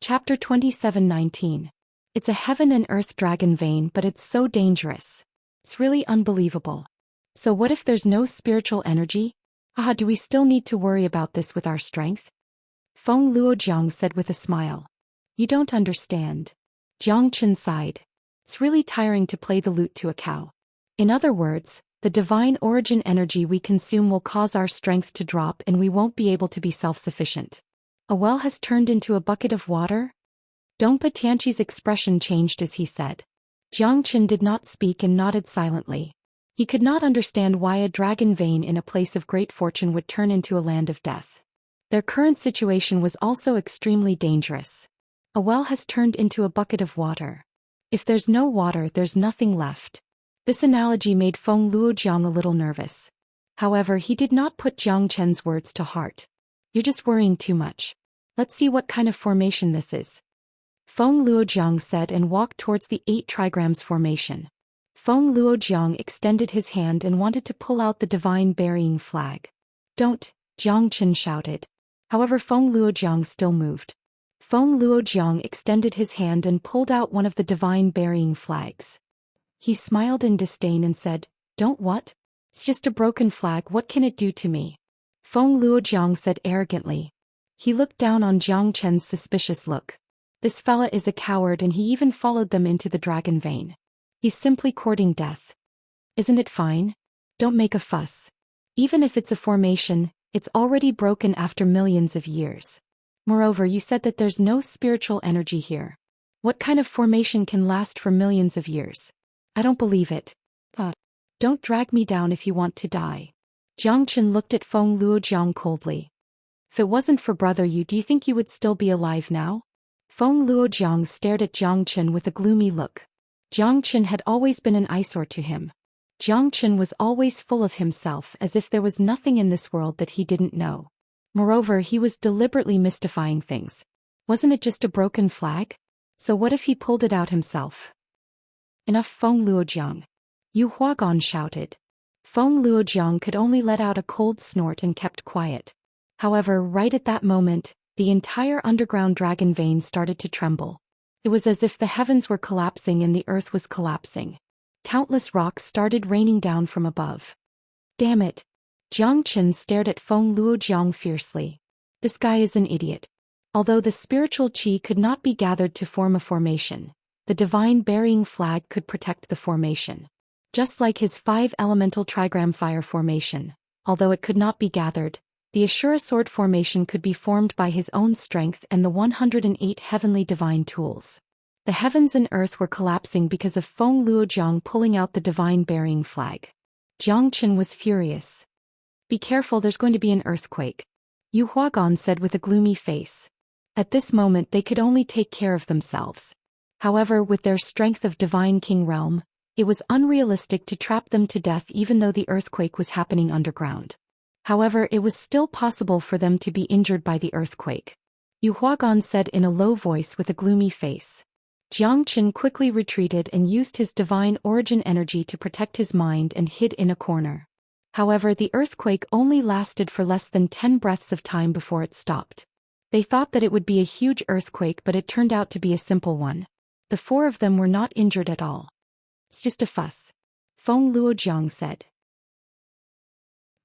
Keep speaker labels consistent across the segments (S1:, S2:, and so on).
S1: Chapter 27:19. It's a heaven and earth dragon vein, but it's so dangerous. It's really unbelievable. So what if there's no spiritual energy? Do we still need to worry about this with our strength? Feng Luojiang said with a smile. You don't understand. Jiang Chen sighed. It's really tiring to play the lute to a cow. In other words, the divine origin energy we consume will cause our strength to drop and we won't be able to be self-sufficient. A well has turned into a bucket of water? Dongpa Tianqi's expression changed as he said. Jiang Chen did not speak and nodded silently. He could not understand why a dragon vein in a place of great fortune would turn into a land of death. Their current situation was also extremely dangerous. A well has turned into a bucket of water. If there's no water, there's nothing left. This analogy made Feng Luojiang a little nervous. However, he did not put Jiang Chen's words to heart. You're just worrying too much. Let's see what kind of formation this is. Feng Luojiang said and walked towards the 8 trigrams formation. Feng Luojiang extended his hand and wanted to pull out the divine burying flag. Don't, Jiang Chen shouted. However, Feng Luojiang still moved. Feng Luojiang extended his hand and pulled out one of the divine burying flags. He smiled in disdain and said, Don't what? It's just a broken flag, what can it do to me? Feng Luojiang said arrogantly. He looked down on Jiang Chen's suspicious look. This fella is a coward and he even followed them into the dragon vein. He's simply courting death. Isn't it fine? Don't make a fuss. Even if it's a formation, it's already broken after millions of years. Moreover, you said that there's no spiritual energy here. What kind of formation can last for millions of years? I don't believe it. Don't drag me down if you want to die. Jiang Chen looked at Feng Luojiang coldly. If it wasn't for brother Yu, do you think you would still be alive now? Feng Luojiang stared at Jiang Chen with a gloomy look. Jiang Chen had always been an eyesore to him. Jiang Chen was always full of himself, as if there was nothing in this world that he didn't know. Moreover, he was deliberately mystifying things. Wasn't it just a broken flag? So what if he pulled it out himself? Enough, Feng Luojiang. Yu Huagan shouted. Feng Luojiang could only let out a cold snort and kept quiet. However, right at that moment, the entire underground dragon vein started to tremble. It was as if the heavens were collapsing and the earth was collapsing. Countless rocks started raining down from above. Damn it! Jiang Chen stared at Feng Luojiang fiercely. This guy is an idiot. Although the spiritual qi could not be gathered to form a formation, the divine burying flag could protect the formation. Just like his 5-elemental trigram fire formation, although it could not be gathered, the Ashura sword formation could be formed by his own strength and the 108 heavenly divine tools. The heavens and earth were collapsing because of Feng Luojiang pulling out the divine burying flag. Jiang Chen was furious. Be careful, there's going to be an earthquake. Yu Huagan said with a gloomy face. At this moment they could only take care of themselves. However, with their strength of divine king realm, it was unrealistic to trap them to death even though the earthquake was happening underground. However, it was still possible for them to be injured by the earthquake. Yu Huagan said in a low voice with a gloomy face. Jiang Chen quickly retreated and used his divine origin energy to protect his mind and hid in a corner. However, the earthquake only lasted for less than 10 breaths of time before it stopped. They thought that it would be a huge earthquake, but it turned out to be a simple one. The 4 of them were not injured at all. It's just a fuss, Feng Luojiang said.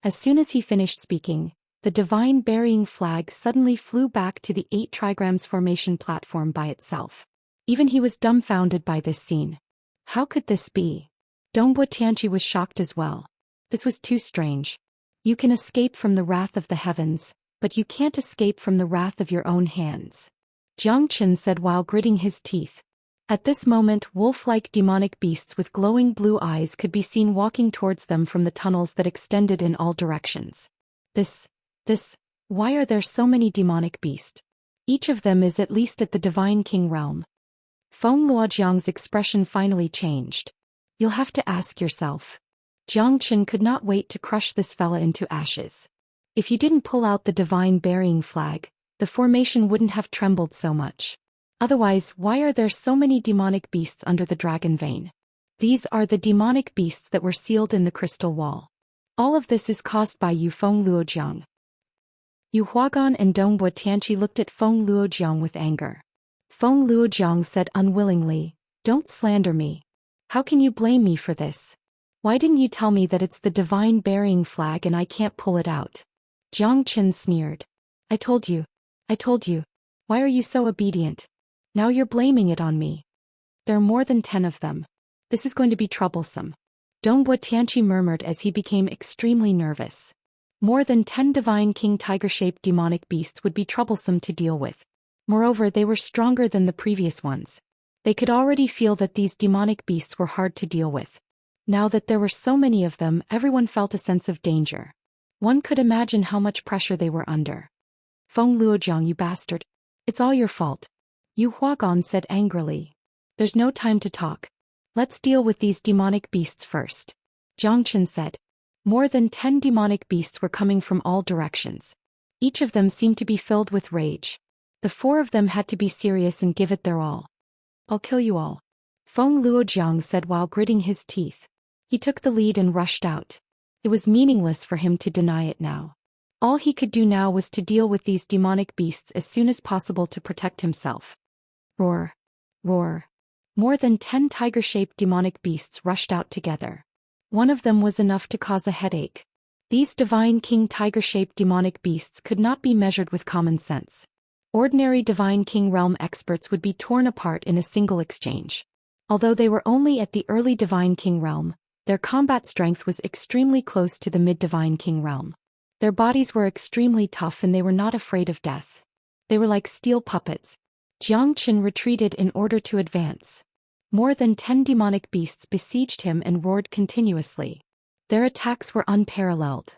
S1: As soon as he finished speaking, the divine burying flag suddenly flew back to the 8 trigrams formation platform by itself. Even he was dumbfounded by this scene. How could this be? Dongpa Tianqi was shocked as well. This was too strange. You can escape from the wrath of the heavens, but you can't escape from the wrath of your own hands. Jiang Chen said while gritting his teeth. At this moment, wolf-like demonic beasts with glowing blue eyes could be seen walking towards them from the tunnels that extended in all directions. Why are there so many demonic beasts? Each of them is at least at the divine king realm. Feng Luojiang's expression finally changed. You'll have to ask yourself. Jiang Chen could not wait to crush this fella into ashes. If you didn't pull out the divine burying flag, the formation wouldn't have trembled so much. Otherwise, why are there so many demonic beasts under the dragon vein? These are the demonic beasts that were sealed in the crystal wall. All of this is caused by you, Feng Luojiang. Yu Huagan and Dongpa Tianqi looked at Feng Luojiang with anger. Feng Luojiang said unwillingly, "Don't slander me. How can you blame me for this? Why didn't you tell me that it's the divine burying flag and I can't pull it out?" Jiang Qin sneered. I told you. Why are you so obedient? Now you're blaming it on me. There are more than 10 of them. This is going to be troublesome. Dongbo Tianqi murmured as he became extremely nervous. More than 10 divine king tiger-shaped demonic beasts would be troublesome to deal with. Moreover, they were stronger than the previous ones. They could already feel that these demonic beasts were hard to deal with. Now that there were so many of them, everyone felt a sense of danger. One could imagine how much pressure they were under. Feng Luojiang, you bastard. It's all your fault. Yu Huagan said angrily. There's no time to talk. Let's deal with these demonic beasts first. Jiang Qin said. More than 10 demonic beasts were coming from all directions. Each of them seemed to be filled with rage. The 4 of them had to be serious and give it their all. I'll kill you all. Feng Luojiang said while gritting his teeth. He took the lead and rushed out. It was meaningless for him to deny it now. All he could do now was to deal with these demonic beasts as soon as possible to protect himself. Roar. Roar. More than 10 tiger-shaped demonic beasts rushed out together. One of them was enough to cause a headache. These divine king tiger-shaped demonic beasts could not be measured with common sense. Ordinary divine king realm experts would be torn apart in a single exchange. Although they were only at the early divine king realm, their combat strength was extremely close to the mid-divine king realm. Their bodies were extremely tough and they were not afraid of death. They were like steel puppets. Jiang Qin retreated in order to advance. More than 10 demonic beasts besieged him and roared continuously. Their attacks were unparalleled.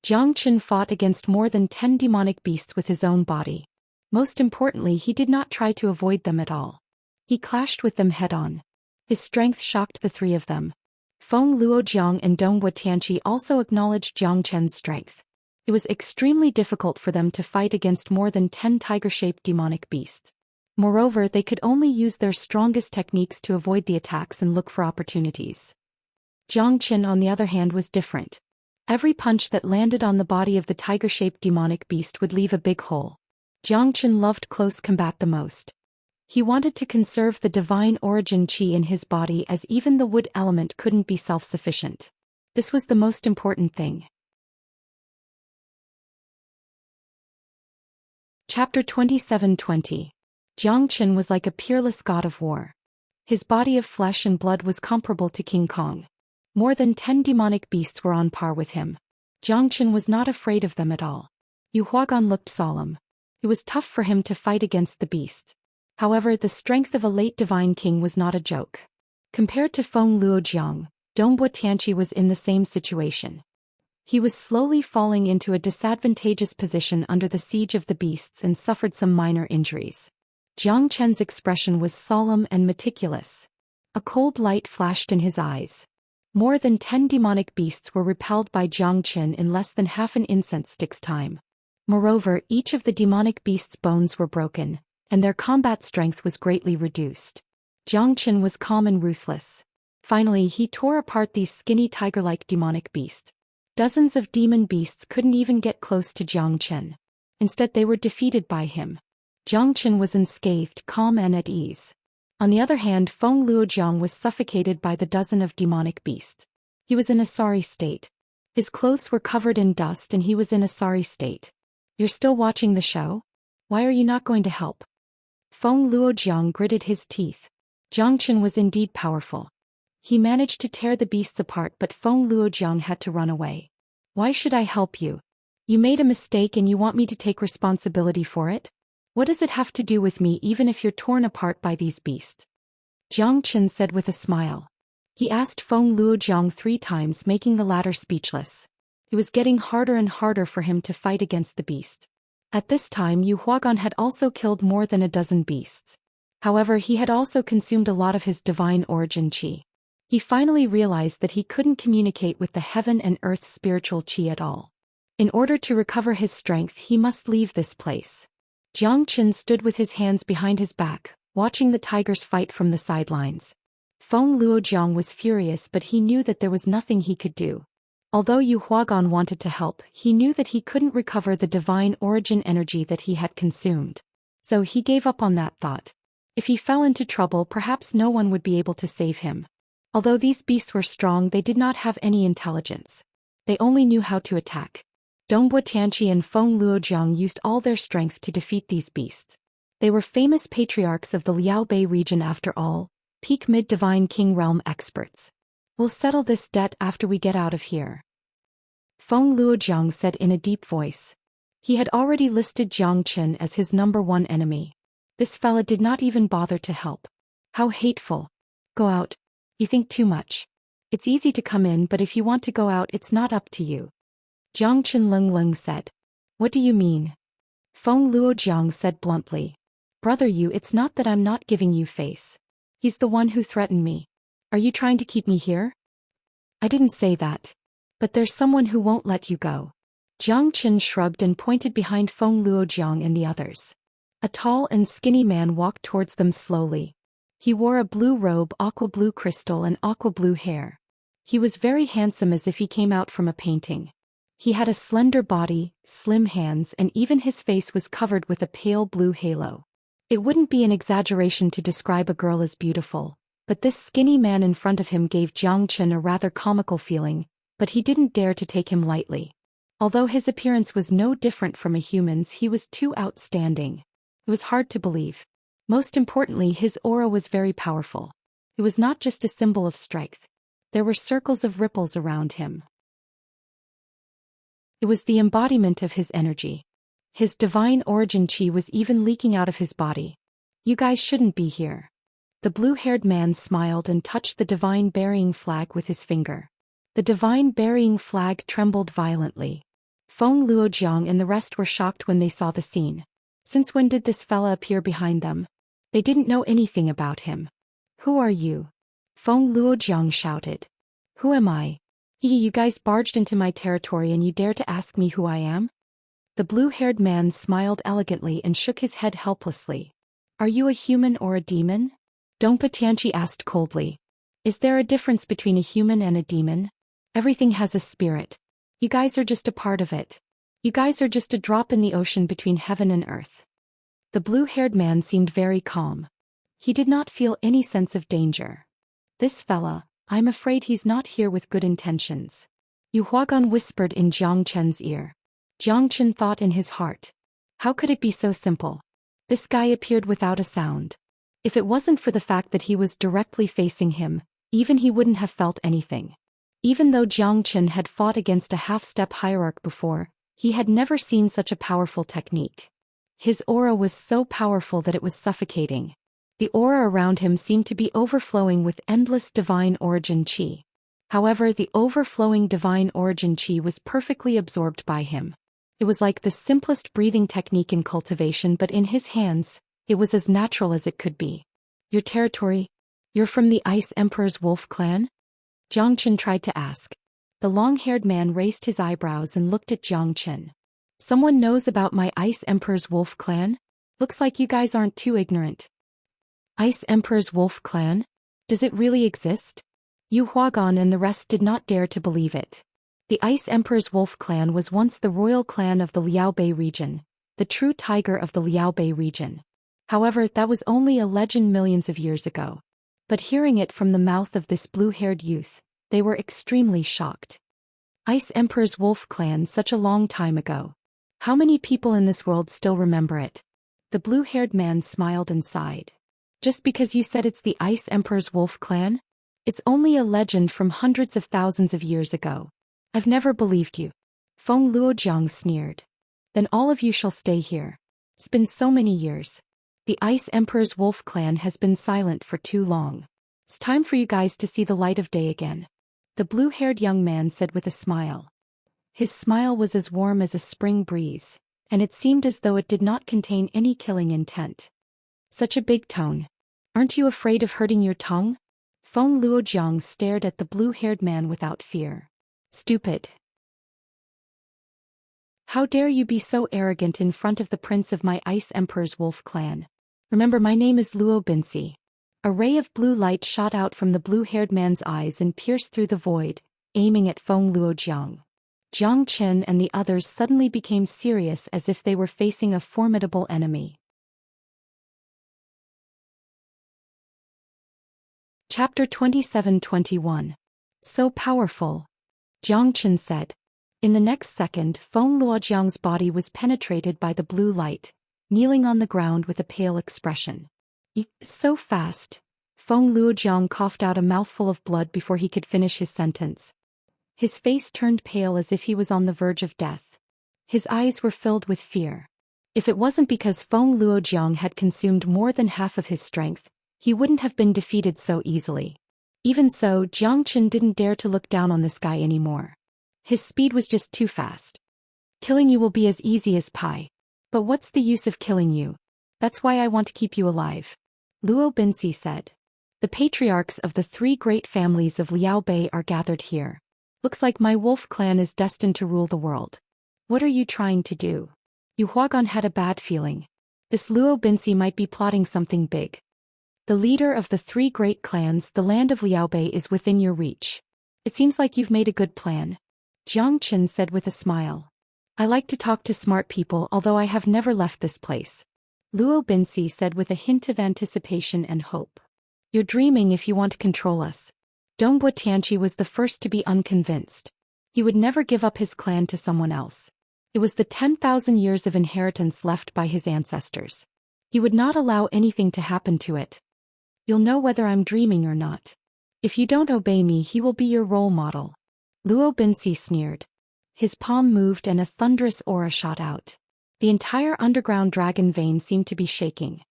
S1: Jiang Qin fought against more than 10 demonic beasts with his own body. Most importantly, he did not try to avoid them at all. He clashed with them head-on. His strength shocked the 3 of them. Feng Luojiang and Dongbo Tianqi also acknowledged Jiang Qin's strength. It was extremely difficult for them to fight against more than 10 tiger-shaped demonic beasts. Moreover, they could only use their strongest techniques to avoid the attacks and look for opportunities. Jiang Qin, on the other hand, was different. Every punch that landed on the body of the tiger-shaped demonic beast would leave a big hole. Jiang Qin loved close combat the most. He wanted to conserve the divine origin qi in his body as even the wood element couldn't be self-sufficient. This was the most important thing. Chapter 27:20. Jiang Qin was like a peerless god of war. His body of flesh and blood was comparable to King Kong. More than 10 demonic beasts were on par with him. Jiang Qin was not afraid of them at all. Yu Huagan looked solemn. It was tough for him to fight against the beasts. However, the strength of a late divine king was not a joke. Compared to Feng Luojiang, Dongbo Tianqi was in the same situation. He was slowly falling into a disadvantageous position under the siege of the beasts and suffered some minor injuries. Jiang Qin's expression was solemn and meticulous. A cold light flashed in his eyes. More than 10 demonic beasts were repelled by Jiang Qin in less than half an incense stick's time. Moreover, each of the demonic beasts' bones were broken, and their combat strength was greatly reduced. Jiang Qin was calm and ruthless. Finally, he tore apart these skinny tiger-like demonic beasts. Dozens of demon beasts couldn't even get close to Jiang Qin. Instead, they were defeated by him. Jiang Qin was unscathed, calm and at ease. On the other hand, Feng Luojiang was suffocated by the dozen of demonic beasts. He was in a sorry state. His clothes were covered in dust and he was in a sorry state. You're still watching the show? Why are you not going to help? Feng Luojiang gritted his teeth. Jiang Qin was indeed powerful. He managed to tear the beasts apart, but Feng Luojiang had to run away. Why should I help you? You made a mistake and you want me to take responsibility for it? What does it have to do with me even if you're torn apart by these beasts? Jiang Qin said with a smile. He asked Feng Luojiang 3 times, making the latter speechless. It was getting harder and harder for him to fight against the beast. At this time, Yu Huagan had also killed more than a dozen beasts. However, he had also consumed a lot of his divine origin qi. He finally realized that he couldn't communicate with the heaven and earth spiritual qi at all. In order to recover his strength, he must leave this place. Jiang Qin stood with his hands behind his back, watching the tigers fight from the sidelines. Feng Luojiang was furious, but he knew that there was nothing he could do. Although Yu Huagan wanted to help, he knew that he couldn't recover the divine origin energy that he had consumed. So he gave up on that thought. If he fell into trouble, perhaps no one would be able to save him. Although these beasts were strong, they did not have any intelligence. They only knew how to attack. Dongbo Tianqi and Feng Luojiang used all their strength to defeat these beasts. They were famous patriarchs of the Liaobei region after all, peak mid-divine king realm experts. We'll settle this debt after we get out of here. Feng Luojiang said in a deep voice. He had already listed Jiang Qin as his #1 enemy. This fella did not even bother to help. How hateful. Go out. You think too much. It's easy to come in, but if you want to go out, it's not up to you. Jiang Qin Leng said. What do you mean? Feng Luojiang said bluntly. Brother you, it's not that I'm not giving you face. He's the one who threatened me. Are you trying to keep me here? I didn't say that. But there's someone who won't let you go. Jiang Qin shrugged and pointed behind Feng Luojiang and the others. A tall and skinny man walked towards them slowly. He wore a blue robe, aqua blue crystal and aqua blue hair. He was very handsome, as if he came out from a painting. He had a slender body, slim hands, and even his face was covered with a pale blue halo. It wouldn't be an exaggeration to describe a girl as beautiful, but this skinny man in front of him gave Jiang Qin a rather comical feeling, but he didn't dare to take him lightly. Although his appearance was no different from a human's, he was too outstanding. It was hard to believe. Most importantly, his aura was very powerful. It was not just a symbol of strength. There were circles of ripples around him. It was the embodiment of his energy. His divine origin chi was even leaking out of his body. You guys shouldn't be here. The blue-haired man smiled and touched the divine burying flag with his finger. The divine burying flag trembled violently. Feng Luojiang and the rest were shocked when they saw the scene. Since when did this fella appear behind them? They didn't know anything about him. Who are you? Feng Luojiang shouted. Who am I? You guys barged into my territory and you dare to ask me who I am? The blue-haired man smiled elegantly and shook his head helplessly. Are you a human or a demon? Dongpa Tianqi asked coldly. Is there a difference between a human and a demon? Everything has a spirit. You guys are just a part of it. You guys are just a drop in the ocean between heaven and earth. The blue-haired man seemed very calm. He did not feel any sense of danger. This fella, I'm afraid he's not here with good intentions. Yu Huagan whispered in Jiang Chen's ear. Jiang Chen thought in his heart. How could it be so simple? This guy appeared without a sound. If it wasn't for the fact that he was directly facing him, even he wouldn't have felt anything. Even though Jiang Chen had fought against a half-step hierarch before, he had never seen such a powerful technique. His aura was so powerful that it was suffocating. The aura around him seemed to be overflowing with endless divine origin chi. However, the overflowing divine origin chi was perfectly absorbed by him. It was like the simplest breathing technique in cultivation, but in his hands, it was as natural as it could be. Your territory? You're from the Ice Emperor's Wolf clan? Jiang Chen tried to ask. The long-haired man raised his eyebrows and looked at Jiang Chen. Someone knows about my Ice Emperor's Wolf clan? Looks like you guys aren't too ignorant. Ice Emperor's Wolf clan? Does it really exist? Yu Huagan and the rest did not dare to believe it. The Ice Emperor's Wolf clan was once the royal clan of the Liaobei region, the true tiger of the Liaobei region. However, that was only a legend millions of years ago. But hearing it from the mouth of this blue-haired youth, they were extremely shocked. Ice Emperor's Wolf clan, such a long time ago. How many people in this world still remember it? The blue-haired man smiled and sighed. Just because you said it's the Ice Emperor's Wolf clan? It's only a legend from hundreds of thousands of years ago. I've never believed you. Feng Luojiang sneered. Then all of you shall stay here. It's been so many years. The Ice Emperor's Wolf clan has been silent for too long. It's time for you guys to see the light of day again. The blue-haired young man said with a smile. His smile was as warm as a spring breeze, and it seemed as though it did not contain any killing intent. Such a big tone. Aren't you afraid of hurting your tongue? Feng Luojiang stared at the blue-haired man without fear. Stupid. How dare you be so arrogant in front of the prince of my Ice Emperor's Wolf clan? Remember, my name is Luo Binsi. A ray of blue light shot out from the blue-haired man's eyes and pierced through the void, aiming at Feng Luojiang. Jiang Chen and the others suddenly became serious, as if they were facing a formidable enemy. Chapter 27-21. So powerful. Jiang Chen said. In the next second, Feng Luojiang's body was penetrated by the blue light, kneeling on the ground with a pale expression. So fast. Feng Luojiang coughed out a mouthful of blood before he could finish his sentence. His face turned pale as if he was on the verge of death. His eyes were filled with fear. If it wasn't because Feng Luojiang had consumed more than half of his strength, he wouldn't have been defeated so easily. Even so, Jiang Chen didn't dare to look down on this guy anymore. His speed was just too fast. Killing you will be as easy as pie. But what's the use of killing you? That's why I want to keep you alive. Luo Binci said. The patriarchs of the three great families of Liao Bei are gathered here. Looks like my wolf clan is destined to rule the world. What are you trying to do? Yu Huagan had a bad feeling. This Luo Binci might be plotting something big. The leader of the three great clans, the land of Liao Bei, is within your reach. It seems like you've made a good plan. Jiang Chen said with a smile. I like to talk to smart people, although I have never left this place. Luo Binci said with a hint of anticipation and hope. You're dreaming if you want to control us. Dongbo Tianqi was the first to be unconvinced. He would never give up his clan to someone else. It was the 10,000 years of inheritance left by his ancestors. He would not allow anything to happen to it. You'll know whether I'm dreaming or not. If you don't obey me, he will be your role model. Luo Binci sneered. His palm moved and a thunderous aura shot out. The entire underground dragon vein seemed to be shaking.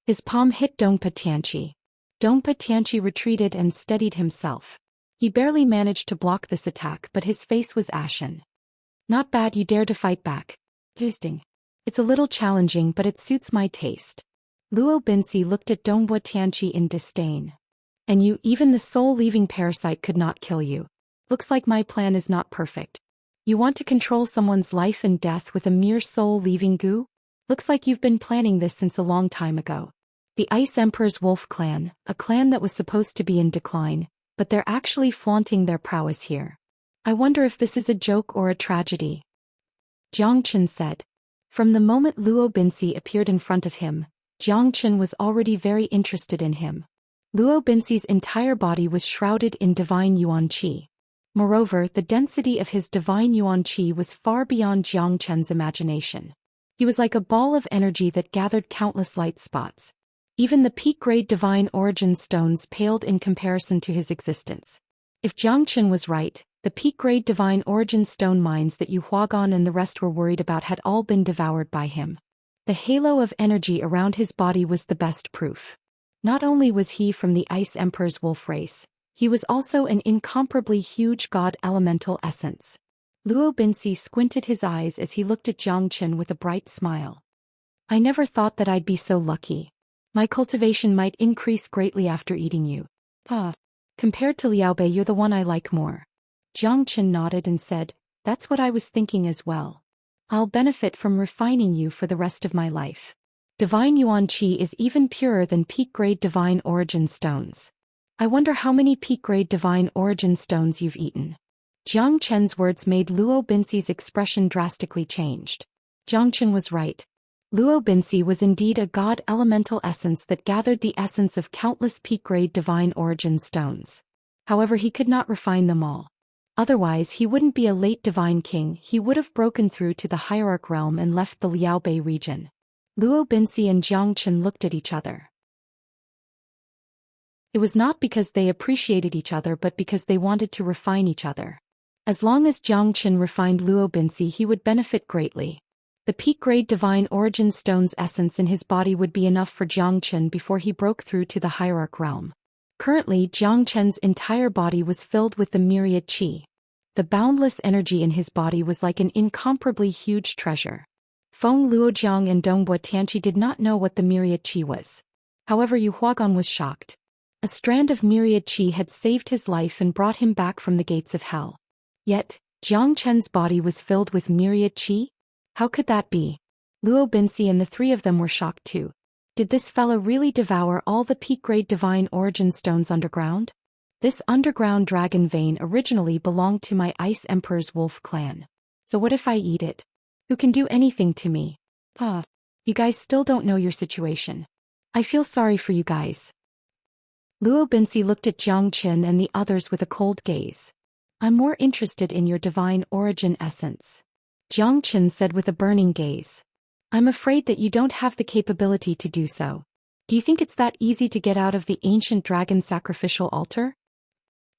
S1: His palm hit Dongpa Tianqi. Dongpa Tianqi retreated and steadied himself. He barely managed to block this attack, but his face was ashen. Not bad, you dare to fight back. Interesting. It's a little challenging, but it suits my taste. Luo Binci looked at Dongbo Tianqi in disdain. And you, even the soul-leaving parasite could not kill you. Looks like my plan is not perfect. You want to control someone's life and death with a mere soul-leaving goo? Looks like you've been planning this since a long time ago. The Ice Emperor's Wolf Clan, a clan that was supposed to be in decline, but they're actually flaunting their prowess here. I wonder if this is a joke or a tragedy. Jiang Chen said. From the moment Luo Binci appeared in front of him, Jiang Chen was already very interested in him. Luo Binci's entire body was shrouded in divine yuan qi. Moreover, the density of his divine yuan qi was far beyond Jiang Chen's imagination. He was like a ball of energy that gathered countless light spots. Even the peak-grade divine origin stones paled in comparison to his existence. If Jiang Chen was right, the peak-grade divine origin stone mines that Yu Huagan and the rest were worried about had all been devoured by him. The halo of energy around his body was the best proof. Not only was he from the Ice Emperor's wolf race, he was also an incomparably huge god elemental essence. Luo Binci squinted his eyes as he looked at Jiang Chen with a bright smile. I never thought that I'd be so lucky. My cultivation might increase greatly after eating you. Compared to Liao Bei, you're the one I like more. Jiang Chen nodded and said, that's what I was thinking as well. I'll benefit from refining you for the rest of my life. Divine Yuan Qi is even purer than peak-grade divine origin stones. I wonder how many peak-grade divine origin stones you've eaten. Jiang Chen's words made Luo Binci's expression drastically changed. Jiang Chen was right. Luo Binci was indeed a god elemental essence that gathered the essence of countless peak-grade divine origin stones. However, he could not refine them all. Otherwise, he wouldn't be a late divine king. He would have broken through to the hierarch realm and left the Liao Bei region. Luo Binci and Jiang Chen looked at each other. It was not because they appreciated each other but because they wanted to refine each other. As long as Jiang Chen refined Luo Binci, he would benefit greatly. The peak-grade divine origin stone's essence in his body would be enough for Jiang Chen before he broke through to the hierarch realm. Currently, Jiang Chen's entire body was filled with the myriad qi. The boundless energy in his body was like an incomparably huge treasure. Feng Luojiang and Dongbo Tianqi did not know what the myriad qi was. However, Yu Huagan was shocked. A strand of myriad qi had saved his life and brought him back from the gates of hell. Yet, Jiang Chen's body was filled with myriad qi? How could that be? Luo Binci and the three of them were shocked too. Did this fella really devour all the peak-grade divine origin stones underground? This underground dragon vein originally belonged to my Ice Emperor's wolf clan. So what if I eat it? Who can do anything to me? You guys still don't know your situation. I feel sorry for you guys. Luo Binsi looked at Jiang Qin and the others with a cold gaze. I'm more interested in your divine origin essence. Jiang Qin said with a burning gaze. I'm afraid that you don't have the capability to do so. Do you think it's that easy to get out of the ancient dragon sacrificial altar?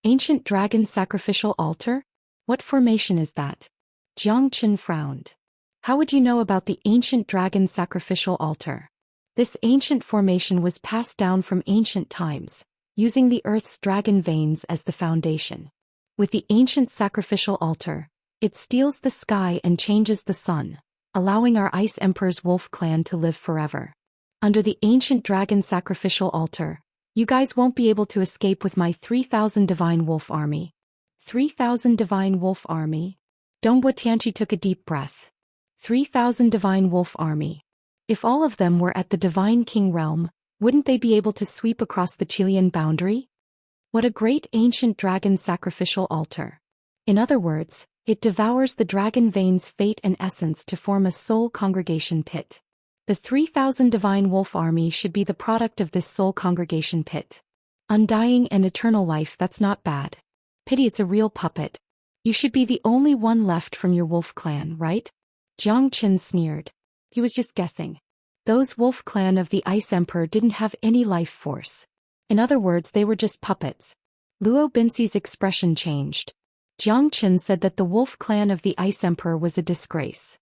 S1: Ancient dragon sacrificial altar? What formation is that? Jiang Qin frowned. How would you know about the ancient dragon sacrificial altar? This ancient formation was passed down from ancient times, using the earth's dragon veins as the foundation. With the ancient sacrificial altar, it steals the sky and changes the sun, allowing our Ice Emperor's wolf clan to live forever. Under the ancient dragon sacrificial altar, you guys won't be able to escape with my 3,000 divine wolf army. 3,000 divine wolf army? Dongbo Tianqi took a deep breath. 3,000 divine wolf army. If all of them were at the divine king realm, wouldn't they be able to sweep across the Chilean boundary? What a great ancient dragon sacrificial altar. In other words, it devours the dragon vein's fate and essence to form a soul congregation pit. The 3,000 divine wolf army should be the product of this soul congregation pit. Undying and eternal life, that's not bad. Pity it's a real puppet. You should be the only one left from your wolf clan, right? Jiang Qin sneered. He was just guessing. Those wolf clan of the Ice Emperor didn't have any life force. In other words, they were just puppets. Luo Binsi's expression changed. Jiang Qin said that the wolf clan of the Ice Emperor was a disgrace.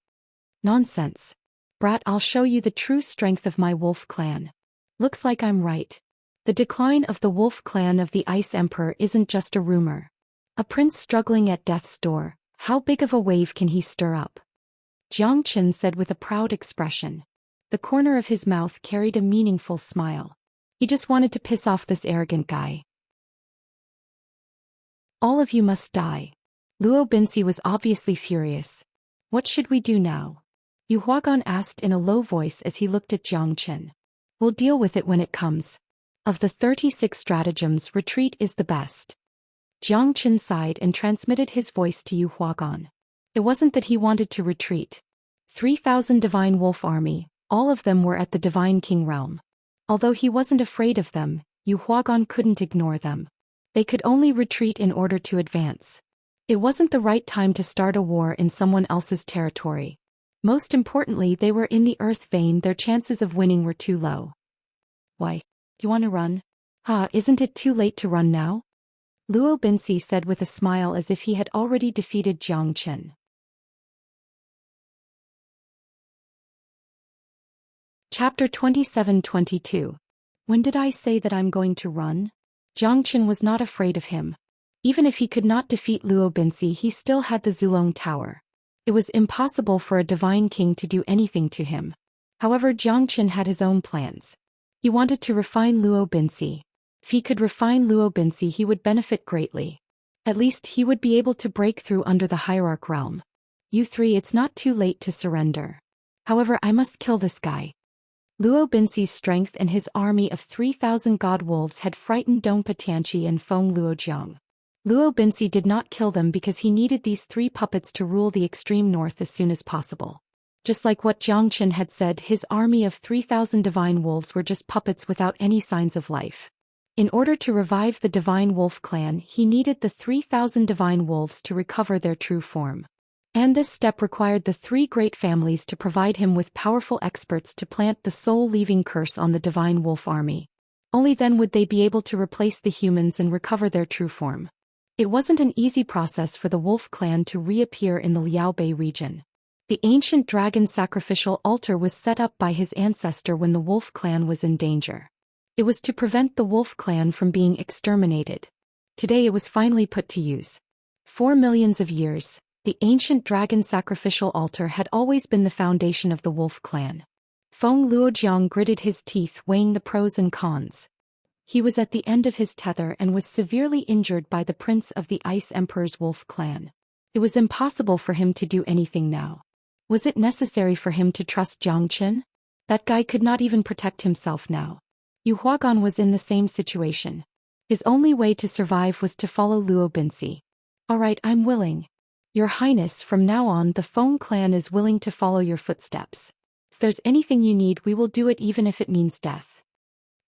S1: Nonsense. Brat, I'll show you the true strength of my wolf clan. Looks like I'm right. The decline of the wolf clan of the Ice Emperor isn't just a rumor. A prince struggling at death's door, how big of a wave can he stir up? Jiang Qin said with a proud expression. The corner of his mouth carried a meaningful smile. He just wanted to piss off this arrogant guy. All of you must die. Luo Binsi was obviously furious. What should we do now? Yu Huagan asked in a low voice as he looked at Jiang Qin. We'll deal with it when it comes. Of the 36 stratagems, retreat is the best. Jiang Qin sighed and transmitted his voice to Yu Huagan. It wasn't that he wanted to retreat. 3,000 divine wolf army, all of them were at the divine king realm. Although he wasn't afraid of them, Yu Huagan couldn't ignore them. They could only retreat in order to advance. It wasn't the right time to start a war in someone else's territory. Most importantly, they were in the earth vein, their chances of winning were too low. Why? You want to run? Isn't it too late to run now? Luo Binsi said with a smile as if he had already defeated Jiang Qin. Chapter 27-22. When did I say that I'm going to run? Jiang Qin was not afraid of him. Even if he could not defeat Luo Binsi, he still had the Zulong Tower. It was impossible for a divine king to do anything to him. However, Jiang Qin had his own plans. He wanted to refine Luo Binsi. If he could refine Luo Binsi, he would benefit greatly. At least he would be able to break through under the hierarch realm. You three, it's not too late to surrender. However, I must kill this guy. Luo Binsi's strength and his army of 3,000 god wolves had frightened Dongpa Tianqi and Feng Luojiang. Luo Binsi did not kill them because he needed these 3 puppets to rule the extreme north as soon as possible. Just like what Jiang Qin had said, his army of 3,000 divine wolves were just puppets without any signs of life. In order to revive the divine wolf clan, he needed the 3,000 divine wolves to recover their true form. And this step required the 3 great families to provide him with powerful experts to plant the soul-leaving curse on the divine wolf army. Only then would they be able to replace the humans and recover their true form. It wasn't an easy process for the wolf clan to reappear in the Liaobei region. The ancient dragon sacrificial altar was set up by his ancestor when the wolf clan was in danger. It was to prevent the wolf clan from being exterminated. Today it was finally put to use. For millions of years, the ancient dragon sacrificial altar had always been the foundation of the wolf clan. Feng Luojiang gritted his teeth, weighing the pros and cons. He was at the end of his tether and was severely injured by the prince of the Ice Emperor's wolf clan. It was impossible for him to do anything now. Was it necessary for him to trust Jiang Qin? That guy could not even protect himself now. Yu Huagan was in the same situation. His only way to survive was to follow Luo Binsi. Alright, I'm willing. Your Highness, from now on the Feng clan is willing to follow your footsteps. If there's anything you need, we will do it even if it means death.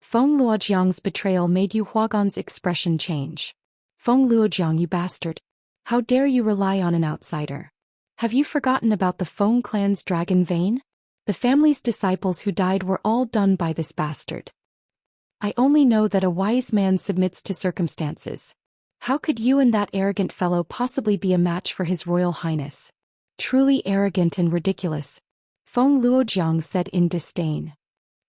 S1: Feng Luojiang's betrayal made Yu Huagan's expression change. Feng Luojiang, you bastard. How dare you rely on an outsider? Have you forgotten about the Feng clan's dragon vein? The family's disciples who died were all done by this bastard. I only know that a wise man submits to circumstances. How could you and that arrogant fellow possibly be a match for His Royal Highness? Truly arrogant and ridiculous, Feng Luojiang said in disdain.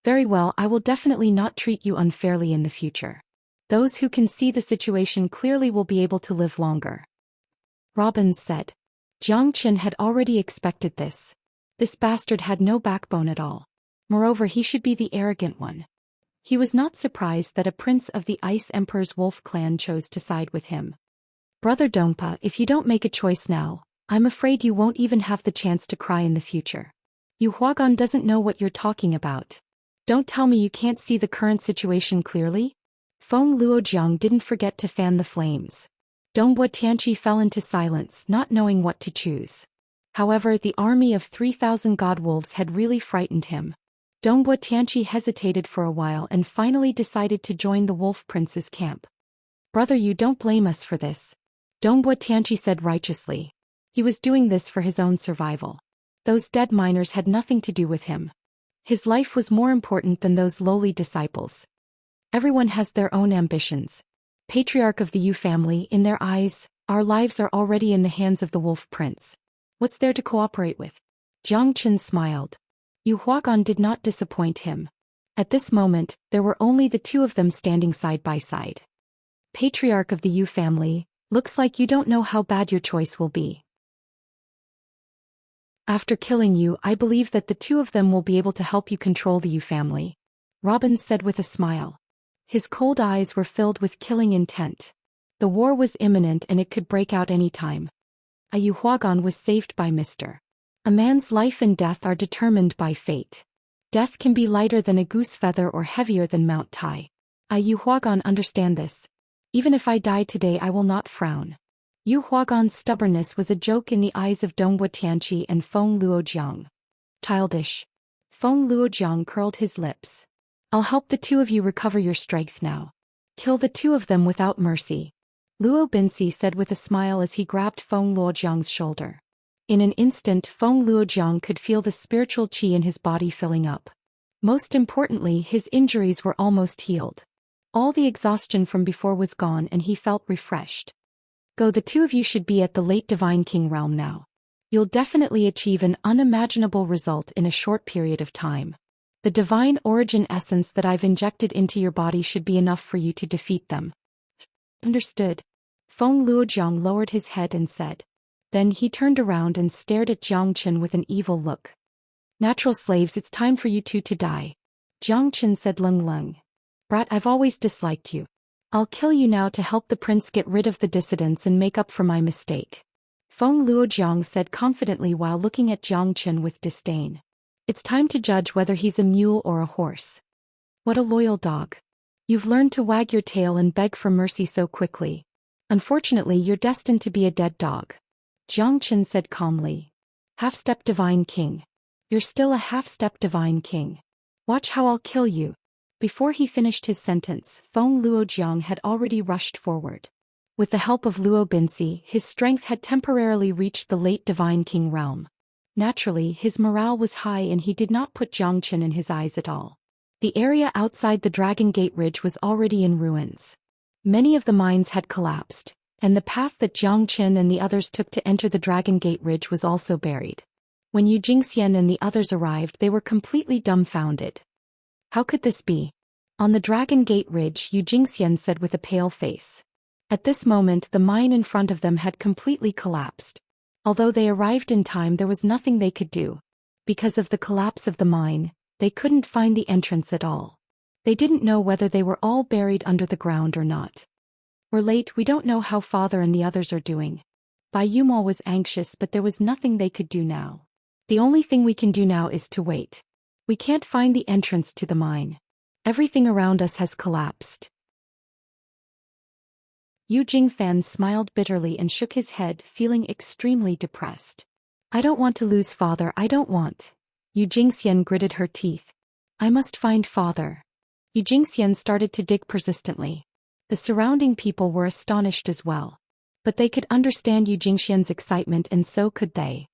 S1: Very well, I will definitely not treat you unfairly in the future. Those who can see the situation clearly will be able to live longer. Robbins said. Jiang Qin had already expected this. This bastard had no backbone at all. Moreover, he should be the arrogant one. He was not surprised that a prince of the Ice Emperor's wolf clan chose to side with him. Brother Dongpa, if you don't make a choice now, I'm afraid you won't even have the chance to cry in the future. Yu Huagan doesn't know what you're talking about. Don't tell me you can't see the current situation clearly? Feng Luojiang didn't forget to fan the flames. Dongbo Tianqi fell into silence, not knowing what to choose. However, the army of 3,000 god wolves had really frightened him. Dongbo Tianqi hesitated for a while and finally decided to join the wolf prince's camp. Brother, you don't blame us for this. Dongbo Tianqi said righteously. He was doing this for his own survival. Those dead miners had nothing to do with him. His life was more important than those lowly disciples. Everyone has their own ambitions. Patriarch of the Yu family, in their eyes, our lives are already in the hands of the wolf prince. What's there to cooperate with? Jiang Qin smiled. Yu Huagan did not disappoint him. At this moment, there were only the two of them standing side by side. Patriarch of the Yu family, looks like you don't know how bad your choice will be. After killing you, I believe that the two of them will be able to help you control the Yu family, Robbins said with a smile. His cold eyes were filled with killing intent. The war was imminent and it could break out any time. Yu Huagan was saved by Mr. A man's life and death are determined by fate. Death can be lighter than a goose feather or heavier than Mount Tai. Yu Huagan understand this. Even if I die today, I will not frown. Yu Huagan's stubbornness was a joke in the eyes of Dongbo Tianqi and Feng Luojiang. Childish. Feng Luojiang curled his lips. I'll help the two of you recover your strength now. Kill the two of them without mercy. Luo Binsi said with a smile as he grabbed Feng Luojiang's shoulder. In an instant, Feng Luojiang could feel the spiritual qi in his body filling up. Most importantly, his injuries were almost healed. All the exhaustion from before was gone and he felt refreshed. Go, the two of you should be at the late Divine King realm now. You'll definitely achieve an unimaginable result in a short period of time. The divine origin essence that I've injected into your body should be enough for you to defeat them. Understood. Feng Luojiang lowered his head and said. Then he turned around and stared at Jiang Qin with an evil look. Natural slaves, it's time for you two to die. Jiang Qin said, Lung Lung. Brat, I've always disliked you. I'll kill you now to help the prince get rid of the dissidents and make up for my mistake. Feng Luojiang said confidently while looking at Jiang Qin with disdain. It's time to judge whether he's a mule or a horse. What a loyal dog. You've learned to wag your tail and beg for mercy so quickly. Unfortunately, you're destined to be a dead dog. Jiang Qin said calmly. Half-step Divine King. You're still a half-step Divine King. Watch how I'll kill you. Before he finished his sentence, Feng Luojiang had already rushed forward. With the help of Luo Binsi, his strength had temporarily reached the late Divine King realm. Naturally, his morale was high and he did not put Jiang Qin in his eyes at all. The area outside the Dragon Gate Ridge was already in ruins. Many of the mines had collapsed, and the path that Jiang Qin and the others took to enter the Dragon Gate Ridge was also buried. When Yu Xian and the others arrived, they were completely dumbfounded. How could this be? On the Dragon Gate Ridge, Yu Xian said with a pale face. At this moment, the mine in front of them had completely collapsed. Although they arrived in time, there was nothing they could do. Because of the collapse of the mine, they couldn't find the entrance at all. They didn't know whether they were all buried under the ground or not. We're late, we don't know how father and the others are doing. Bai Yumol was anxious, but there was nothing they could do now. The only thing we can do now is to wait. We can't find the entrance to the mine. Everything around us has collapsed. Yu Jingfan smiled bitterly and shook his head, feeling extremely depressed. I don't want to lose father, I don't want. Yu Jingxian gritted her teeth. I must find father. Zhou Xian started to dig persistently. The surrounding people were astonished as well. But they could understand Zhou Xian's excitement, and so could they.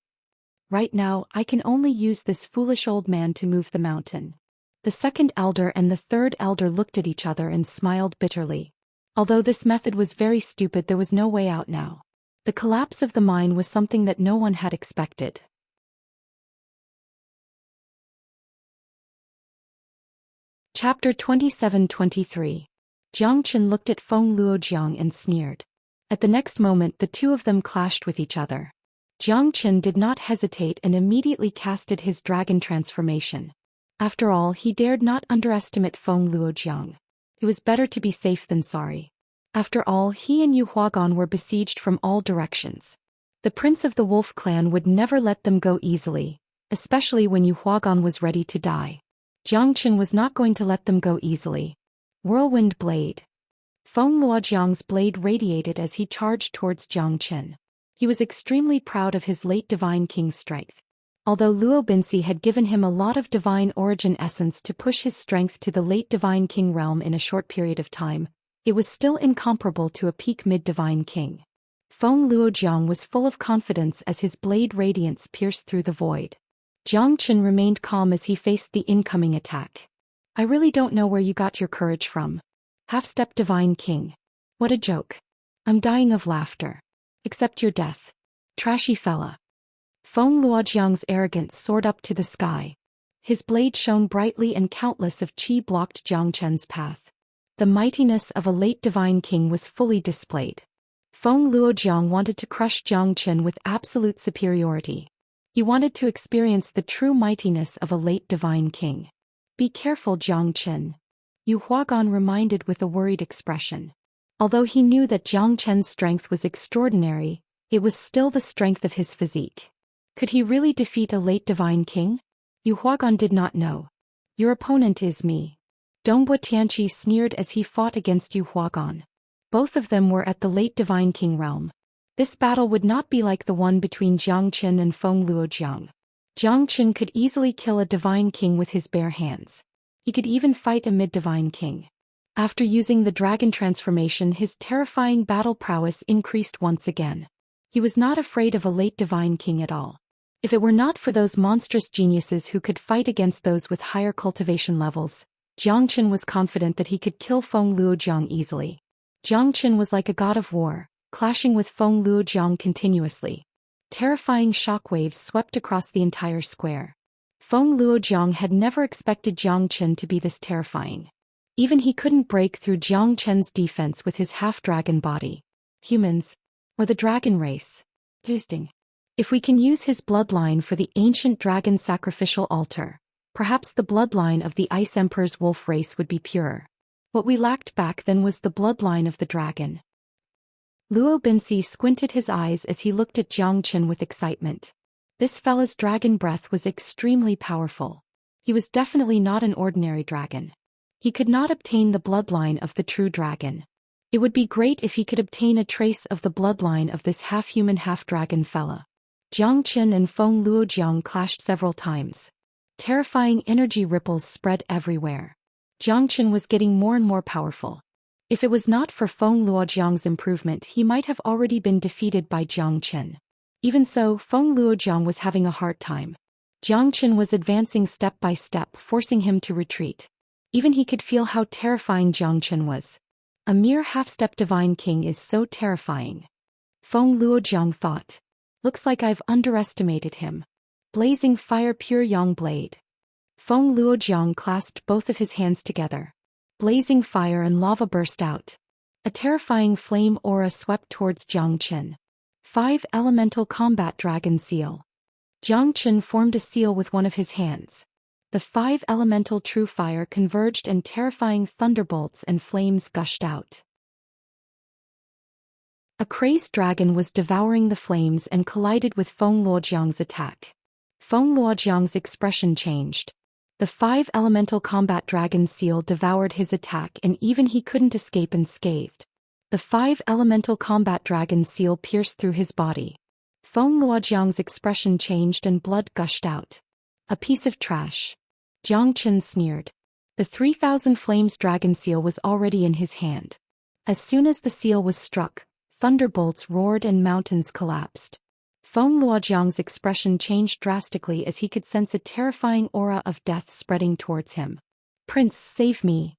S1: Right now, I can only use this foolish old man to move the mountain. The second elder and the third elder looked at each other and smiled bitterly. Although this method was very stupid, there was no way out now. The collapse of the mine was something that no one had expected. Chapter 27-23. Jiang Chen looked at Feng Luojiang and sneered. At the next moment, the two of them clashed with each other. Jiang Chen did not hesitate and immediately casted his dragon transformation. After all, he dared not underestimate Feng Luojiang. It was better to be safe than sorry. After all, he and Yu Huagan were besieged from all directions. The prince of the wolf clan would never let them go easily, especially when Yu Huagan was ready to die. Jiang Chen was not going to let them go easily. Whirlwind blade. Feng Luojiang's blade radiated as he charged towards Jiang Chen. He was extremely proud of his late divine king's strength. Although Luo Binci had given him a lot of divine origin essence to push his strength to the late divine king realm in a short period of time, it was still incomparable to a peak mid-divine king. Feng Luojiang was full of confidence as his blade radiance pierced through the void. Jiang Chen remained calm as he faced the incoming attack. I really don't know where you got your courage from. Half-step divine king. What a joke. I'm dying of laughter. Accept your death. Trashy fella. Feng Luojiang's arrogance soared up to the sky. His blade shone brightly and countless of qi blocked Jiang Chen's path. The mightiness of a late divine king was fully displayed. Feng Luojiang wanted to crush Jiang Chen with absolute superiority. He wanted to experience the true mightiness of a late divine king. Be careful, Jiang Chen. Yu Huagan reminded with a worried expression. Although he knew that Jiang Chen's strength was extraordinary, it was still the strength of his physique. Could he really defeat a late divine king? Yu Huagan did not know. Your opponent is me. Dongbo Tianqi sneered as he fought against Yu Huagan. Both of them were at the late divine king realm. This battle would not be like the one between Jiang Chen and Feng Luojiang. Jiang Chen could easily kill a divine king with his bare hands. He could even fight a mid-divine king. After using the dragon transformation, his terrifying battle prowess increased once again. He was not afraid of a late divine king at all. If it were not for those monstrous geniuses who could fight against those with higher cultivation levels, Jiang Chen was confident that he could kill Feng Luojiang easily. Jiang Chen was like a god of war, clashing with Feng Luojiang continuously. Terrifying shockwaves swept across the entire square. Feng Luojiang had never expected Jiang Chen to be this terrifying. Even he couldn't break through Jiang Chen's defense with his half-dragon body. Humans, or the dragon race. Interesting. If we can use his bloodline for the ancient dragon sacrificial altar, perhaps the bloodline of the Ice Emperor's wolf race would be purer. What we lacked back then was the bloodline of the dragon. Luo Binci squinted his eyes as he looked at Jiang Chen with excitement. This fella's dragon breath was extremely powerful. He was definitely not an ordinary dragon. He could not obtain the bloodline of the true dragon. It would be great if he could obtain a trace of the bloodline of this half-human half-dragon fella. Jiang Chen and Feng Luojiang clashed several times. Terrifying energy ripples spread everywhere. Jiang Chen was getting more and more powerful. If it was not for Feng Luojiang's improvement, he might have already been defeated by Jiang Chen. Even so, Feng Luojiang was having a hard time. Jiang Chen was advancing step by step, forcing him to retreat. Even he could feel how terrifying Jiang Chen was. A mere half-step divine king is so terrifying. Feng Luojiang thought. Looks like I've underestimated him. Blazing fire pure yang blade. Feng Luojiang clasped both of his hands together. Blazing fire and lava burst out. A terrifying flame aura swept towards Jiang Chen. 5 Elemental Combat Dragon Seal. Jiang Chen formed a seal with one of his hands. The 5 elemental true fire converged and terrifying thunderbolts and flames gushed out. A crazed dragon was devouring the flames and collided with Feng Luojiang's attack. Feng Luojiang's expression changed. The 5 elemental combat dragon seal devoured his attack and even he couldn't escape unscathed. The 5 elemental combat dragon seal pierced through his body. Feng Luojiang's expression changed and blood gushed out. A piece of trash. Jiang Chen sneered. The 3,000 Flames dragon seal was already in his hand. As soon as the seal was struck, thunderbolts roared and mountains collapsed. Feng Luojiang's expression changed drastically as he could sense a terrifying aura of death spreading towards him. "Prince, save me!"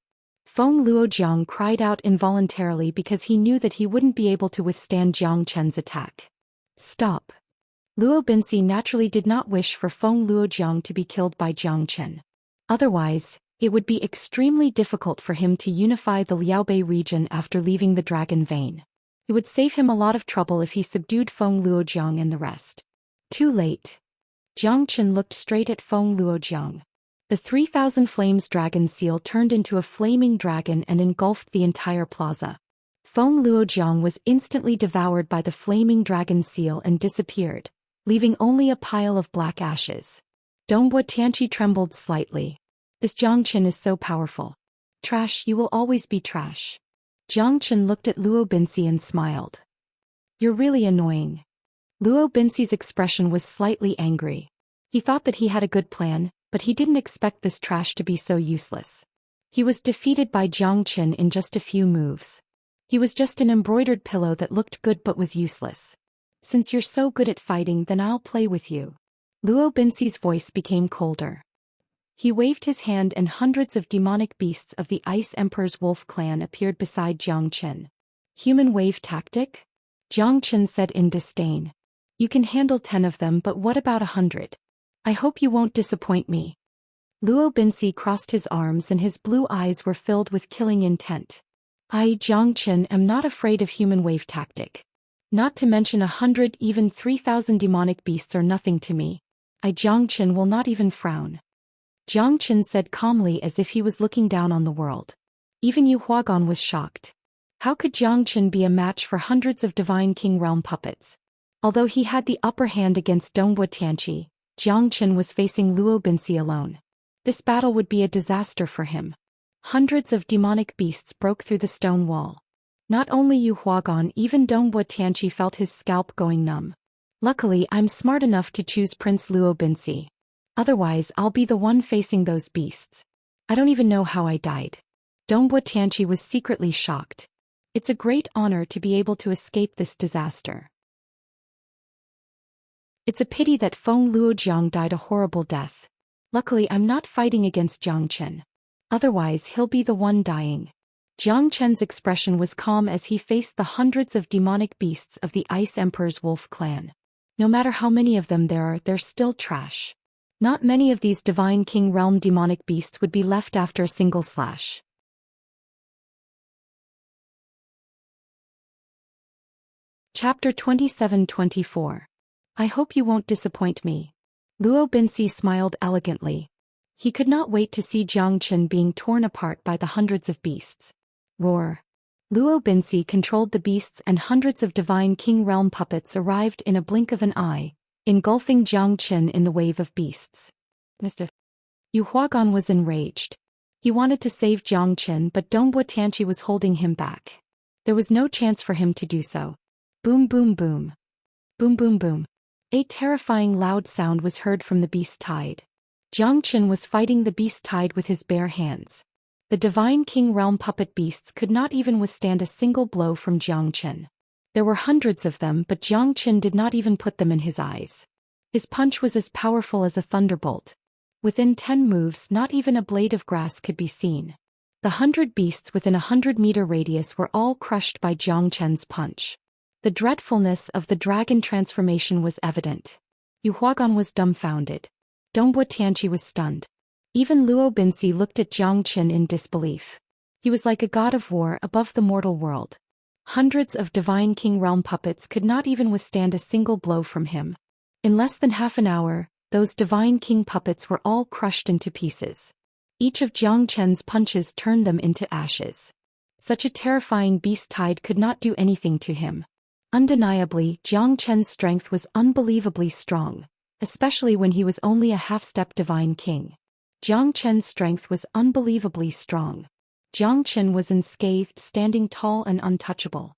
S1: Feng Luojiang cried out involuntarily because he knew that he wouldn't be able to withstand Jiang Chen's attack. "Stop!" Luo Binsi naturally did not wish for Feng Luojiang to be killed by Jiang Chen. Otherwise, it would be extremely difficult for him to unify the Liaobei region after leaving the Dragon Vein. It would save him a lot of trouble if he subdued Feng Luojiang and the rest. Too late. Jiang Chen looked straight at Feng Luojiang. The 3,000 Flames dragon seal turned into a flaming dragon and engulfed the entire plaza. Feng Luojiang was instantly devoured by the flaming dragon seal and disappeared, leaving only a pile of black ashes. Dongbo Tianqi trembled slightly. "This Jiang Chen is so powerful. Trash, you will always be trash." Jiang Chen looked at Luo Binsi and smiled. "You're really annoying." Luo Binsi's expression was slightly angry. He thought that he had a good plan, but he didn't expect this trash to be so useless. He was defeated by Jiang Chen in just a few moves. He was just an embroidered pillow that looked good but was useless. "Since you're so good at fighting, then I'll play with you." Luo Binsi's voice became colder. He waved his hand and hundreds of demonic beasts of the Ice Emperor's wolf clan appeared beside Jiang Chen. "Human wave tactic?" Jiang Chen said in disdain. "You can handle 10 of them, but what about 100? I hope you won't disappoint me." Luo Binsi crossed his arms and his blue eyes were filled with killing intent. "I, Jiang Chen, am not afraid of human wave tactic. Not to mention 100, even 3,000 demonic beasts are nothing to me. I, Jiang Chen, will not even frown." Jiang Chen said calmly as if he was looking down on the world. Even Yu Huagan was shocked. How could Jiang Chen be a match for hundreds of Divine King Realm puppets? Although he had the upper hand against Dongbo Tianqi, Jiang Chen was facing Luo Binsi alone. This battle would be a disaster for him. Hundreds of demonic beasts broke through the stone wall. Not only Yu Huagan, even Dongbo Tianqi felt his scalp going numb. "Luckily, I'm smart enough to choose Prince Luo Binsi. Otherwise, I'll be the one facing those beasts. I don't even know how I died." Dongbo Tianqi was secretly shocked. It's a great honor to be able to escape this disaster. It's a pity that Feng Luojiang died a horrible death. Luckily, I'm not fighting against Jiang Chen. Otherwise, he'll be the one dying. Jiang Chen's expression was calm as he faced the hundreds of demonic beasts of the Ice Emperor's wolf clan. No matter how many of them there are, they're still trash. Not many of these Divine King Realm demonic beasts would be left after a single slash. Chapter 27-24. I hope you won't disappoint me. Luo Binsi smiled elegantly. He could not wait to see Jiang Chen being torn apart by the hundreds of beasts. Roar. Luo Binsi controlled the beasts and hundreds of Divine King Realm puppets arrived in a blink of an eye, engulfing Jiang Chen in the wave of beasts. Mr. Yu Huagan was enraged. He wanted to save Jiang Chen, but Dongbo Tianqi was holding him back. There was no chance for him to do so. Boom boom boom. Boom boom boom. A terrifying loud sound was heard from the beast tide. Jiang Chen was fighting the beast tide with his bare hands. The Divine King Realm puppet beasts could not even withstand a single blow from Jiang Chen. There were hundreds of them, but Jiang Chen did not even put them in his eyes. His punch was as powerful as a thunderbolt. Within 10 moves, not even a blade of grass could be seen. The 100 beasts within a 100-meter radius were all crushed by Jiang Chen's punch. The dreadfulness of the dragon transformation was evident. Yu Huagan was dumbfounded. Dongbo Tianqi was stunned. Even Luo Binsi looked at Jiang Chen in disbelief. He was like a god of war above the mortal world. Hundreds of Divine King Realm puppets could not even withstand a single blow from him. In less than half an hour, those Divine King puppets were all crushed into pieces. Each of Jiang Chen's punches turned them into ashes. Such a terrifying beast tide could not do anything to him. Undeniably, Jiang Chen's strength was unbelievably strong, especially when he was only a half-step Divine King. Jiang Chen's strength was unbelievably strong. Jiang Chen was unscathed, standing tall and untouchable.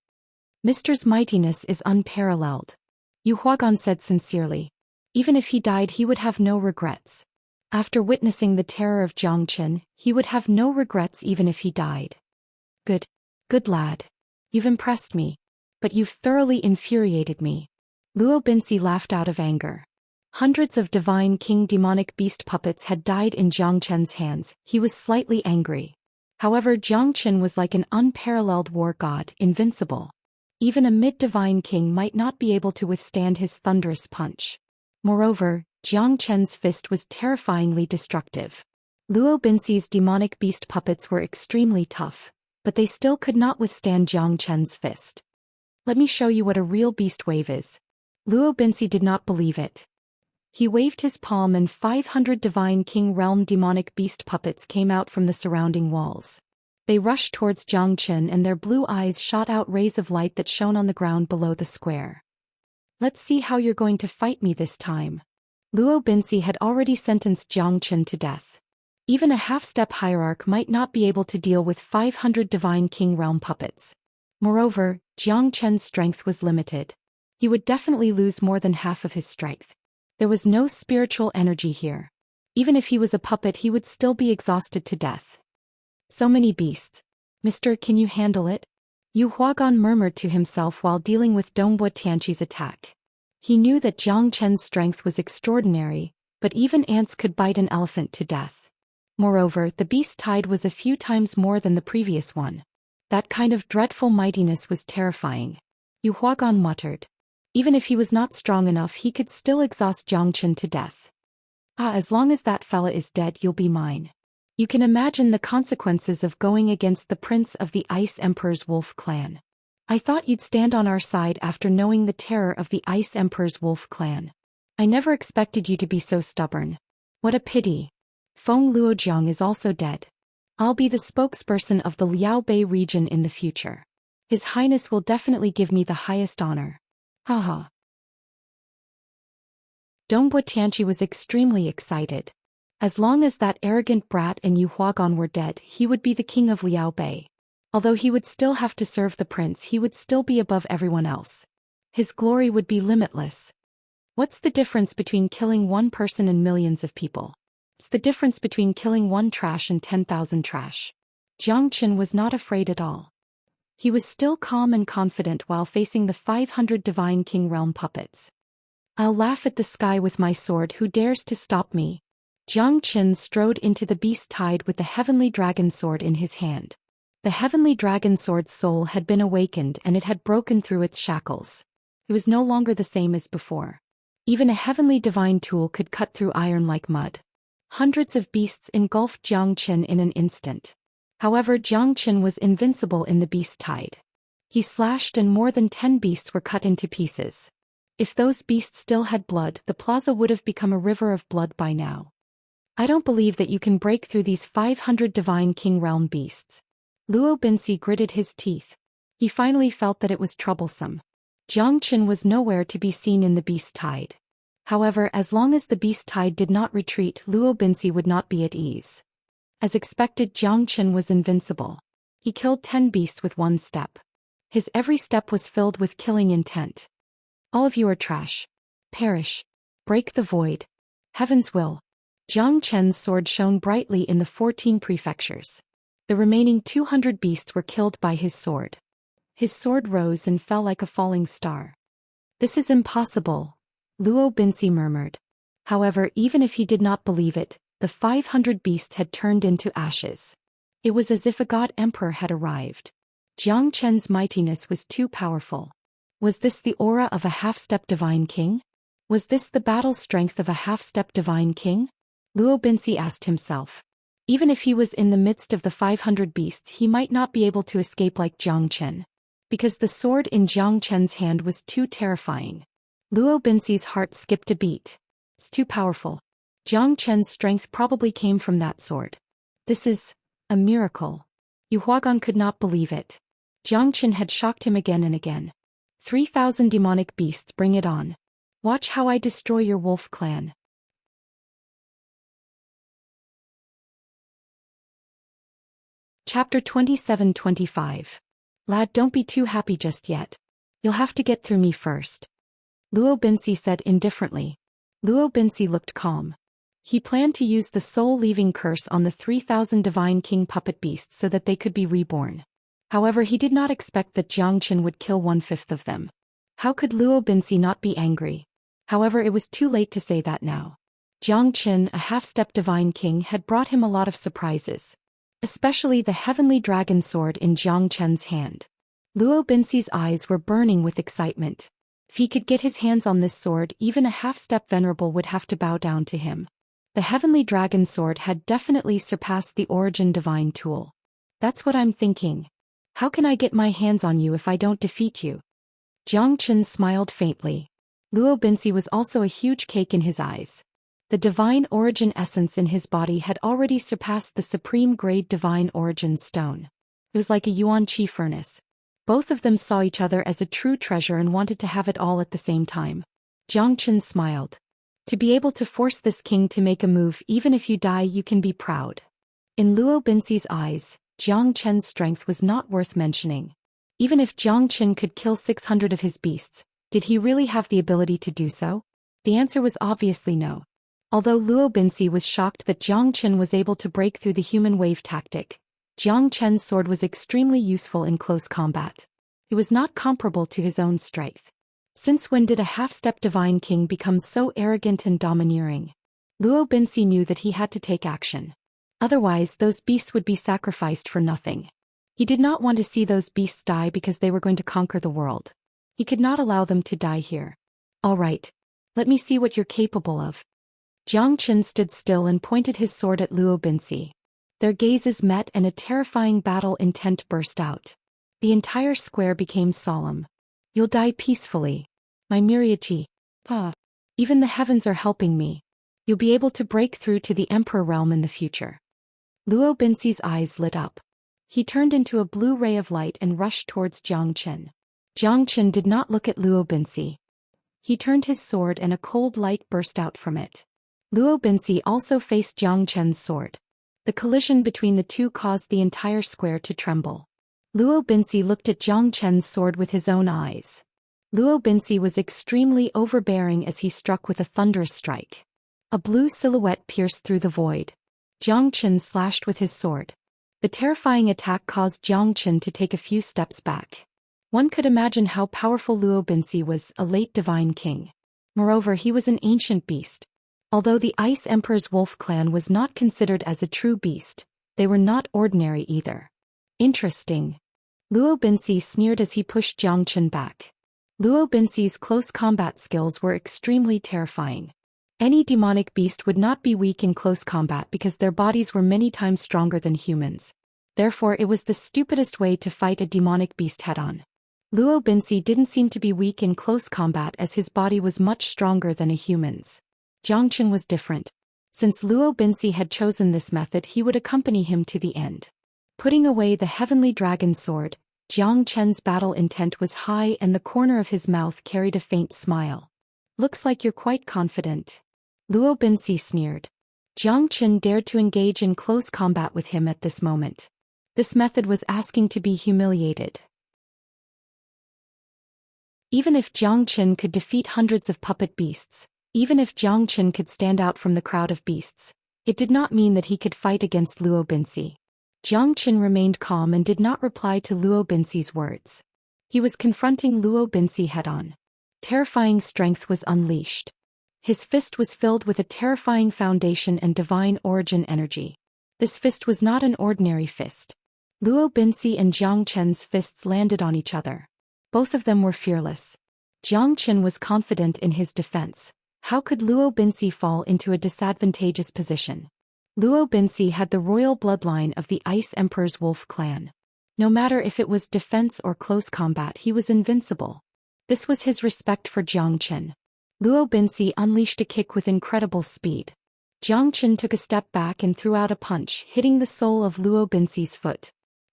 S1: Mr.'s mightiness is unparalleled. Yu Huagan said sincerely. Even if he died, he would have no regrets. After witnessing the terror of Zhangchen, he would have no regrets even if he died. Good lad. You've impressed me. But you've thoroughly infuriated me. Luo Binsi laughed out of anger. Hundreds of divine king demonic beast puppets had died in Zhangchen's hands. He was slightly angry. However, Zhangchen was like an unparalleled war god, invincible. Even a mid-divine king might not be able to withstand his thunderous punch. Moreover, Zhangchen's fist was terrifyingly destructive. Luo Binsi's demonic beast puppets were extremely tough, but they still could not withstand Zhangchen's fist. Let me show you what a real beast wave is. Luo Binsi did not believe it. He waved his palm and 500 divine king realm demonic beast puppets came out from the surrounding walls. They rushed towards Zhangchen and their blue eyes shot out rays of light that shone on the ground below the square. Let's see how you're going to fight me this time. Luo Binsi had already sentenced Zhangchen to death. Even a half-step hierarch might not be able to deal with 500 divine king realm puppets. Moreover, Zhangchen's strength was limited. He would definitely lose more than half of his strength. There was no spiritual energy here. Even if he was a puppet, he would still be exhausted to death. So many beasts. Mister, can you handle it? Yu Huagan murmured to himself while dealing with Dongbo Tianqi's attack. He knew that Zhangchen's strength was extraordinary, but even ants could bite an elephant to death. Moreover, the beast tide was a few times more than the previous one. That kind of dreadful mightiness was terrifying. Yu Huagan muttered. Even if he was not strong enough, he could still exhaust Zhangchen to death. As long as that fella is dead, you'll be mine. You can imagine the consequences of going against the prince of the Ice Emperor's wolf clan. I thought you'd stand on our side after knowing the terror of the Ice Emperor's wolf clan. I never expected you to be so stubborn. What a pity. Feng Luojiang is also dead. I'll be the spokesperson of the Liaobei region in the future. His Highness will definitely give me the highest honor. Haha. Dongbo Tianqi was extremely excited. As long as that arrogant brat and Yu Huagan were dead, he would be the king of Liaobei. Although he would still have to serve the prince, he would still be above everyone else. His glory would be limitless. What's the difference between killing one person and millions of people? It's the difference between killing one trash and 10,000 trash. Zhangchen was not afraid at all. He was still calm and confident while facing the 500 divine king realm puppets. I'll laugh at the sky with my sword. Who dares to stop me? Zhangchen strode into the beast tide with the heavenly dragon sword in his hand. The heavenly dragon sword's soul had been awakened and it had broken through its shackles. It was no longer the same as before. Even a heavenly divine tool could cut through iron like mud. Hundreds of beasts engulfed Zhangchen in an instant. However, Zhangchen was invincible in the beast tide. He slashed and more than 10 beasts were cut into pieces. If those beasts still had blood, the plaza would have become a river of blood by now. I don't believe that you can break through these 500 divine king realm beasts. Luo Binsi gritted his teeth. He finally felt that it was troublesome. Zhangchen was nowhere to be seen in the beast tide. However, as long as the beast tide did not retreat, Luo Binsi would not be at ease. As expected, Zhangchen was invincible. He killed 10 beasts with one step. His every step was filled with killing intent. All of you are trash. Perish. Break the void. Heaven's will. Zhangchen's sword shone brightly in the 14 prefectures. The remaining 200 beasts were killed by his sword. His sword rose and fell like a falling star. This is impossible, Luo Binsi murmured. However, even if he did not believe it, the 500 beasts had turned into ashes. It was as if a god emperor had arrived. Zhangchen's mightiness was too powerful. Was this the aura of a half-step divine king? Was this the battle strength of a half-step divine king? Luo Binsi asked himself. Even if he was in the midst of the 500 beasts, he might not be able to escape like Zhangchen. Because the sword in Zhangchen's hand was too terrifying. Luo Binsi's heart skipped a beat. It's too powerful. Zhangchen's strength probably came from that sword. This is a miracle. Yu Huagan could not believe it. Zhangchen had shocked him again and again. 3,000 demonic beasts, bring it on. Watch how I destroy your wolf clan. Chapter 27-25. Lad, don't be too happy just yet. You'll have to get through me first. Luo Binsi said indifferently. Luo Binsi looked calm. He planned to use the soul-leaving curse on the 3,000 divine king puppet beasts so that they could be reborn. However, he did not expect that Xianxia would kill 1/5 of them. How could Luo Binsi not be angry? However, it was too late to say that now. Xianxia, a half-step divine king, had brought him a lot of surprises. Especially the heavenly dragon sword in Xianxia's hand. Luo Binsi's eyes were burning with excitement. If he could get his hands on this sword, even a half-step venerable would have to bow down to him. The heavenly dragon sword had definitely surpassed the origin divine tool. That's what I'm thinking. How can I get my hands on you if I don't defeat you? Xianxia smiled faintly. Luo Binsi was also a huge cake in his eyes. The divine origin essence in his body had already surpassed the supreme grade divine origin stone. It was like a yuan qi furnace. Both of them saw each other as a true treasure and wanted to have it all at the same time. Xianxia smiled. To be able to force this king to make a move, even if you die, you can be proud. In Luo Binsi's eyes, Xianxia's strength was not worth mentioning. Even if Xianxia could kill 600 of his beasts, did he really have the ability to do so? The answer was obviously no. Although Luo Binsi was shocked that Xianxia was able to break through the human wave tactic, Xianxia's sword was extremely useful in close combat. It was not comparable to his own strength. Since when did a half-step divine king become so arrogant and domineering? Luo Binsi knew that he had to take action. Otherwise, those beasts would be sacrificed for nothing. He did not want to see those beasts die because they were going to conquer the world. He could not allow them to die here. All right. Let me see what you're capable of. Xianxia stood still and pointed his sword at Luo Binsi. Their gazes met and a terrifying battle intent burst out. The entire square became solemn. You'll die peacefully. My Miriachi. Even the heavens are helping me. You'll be able to break through to the Emperor realm in the future. Luo Binsi's eyes lit up. He turned into a blue ray of light and rushed towards Xianxia. Xianxia did not look at Luo Binsi. He turned his sword and a cold light burst out from it. Luo Binsi also faced Xianxia's sword. The collision between the two caused the entire square to tremble. Luo Binsi looked at Xianxia's sword with his own eyes. Luo Binsi was extremely overbearing as he struck with a thunderous strike. A blue silhouette pierced through the void. Xianxia slashed with his sword. The terrifying attack caused Xianxia to take a few steps back. One could imagine how powerful Luo Binsi was, a late divine king. Moreover, he was an ancient beast. Although the Ice Emperor's wolf clan was not considered as a true beast, they were not ordinary either. Interesting. Luo Binsi sneered as he pushed Xianxia back. Luo Binsi's close combat skills were extremely terrifying. Any demonic beast would not be weak in close combat because their bodies were many times stronger than humans. Therefore, it was the stupidest way to fight a demonic beast head-on. Luo Binsi didn't seem to be weak in close combat as his body was much stronger than a human's. Xianxia was different. Since Luo Binsi had chosen this method, he would accompany him to the end. Putting away the heavenly dragon sword, Xianxia's battle intent was high and the corner of his mouth carried a faint smile. Looks like you're quite confident. Luo Binsi sneered. Xianxia dared to engage in close combat with him at this moment. This method was asking to be humiliated. Even if Xianxia could defeat hundreds of puppet beasts, even if Xianxia could stand out from the crowd of beasts, it did not mean that he could fight against Luo Binsi. Xianxia remained calm and did not reply to Luo Binsi's words. He was confronting Luo Binsi head-on. Terrifying strength was unleashed. His fist was filled with a terrifying foundation and divine origin energy. This fist was not an ordinary fist. Luo Binsi and Xianxia's fists landed on each other. Both of them were fearless. Xianxia was confident in his defense. How could Luo Binsi fall into a disadvantageous position? Luo Binsi had the royal bloodline of the Ice Emperor's wolf clan. No matter if it was defense or close combat, he was invincible. This was his respect for Xianxia. Luo Binsi unleashed a kick with incredible speed. Xianxia took a step back and threw out a punch, hitting the sole of Luo Binsi's foot.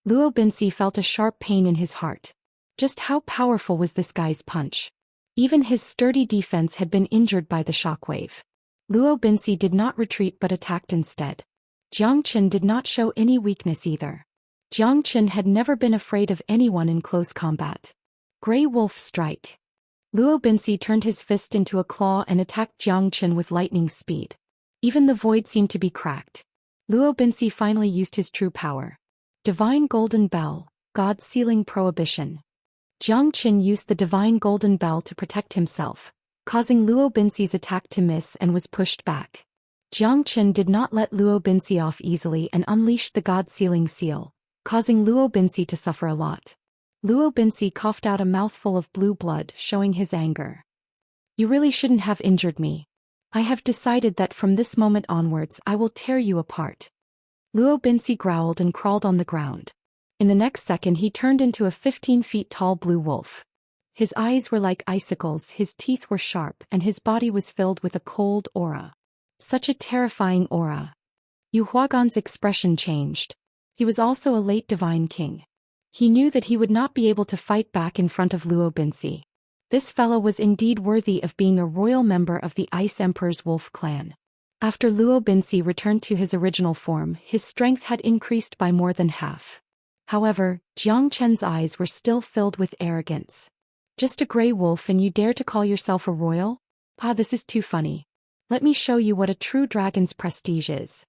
S1: Luo Binsi felt a sharp pain in his heart. Just how powerful was this guy's punch? Even his sturdy defense had been injured by the shockwave. Luo Binsi did not retreat but attacked instead. Xianxia did not show any weakness either. Xianxia had never been afraid of anyone in close combat. Grey Wolf Strike. Luo Binsi turned his fist into a claw and attacked Xianxia with lightning speed. Even the void seemed to be cracked. Luo Binsi finally used his true power. Divine Golden Bell, God's sealing prohibition. Jiang Qin used the Divine Golden Bell to protect himself, causing Luo Binsi's attack to miss and was pushed back. Jiang Qin did not let Luo Binsi off easily and unleashed the God-sealing seal, causing Luo Binsi to suffer a lot. Luo Binsi coughed out a mouthful of blue blood, showing his anger. You really shouldn't have injured me. I have decided that from this moment onwards I will tear you apart. Luo Binsi growled and crawled on the ground. In the next second he turned into a 15 feet tall blue wolf. His eyes were like icicles, his teeth were sharp, and his body was filled with a cold aura. Such a terrifying aura. Yu Huagan's expression changed. He was also a late divine king. He knew that he would not be able to fight back in front of Luo Binsi. This fellow was indeed worthy of being a royal member of the Ice Emperor's wolf clan. After Luo Binsi returned to his original form, his strength had increased by more than half. However, Jiang Chen's eyes were still filled with arrogance. Just a gray wolf and you dare to call yourself a royal? This is too funny. Let me show you what a true dragon's prestige is.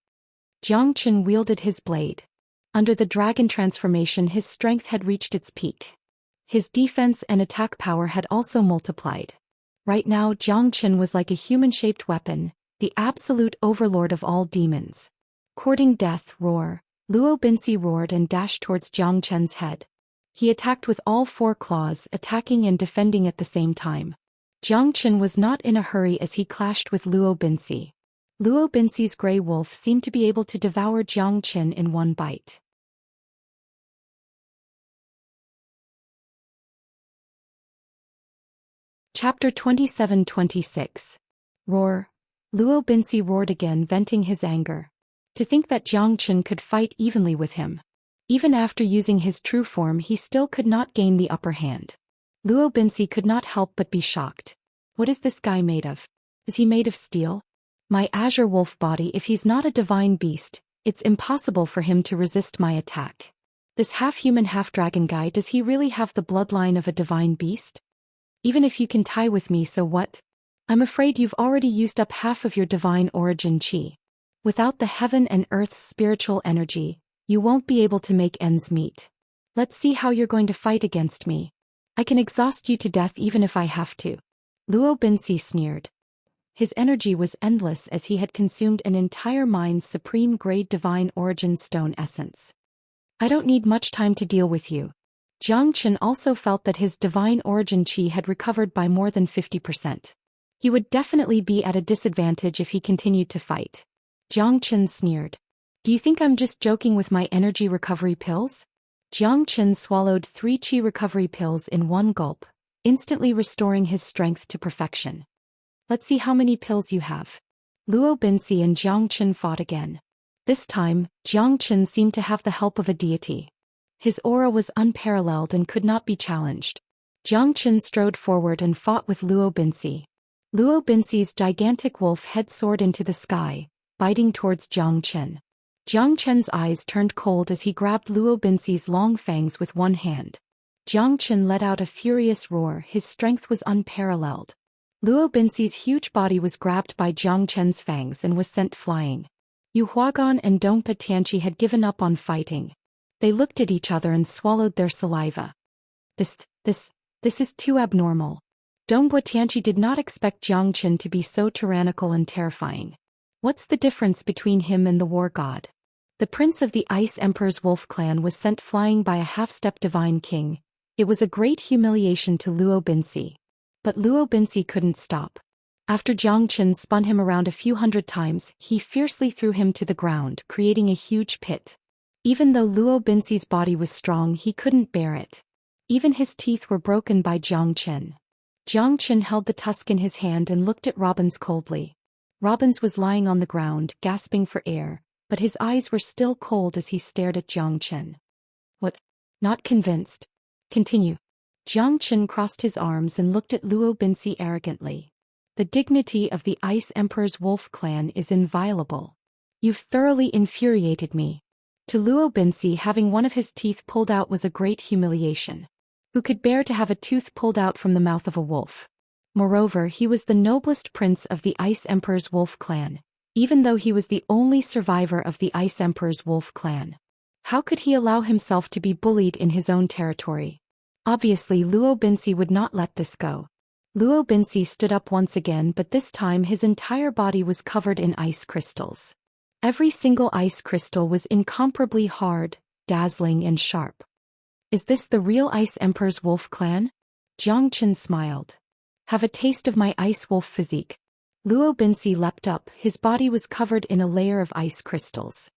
S1: Jiang Chen wielded his blade. Under the dragon transformation his strength had reached its peak. His defense and attack power had also multiplied. Right now Jiang Chen was like a human-shaped weapon, the absolute overlord of all demons. Courting death, roar, Luo Binsi roared and dashed towards Jiang Chen's head. He attacked with all four claws, attacking and defending at the same time. Jiang Chen was not in a hurry as he clashed with Luo Binsi. Luo Binsi's grey wolf seemed to be able to devour Jiang Chen in one bite. Chapter 27-26. Roar. Luo Binsi roared again, venting his anger. To think that Jiang Chen could fight evenly with him. Even after using his true form he still could not gain the upper hand. Luo Binsi could not help but be shocked. What is this guy made of? Is he made of steel? My azure wolf body, if he's not a divine beast, it's impossible for him to resist my attack. This half-human half-dragon guy, does he really have the bloodline of a divine beast? Even if you can tie with me, so what? I'm afraid you've already used up half of your divine origin chi. Without the heaven and earth's spiritual energy, you won't be able to make ends meet. Let's see how you're going to fight against me. I can exhaust you to death even if I have to. Luo Binsi sneered. His energy was endless as he had consumed an entire mine's supreme-grade divine origin stone essence. I don't need much time to deal with you. Jiang Chen also felt that his divine origin chi had recovered by more than 50%. He would definitely be at a disadvantage if he continued to fight. Jiang Chen sneered. Do you think I'm just joking with my energy recovery pills? Jiang Chen swallowed 3 chi recovery pills in one gulp, instantly restoring his strength to perfection. Let's see how many pills you have. Luo Binsi and Jiang Chen fought again. This time, Jiang Chen seemed to have the help of a deity. His aura was unparalleled and could not be challenged. Jiang Chen strode forward and fought with Luo Binsi. Luo Binsi's gigantic wolf head soared into the sky, biting towards Jiang Chen. Jiang Chen's eyes turned cold as he grabbed Luo Binsi's long fangs with one hand. Jiang Chen let out a furious roar, his strength was unparalleled. Luo Binsi's huge body was grabbed by Jiang Chen's fangs and was sent flying. Yu Huagan and Dongpa Tianqi had given up on fighting. They looked at each other and swallowed their saliva. This is too abnormal. Dongpa Tianqi did not expect Jiang Chen to be so tyrannical and terrifying. What's the difference between him and the war god? The prince of the Ice Emperor's wolf clan was sent flying by a half-step divine king. It was a great humiliation to Luo Binsi. But Luo Binsi couldn't stop. After Jiang Chen spun him around a few hundred times, he fiercely threw him to the ground, creating a huge pit. Even though Luo Binsi's body was strong, he couldn't bear it. Even his teeth were broken by Jiang Chen. Jiang Chen held the tusk in his hand and looked at Robbins coldly. Robbins was lying on the ground, gasping for air, but his eyes were still cold as he stared at Jiang Chen. What? Not convinced? Continue. Jiang Chen crossed his arms and looked at Luo Binsi arrogantly. The dignity of the Ice Emperor's wolf clan is inviolable. You've thoroughly infuriated me. To Luo Binsi, having one of his teeth pulled out was a great humiliation. Who could bear to have a tooth pulled out from the mouth of a wolf? Moreover, he was the noblest prince of the Ice Emperor's wolf clan. even though he was the only survivor of the Ice Emperor's wolf clan. How could he allow himself to be bullied in his own territory? Obviously Luo Binsi would not let this go. Luo Binsi stood up once again, but this time his entire body was covered in ice crystals. Every single ice crystal was incomparably hard, dazzling and sharp. Is this the real Ice Emperor's wolf clan? Jiang Chen smiled. Have a taste of my ice wolf physique. Luo Binsi leapt up, his body was covered in a layer of ice crystals.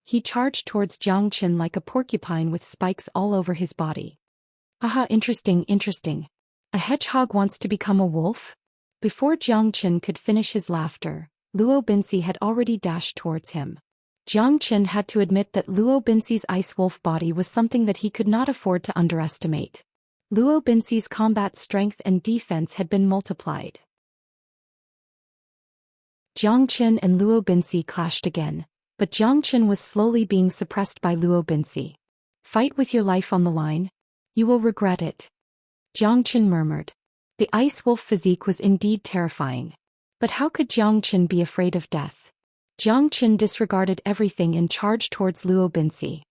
S1: He charged towards Jiang Chen like a porcupine with spikes all over his body. Aha, interesting. A hedgehog wants to become a wolf? Before Jiang Chen could finish his laughter, Luo Binsi had already dashed towards him. Jiang Chen had to admit that Luo Binsi's ice wolf body was something that he could not afford to underestimate. Luo Binsi's combat strength and defense had been multiplied. Jiang Chen and Luo Binsi clashed again, but Jiang Chen was slowly being suppressed by Luo Binsi. Fight with your life on the line? You will regret it. Jiang Chen murmured. The ice wolf physique was indeed terrifying. But how could Jiang Chen be afraid of death? Jiang Chen disregarded everything and charged towards Luo Binsi.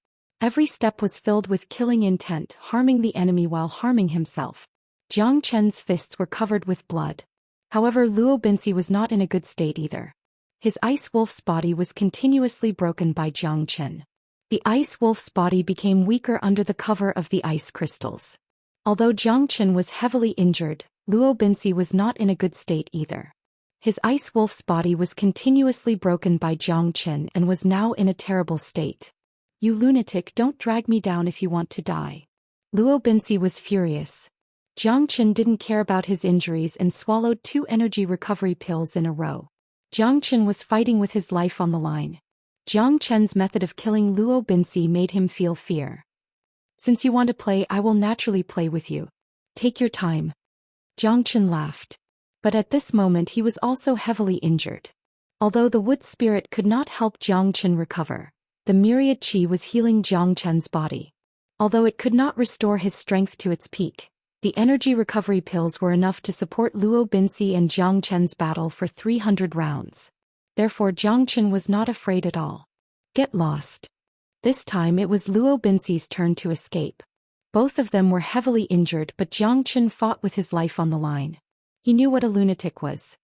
S1: Every step was filled with killing intent, harming the enemy while harming himself. Jiang Chen's fists were covered with blood. However, Luo Binsi was not in a good state either. His ice wolf's body was continuously broken by Jiang Chen. The ice wolf's body became weaker under the cover of the ice crystals. Although Jiang Chen was heavily injured, Luo Binsi was not in a good state either. His ice wolf's body was continuously broken by Jiang Chen and was now in a terrible state. You lunatic, don't drag me down if you want to die. Luo Binsi was furious. Jiang Chen didn't care about his injuries and swallowed 2 energy recovery pills in a row. Jiang Chen was fighting with his life on the line. Jiang Chen's method of killing Luo Binsi made him feel fear. Since you want to play, I will naturally play with you. Take your time. Jiang Chen laughed. But at this moment he was also heavily injured. Although the wood spirit could not help Jiang Chen recover, the myriad qi was healing Jiang Chen's body. Although it could not restore his strength to its peak, the energy recovery pills were enough to support Luo Binsi and Jiang Chen's battle for 300 rounds. Therefore Jiang Chen was not afraid at all. Get lost. This time it was Luo Binsi's turn to escape. Both of them were heavily injured, but Jiang Chen fought with his life on the line. He knew what a lunatic was.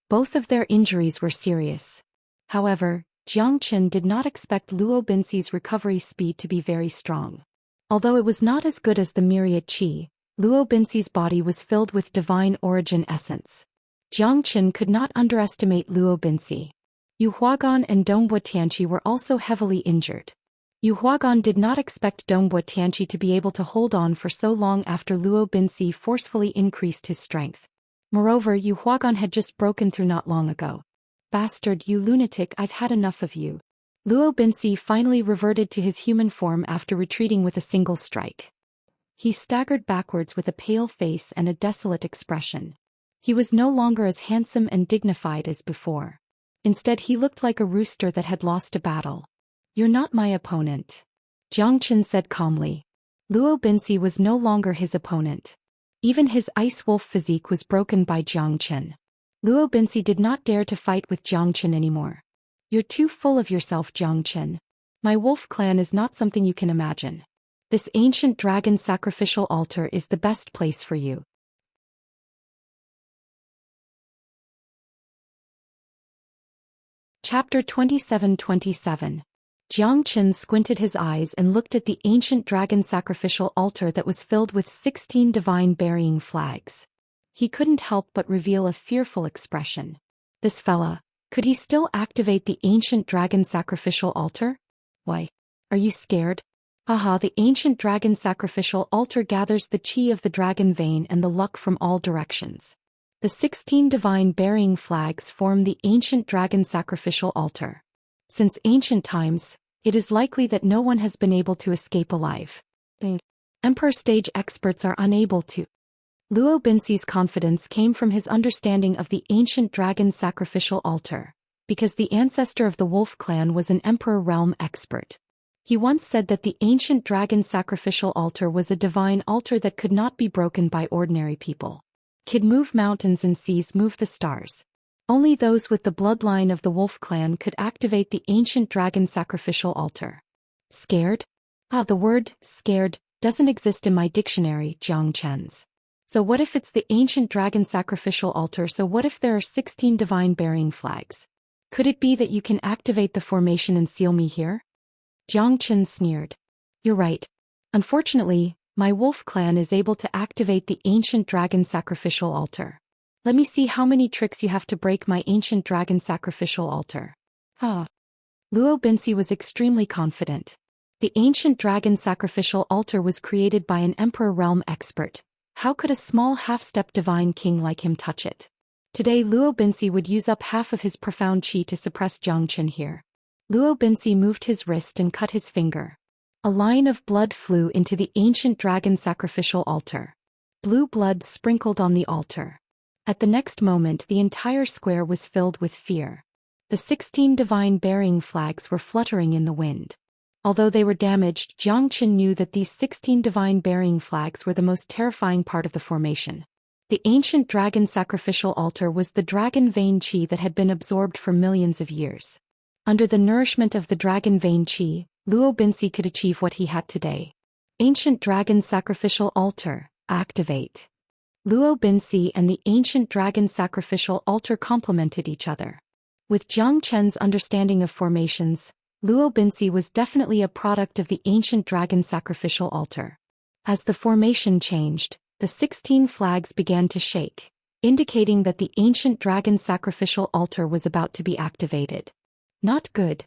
S1: Both of their injuries were serious. However, Jiang Chen did not expect Luo Binsi's recovery speed to be very strong. Although it was not as good as the myriad qi, Luo Binsi's body was filled with divine origin essence. Jiang Chen could not underestimate Luo Binsi. Yu Huagan and Dongbo Tianqi were also heavily injured. Yu Huagan did not expect Dongbo Tianqi to be able to hold on for so long after Luo Binsi forcefully increased his strength. Moreover, Yu Huagan had just broken through not long ago. Bastard, you lunatic, I've had enough of you. Luo Binsi finally reverted to his human form after retreating with a single strike. He staggered backwards with a pale face and a desolate expression. He was no longer as handsome and dignified as before. Instead, he looked like a rooster that had lost a battle. You're not my opponent, Jiang Chen said calmly. Luo Binsi was no longer his opponent. Even his ice wolf physique was broken by Jiang Chen. Luo Binsi did not dare to fight with Jiang Chen anymore. You're too full of yourself, Jiang Chen. My wolf clan is not something you can imagine. This ancient dragon sacrificial altar is the best place for you. Chapter 27. Jiang Chen squinted his eyes and looked at the ancient dragon sacrificial altar that was filled with 16 divine burying flags. He couldn't help but reveal a fearful expression. This fella, could he still activate the ancient dragon sacrificial altar? Why? Are you scared? Haha, the ancient dragon sacrificial altar gathers the qi of the dragon vein and the luck from all directions. The 16 divine burying flags form the ancient dragon sacrificial altar. Since ancient times, it is likely that no one has been able to escape alive. Emperor stage experts are unable to. Luo Binsi's confidence came from his understanding of the ancient dragon sacrificial altar, because the ancestor of the wolf clan was an emperor realm expert. He once said that the ancient dragon sacrificial altar was a divine altar that could not be broken by ordinary people. Could move mountains and seas, move the stars. Only those with the bloodline of the wolf clan could activate the ancient dragon sacrificial altar. Scared? The word scared doesn't exist in my dictionary, Jiang Chen's. So what if it's the ancient dragon sacrificial altar? So what if there are 16 divine burying flags? Could it be that you can activate the formation and seal me here? Jiang Chen sneered. You're right. Unfortunately, my wolf clan is able to activate the ancient dragon sacrificial altar. Let me see how many tricks you have to break my ancient dragon sacrificial altar. Luo Binsi was extremely confident. The ancient dragon sacrificial altar was created by an emperor realm expert. How could a small half-step divine king like him touch it? Today Luo Binsi would use up half of his profound qi to suppress Jiang Chen here. Luo Binsi moved his wrist and cut his finger. A line of blood flew into the ancient dragon sacrificial altar. Blue blood sprinkled on the altar. At the next moment the entire square was filled with fear. The 16 divine burying flags were fluttering in the wind. Although they were damaged, Jiang Chen knew that these 16 divine burying flags were the most terrifying part of the formation. The ancient dragon sacrificial altar was the dragon vein qi that had been absorbed for millions of years. Under the nourishment of the dragon vein qi, Luo Binsi could achieve what he had today. Ancient dragon sacrificial altar, activate. Luo Binsi and the ancient dragon sacrificial altar complemented each other. With Jiang Chen's understanding of formations, Luo Binsi was definitely a product of the ancient dragon sacrificial altar. As the formation changed, the 16 flags began to shake, indicating that the ancient dragon sacrificial altar was about to be activated. Not good.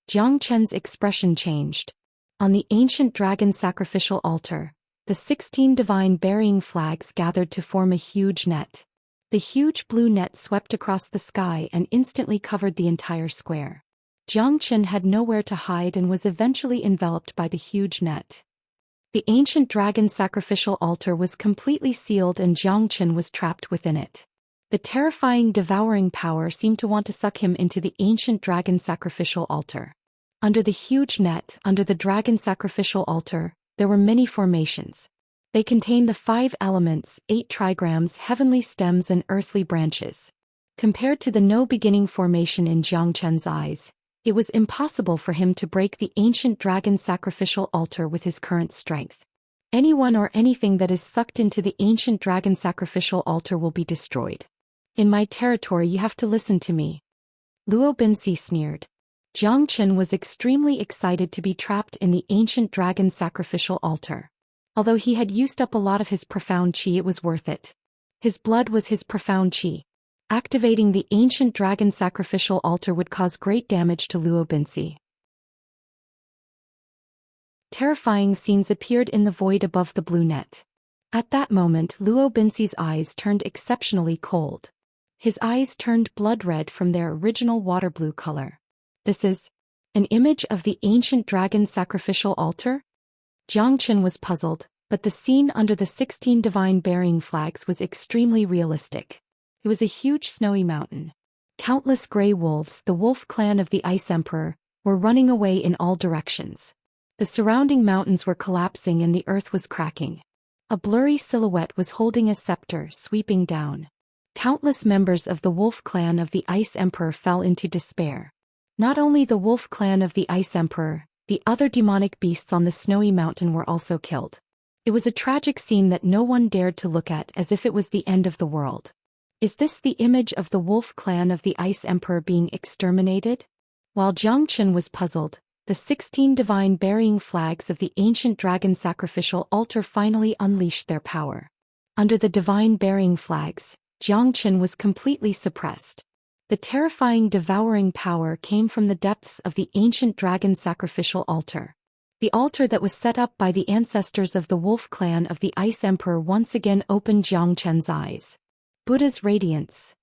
S1: Jiang Chen's expression changed. On the ancient dragon sacrificial altar, the 16 divine burying flags gathered to form a huge net. The huge blue net swept across the sky and instantly covered the entire square. Jiang Chen had nowhere to hide and was eventually enveloped by the huge net. The ancient dragon sacrificial altar was completely sealed and Jiang Chen was trapped within it. The terrifying devouring power seemed to want to suck him into the ancient dragon sacrificial altar. Under the huge net, under the dragon sacrificial altar, there were many formations. They contained the 5 elements, 8 trigrams, heavenly stems and earthly branches. Compared to the no-beginning formation in Jiang Chen's eyes, it was impossible for him to break the ancient dragon sacrificial altar with his current strength. Anyone or anything that is sucked into the ancient dragon sacrificial altar will be destroyed. In my territory you have to listen to me. Luo Binsi sneered. Jiang Chen was extremely excited to be trapped in the ancient dragon sacrificial altar. Although he had used up a lot of his profound qi, it was worth it. His blood was his profound qi. Activating the ancient dragon sacrificial altar would cause great damage to Luo Binsi. Terrifying scenes appeared in the void above the blue net. At that moment Luo Binsi's eyes turned exceptionally cold. His eyes turned blood red from their original water blue color. This is an image of the ancient dragon sacrificial altar? Jiang Chen was puzzled, but the scene under the 16 divine burying flags was extremely realistic. It was a huge snowy mountain. Countless gray wolves, the wolf clan of the Ice Emperor, were running away in all directions. The surrounding mountains were collapsing and the earth was cracking. A blurry silhouette was holding a scepter, sweeping down. Countless members of the wolf clan of the Ice Emperor fell into despair. Not only the wolf clan of the Ice Emperor, the other demonic beasts on the snowy mountain were also killed. It was a tragic scene that no one dared to look at, as if it was the end of the world. Is this the image of the wolf clan of the Ice Emperor being exterminated? While Jiang Chen was puzzled, the 16 divine burying flags of the ancient dragon sacrificial altar finally unleashed their power. Under the divine burying flags, Jiang Chen was completely suppressed. The terrifying devouring power came from the depths of the ancient dragon sacrificial altar. The altar that was set up by the ancestors of the wolf clan of the Ice Emperor once again opened Jiang Chen's eyes. Buddha's radiance.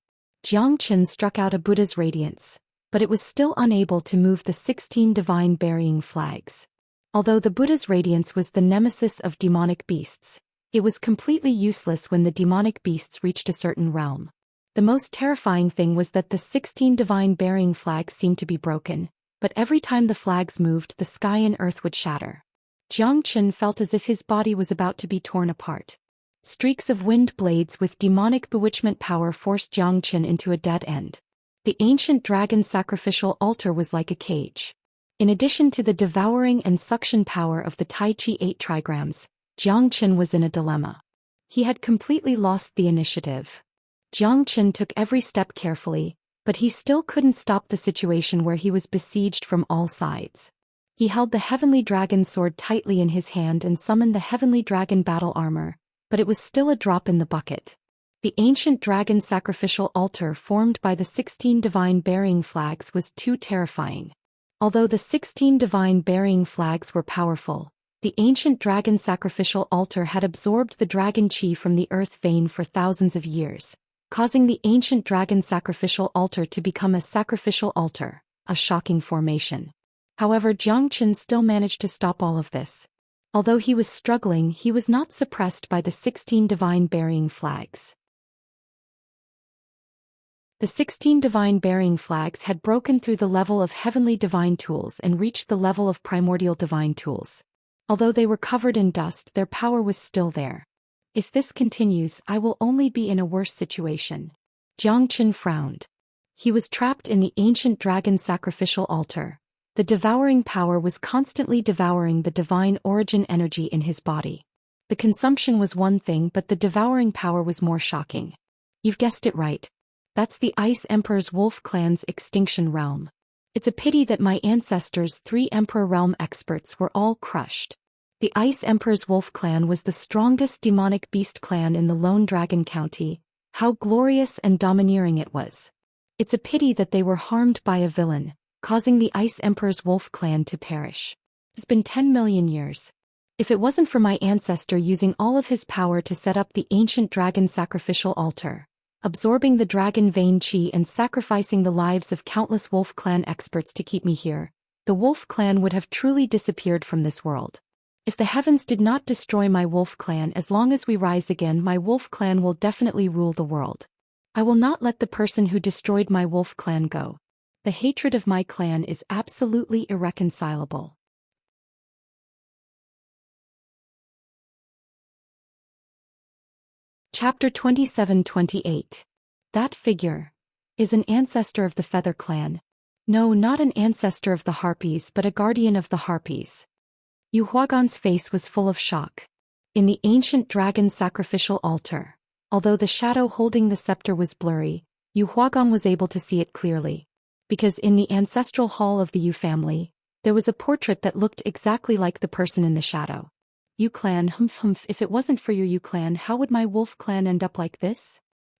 S1: Jiang Chen struck out a Buddha's radiance, but it was still unable to move the 16 divine burying flags. Although the Buddha's radiance was the nemesis of demonic beasts, it was completely useless when the demonic beasts reached a certain realm. The most terrifying thing was that the 16 divine burying flags seemed to be broken, but every time the flags moved the sky and earth would shatter. Jiang Chen felt as if his body was about to be torn apart. Streaks of wind blades with demonic bewitchment power forced Zhou Xian into a dead end. The ancient dragon sacrificial altar was like a cage. In addition to the devouring and suction power of the Tai Chi 8 trigrams, Zhou Xian was in a dilemma. He had completely lost the initiative. Zhou Xian took every step carefully, but he still couldn't stop the situation where he was besieged from all sides. He held the heavenly dragon sword tightly in his hand and summoned the heavenly dragon battle armor, but it was still a drop in the bucket. The ancient dragon sacrificial altar formed by the 16 divine burying flags was too terrifying. Although the 16 divine burying flags were powerful, the ancient dragon sacrificial altar had absorbed the dragon chi from the earth vein for thousands of years, causing the ancient dragon sacrificial altar to become a sacrificial altar, a shocking formation. However, Zhou Xian still managed to stop all of this. Although he was struggling, he was not suppressed by the 16 divine burying flags. The 16 divine burying flags had broken through the level of heavenly divine tools and reached the level of primordial divine tools. Although they were covered in dust, their power was still there. If this continues, I will only be in a worse situation. Zhou Xian frowned. He was trapped in the ancient dragon sacrificial altar. The devouring power was constantly devouring the divine origin energy in his body. The consumption was one thing, but the devouring power was more shocking. You've guessed it right. That's the Ice Emperor's Wolf Clan's extinction realm. It's a pity that my ancestors' 3 Emperor Realm experts were all crushed. The Ice Emperor's Wolf Clan was the strongest demonic beast clan in the Lone Dragon County. How glorious and domineering it was. It's a pity that they were harmed by a villain, causing the Ice Emperor's Wolf Clan to perish. It's been 10 million years. If it wasn't for my ancestor using all of his power to set up the ancient dragon sacrificial altar, absorbing the dragon vein chi and sacrificing the lives of countless Wolf Clan experts to keep me here, the Wolf Clan would have truly disappeared from this world. If the heavens did not destroy my Wolf Clan, as long as we rise again, my Wolf Clan will definitely rule the world. I will not let the person who destroyed my Wolf Clan go. The hatred of my clan is absolutely irreconcilable. Chapter 27-28. That figure is an ancestor of the Feather Clan. No, not an ancestor of the Harpies, but a guardian of the Harpies. Yu Huagan's face was full of shock. In the ancient dragon sacrificial altar, although the shadow holding the scepter was blurry, Yu Huagan was able to see it clearly. Because in the ancestral hall of the Yu family, there was a portrait that looked exactly like the person in the shadow. Yu clan, humph, if it wasn't for your Yu clan, how would my Wolf Clan end up like this?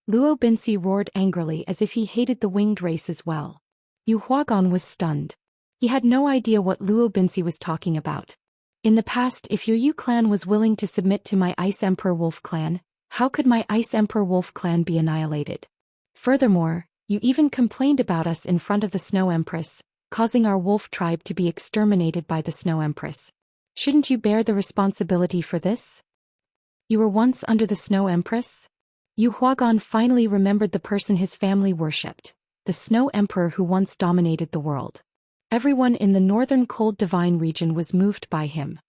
S1: Luo Binsi roared angrily as if he hated the winged race as well. Yu Huagan was stunned. He had no idea what Luo Binsi was talking about. In the past, if your Yu clan was willing to submit to my Ice Emperor Wolf Clan, how could my Ice Emperor Wolf Clan be annihilated? Furthermore, you even complained about us in front of the Snow Empress, causing our wolf tribe to be exterminated by the Snow Empress. Shouldn't you bear the responsibility for this? You were once under the Snow Empress? Yu Huagan finally remembered the person his family worshipped, the Snow Emperor who once dominated the world. Everyone in the northern cold divine region was moved by him.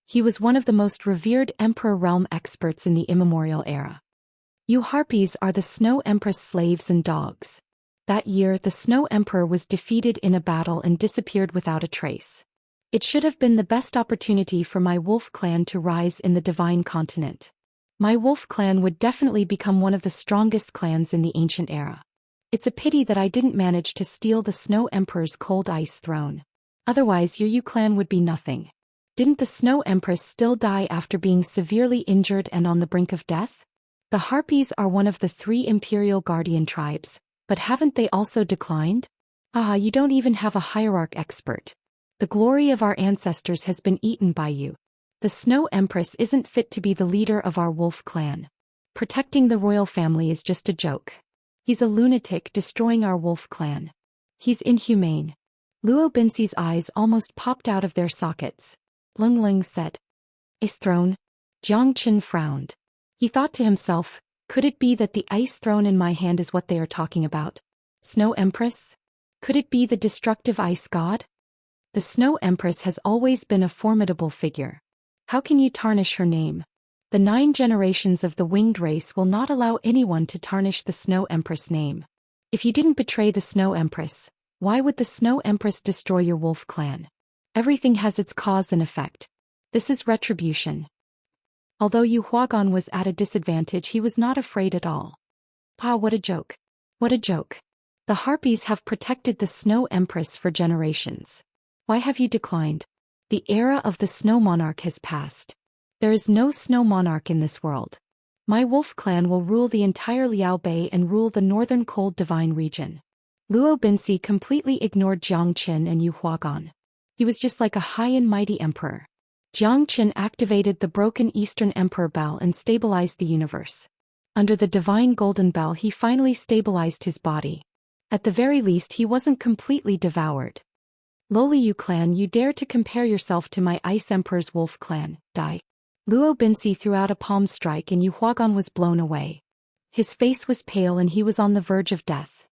S1: He was one of the most revered Emperor realm experts in the immemorial era. You Harpies are the Snow Empress slaves and dogs. That year, the Snow Emperor was defeated in a battle and disappeared without a trace. It should have been the best opportunity for my Wolf Clan to rise in the divine continent. My Wolf Clan would definitely become one of the strongest clans in the ancient era. It's a pity that I didn't manage to steal the Snow Emperor's cold ice throne. Otherwise your Yu clan would be nothing. Didn't the Snow Empress still die after being severely injured and on the brink of death? The Harpies are one of the 3 imperial guardian tribes, but haven't they also declined? Ah, you don't even have a hierarch expert. The glory of our ancestors has been eaten by you. The Snow Empress isn't fit to be the leader of our Wolf Clan. Protecting the royal family is just a joke. He's a lunatic destroying our Wolf Clan. He's inhumane. Luo Binsi's eyes almost popped out of their sockets. Lung Ling said. Ice throne? Zhou Xian frowned. He thought to himself, could it be that the ice throne in my hand is what they are talking about? Snow Empress? Could it be the destructive ice god? The Snow Empress has always been a formidable figure. How can you tarnish her name? The 9 generations of the winged race will not allow anyone to tarnish the Snow Empress name. If you didn't betray the Snow Empress, why would the Snow Empress destroy your wolf clan? Everything has its cause and effect. This is retribution. Although Yu Huagan was at a disadvantage, he was not afraid at all. Ah, what a joke. What a joke. The Harpies have protected the Snow Empress for generations. Why have you declined? The era of the Snow Monarch has passed. There is no Snow Monarch in this world. My wolf clan will rule the entire Liao Bay and rule the northern cold divine region. Luo Binsi completely ignored Jiang Qin and Yu Huagan. He was just like a high and mighty emperor. Jiang Qin activated the broken Eastern Emperor Bell and stabilized the universe. Under the divine golden bell he finally stabilized his body. At the very least he wasn't completely devoured. Lowly Yu clan, you dare to compare yourself to my Ice Emperor's wolf clan, die. Luo Binsi threw out a palm strike and Yu Huagan was blown away. His face was pale and he was on the verge of death.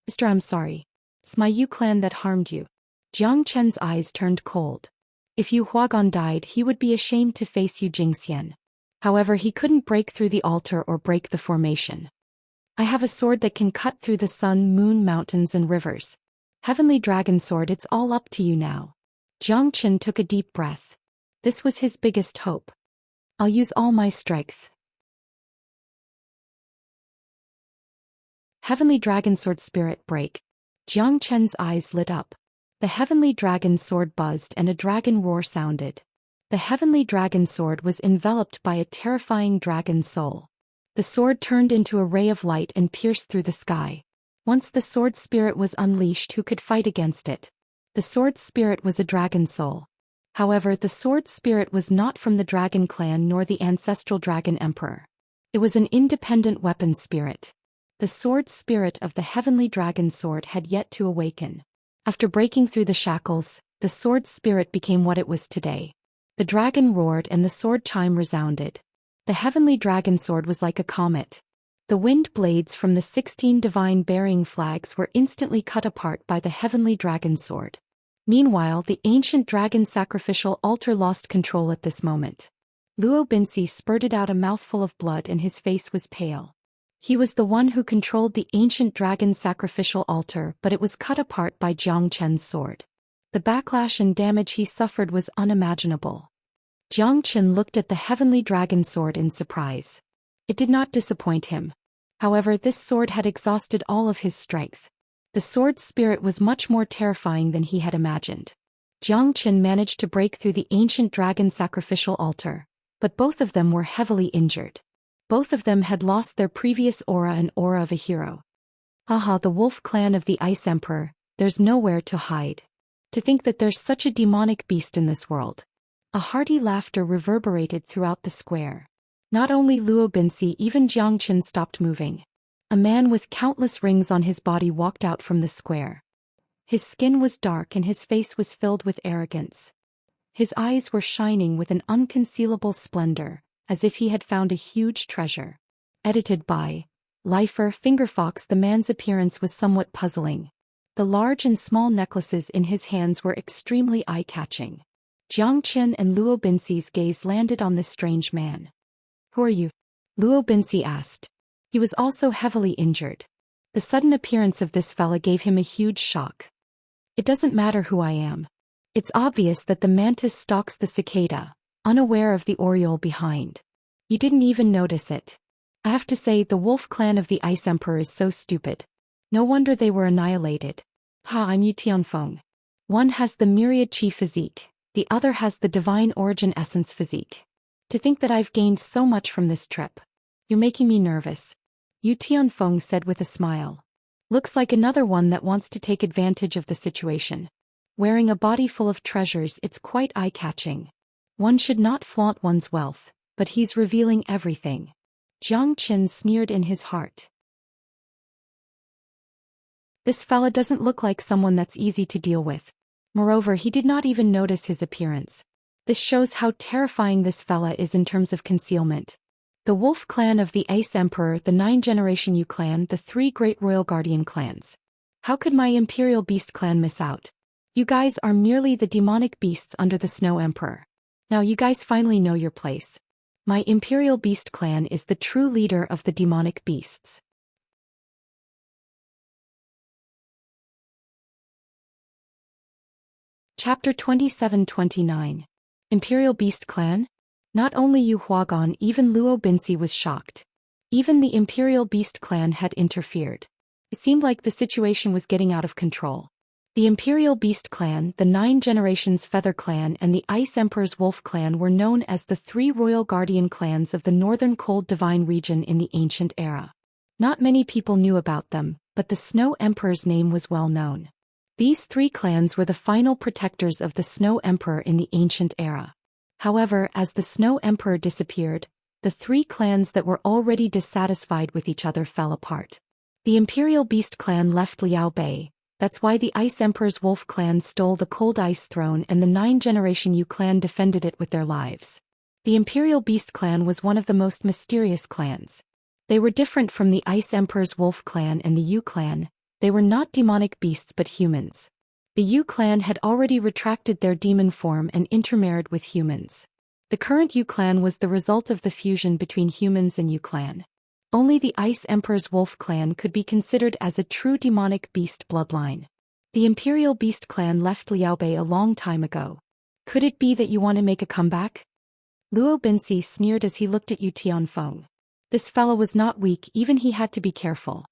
S1: Mister, I'm sorry. It's my Yu clan that harmed you. Jiang Chen's eyes turned cold. If Yu Huagan died, he would be ashamed to face Yu Jingxian. However, he couldn't break through the altar or break the formation. I have a sword that can cut through the sun, moon, mountains and rivers. Heavenly Dragon Sword, it's all up to you now. Jiang Chen took a deep breath. This was his biggest hope. I'll use all my strength. Heavenly Dragon Sword Spirit break. Jiang Chen's eyes lit up. The Heavenly Dragon Sword buzzed and a dragon roar sounded. The Heavenly Dragon Sword was enveloped by a terrifying dragon soul. The sword turned into a ray of light and pierced through the sky. Once the sword spirit was unleashed, who could fight against it? The sword spirit was a dragon soul. However, the sword spirit was not from the dragon clan nor the ancestral dragon emperor. It was an independent weapon spirit. The sword spirit of the Heavenly Dragon Sword had yet to awaken. After breaking through the shackles, the sword spirit became what it was today. The dragon roared and the sword chime resounded. The Heavenly Dragon Sword was like a comet. The wind blades from the 16 divine bearing flags were instantly cut apart by the Heavenly Dragon Sword. Meanwhile, the ancient dragon sacrificial altar lost control at this moment. Luo Binsi spurted out a mouthful of blood and his face was pale. He was the one who controlled the ancient dragon sacrificial altar, but it was cut apart by Jiang Chen's sword. The backlash and damage he suffered was unimaginable. Jiang Chen looked at the Heavenly Dragon Sword in surprise. It did not disappoint him. However, this sword had exhausted all of his strength. The sword spirit was much more terrifying than he had imagined. Jiang Chen managed to break through the ancient dragon sacrificial altar, but both of them were heavily injured. Both of them had lost their previous aura and aura of a hero. Haha, the wolf clan of the Ice Emperor, there's nowhere to hide. To think that there's such a demonic beast in this world. A hearty laughter reverberated throughout the square. Not only Luo Binsi, even Jiang Chen stopped moving. A man with countless rings on his body walked out from the square. His skin was dark and his face was filled with arrogance. His eyes were shining with an unconcealable splendor, as if he had found a huge treasure. Edited by Lifer Fingerfox. The man's appearance was somewhat puzzling. The large and small necklaces in his hands were extremely eye-catching. Jiang Chen and Luo Binsi's gaze landed on this strange man. Who are you? Luo Binsi asked. He was also heavily injured. The sudden appearance of this fella gave him a huge shock. It doesn't matter who I am. It's obvious that the mantis stalks the cicada, unaware of the oriole behind. You didn't even notice it. I have to say, the wolf clan of the Ice Emperor is so stupid. No wonder they were annihilated. I'm Yu Tianfeng. One has the myriad chi physique, the other has the divine origin essence physique. To think that I've gained so much from this trip. You're making me nervous. Yu Tianfeng said with a smile. Looks like another one that wants to take advantage of the situation. Wearing a body full of treasures, it's quite eye-catching. One should not flaunt one's wealth, but he's revealing everything. Jiang Chen sneered in his heart. This fella doesn't look like someone that's easy to deal with. Moreover, he did not even notice his appearance. This shows how terrifying this fella is in terms of concealment. The wolf clan of the Ice Emperor, the 9-generation Yu clan, the 3 great royal guardian clans. How could my Imperial Beast clan miss out? You guys are merely the demonic beasts under the Snow Emperor. Now you guys finally know your place. My Imperial Beast clan is the true leader of the demonic beasts. Chapter 27-29. Imperial Beast Clan? Not only Yu Huagan, even Luo Binsi was shocked. Even the Imperial Beast Clan had interfered. It seemed like the situation was getting out of control. The Imperial Beast Clan, the 9 Generations Feather Clan and the Ice Emperor's Wolf Clan were known as the 3 royal guardian clans of the northern cold divine region in the ancient era. Not many people knew about them, but the Snow Emperor's name was well known. These 3 clans were the final protectors of the Snow Emperor in the ancient era. However, as the Snow Emperor disappeared, the 3 clans that were already dissatisfied with each other fell apart. The Imperial Beast Clan left Liao Bei. That's why the Ice Emperor's Wolf Clan stole the Cold Ice Throne and the 9 Generation Yu Clan defended it with their lives. The Imperial Beast Clan was one of the most mysterious clans. They were different from the Ice Emperor's Wolf Clan and the Yu Clan. They were not demonic beasts but humans. The Yu clan had already retracted their demon form and intermarried with humans. The current Yu clan was the result of the fusion between humans and Yu clan. Only the Ice Emperor's Wolf clan could be considered as a true demonic beast bloodline. The Imperial Beast clan left Liao Bei a long time ago. Could it be that you want to make a comeback? Luo Binsi sneered as he looked at Yu Tianfeng. This fellow was not weak, even he had to be careful.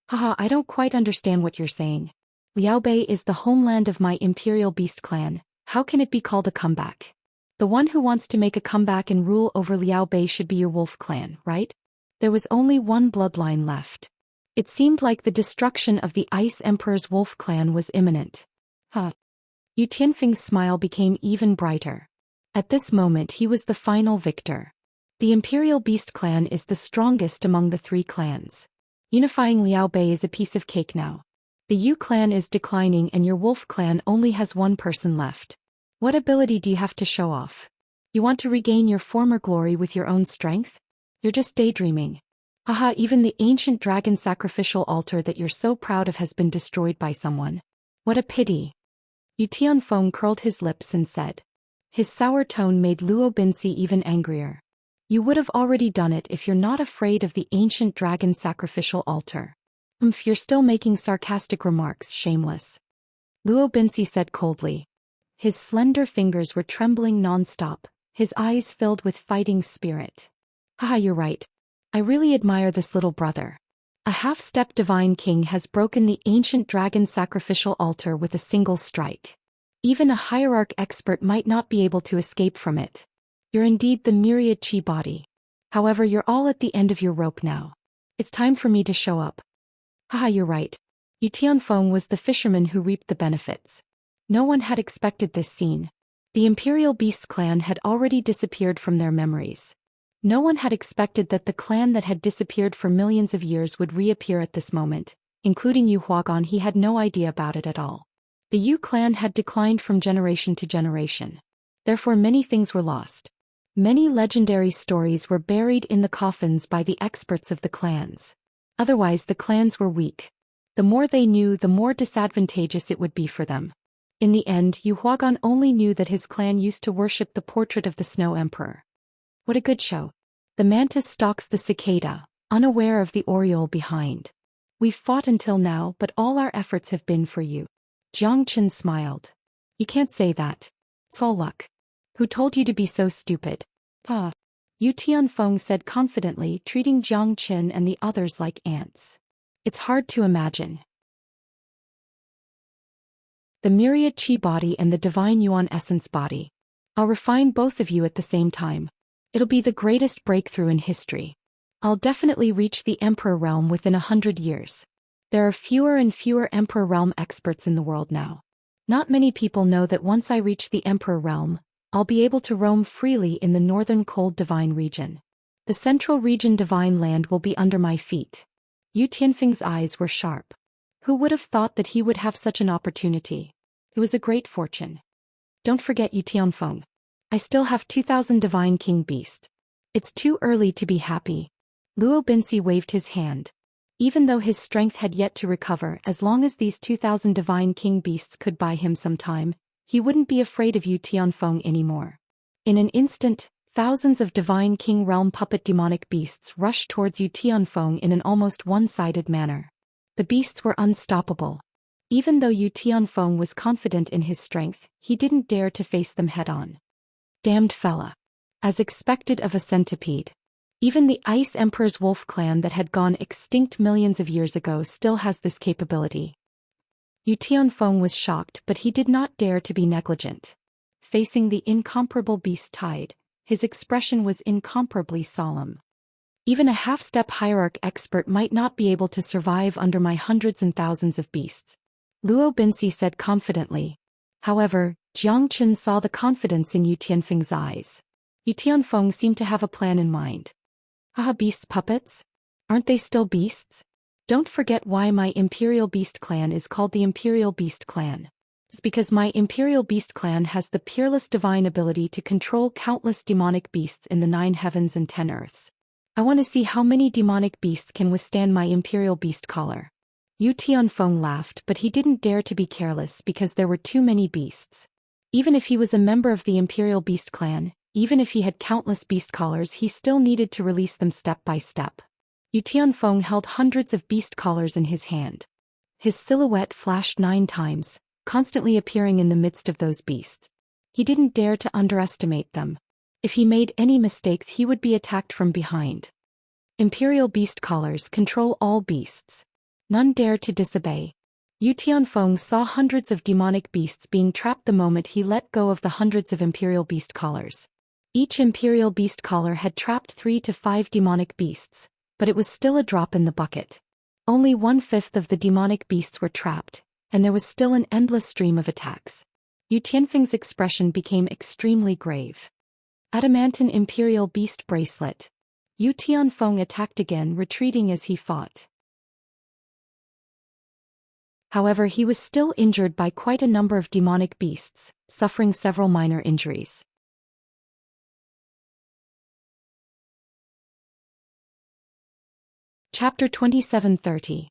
S1: Haha, I don't quite understand what you're saying. Liao Bei is the homeland of my Imperial Beast clan. How can it be called a comeback? The one who wants to make a comeback and rule over Liao Bei should be your Wolf clan, right? There was only one bloodline left. It seemed like the destruction of the Ice Emperor's Wolf clan was imminent. Yu Tianfeng's smile became even brighter. At this moment he was the final victor. The Imperial Beast clan is the strongest among the 3 clans. Unifying Liao Bei is a piece of cake now. The Yu clan is declining and your Wolf clan only has 1 person left. What ability do you have to show off? You want to regain your former glory with your own strength? You're just daydreaming. Haha, even the ancient dragon sacrificial altar that you're so proud of has been destroyed by someone. What a pity. Yu Tianfeng curled his lips and said. His sour tone made Luo Binsi even angrier. You would have already done it if you're not afraid of the ancient dragon sacrificial altar. You're still making sarcastic remarks, shameless. Luo Binsi said coldly. His slender fingers were trembling non-stop, his eyes filled with fighting spirit. Haha, you're right. I really admire this little brother. A half-step divine king has broken the ancient dragon sacrificial altar with a single strike. Even a hierarch expert might not be able to escape from it. You're indeed the myriad chi body. However, you're all at the end of your rope now. It's time for me to show up. Haha, you're right. Yu Tianfeng was the fisherman who reaped the benefits. No one had expected this scene. The Imperial Beasts clan had already disappeared from their memories. No one had expected that the clan that had disappeared for millions of years would reappear at this moment, including Yu Huagan. He had no idea about it at all. The Yu clan had declined from generation to generation. Therefore many things were lost. Many legendary stories were buried in the coffins by the experts of the clans. Otherwise the clans were weak. The more they knew, the more disadvantageous it would be for them. In the end, Yu Huagan only knew that his clan used to worship the portrait of the Snow Emperor. What a good show. The mantis stalks the cicada, unaware of the oriole behind. We've fought until now, but all our efforts have been for you. Jiang Qin smiled. You can't say that. It's all luck. Who told you to be so stupid? Yu Tianfeng said confidently, treating Jiang Qin and the others like ants. It's hard to imagine. The myriad chi body and the divine yuan essence body. I'll refine both of you at the same time. It'll be the greatest breakthrough in history. I'll definitely reach the Emperor realm within 100 years. There are fewer and fewer Emperor realm experts in the world now. Not many people know that once I reach the Emperor realm, I'll be able to roam freely in the northern cold divine region. The central region divine land will be under my feet. Yu Tianfeng's eyes were sharp. Who would have thought that he would have such an opportunity? It was a great fortune. Don't forget Yu Tianfeng. I still have 2,000 divine king beast. It's too early to be happy. Luo Binsi waved his hand. Even though his strength had yet to recover, as long as these 2,000 divine king beasts could buy him some time, he wouldn't be afraid of Yu Tianfeng anymore. In an instant, Thousands of divine king realm puppet demonic beasts rushed towards Yu Tianfeng in an almost one-sided manner. The beasts were unstoppable. Even though Yu Tianfeng was confident in his strength, he didn't dare to face them head-on. Damned fella. As expected of a centipede. Even the Ice Emperor's wolf clan that had gone extinct millions of years ago still has this capability. Yu Tianfeng was shocked, but he did not dare to be negligent. Facing the incomparable beast tide, his expression was incomparably solemn. Even a half-step hierarch expert might not be able to survive under my hundreds and thousands of beasts, Luo Binci said confidently. However, Jiang Chen saw the confidence in Yu Tianfeng's eyes. Yu Tianfeng seemed to have a plan in mind. Haha, beasts puppets? Aren't they still beasts? Don't forget why my Imperial Beast Clan is called the Imperial Beast Clan. It's because my Imperial Beast Clan has the peerless divine ability to control countless demonic beasts in the 9 heavens and 10 earths. I want to see how many demonic beasts can withstand my Imperial Beast Collar. Yu Tianfeng laughed, but he didn't dare to be careless because there were too many beasts. Even if he was a member of the Imperial Beast Clan, even if he had countless beast collars, he still needed to release them step by step. Yu Tianfeng held hundreds of beast collars in his hand. His silhouette flashed 9 times, constantly appearing in the midst of those beasts. He didn't dare to underestimate them. If he made any mistakes, he would be attacked from behind. Imperial beast collars control all beasts. None dare to disobey. Yu Tianfeng saw hundreds of demonic beasts being trapped the moment he let go of the hundreds of Imperial beast collars. Each Imperial beast collar had trapped 3 to 5 demonic beasts, but it was still a drop in the bucket. Only 1/5 of the demonic beasts were trapped, and there was still an endless stream of attacks. Yu Tianfeng's expression became extremely grave. Adamantine Imperial Beast Bracelet. Yu Tianfeng attacked again, retreating as he fought. However, he was still injured by quite a number of demonic beasts, suffering several minor injuries. Chapter 2730.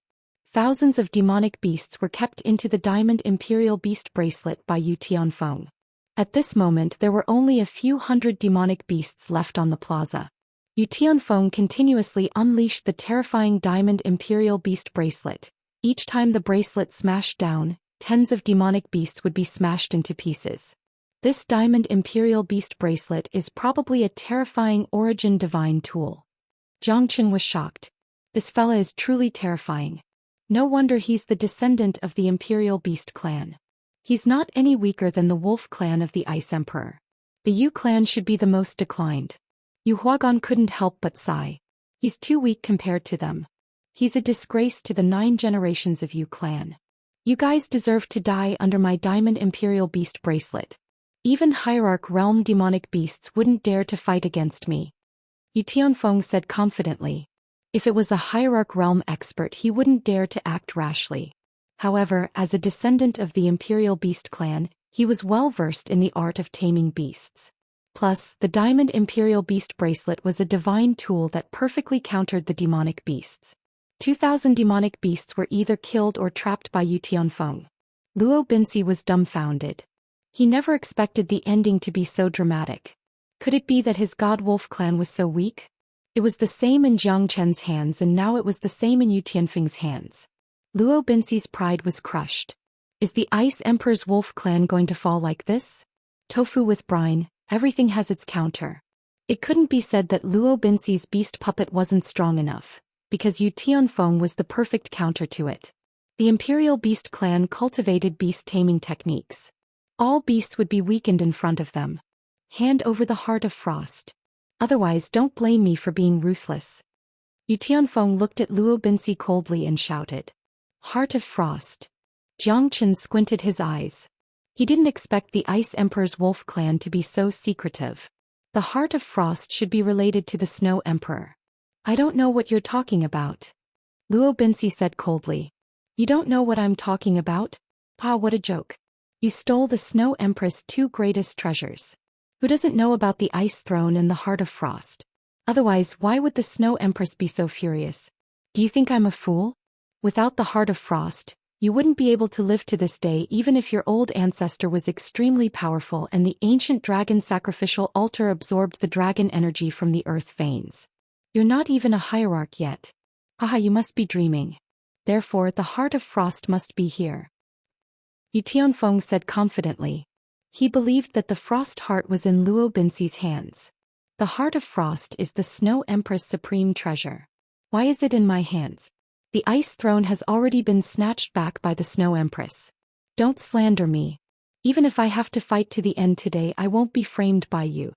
S1: Thousands of demonic beasts were kept into the Diamond Imperial Beast Bracelet by Yu Tianfeng. At this moment there were only a few hundred demonic beasts left on the plaza. Yu Tianfeng continuously unleashed the terrifying Diamond Imperial Beast Bracelet. Each time the bracelet smashed down, tens of demonic beasts would be smashed into pieces. This Diamond Imperial Beast Bracelet is probably a terrifying origin divine tool. Jiang Chen was shocked. This fella is truly terrifying. No wonder he's the descendant of the Imperial Beast Clan. He's not any weaker than the Wolf Clan of the Ice Emperor. The Yu Clan should be the most declined. Yu Huagan couldn't help but sigh. He's too weak compared to them. He's a disgrace to the 9 generations of Yu Clan. You guys deserve to die under my Diamond Imperial Beast Bracelet. Even Hierarch Realm demonic beasts wouldn't dare to fight against me. Yu Tianfeng said confidently. If it was a Hierarch Realm expert, he wouldn't dare to act rashly. However, as a descendant of the Imperial Beast Clan, he was well versed in the art of taming beasts. Plus, the Diamond Imperial Beast Bracelet was a divine tool that perfectly countered the demonic beasts. 2,000 demonic beasts were either killed or trapped by Yu Tianfeng. Luo Binci was dumbfounded. He never expected the ending to be so dramatic. Could it be that his God Wolf Clan was so weak? It was the same in Jiang Chen's hands, and now it was the same in Yu Tianfeng's hands. Luo Binci's pride was crushed. Is the Ice Emperor's Wolf Clan going to fall like this? Tofu with brine, everything has its counter. It couldn't be said that Luo Binci's beast puppet wasn't strong enough, because Yu Tianfeng was the perfect counter to it. The Imperial Beast Clan cultivated beast taming techniques. All beasts would be weakened in front of them. Hand over the Heart of Frost. Otherwise, don't blame me for being ruthless. Yu Tianfeng looked at Luo Binci coldly and shouted. Heart of Frost. Jiang Chen squinted his eyes. He didn't expect the Ice Emperor's Wolf Clan to be so secretive. The Heart of Frost should be related to the Snow Emperor. I don't know what you're talking about. Luo Binci said coldly. You don't know what I'm talking about? Ah, what a joke. You stole the Snow Empress' 2 greatest treasures. Who doesn't know about the Ice Throne and the Heart of Frost? Otherwise, why would the Snow Empress be so furious? Do you think I'm a fool? Without the Heart of Frost, You wouldn't be able to live to this day even if your old ancestor was extremely powerful and the ancient dragon sacrificial altar absorbed the dragon energy from the earth veins. You're not even a hierarch yet. Haha, you must be dreaming. Therefore, the heart of frost must be here. Yu Tianfeng said confidently. He believed that the frost heart was in Luo Binxi's hands. The heart of frost is the Snow Empress' supreme treasure. Why is it in my hands? The ice throne has already been snatched back by the Snow Empress. Don't slander me. Even if I have to fight to the end today, I won't be framed by you.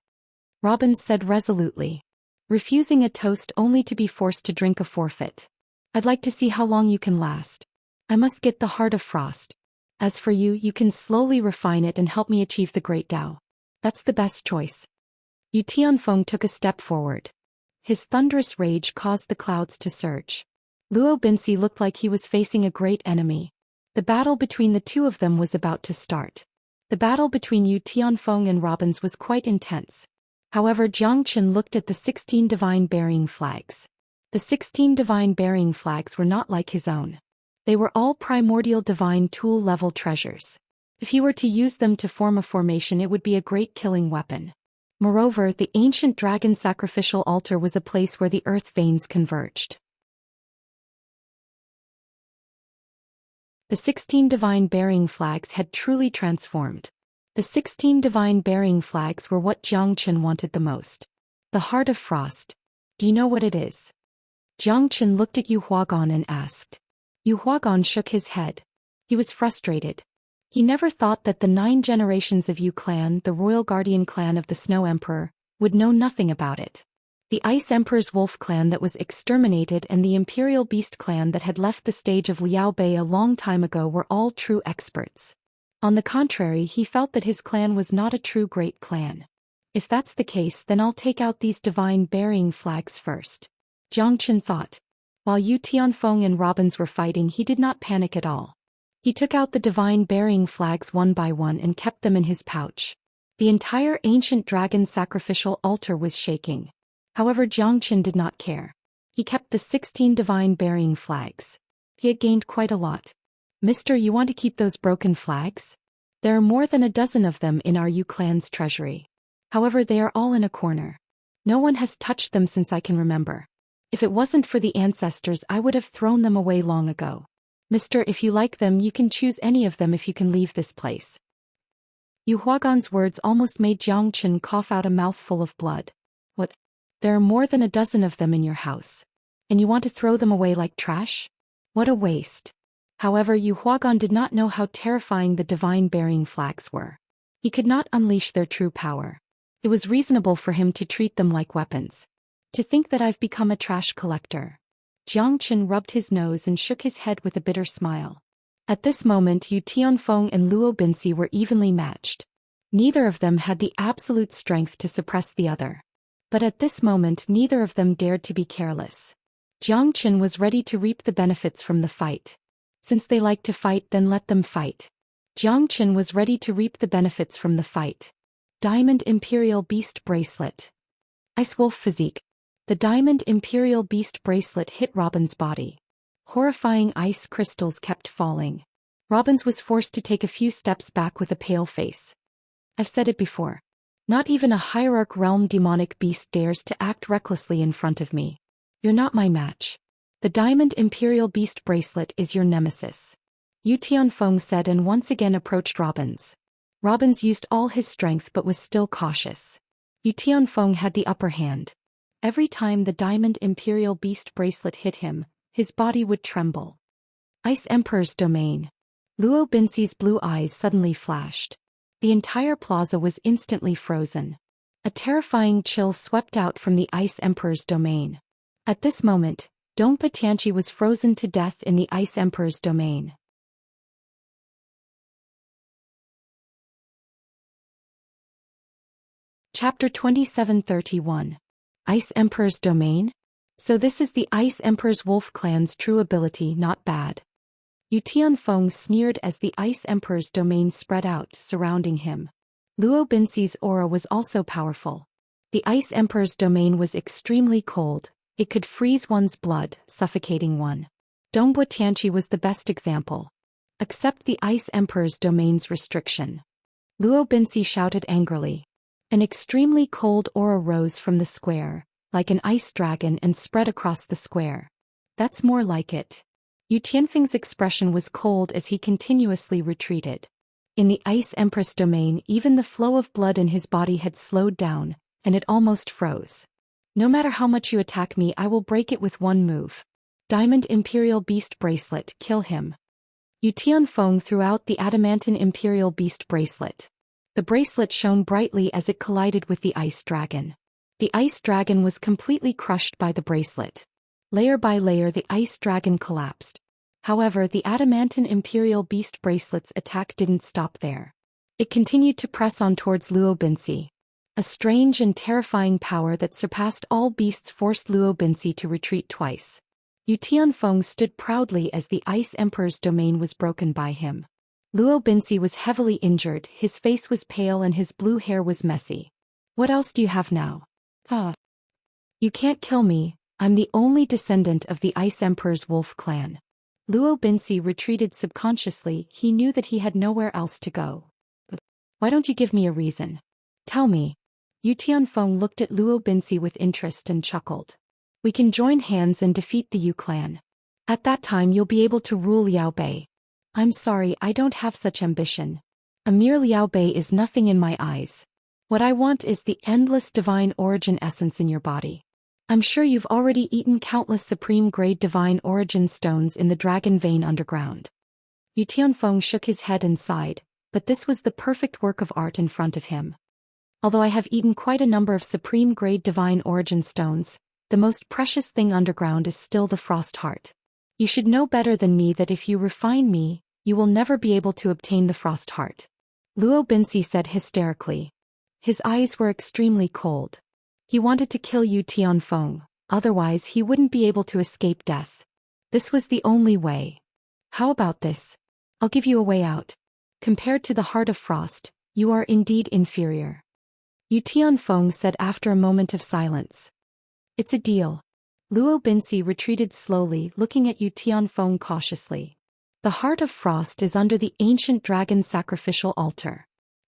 S1: Robbins said resolutely, refusing a toast only to be forced to drink a forfeit. I'd like to see how long you can last. I must get the heart of frost. As for you, you can slowly refine it and help me achieve the great Tao. That's the best choice. Yu Tianfeng took a step forward. His thunderous rage caused the clouds to surge. Luo Binxi looked like he was facing a great enemy. The battle between the two of them was about to start. The battle between Yu Tianfeng and Robbins was quite intense. However, Jiang Chen looked at the 16 divine burying flags. The 16 divine burying flags were not like his own. They were all primordial divine tool-level treasures. If he were to use them to form a formation, it would be a great killing weapon. Moreover, the ancient dragon sacrificial altar was a place where the earth veins converged. The 16 divine burying flags had truly transformed. The 16 divine burying flags were what Jiang Chen wanted the most. The heart of frost. Do you know what it is? Jiang Chen looked at Yu Huagan and asked. Yu Huagan shook his head. He was frustrated. He never thought that the 9 generations of Yu clan, the royal guardian clan of the Snow Emperor, would know nothing about it. The Ice Emperor's wolf clan that was exterminated and the Imperial Beast clan that had left the stage of Liao Bei a long time ago were all true experts. On the contrary, he felt that his clan was not a true great clan. If that's the case, then I'll take out these divine burying flags first. Jiang Chen thought. While Yu Tianfeng and Robbins were fighting, he did not panic at all. He took out the divine burying flags one by one and kept them in his pouch. The entire ancient dragon sacrificial altar was shaking. However, Jiang Chen did not care. He kept the 16 divine burying flags. He had gained quite a lot. Mister, you want to keep those broken flags? There are more than a dozen of them in our Yu clan's treasury. However, they are all in a corner. No one has touched them since I can remember. If it wasn't for the ancestors, I would have thrown them away long ago. Mister, if you like them, you can choose any of them if you can leave this place. Yu Huagan's words almost made Jiang Chen cough out a mouthful of blood. What? There are more than a dozen of them in your house. And you want to throw them away like trash? What a waste. However, Yu Huagan did not know how terrifying the divine burying flags were. He could not unleash their true power. It was reasonable for him to treat them like weapons. To think that I've become a trash collector. Jiang Chen rubbed his nose and shook his head with a bitter smile. At this moment, Yu Tianfeng and Luo Binxi were evenly matched. Neither of them had the absolute strength to suppress the other. But at this moment, neither of them dared to be careless. Jiang Chen was ready to reap the benefits from the fight. Since they like to fight, then let them fight. Jiang Chen was ready to reap the benefits from the fight. Diamond Imperial Beast Bracelet. Ice Wolf Physique. The Diamond Imperial Beast Bracelet hit Robin's body. Horrifying ice crystals kept falling. Robbins was forced to take a few steps back with a pale face. I've said it before. Not even a hierarch realm demonic beast dares to act recklessly in front of me. You're not my match. The Diamond Imperial Beast Bracelet is your nemesis. Yu Tianfeng said and once again approached Robbins. Robbins used all his strength but was still cautious. Yu Tianfeng had the upper hand. Every time the Diamond Imperial Beast Bracelet hit him, his body would tremble. Ice Emperor's Domain. Luo Binxi's blue eyes suddenly flashed. The entire plaza was instantly frozen. A terrifying chill swept out from the Ice Emperor's domain. At this moment, Dongpa Tianqi was frozen to death in the Ice Emperor's domain. Chapter 2731. Ice Emperor's Domain? So this is the Ice Emperor's wolf clan's true ability, not bad. Yu Tianfeng sneered as the Ice Emperor's domain spread out, surrounding him. Luo Binxi's aura was also powerful. The Ice Emperor's domain was extremely cold. It could freeze one's blood, suffocating one. Dongpa Tianqi was the best example. Accept the Ice Emperor's domain's restriction. Luo Binsi shouted angrily. An extremely cold aura rose from the square, like an ice dragon, and spread across the square. That's more like it. Yu Tianfeng's expression was cold as he continuously retreated. In the Ice Empress domain, even the flow of blood in his body had slowed down, and it almost froze. No matter how much you attack me, I will break it with one move. Diamond Imperial Beast Bracelet, kill him. Yu Tianfeng threw out the adamantine Imperial Beast Bracelet. The bracelet shone brightly as it collided with the ice dragon. The ice dragon was completely crushed by the bracelet. Layer by layer, the ice dragon collapsed. However, the adamantine Imperial Beast Bracelet's attack didn't stop there. It continued to press on towards Luo Binsi. A strange and terrifying power that surpassed all beasts forced Luo Binsi to retreat twice. Yu Tianfeng stood proudly as the Ice Emperor's domain was broken by him. Luo Binsi was heavily injured, his face was pale and his blue hair was messy. What else do you have now? You can't kill me, I'm the only descendant of the Ice Emperor's wolf clan. Luo Binsi retreated subconsciously, he knew that he had nowhere else to go. But why don't you give me a reason? Tell me. Yu Tianfeng looked at Luo Binsi with interest and chuckled. We can join hands and defeat the Yu clan. At that time you'll be able to rule Liao Bei. I'm sorry, I don't have such ambition. A mere Liao Bei is nothing in my eyes. What I want is the endless divine origin essence in your body. I'm sure you've already eaten countless supreme-grade divine origin stones in the dragon vein underground. Yu Tianfeng shook his head and sighed, but this was the perfect work of art in front of him. Although I have eaten quite a number of supreme-grade divine origin stones, the most precious thing underground is still the frost heart. You should know better than me that if you refine me, you will never be able to obtain the frost heart. Luo Binsi said hysterically. His eyes were extremely cold. He wanted to kill Yu Tianfeng, otherwise he wouldn't be able to escape death. This was the only way. How about this? I'll give you a way out. Compared to the Heart of Frost, you are indeed inferior. Yu Tianfeng said after a moment of silence. It's a deal. Luo Binsi retreated slowly, looking at Yu Tianfeng cautiously. The Heart of Frost is under the ancient dragon sacrificial altar.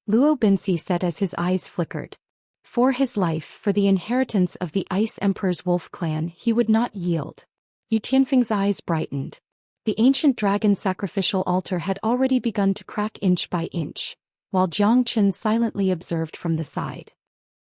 S1: Luo Binsi said as his eyes flickered. For his life, for the inheritance of the Ice Emperor's wolf clan, he would not yield. Yu Tianfeng's eyes brightened. The ancient dragon sacrificial altar had already begun to crack inch by inch, while Jiang Qin silently observed from the side.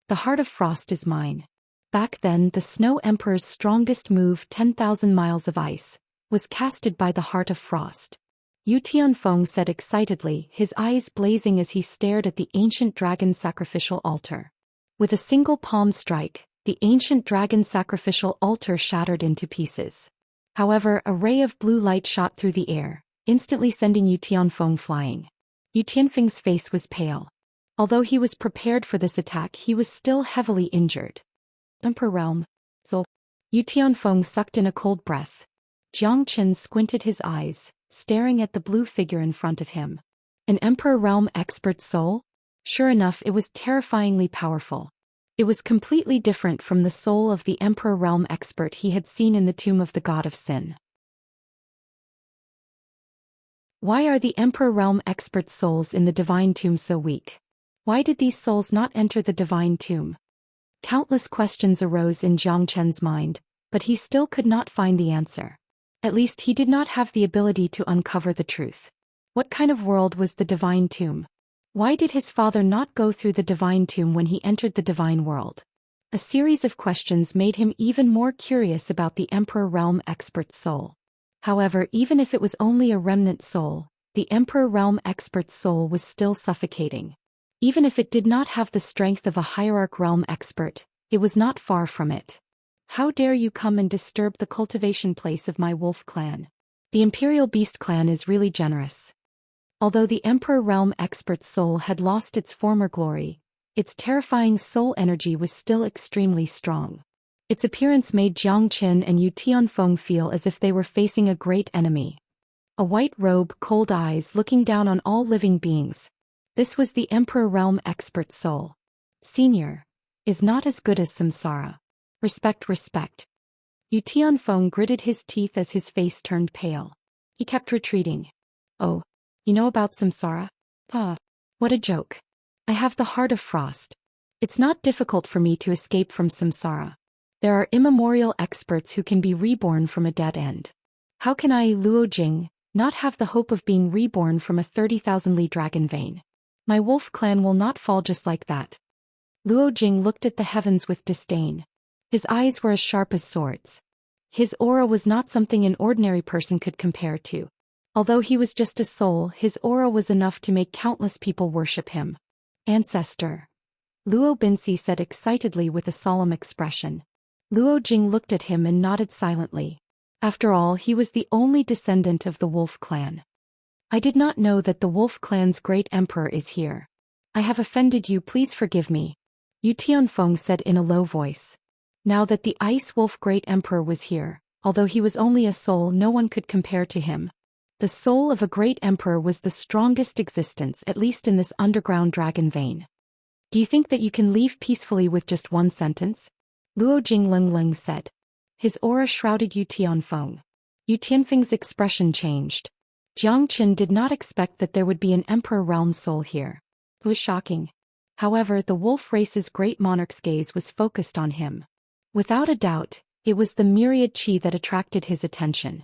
S1: The Heart of Frost is mine. Back then, the Snow Emperor's strongest move, 10,000 miles of ice, was casted by the Heart of Frost. Yu Tianfeng said excitedly, his eyes blazing as he stared at the ancient dragon sacrificial altar. With a single palm strike, the ancient dragon sacrificial altar shattered into pieces. However, a ray of blue light shot through the air, instantly sending Yu Tianfeng flying. Yu Tianfeng's face was pale. Although he was prepared for this attack, he was still heavily injured. Emperor Realm. So, Yu Tianfeng sucked in a cold breath. Jiang Qin squinted his eyes, staring at the blue figure in front of him. An Emperor Realm expert soul? Sure enough, it was terrifyingly powerful. It was completely different from the soul of the Emperor Realm expert he had seen in the tomb of the God of Sin. Why are the Emperor Realm expert souls in the Divine Tomb so weak? Why did these souls not enter the Divine Tomb? Countless questions arose in Jiang Chen's mind, but he still could not find the answer. At least he did not have the ability to uncover the truth. What kind of world was the Divine Tomb? Why did his father not go through the Divine Tomb when he entered the Divine World? A series of questions made him even more curious about the Emperor Realm expert's soul. However, even if it was only a remnant soul, the Emperor Realm expert's soul was still suffocating. Even if it did not have the strength of a Hierarch Realm expert, it was not far from it. How dare you come and disturb the cultivation place of my wolf clan? The Imperial Beast clan is really generous. Although the Emperor Realm expert's soul had lost its former glory, its terrifying soul energy was still extremely strong. Its appearance made Jiang Qin and Yu Tianfeng feel as if they were facing a great enemy. A white robe, cold eyes looking down on all living beings. This was the Emperor Realm expert's soul. Senior is not as good as Samsara. Respect, respect. Yu Tianfeng gritted his teeth as his face turned pale. He kept retreating. Oh, You know about samsara? Ah, what a joke. I have the heart of frost. It's not difficult for me to escape from samsara. There are immemorial experts who can be reborn from a dead end. How can I, Luo Jing, not have the hope of being reborn from a 30,000-li dragon vein? My wolf clan will not fall just like that. Luo Jing looked at the heavens with disdain. His eyes were as sharp as swords. His aura was not something an ordinary person could compare to. Although he was just a soul, his aura was enough to make countless people worship him. Ancestor. Luo Binsi said excitedly with a solemn expression. Luo Jing looked at him and nodded silently. After all, he was the only descendant of the wolf clan. I did not know that the wolf clan's great emperor is here. I have offended you, please forgive me. Yu Tianfeng said in a low voice. Now that the ice wolf great emperor was here, although he was only a soul, no one could compare to him. The soul of a great emperor was the strongest existence, at least in this underground dragon vein. Do you think that you can leave peacefully with just one sentence? Luo Jing Leng said. His aura shrouded Yu Tianfeng. Yu Tianfeng's expression changed. Jiang Qin did not expect that there would be an emperor realm soul here. It was shocking. However, the wolf race's great monarch's gaze was focused on him. Without a doubt, it was the myriad qi that attracted his attention.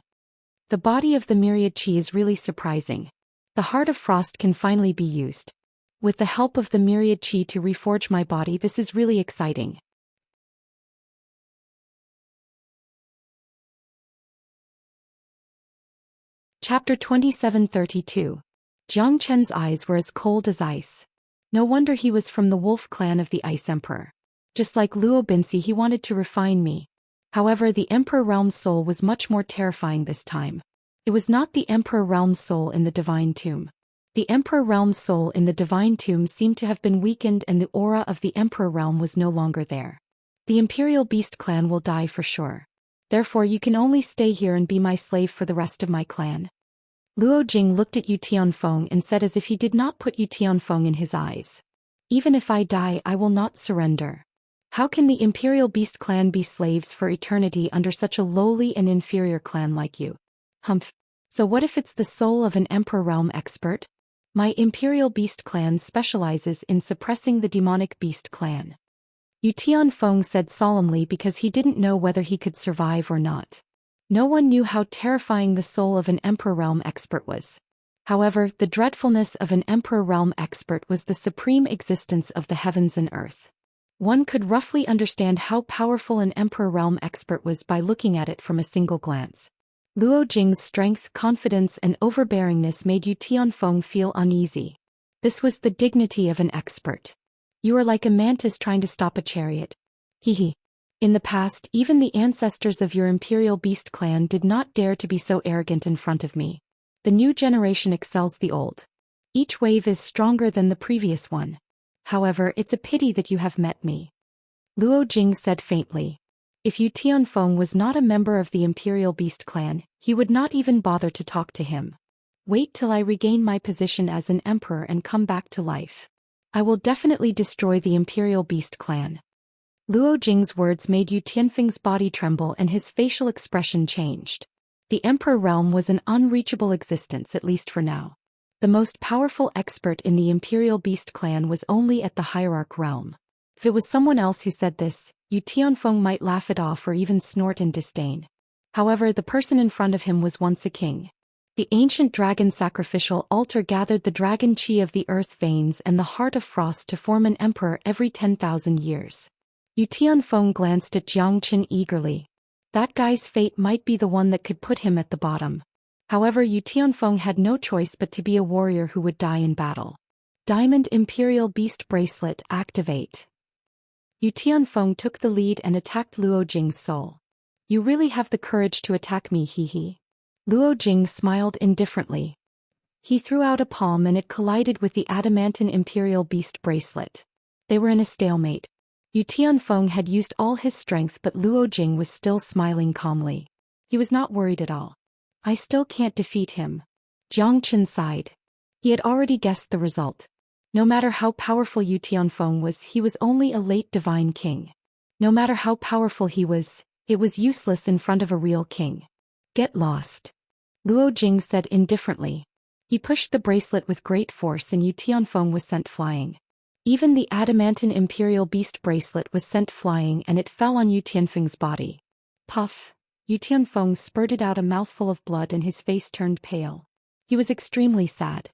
S1: The body of the myriad qi is really surprising. The heart of frost can finally be used. With the help of the myriad qi to reforge my body, this is really exciting. Chapter 2732. Jiang Chen's eyes were as cold as ice. No wonder he was from the wolf clan of the Ice Emperor. Just like Luo Binsi, he wanted to refine me. However, the Emperor Realm soul was much more terrifying this time. It was not the Emperor Realm soul in the Divine Tomb. The Emperor Realm soul in the Divine Tomb seemed to have been weakened and the aura of the Emperor Realm was no longer there. The Imperial Beast clan will die for sure. Therefore you can only stay here and be my slave for the rest of my clan. Luo Jing looked at Yu Tianfeng and said as if he did not put Yu Tianfeng in his eyes. Even if I die, I will not surrender. How can the Imperial Beast clan be slaves for eternity under such a lowly and inferior clan like you? Humph. So what if it's the soul of an Emperor Realm expert? My Imperial Beast clan specializes in suppressing the demonic beast clan. Yu Tianfeng said solemnly because he didn't know whether he could survive or not. No one knew how terrifying the soul of an Emperor Realm expert was. However, the dreadfulness of an Emperor Realm expert was the supreme existence of the heavens and earth. One could roughly understand how powerful an Emperor Realm expert was by looking at it from a single glance. Luo Jing's strength, confidence and overbearingness made Yu Tianfeng feel uneasy. This was the dignity of an expert. You are like a mantis trying to stop a chariot. Hehe. In the past, even the ancestors of your Imperial Beast clan did not dare to be so arrogant in front of me. The new generation excels the old. Each wave is stronger than the previous one. However, it's a pity that you have met me. Luo Jing said faintly. If Yu Tianfeng was not a member of the Imperial Beast clan, he would not even bother to talk to him. Wait till I regain my position as an emperor and come back to life. I will definitely destroy the Imperial Beast clan. Luo Jing's words made Yu Tianfeng's body tremble and his facial expression changed. The Emperor Realm was an unreachable existence, at least for now. The most powerful expert in the Imperial Beast clan was only at the Hierarch Realm. If it was someone else who said this, Yu Tianfeng might laugh it off or even snort in disdain. However, the person in front of him was once a king. The ancient dragon sacrificial altar gathered the dragon qi of the earth veins and the heart of frost to form an emperor every 10,000 years. Yu Tianfeng glanced at Jiang Qin eagerly. That guy's fate might be the one that could put him at the bottom. However, Yu Tianfeng had no choice but to be a warrior who would die in battle. Diamond Imperial Beast Bracelet activate. Yu Tianfeng took the lead and attacked Luo Jing's soul. You really have the courage to attack me, hehe. Luo Jing smiled indifferently. He threw out a palm and it collided with the adamantine Imperial Beast Bracelet. They were in a stalemate. Yu Tianfeng had used all his strength, but Luo Jing was still smiling calmly. He was not worried at all. I still can't defeat him. Jiang Qin sighed. He had already guessed the result. No matter how powerful Yu Tianfeng was, he was only a late divine king. No matter how powerful he was, it was useless in front of a real king. Get lost. Luo Jing said indifferently. He pushed the bracelet with great force and Yu Tianfeng was sent flying. Even the adamantine imperial beast bracelet was sent flying and it fell on Yu Tianfeng's body. Puff! Yu Tianfeng spurted out a mouthful of blood and his face turned pale. He was extremely sad.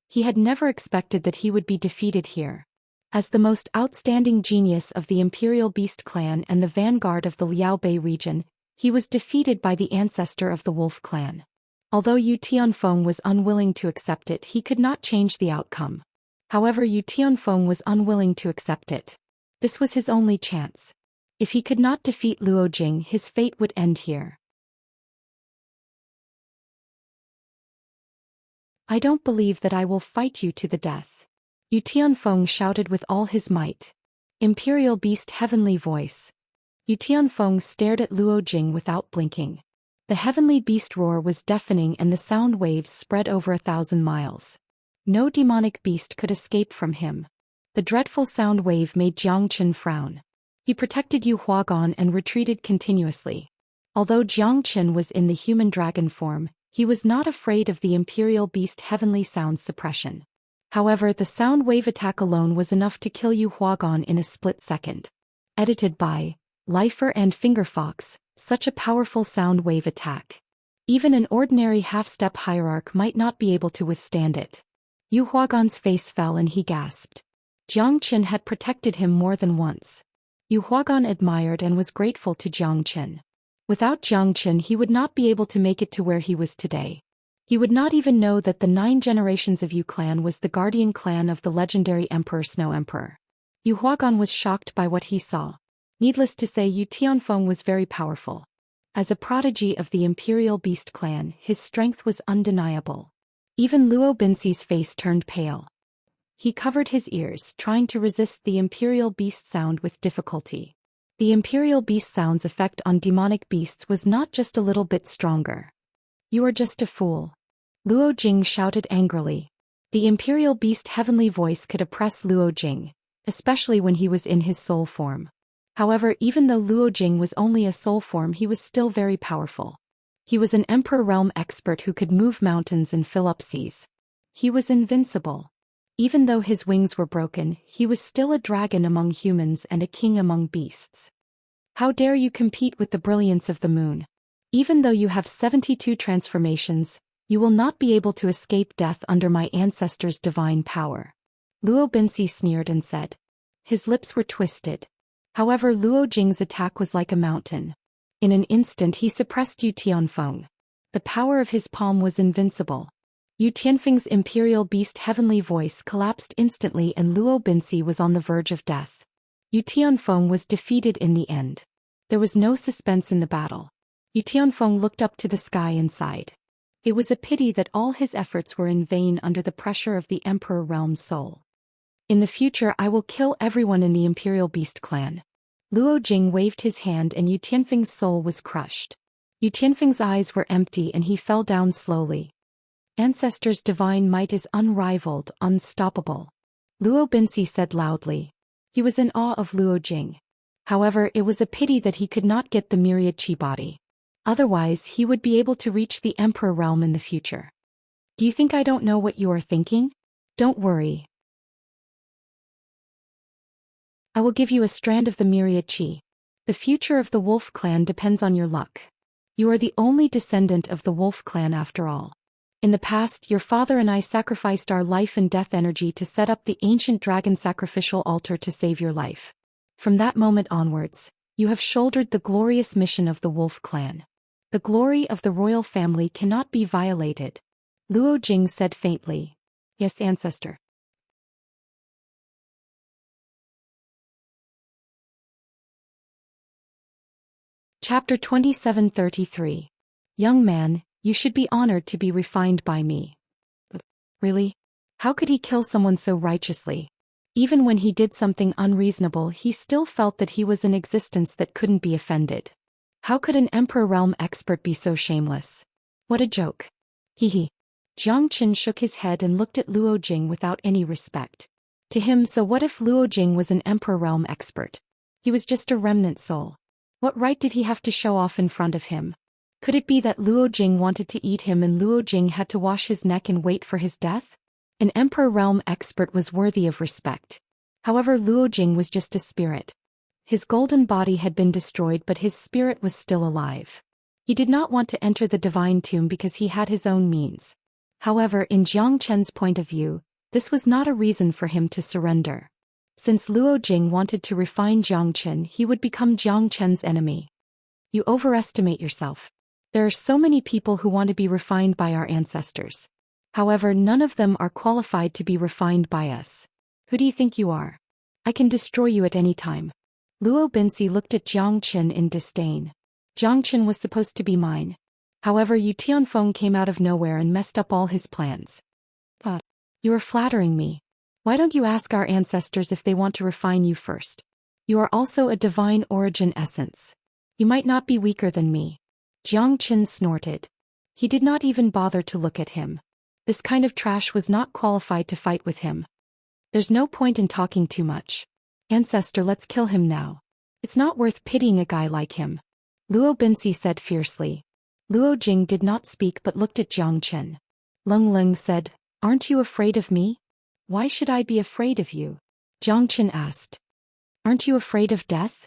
S1: He had never expected that he would be defeated here. As the most outstanding genius of the Imperial Beast clan and the vanguard of the Liaobei region, he was defeated by the ancestor of the Wolf clan. Although Yu Tianfeng was unwilling to accept it, he could not change the outcome. However, Yu Tianfeng was unwilling to accept it. This was his only chance. If he could not defeat Luo Jing, his fate would end here. I don't believe that I will fight you to the death. Yu Tianfeng shouted with all his might. Imperial Beast heavenly voice. Yu Tianfeng stared at Luo Jing without blinking. The heavenly beast roar was deafening and the sound waves spread over 1,000 miles. No demonic beast could escape from him. The dreadful sound wave made Jiang Chen frown. He protected Yu Huagan and retreated continuously. Although Jiang Chen was in the human dragon form, he was not afraid of the imperial beast heavenly sound suppression. However, the sound wave attack alone was enough to kill Yu Huagan in a split second. Edited by Lifer and Fingerfox, such a powerful sound wave attack. Even an ordinary half-step hierarch might not be able to withstand it. Yu Huagan's face fell and he gasped. Jiang Chen had protected him more than once. Yu Huagan admired and was grateful to Jiang Chen. Without Jiang Chen he would not be able to make it to where he was today. He would not even know that the 9 generations of Yu clan was the guardian clan of the legendary Emperor Snow Emperor. Yu Huagan was shocked by what he saw. Needless to say, Yu Tianfeng was very powerful. As a prodigy of the Imperial Beast clan, his strength was undeniable. Even Luo Binxi's face turned pale. He covered his ears, trying to resist the Imperial Beast sound with difficulty. The Imperial Beast sound's effect on demonic beasts was not just a little bit stronger. You are just a fool. Luo Jing shouted angrily. The Imperial Beast heavenly voice could oppress Luo Jing, especially when he was in his soul form. However, even though Luo Jing was only a soul form, he was still very powerful. He was an Emperor Realm expert who could move mountains and fill up seas. He was invincible. Even though his wings were broken, he was still a dragon among humans and a king among beasts. How dare you compete with the brilliance of the moon? Even though you have 72 transformations, you will not be able to escape death under my ancestors' divine power. Luo Binxi sneered and said. His lips were twisted. However, Luo Jing's attack was like a mountain. In an instant he suppressed Yu Tianfeng. The power of his palm was invincible. Yu Tianfeng's imperial beast heavenly voice collapsed instantly and Luo Binxi was on the verge of death. Yu Tianfeng was defeated in the end. There was no suspense in the battle. Yu Tianfeng looked up to the sky and sighed. It was a pity that all his efforts were in vain under the pressure of the Emperor Realm soul. In the future I will kill everyone in the Imperial Beast clan. Luo Jing waved his hand and Yu Tianfeng's soul was crushed. Yu Tianfeng's eyes were empty and he fell down slowly. Ancestors' divine might is unrivaled, unstoppable. Luo Binxi said loudly. He was in awe of Luo Jing. However, it was a pity that he could not get the myriad chi body. Otherwise, he would be able to reach the Emperor Realm in the future. Do you think I don't know what you are thinking? Don't worry. I will give you a strand of the myriad chi. The future of the Wolf clan depends on your luck. You are the only descendant of the Wolf clan after all. In the past, your father and I sacrificed our life and death energy to set up the ancient dragon sacrificial altar to save your life. From that moment onwards, you have shouldered the glorious mission of the Wolf clan. The glory of the royal family cannot be violated. Luo Jing said faintly. Yes, ancestor. Chapter 2733. Young man, you should be honored to be refined by me. Really? How could he kill someone so righteously? Even when he did something unreasonable, he still felt that he was an existence that couldn't be offended. How could an Emperor Realm expert be so shameless? What a joke. Hee. Jiang Chen shook his head and looked at Luo Jing without any respect. To him, so what if Luo Jing was an Emperor Realm expert? He was just a remnant soul. What right did he have to show off in front of him? Could it be that Luo Jing wanted to eat him and Luo Jing had to wash his neck and wait for his death? An Emperor Realm expert was worthy of respect. However, Luo Jing was just a spirit. His golden body had been destroyed but his spirit was still alive. He did not want to enter the divine tomb because he had his own means. However, in Jiang Chen's point of view, this was not a reason for him to surrender. Since Luo Jing wanted to refine Jiang Chen, he would become Jiang Chen's enemy. You overestimate yourself. There are so many people who want to be refined by our ancestors. However, none of them are qualified to be refined by us. Who do you think you are? I can destroy you at any time. Luo Binsi looked at Jiang Chen in disdain. Jiang Chen was supposed to be mine. However, Yu Tianfeng came out of nowhere and messed up all his plans. But you are flattering me. Why don't you ask our ancestors if they want to refine you first? You are also a divine origin essence. You might not be weaker than me. Jiang Chen snorted. He did not even bother to look at him. This kind of trash was not qualified to fight with him. There's no point in talking too much. Ancestor, let's kill him now. It's not worth pitying a guy like him. Luo Binsi said fiercely. Luo Jing did not speak but looked at Jiang Chen. Leng Leng said, "Aren't you afraid of me?" "Why should I be afraid of you?" Jiang Chen asked. "Aren't you afraid of death?"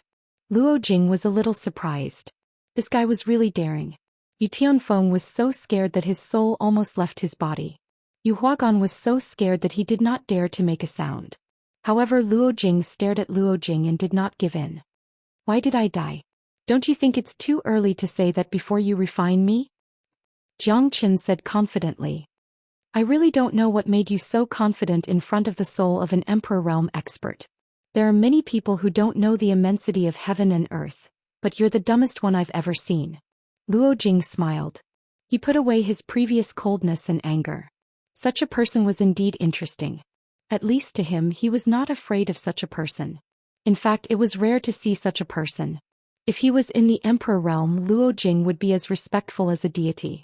S1: Luo Jing was a little surprised. This guy was really daring. Yu Tianfeng was so scared that his soul almost left his body. Yu Huagan was so scared that he did not dare to make a sound. However, Luo Jing stared at Luo Jing and did not give in. "Why did I die? Don't you think it's too early to say that before you refine me?" Jiang Chen said confidently. "I really don't know what made you so confident in front of the soul of an Emperor Realm expert. There are many people who don't know the immensity of heaven and earth, but you're the dumbest one I've ever seen." Luo Jing smiled. He put away his previous coldness and anger. Such a person was indeed interesting. At least to him, he was not afraid of such a person. In fact, it was rare to see such a person. If he was in the Emperor Realm, Luo Jing would be as respectful as a deity.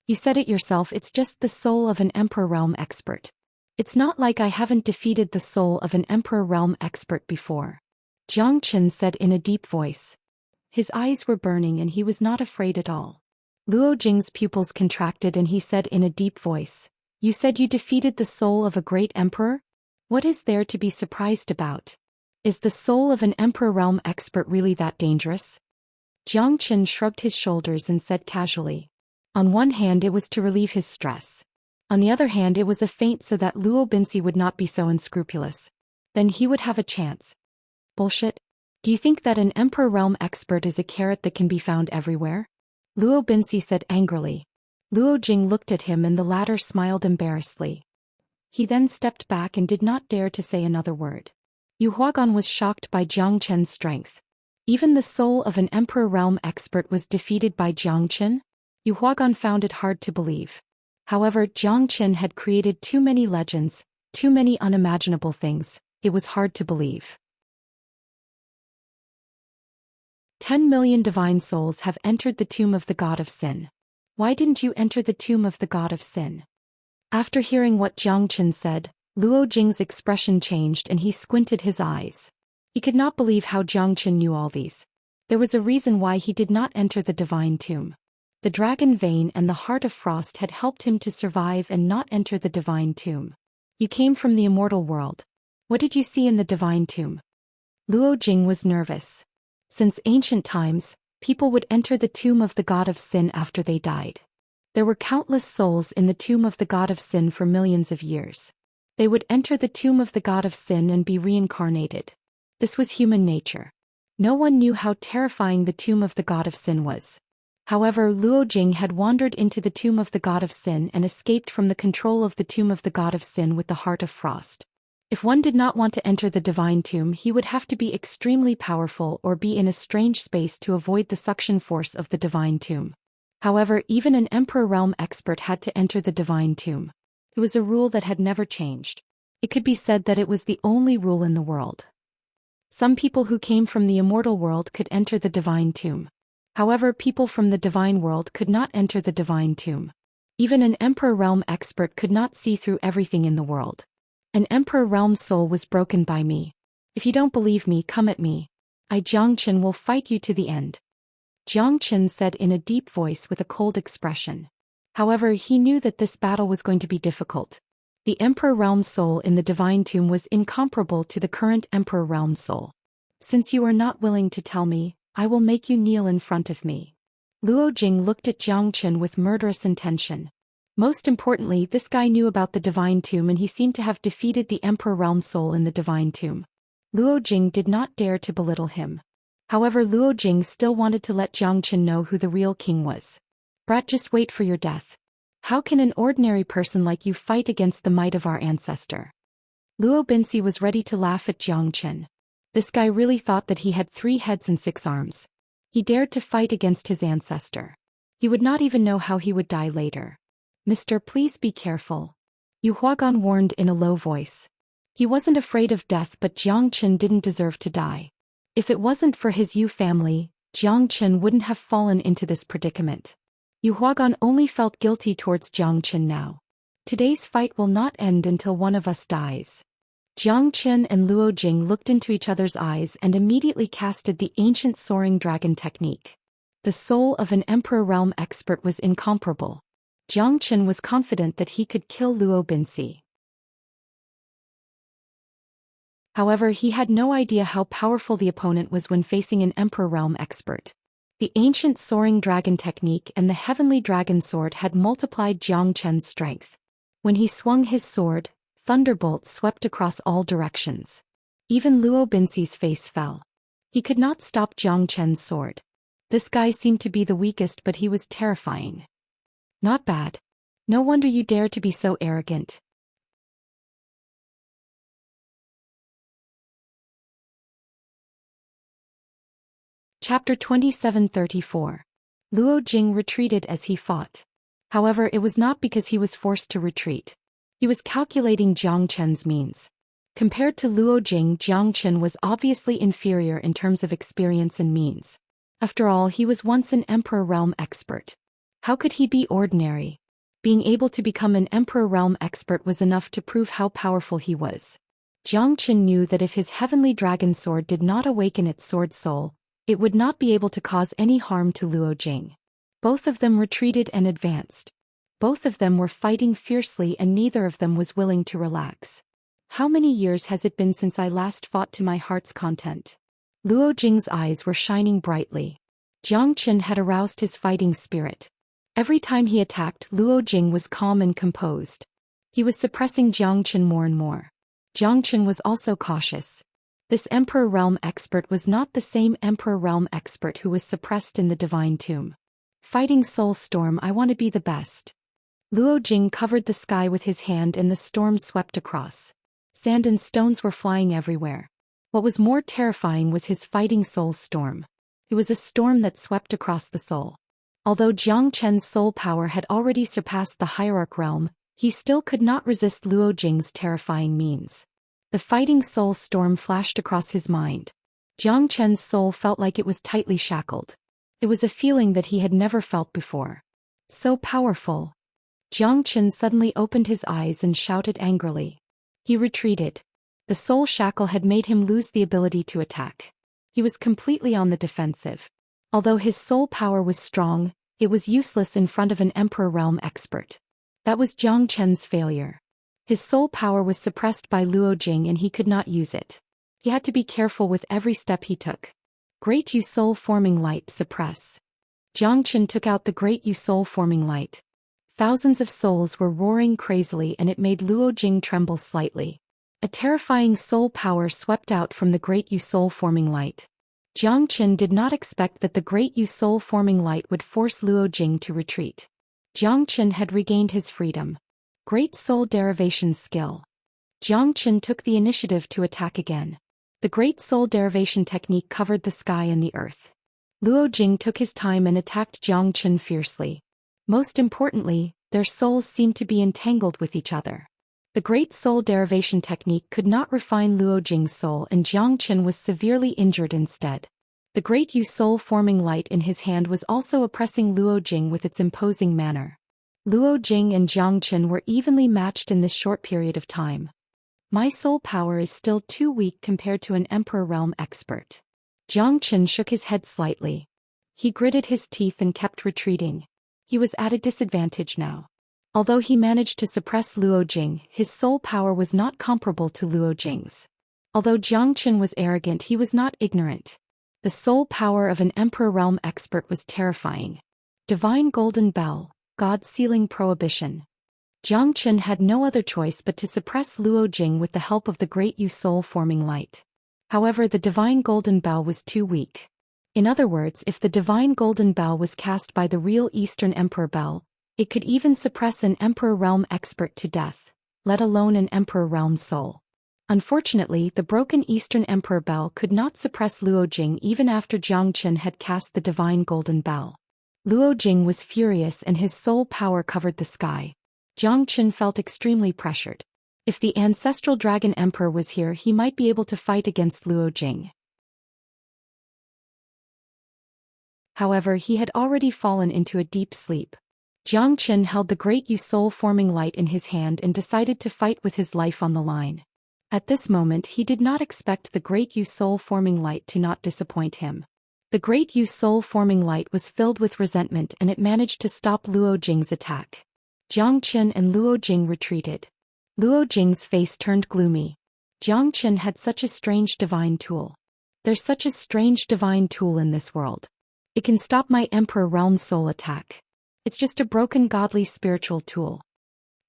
S1: You said it yourself, it's just the soul of an Emperor Realm expert. It's not like I haven't defeated the soul of an Emperor Realm expert before. Jiang Chen said in a deep voice. His eyes were burning and he was not afraid at all. Luo Jing's pupils contracted and he said in a deep voice, "You said you defeated the soul of a great emperor? What is there to be surprised about? Is the soul of an Emperor Realm expert really that dangerous?" Jiang Chen shrugged his shoulders and said casually. On one hand, it was to relieve his stress. On the other hand, it was a feint so that Luo Binsi would not be so unscrupulous. Then he would have a chance. Bullshit. Do you think that an Emperor Realm expert is a carrot that can be found everywhere? Luo Binsi said angrily. Luo Jing looked at him and the latter smiled embarrassedly. He then stepped back and did not dare to say another word. Yu Huagan was shocked by Jiang Chen's strength. Even the soul of an Emperor Realm expert was defeated by Jiang Chen? Yu Huagan found it hard to believe. However, Jiang Chen had created too many legends, too many unimaginable things. It was hard to believe. 10 million divine souls have entered the tomb of the god of sin. Why didn't you enter the tomb of the god of sin? After hearing what Jiang Chen said, Luo Jing's expression changed and he squinted his eyes. He could not believe how Jiang Chen knew all these. There was a reason why he did not enter the divine tomb. The dragon vein and the heart of frost had helped him to survive and not enter the divine tomb. You came from the immortal world. What did you see in the divine tomb? Luo Jing was nervous. Since ancient times, people would enter the tomb of the god of sin after they died. There were countless souls in the tomb of the god of sin for millions of years. They would enter the tomb of the god of sin and be reincarnated. This was human nature. No one knew how terrifying the tomb of the god of sin was. However, Luo Jing had wandered into the tomb of the god of sin and escaped from the control of the tomb of the god of sin with the heart of frost. If one did not want to enter the divine tomb, he would have to be extremely powerful or be in a strange space to avoid the suction force of the divine tomb. However, even an Emperor Realm expert had to enter the divine tomb. It was a rule that had never changed. It could be said that it was the only rule in the world. Some people who came from the immortal world could enter the divine tomb. However, people from the divine world could not enter the divine tomb. Even an Emperor Realm expert could not see through everything in the world. An Emperor Realm soul was broken by me. If you don't believe me, come at me. I, Jiang Chen, will fight you to the end. Jiang Chen said in a deep voice with a cold expression. However, he knew that this battle was going to be difficult. The Emperor Realm Soul in the Divine Tomb was incomparable to the current Emperor Realm Soul. Since you are not willing to tell me, I will make you kneel in front of me. Luo Jing looked at Jiang Chen with murderous intention. Most importantly, this guy knew about the Divine Tomb and he seemed to have defeated the Emperor Realm Soul in the Divine Tomb. Luo Jing did not dare to belittle him. However, Luo Jing still wanted to let Jiang Chen know who the real king was. Brat, just wait for your death. How can an ordinary person like you fight against the might of our ancestor? Luo Binsi was ready to laugh at Jiang Chen. This guy really thought that he had 3 heads and 6 arms. He dared to fight against his ancestor. He would not even know how he would die later. Mister, please be careful. Yu Huagan warned in a low voice. He wasn't afraid of death, but Jiang Chen didn't deserve to die. If it wasn't for his Yu family, Jiang Chen wouldn't have fallen into this predicament. Yu Huagan only felt guilty towards Jiang Chen now. Today's fight will not end until one of us dies. Jiang Chen and Luo Jing looked into each other's eyes and immediately casted the ancient soaring dragon technique. The soul of an Emperor Realm expert was incomparable. Jiang Chen was confident that he could kill Luo Binsi. However, he had no idea how powerful the opponent was when facing an Emperor Realm expert. The ancient soaring dragon technique and the heavenly dragon sword had multiplied Jiang Chen's strength. When he swung his sword, thunderbolts swept across all directions. Even Luo Binsi's face fell. He could not stop Jiang Chen's sword. This guy seemed to be the weakest, but he was terrifying. Not bad. No wonder you dare to be so arrogant. Chapter 2734. Luo Jing retreated as he fought. However, it was not because he was forced to retreat. He was calculating Jiang Chen's means. Compared to Luo Jing, Jiang Chen was obviously inferior in terms of experience and means. After all, he was once an Emperor Realm expert. How could he be ordinary? Being able to become an Emperor Realm expert was enough to prove how powerful he was. Jiang Chen knew that if his heavenly dragon sword did not awaken its sword soul, it would not be able to cause any harm to Luo Jing. Both of them retreated and advanced. Both of them were fighting fiercely and neither of them was willing to relax. How many years has it been since I last fought to my heart's content? Luo Jing's eyes were shining brightly. Jiang Chen had aroused his fighting spirit. Every time he attacked, Luo Jing was calm and composed. He was suppressing Jiang Chen more and more. Jiang Chen was also cautious. This Emperor Realm expert was not the same Emperor Realm expert who was suppressed in the Divine Tomb. Fighting Soul Storm, I want to be the best. Luo Jing covered the sky with his hand and the storm swept across. Sand and stones were flying everywhere. What was more terrifying was his Fighting Soul Storm. It was a storm that swept across the soul. Although Jiang Chen's soul power had already surpassed the Hierarch realm, he still could not resist Luo Jing's terrifying means. The Fighting Soul Storm flashed across his mind. Jiang Chen's soul felt like it was tightly shackled. It was a feeling that he had never felt before. So powerful. Jiang Chen suddenly opened his eyes and shouted angrily. He retreated. The soul shackle had made him lose the ability to attack. He was completely on the defensive. Although his soul power was strong, it was useless in front of an Emperor Realm expert. That was Jiang Chen's failure. His soul power was suppressed by Luo Jing and he could not use it. He had to be careful with every step he took. Great Yu Soul Forming Light suppress. Jiang Chen took out the Great Yu Soul Forming Light. Thousands of souls were roaring crazily and it made Luo Jing tremble slightly. A terrifying soul power swept out from the Great Yu Soul Forming Light. Jiang Chen did not expect that the Great Yu Soul Forming Light would force Luo Jing to retreat. Jiang Chen had regained his freedom. Great Soul Derivation Skill. Jiang Chen took the initiative to attack again. The Great Soul Derivation technique covered the sky and the earth. Luo Jing took his time and attacked Jiang Chen fiercely. Most importantly, their souls seemed to be entangled with each other. The Great Soul Derivation technique could not refine Luo Jing's soul and Jiang Chen was severely injured instead. The Great Yu Soul Forming Light in his hand was also oppressing Luo Jing with its imposing manner. Luo Jing and Jiang Chen were evenly matched in this short period of time. My soul power is still too weak compared to an Emperor Realm expert. Jiang Chen shook his head slightly. He gritted his teeth and kept retreating. He was at a disadvantage now. Although he managed to suppress Luo Jing, his soul power was not comparable to Luo Jing's. Although Jiang Qin was arrogant, he was not ignorant. The soul power of an Emperor Realm expert was terrifying. Divine Golden Bell, God Sealing Prohibition. Jiang Qin had no other choice but to suppress Luo Jing with the help of the Great Yu Soul-forming light. However, the Divine Golden Bell was too weak. In other words, if the Divine Golden Bell was cast by the real Eastern Emperor Bell, it could even suppress an Emperor Realm expert to death, let alone an Emperor Realm soul. Unfortunately, the broken Eastern Emperor Bell could not suppress Luo Jing even after Jiang Qin had cast the Divine Golden Bell. Luo Jing was furious and his soul power covered the sky. Jiang Qin felt extremely pressured. If the ancestral Dragon Emperor was here, he might be able to fight against Luo Jing. However, he had already fallen into a deep sleep. Jiang Qin held the Great Yu Soul-forming light in his hand and decided to fight with his life on the line. At this moment, he did not expect the Great Yu Soul-forming light to not disappoint him. The Great Yu Soul-forming light was filled with resentment and it managed to stop Luo Jing's attack. Jiang Qin and Luo Jing retreated. Luo Jing's face turned gloomy. Jiang Qin had such a strange divine tool. There's such a strange divine tool in this world. It can stop my Emperor Realm soul attack. It's just a broken godly spiritual tool.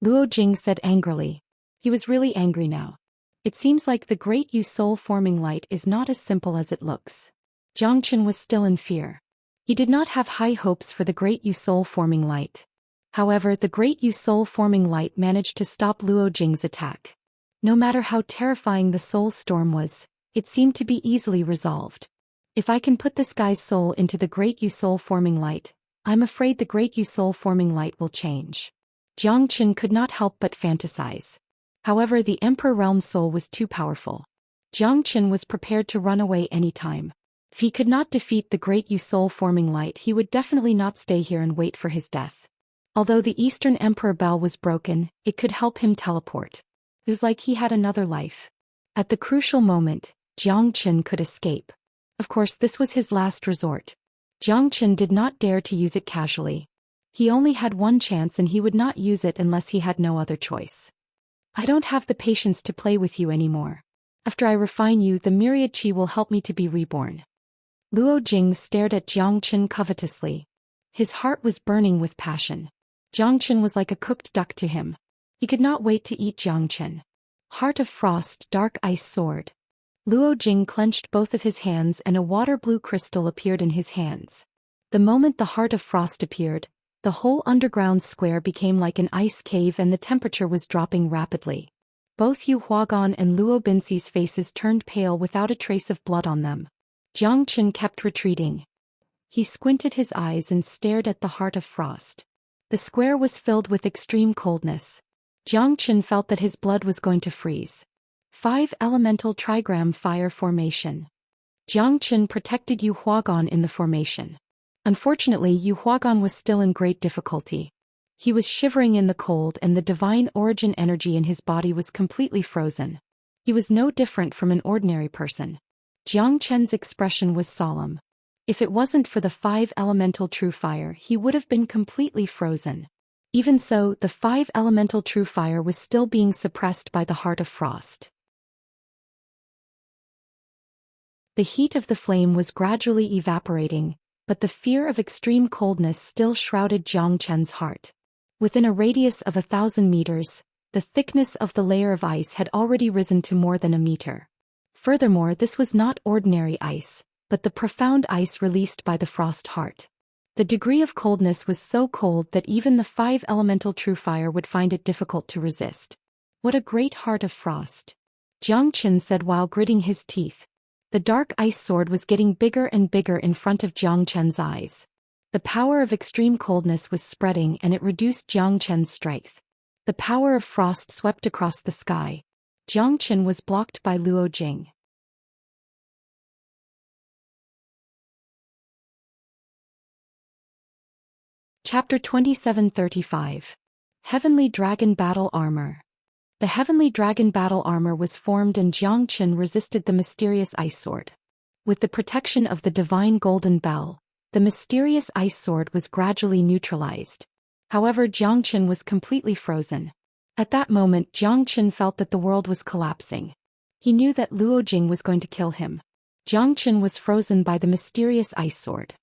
S1: Luo Jing said angrily. He was really angry now. It seems like the Great Yu Soul-forming light is not as simple as it looks. Jiang Qin was still in fear. He did not have high hopes for the Great Yu Soul-forming light. However, the Great Yu Soul-forming light managed to stop Luo Jing's attack. No matter how terrifying the soul storm was, it seemed to be easily resolved. If I can put this guy's soul into the Great Yu Soul-forming light, I'm afraid the Great Yu Soul-forming light will change. Jiang Qin could not help but fantasize. However, the Emperor Realm soul was too powerful. Jiang Qin was prepared to run away any time. If he could not defeat the Great Yu Soul-forming light, he would definitely not stay here and wait for his death. Although the Eastern Emperor Bell was broken, it could help him teleport. It was like he had another life. At the crucial moment, Jiang Qin could escape. Of course, this was his last resort. Jiang Qin did not dare to use it casually. He only had one chance and he would not use it unless he had no other choice. I don't have the patience to play with you anymore. After I refine you, the myriad qi will help me to be reborn. Luo Jing stared at Jiang Qin covetously. His heart was burning with passion. Jiang Qin was like a cooked duck to him. He could not wait to eat Jiang Qin. Heart of Frost, Dark Ice Sword. Luo Jing clenched both of his hands and a water blue crystal appeared in his hands. The moment the Heart of Frost appeared, the whole underground square became like an ice cave and the temperature was dropping rapidly. Both Yu Huagan and Luo Binxi's faces turned pale without a trace of blood on them. Jiang Qin kept retreating. He squinted his eyes and stared at the Heart of Frost. The square was filled with extreme coldness. Jiang Qin felt that his blood was going to freeze. 5 Elemental Trigram Fire Formation. Jiang Qin protected Yu Huagan in the formation. Unfortunately, Yu Huagan was still in great difficulty. He was shivering in the cold and the divine origin energy in his body was completely frozen. He was no different from an ordinary person. Jiang Qin's expression was solemn. If it wasn't for the 5 Elemental True Fire, he would have been completely frozen. Even so, the 5 Elemental True Fire was still being suppressed by the Heart of Frost. The heat of the flame was gradually evaporating, but the fear of extreme coldness still shrouded Jiang Qin's heart. Within a radius of 1,000 meters, the thickness of the layer of ice had already risen to more than a meter. Furthermore, this was not ordinary ice, but the profound ice released by the frost heart. The degree of coldness was so cold that even the 5 Elemental True Fire would find it difficult to resist. What a great Heart of Frost! Jiang Qin said while gritting his teeth. The dark ice sword was getting bigger and bigger in front of Jiang Qin's eyes. The power of extreme coldness was spreading and it reduced Jiang Qin's strength. The power of frost swept across the sky. Jiang Qin was blocked by Luo Jing. Chapter 2735. Heavenly Dragon Battle Armor. The Heavenly Dragon Battle Armor was formed and Jiang Qin resisted the mysterious ice sword. With the protection of the Divine Golden Bell, the mysterious ice sword was gradually neutralized. However, Xianxia was completely frozen. At that moment, Xianxia felt that the world was collapsing. He knew that Luojing was going to kill him. Xianxia was frozen by the mysterious ice sword.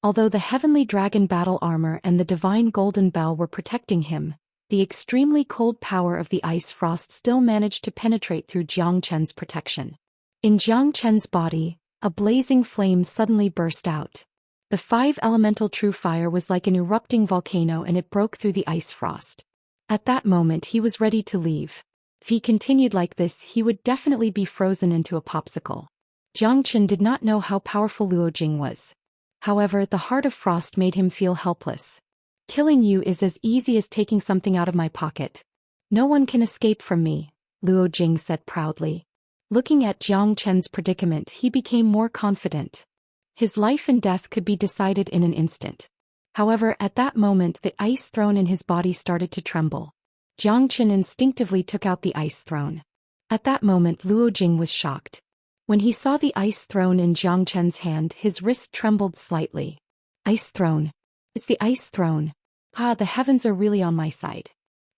S1: Although the heavenly dragon battle armor and the divine golden bell were protecting him, the extremely cold power of the ice frost still managed to penetrate through Xianxia's protection. In Xianxia's body, a blazing flame suddenly burst out. The five-elemental true fire was like an erupting volcano and it broke through the ice frost. At that moment he was ready to leave. If he continued like this, he would definitely be frozen into a popsicle. Xianxia did not know how powerful Luojing was. However, the heart of frost made him feel helpless. Killing you is as easy as taking something out of my pocket. No one can escape from me, Luojing said proudly. Looking at Xianxia's predicament, he became more confident. His life and death could be decided in an instant. However, at that moment the ice throne in his body started to tremble. Xianxia instinctively took out the ice throne. At that moment Luojing was shocked. When he saw the ice throne in Xianxia's hand, his wrist trembled slightly. Ice throne. It's the ice throne. Ah, the heavens are really on my side.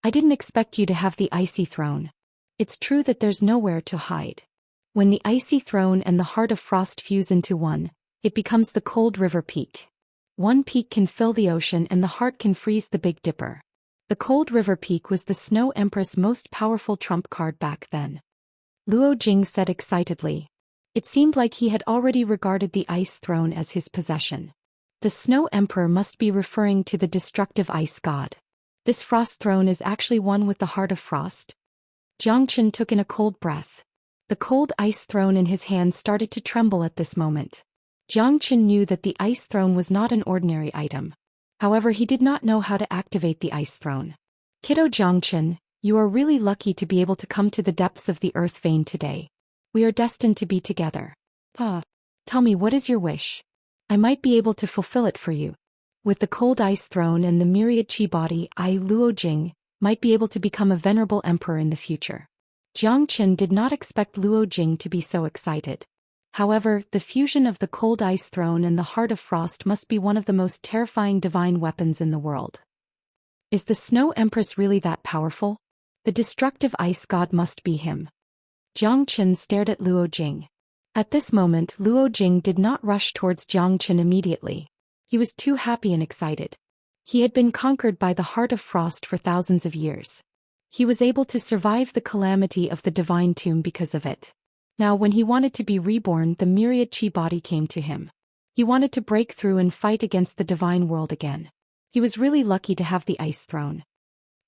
S1: I didn't expect you to have the icy throne. It's true that there's nowhere to hide. When the icy throne and the heart of frost fuse into one, it becomes the cold river peak. One peak can fill the ocean and the heart can freeze the Big Dipper. The cold river peak was the Snow Empress' most powerful trump card back then. Luojing said excitedly. It seemed like he had already regarded the ice throne as his possession. The Snow Emperor must be referring to the destructive ice god. This frost throne is actually one with the heart of frost. Xianxia took in a cold breath. The cold ice throne in his hand started to tremble at this moment. Xianxia knew that the ice throne was not an ordinary item. However, he did not know how to activate the ice throne. Kiddo Xianxia, you are really lucky to be able to come to the depths of the earth vein today. We are destined to be together. Tell me, what is your wish? I might be able to fulfill it for you. With the cold ice throne and the myriad chi body, I, Luojing, might be able to become a venerable emperor in the future. Xianxia did not expect Luojing to be so excited. However, the fusion of the cold ice throne and the heart of frost must be one of the most terrifying divine weapons in the world. Is the Snow Empress really that powerful? The destructive ice god must be him. Xianxia stared at Luojing. At this moment, Luojing did not rush towards Xianxia immediately. He was too happy and excited. He had been conquered by the heart of frost for thousands of years. He was able to survive the calamity of the divine tomb because of it. Now, when he wanted to be reborn, the myriad chi body came to him. He wanted to break through and fight against the divine world again. He was really lucky to have the ice throne.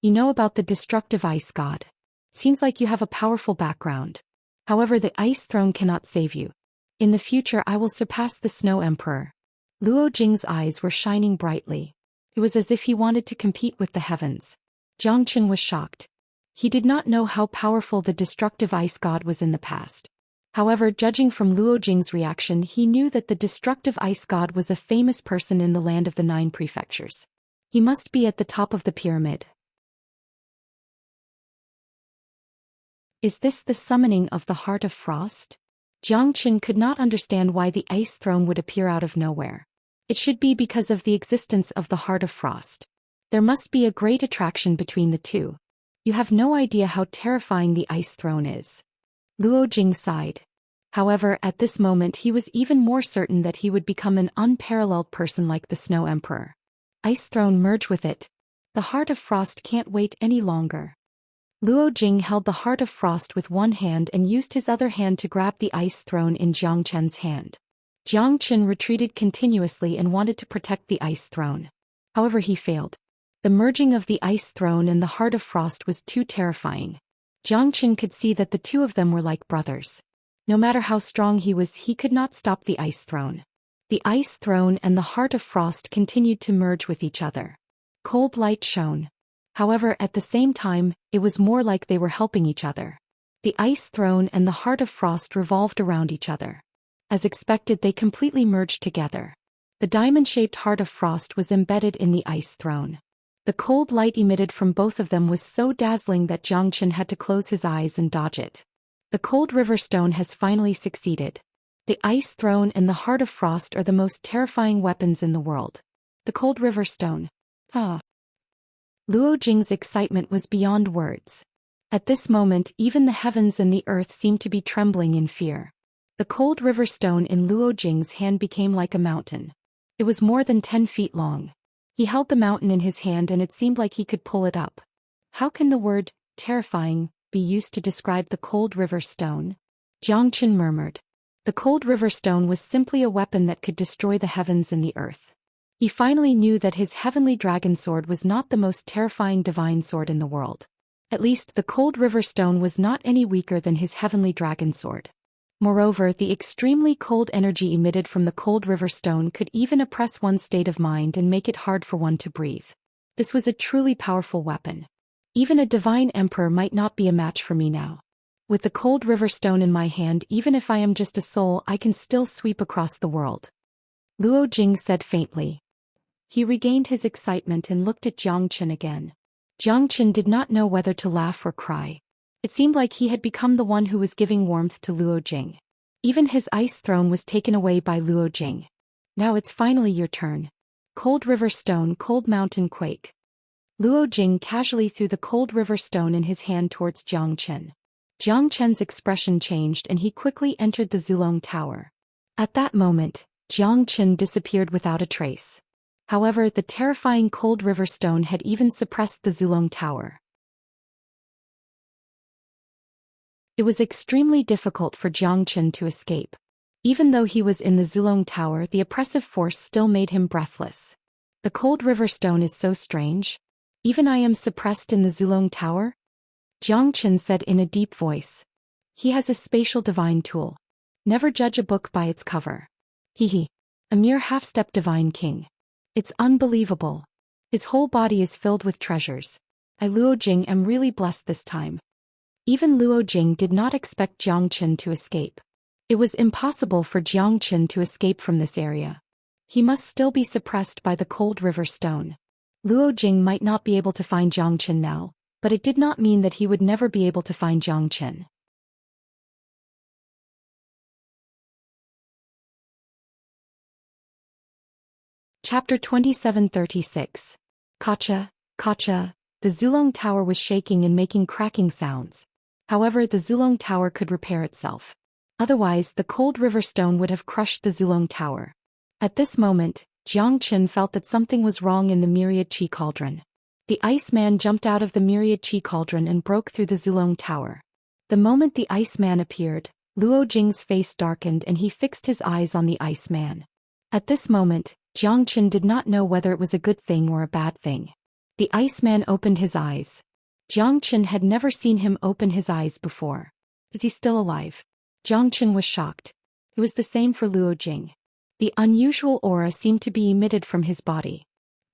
S1: You know about the destructive ice god. Seems like you have a powerful background. However, the ice throne cannot save you. In the future I will surpass the Snow Emperor. Luojing's eyes were shining brightly. It was as if he wanted to compete with the heavens. Xianxia was shocked. He did not know how powerful the destructive ice god was in the past. However, judging from Luojing's reaction, he knew that the destructive ice god was a famous person in the land of the 9 prefectures. He must be at the top of the pyramid. Is this the summoning of the heart of frost? Xianxia could not understand why the ice throne would appear out of nowhere. It should be because of the existence of the heart of frost. There must be a great attraction between the two. You have no idea how terrifying the ice throne is. Luojing sighed. However, at this moment he was even more certain that he would become an unparalleled person like the Snow Emperor. Ice throne, merge with it. The heart of frost can't wait any longer. Luojing held the heart of frost with one hand and used his other hand to grab the ice throne in Xianxia's hand. Xianxia retreated continuously and wanted to protect the ice throne. However, he failed. The merging of the ice throne and the heart of frost was too terrifying. Xianxia could see that the two of them were like brothers. No matter how strong he was, he could not stop the ice throne. The ice throne and the heart of frost continued to merge with each other. Cold light shone. However, at the same time, it was more like they were helping each other. The ice throne and the heart of frost revolved around each other. As expected, they completely merged together. The diamond-shaped heart of frost was embedded in the ice throne. The cold light emitted from both of them was so dazzling that Xianxia had to close his eyes and dodge it. The cold river stone has finally succeeded. The Ice Throne and the Heart of Frost are the most terrifying weapons in the world. The Cold River Stone. Ah. Luo Jing's excitement was beyond words. At this moment, even the heavens and the earth seemed to be trembling in fear. The Cold River Stone in Luo Jing's hand became like a mountain. It was more than 10 feet long. He held the mountain in his hand and it seemed like he could pull it up. How can the word, terrifying, be used to describe the Cold River Stone? Jiang Qin murmured. The Cold River Stone was simply a weapon that could destroy the heavens and the earth. He finally knew that his heavenly dragon sword was not the most terrifying divine sword in the world. At least the Cold River Stone was not any weaker than his heavenly dragon sword. Moreover, the extremely cold energy emitted from the Cold River Stone could even oppress one's state of mind and make it hard for one to breathe. This was a truly powerful weapon. Even a divine emperor might not be a match for me now. With the Cold River Stone in my hand, even if I am just a soul, I can still sweep across the world. Luo Jing said faintly. He regained his excitement and looked at Jiang Qin again. Jiang Qin did not know whether to laugh or cry. It seemed like he had become the one who was giving warmth to Luo Jing. Even his ice throne was taken away by Luo Jing. Now it's finally your turn. Cold River Stone, Cold Mountain Quake. Luo Jing casually threw the Cold River Stone in his hand towards Jiang Qin. Jiang Qin's expression changed and he quickly entered the Zulong Tower. At that moment, Jiang Qin disappeared without a trace. However, the terrifying Cold River Stone had even suppressed the Zulong Tower. It was extremely difficult for Jiang Qin to escape. Even though he was in the Zulong Tower, the oppressive force still made him breathless. The Cold River Stone is so strange. Even I am suppressed in the Zulong Tower? Jiang Qin said in a deep voice. He has a spatial divine tool. Never judge a book by its cover. Hehe. A mere half-step divine king. It's unbelievable. His whole body is filled with treasures. I Luo Jing am really blessed this time. Even Luo Jing did not expect Jiang Qin to escape. It was impossible for Jiang Qin to escape from this area. He must still be suppressed by the Cold River Stone. Luo Jing might not be able to find Jiang Qin now, but it did not mean that he would never be able to find Jiang Qin. Chapter 2736. Kacha, Kacha. The Zulong Tower was shaking and making cracking sounds. However, the Zulong Tower could repair itself. Otherwise, the Cold River Stone would have crushed the Zulong Tower. At this moment, Jiang Qin felt that something was wrong in the Myriad Qi Cauldron. The Iceman jumped out of the Myriad Qi Cauldron and broke through the Zulong Tower. The moment the Iceman appeared, Luo Jing's face darkened and he fixed his eyes on the Iceman. At this moment, Jiang Qin did not know whether it was a good thing or a bad thing. The Iceman opened his eyes. Jiang Qin had never seen him open his eyes before. Is he still alive? Jiang Qin was shocked. It was the same for Luo Jing. The unusual aura seemed to be emitted from his body.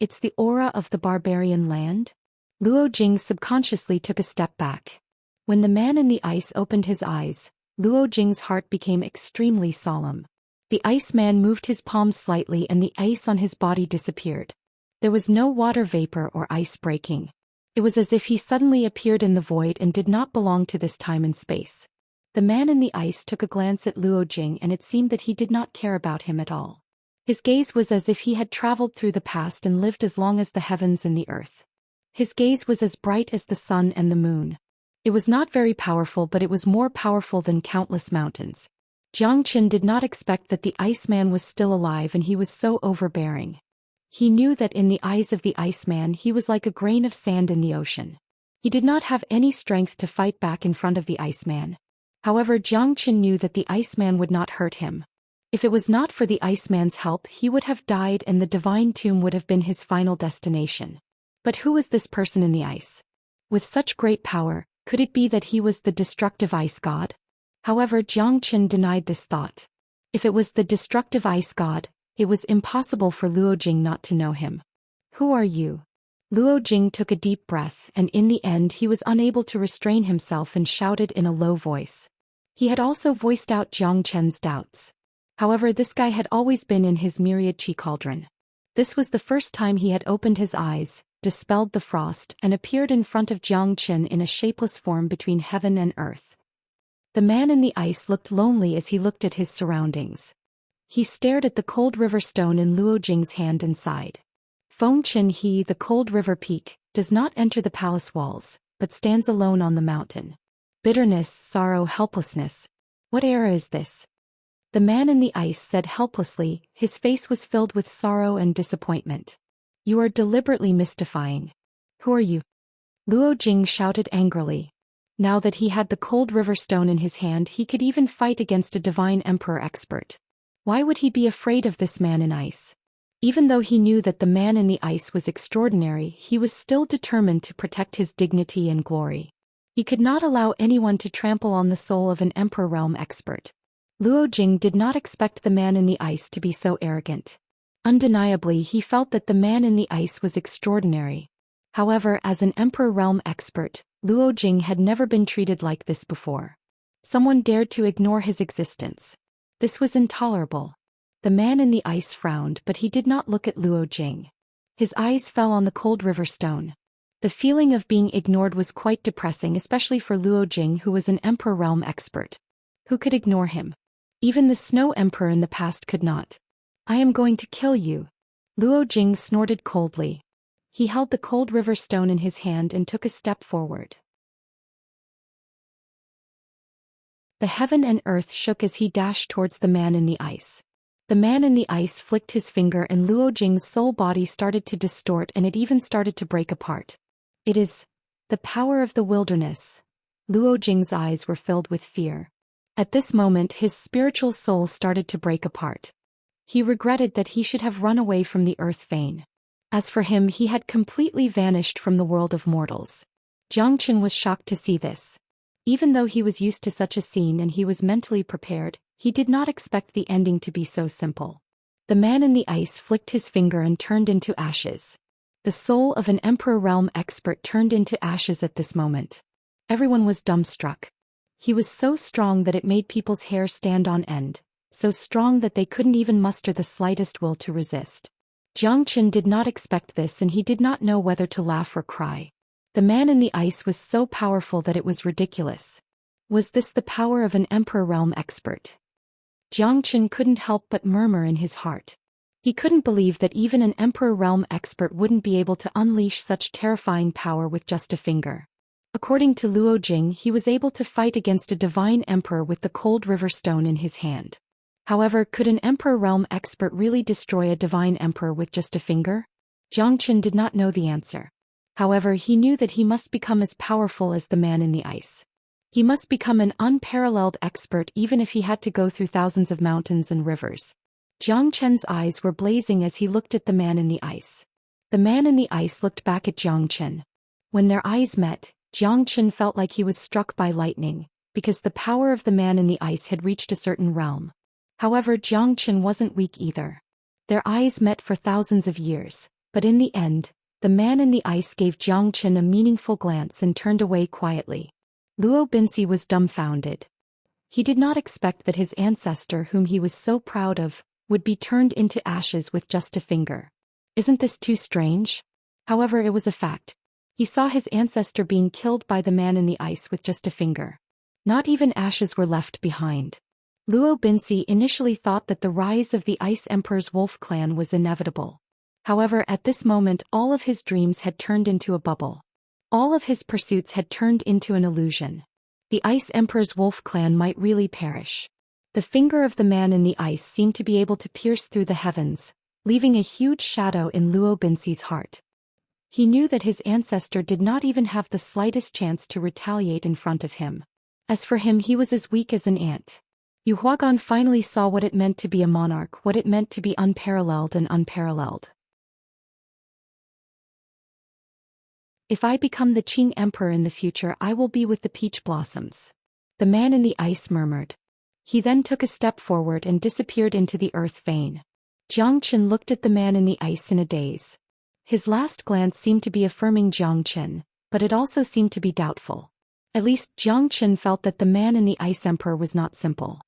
S1: It's the aura of the barbarian land? Luo Jing subconsciously took a step back. When the man in the ice opened his eyes, Luo Jing's heart became extremely solemn. The Iceman moved his palms slightly and the ice on his body disappeared. There was no water vapor or ice breaking. It was as if he suddenly appeared in the void and did not belong to this time and space. The man in the ice took a glance at Luo Jing and it seemed that he did not care about him at all. His gaze was as if he had traveled through the past and lived as long as the heavens and the earth. His gaze was as bright as the sun and the moon. It was not very powerful, but it was more powerful than countless mountains. Jiang Qin did not expect that the Iceman was still alive and he was so overbearing. He knew that in the eyes of the Iceman he was like a grain of sand in the ocean. He did not have any strength to fight back in front of the Iceman. However, Jiang Qin knew that the Iceman would not hurt him. If it was not for the Iceman's help, he would have died and the divine tomb would have been his final destination. But who was this person in the ice? With such great power, could it be that he was the destructive ice god? However, Jiang Qin denied this thought. If it was the destructive ice god, it was impossible for Luo Jing not to know him. Who are you? Luo Jing took a deep breath and in the end he was unable to restrain himself and shouted in a low voice. He had also voiced out Jiang Qin's doubts. However, this guy had always been in his Myriad Qi Cauldron. This was the first time he had opened his eyes, dispelled the frost, and appeared in front of Jiang Qin in a shapeless form between heaven and earth. The man in the ice looked lonely as he looked at his surroundings. He stared at the cold river stone in Luo Jing's hand and sighed. Feng Qin He, the cold river peak, does not enter the palace walls, but stands alone on the mountain. Bitterness, sorrow, helplessness. What era is this? The man in the ice said helplessly, his face was filled with sorrow and disappointment. You are deliberately mystifying. Who are you? Luo Jing shouted angrily. Now that he had the cold river stone in his hand, he could even fight against a divine emperor expert. Why would he be afraid of this man in ice? Even though he knew that the man in the ice was extraordinary, he was still determined to protect his dignity and glory. He could not allow anyone to trample on the soul of an emperor realm expert. Luo Jing did not expect the man in the ice to be so arrogant. Undeniably, he felt that the man in the ice was extraordinary. However, as an emperor realm expert, Luo Jing had never been treated like this before. Someone dared to ignore his existence. This was intolerable. The man in the ice frowned, but he did not look at Luo Jing. His eyes fell on the cold river stone. The feeling of being ignored was quite depressing, especially for Luo Jing, who was an emperor realm expert. Who could ignore him? Even the snow emperor in the past could not. I am going to kill you. Luo Jing snorted coldly. He held the cold river stone in his hand and took a step forward. The heaven and earth shook as he dashed towards the man in the ice. The man in the ice flicked his finger and Luo Jing's soul body started to distort and it even started to break apart. It is the power of the wilderness. Luo Jing's eyes were filled with fear. At this moment his spiritual soul started to break apart. He regretted that he should have run away from the earth vein. As for him, he had completely vanished from the world of mortals. Xianxia was shocked to see this. Even though he was used to such a scene and he was mentally prepared, he did not expect the ending to be so simple. The man in the ice flicked his finger and turned into ashes. The soul of an emperor realm expert turned into ashes at this moment. Everyone was dumbstruck. He was so strong that it made people's hair stand on end, so strong that they couldn't even muster the slightest will to resist. Xianxia did not expect this and he did not know whether to laugh or cry. The man in the ice was so powerful that it was ridiculous. Was this the power of an emperor realm expert? Xianxia couldn't help but murmur in his heart. He couldn't believe that even an emperor realm expert wouldn't be able to unleash such terrifying power with just a finger. According to Luo Jing, he was able to fight against a divine emperor with the cold river stone in his hand. However, could an emperor realm expert really destroy a divine emperor with just a finger? Xianxia did not know the answer. However, he knew that he must become as powerful as the man in the ice. He must become an unparalleled expert even if he had to go through thousands of mountains and rivers. Xianxia's eyes were blazing as he looked at the man in the ice. The man in the ice looked back at Xianxia. When their eyes met, Xianxia felt like he was struck by lightning, because the power of the man in the ice had reached a certain realm. However, Xianxia wasn't weak either. Their eyes met for thousands of years, but in the end, the man in the ice gave Xianxia a meaningful glance and turned away quietly. Luo Binsi was dumbfounded. He did not expect that his ancestor, whom he was so proud of, would be turned into ashes with just a finger. Isn't this too strange? However, it was a fact. He saw his ancestor being killed by the man in the ice with just a finger. Not even ashes were left behind. Luo Binsi initially thought that the rise of the Ice Emperor's wolf clan was inevitable. However, at this moment all of his dreams had turned into a bubble. All of his pursuits had turned into an illusion. The Ice Emperor's wolf clan might really perish. The finger of the man in the ice seemed to be able to pierce through the heavens, leaving a huge shadow in Luo Binsi's heart. He knew that his ancestor did not even have the slightest chance to retaliate in front of him. As for him, he was as weak as an ant. Yu Huagan finally saw what it meant to be a monarch, what it meant to be unparalleled and unparalleled. If I become the Qing Emperor in the future, I will be with the peach blossoms. The man in the ice murmured. He then took a step forward and disappeared into the earth vein. Xianxia looked at the man in the ice in a daze. His last glance seemed to be affirming Xianxia, but it also seemed to be doubtful. At least Xianxia felt that the man in the ice emperor was not simple.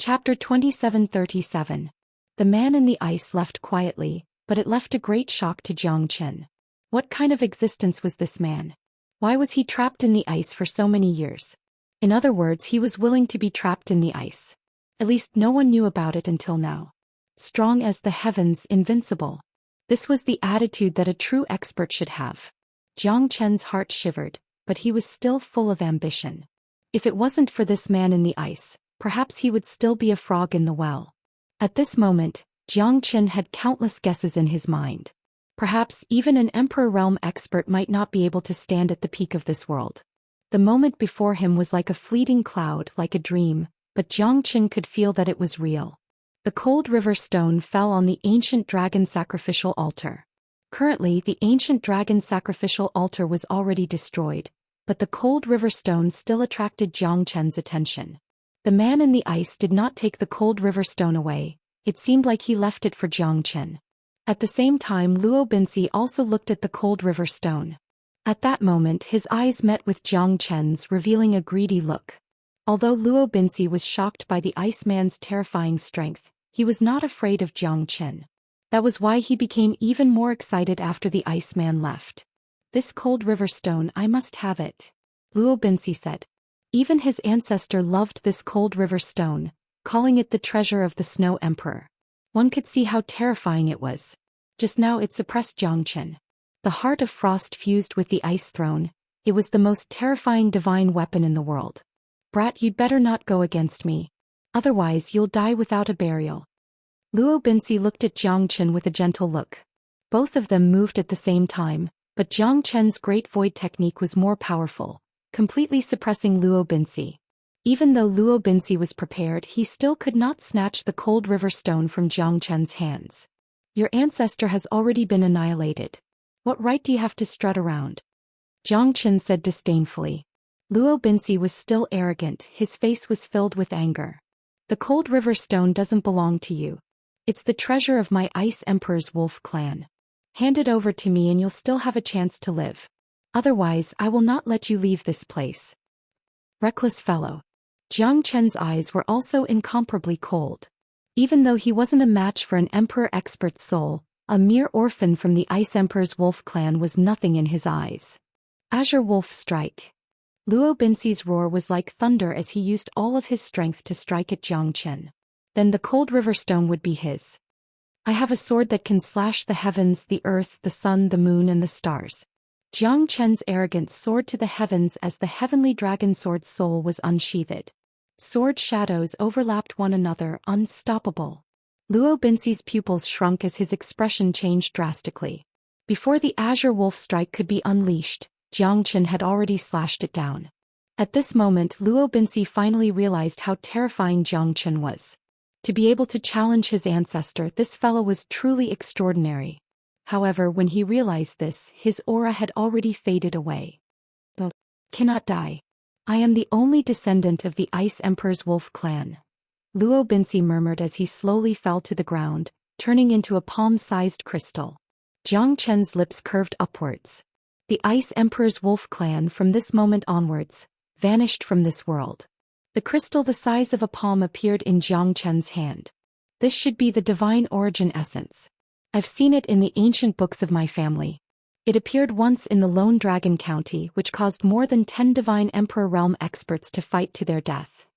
S1: Chapter 2737. The man in the ice left quietly, but it left a great shock to Zhou Xian. What kind of existence was this man? Why was he trapped in the ice for so many years? In other words, he was willing to be trapped in the ice. At least no one knew about it until now. Strong as the heavens, invincible. This was the attitude that a true expert should have. Zhou Qian's heart shivered, but he was still full of ambition. If it wasn't for this man in the ice, perhaps he would still be a frog in the well. At this moment, Zhou Qian had countless guesses in his mind. Perhaps even an Emperor Realm expert might not be able to stand at the peak of this world. The moment before him was like a fleeting cloud, like a dream, but Zhou Qian could feel that it was real. The cold river stone fell on the ancient dragon sacrificial altar. Currently, the ancient dragon sacrificial altar was already destroyed, but the cold river stone still attracted Zhou Qian's attention. The man in the ice did not take the cold river stone away. It seemed like he left it for Zhou Qian. At the same time, Luo Binci also looked at the cold river stone. At that moment, his eyes met with Zhou Qian's, revealing a greedy look. Although Luo Binci was shocked by the Iceman's terrifying strength, he was not afraid of Zhou Qian. That was why he became even more excited after the Iceman left. This cold river stone, I must have it, Luo Binci said. Even his ancestor loved this cold river stone, calling it the treasure of the Snow Emperor. One could see how terrifying it was. Just now it suppressed Zhou Qian. The heart of frost fused with the ice throne. It was the most terrifying divine weapon in the world. Brat, you'd better not go against me. Otherwise you'll die without a burial. Luo Binci looked at Zhou Qian with a gentle look. Both of them moved at the same time, but Zhou Qian's Great Void technique was more powerful, completely suppressing Luo Binci. Even though Luo Binci was prepared, he still could not snatch the cold river stone from Zhou Qian's hands. Your ancestor has already been annihilated. What right do you have to strut around? Zhou Qian said disdainfully. Luo Binci was still arrogant, his face was filled with anger. The cold river stone doesn't belong to you. It's the treasure of my Ice Emperor's wolf clan. Hand it over to me and you'll still have a chance to live. Otherwise, I will not let you leave this place. Reckless fellow. Zhou Qian's eyes were also incomparably cold. Even though he wasn't a match for an Emperor expert's soul, a mere orphan from the Ice Emperor's wolf clan was nothing in his eyes. Azure Wolf Strike. Luo Binci's roar was like thunder as he used all of his strength to strike at Zhou Qian. Then the cold river stone would be his. I have a sword that can slash the heavens, the earth, the sun, the moon and the stars. Zhou Qian's arrogance soared to the heavens as the heavenly dragon sword's soul was unsheathed. Sword shadows overlapped one another, unstoppable. Luo Binci's pupils shrunk as his expression changed drastically. Before the Azure Wolf Strike could be unleashed, Zhou Qian had already slashed it down. At this moment, Luo Binci finally realized how terrifying Zhou Qian was. To be able to challenge his ancestor, this fellow was truly extraordinary. However, when he realized this, his aura had already faded away. But cannot die. I am the only descendant of the Ice Emperor's wolf clan. Luo Binci murmured as he slowly fell to the ground, turning into a palm-sized crystal. Zhou Qian's lips curved upwards. The Ice Emperor's wolf clan from this moment onwards vanished from this world. The crystal the size of a palm appeared in Zhou Qian's hand. This should be the divine origin essence. I've seen it in the ancient books of my family. It appeared once in the Lone Dragon County, which caused more than 10 divine Emperor Realm experts to fight to their death.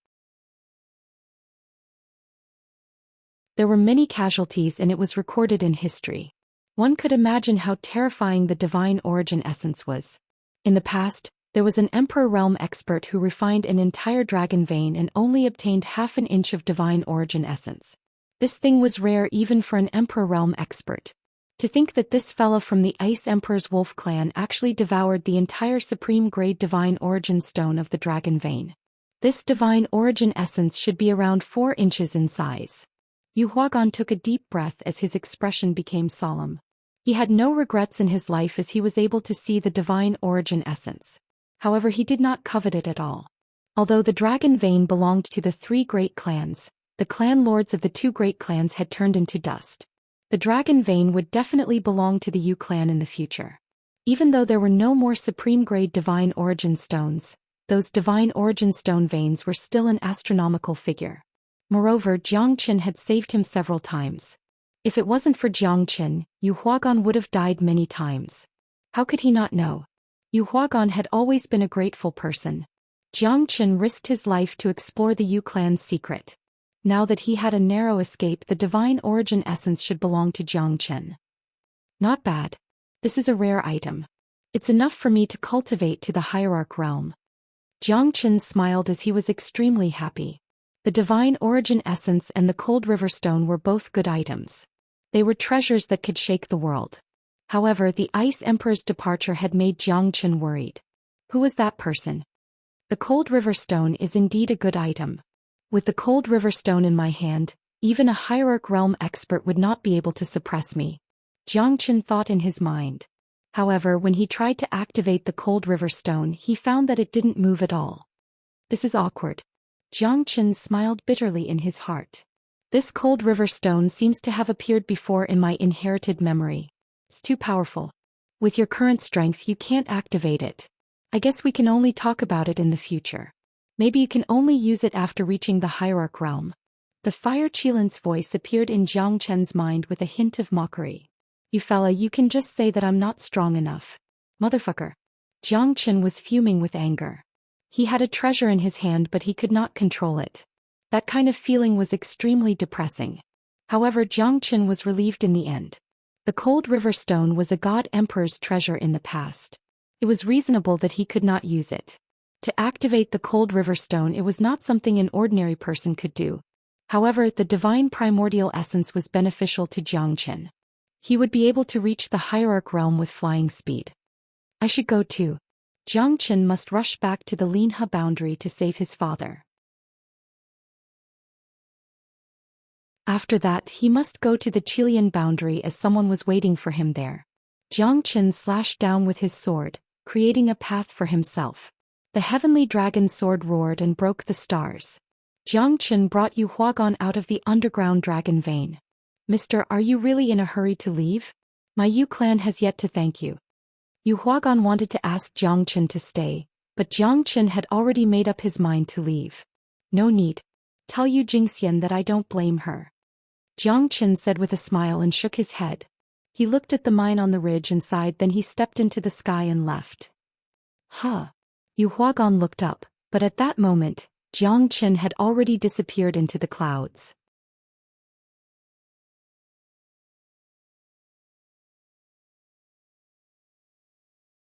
S1: There were many casualties and it was recorded in history. One could imagine how terrifying the divine origin essence was. In the past, there was an Emperor Realm expert who refined an entire dragon vein and only obtained half an inch of divine origin essence. This thing was rare even for an Emperor Realm expert. To think that this fella from the Ice Emperor's wolf clan actually devoured the entire supreme grade divine origin stone of the dragon vein. This divine origin essence should be around 4 inches in size. Yu Huagan took a deep breath as his expression became solemn. He had no regrets in his life as he was able to see the divine origin essence. However, he did not covet it at all. Although the dragon vein belonged to the 3 great clans, the clan lords of the 2 great clans had turned into dust. The dragon vein would definitely belong to the Yu clan in the future. Even though there were no more supreme grade divine origin stones, those divine origin stone veins were still an astronomical figure. Moreover, Zhou Qian had saved him several times. If it wasn't for Jiang Qin, Yu Huagan would have died many times. How could he not know? Yu Huagan had always been a grateful person. Jiang Qin risked his life to explore the Yu clan's secret. Now that he had a narrow escape, the divine origin essence should belong to Jiang Qin. Not bad. This is a rare item. It's enough for me to cultivate to the hierarch realm. Jiang Qin smiled as he was extremely happy. The divine origin essence and the cold river stone were both good items. They were treasures that could shake the world. However, the Ice Emperor's departure had made Jiang Qin worried. Who was that person? The cold river stone is indeed a good item. With the cold river stone in my hand, even a hierarch realm expert would not be able to suppress me. Jiang Qin thought in his mind. However, when he tried to activate the cold river stone, he found that it didn't move at all. This is awkward. Jiang Qin smiled bitterly in his heart. This cold river stone seems to have appeared before in my inherited memory. It's too powerful. With your current strength, you can't activate it. I guess we can only talk about it in the future. Maybe you can only use it after reaching the hierarch realm. The fire Qilin's voice appeared in Jiang Qin's mind with a hint of mockery. You fella, you can just say that I'm not strong enough. Motherfucker. Jiang Qin was fuming with anger. He had a treasure in his hand, but he could not control it. That kind of feeling was extremely depressing. However, Jiang Qin was relieved in the end. The cold river stone was a god emperor's treasure in the past. It was reasonable that he could not use it. To activate the cold river stone, it was not something an ordinary person could do. However, the divine primordial essence was beneficial to Jiang Qin. He would be able to reach the hierarch realm with flying speed. I should go too. Jiang Qin must rush back to the Linhe boundary to save his father. After that, he must go to the Qilian boundary as someone was waiting for him there. Jiang Qin slashed down with his sword, creating a path for himself. The heavenly dragon sword roared and broke the stars. Jiang Qin brought Yu Huagan out of the underground dragon vein. Mister, are you really in a hurry to leave? My Yu clan has yet to thank you. Yu Huagan wanted to ask Jiang Qin to stay, but Jiang Qin had already made up his mind to leave. No need. Tell Yu Jingxian that I don't blame her. Jiang Qin said with a smile and shook his head. He looked at the mine on the ridge and sighed, then he stepped into the sky and left. Huh. Yu Huagan looked up, but at that moment, Jiang Qin had already disappeared into the clouds.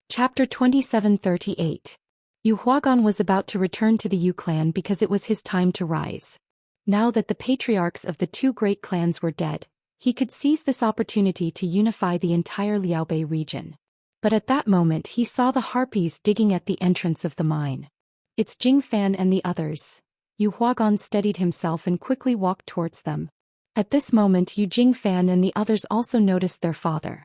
S1: Chapter 2738. Yu Huagan was about to return to the Yu clan because it was his time to rise. Now that the patriarchs of the two great clans were dead, he could seize this opportunity to unify the entire Liaobei region. But at that moment he saw the harpies digging at the entrance of the mine. It's Jingfan and the others. Yu Huagan steadied himself and quickly walked towards them. At this moment Yu Jingfan and the others also noticed their father.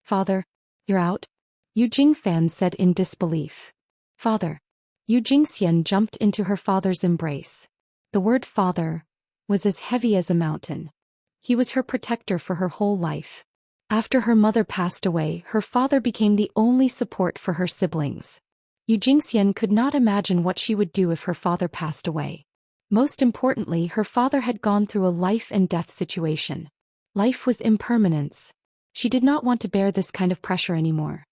S1: Father, you're out? Yu Jingfan said in disbelief. Father. Yu Jingxian jumped into her father's embrace. The word father was as heavy as a mountain. He was her protector for her whole life. After her mother passed away, her father became the only support for her siblings. Yu Jingxian could not imagine what she would do if her father passed away. Most importantly, her father had gone through a life and death situation. Life was impermanence. She did not want to bear this kind of pressure anymore.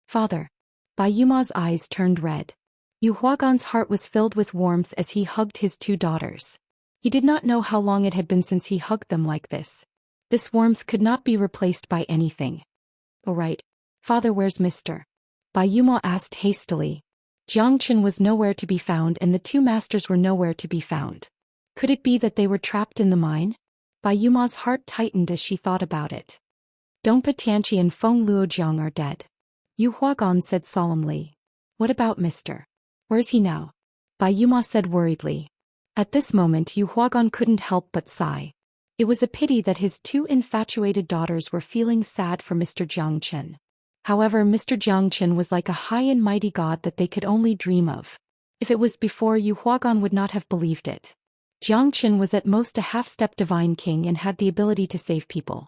S1: Father. Bai Yuma's eyes turned red. Yu Huagan's heart was filled with warmth as he hugged his two daughters. He did not know how long it had been since he hugged them like this. This warmth could not be replaced by anything. All right. Father, where's Mr.? Bai Yuma asked hastily. Jiang Qin was nowhere to be found and the two masters were nowhere to be found. Could it be that they were trapped in the mine? Bai Yuma's heart tightened as she thought about it. Dongpa Tianqi and Feng Luojiang are dead. Yu Huagan said solemnly. What about Mr.? Where's he now? Bai Yuma said worriedly. At this moment Yu Huagan couldn't help but sigh. It was a pity that his two infatuated daughters were feeling sad for Mr. Jiang Qin. However, Mr. Jiang Qin was like a high and mighty god that they could only dream of. If it was before, Yu Huagan would not have believed it. Jiang Qin was at most a half-step divine king and had the ability to save people.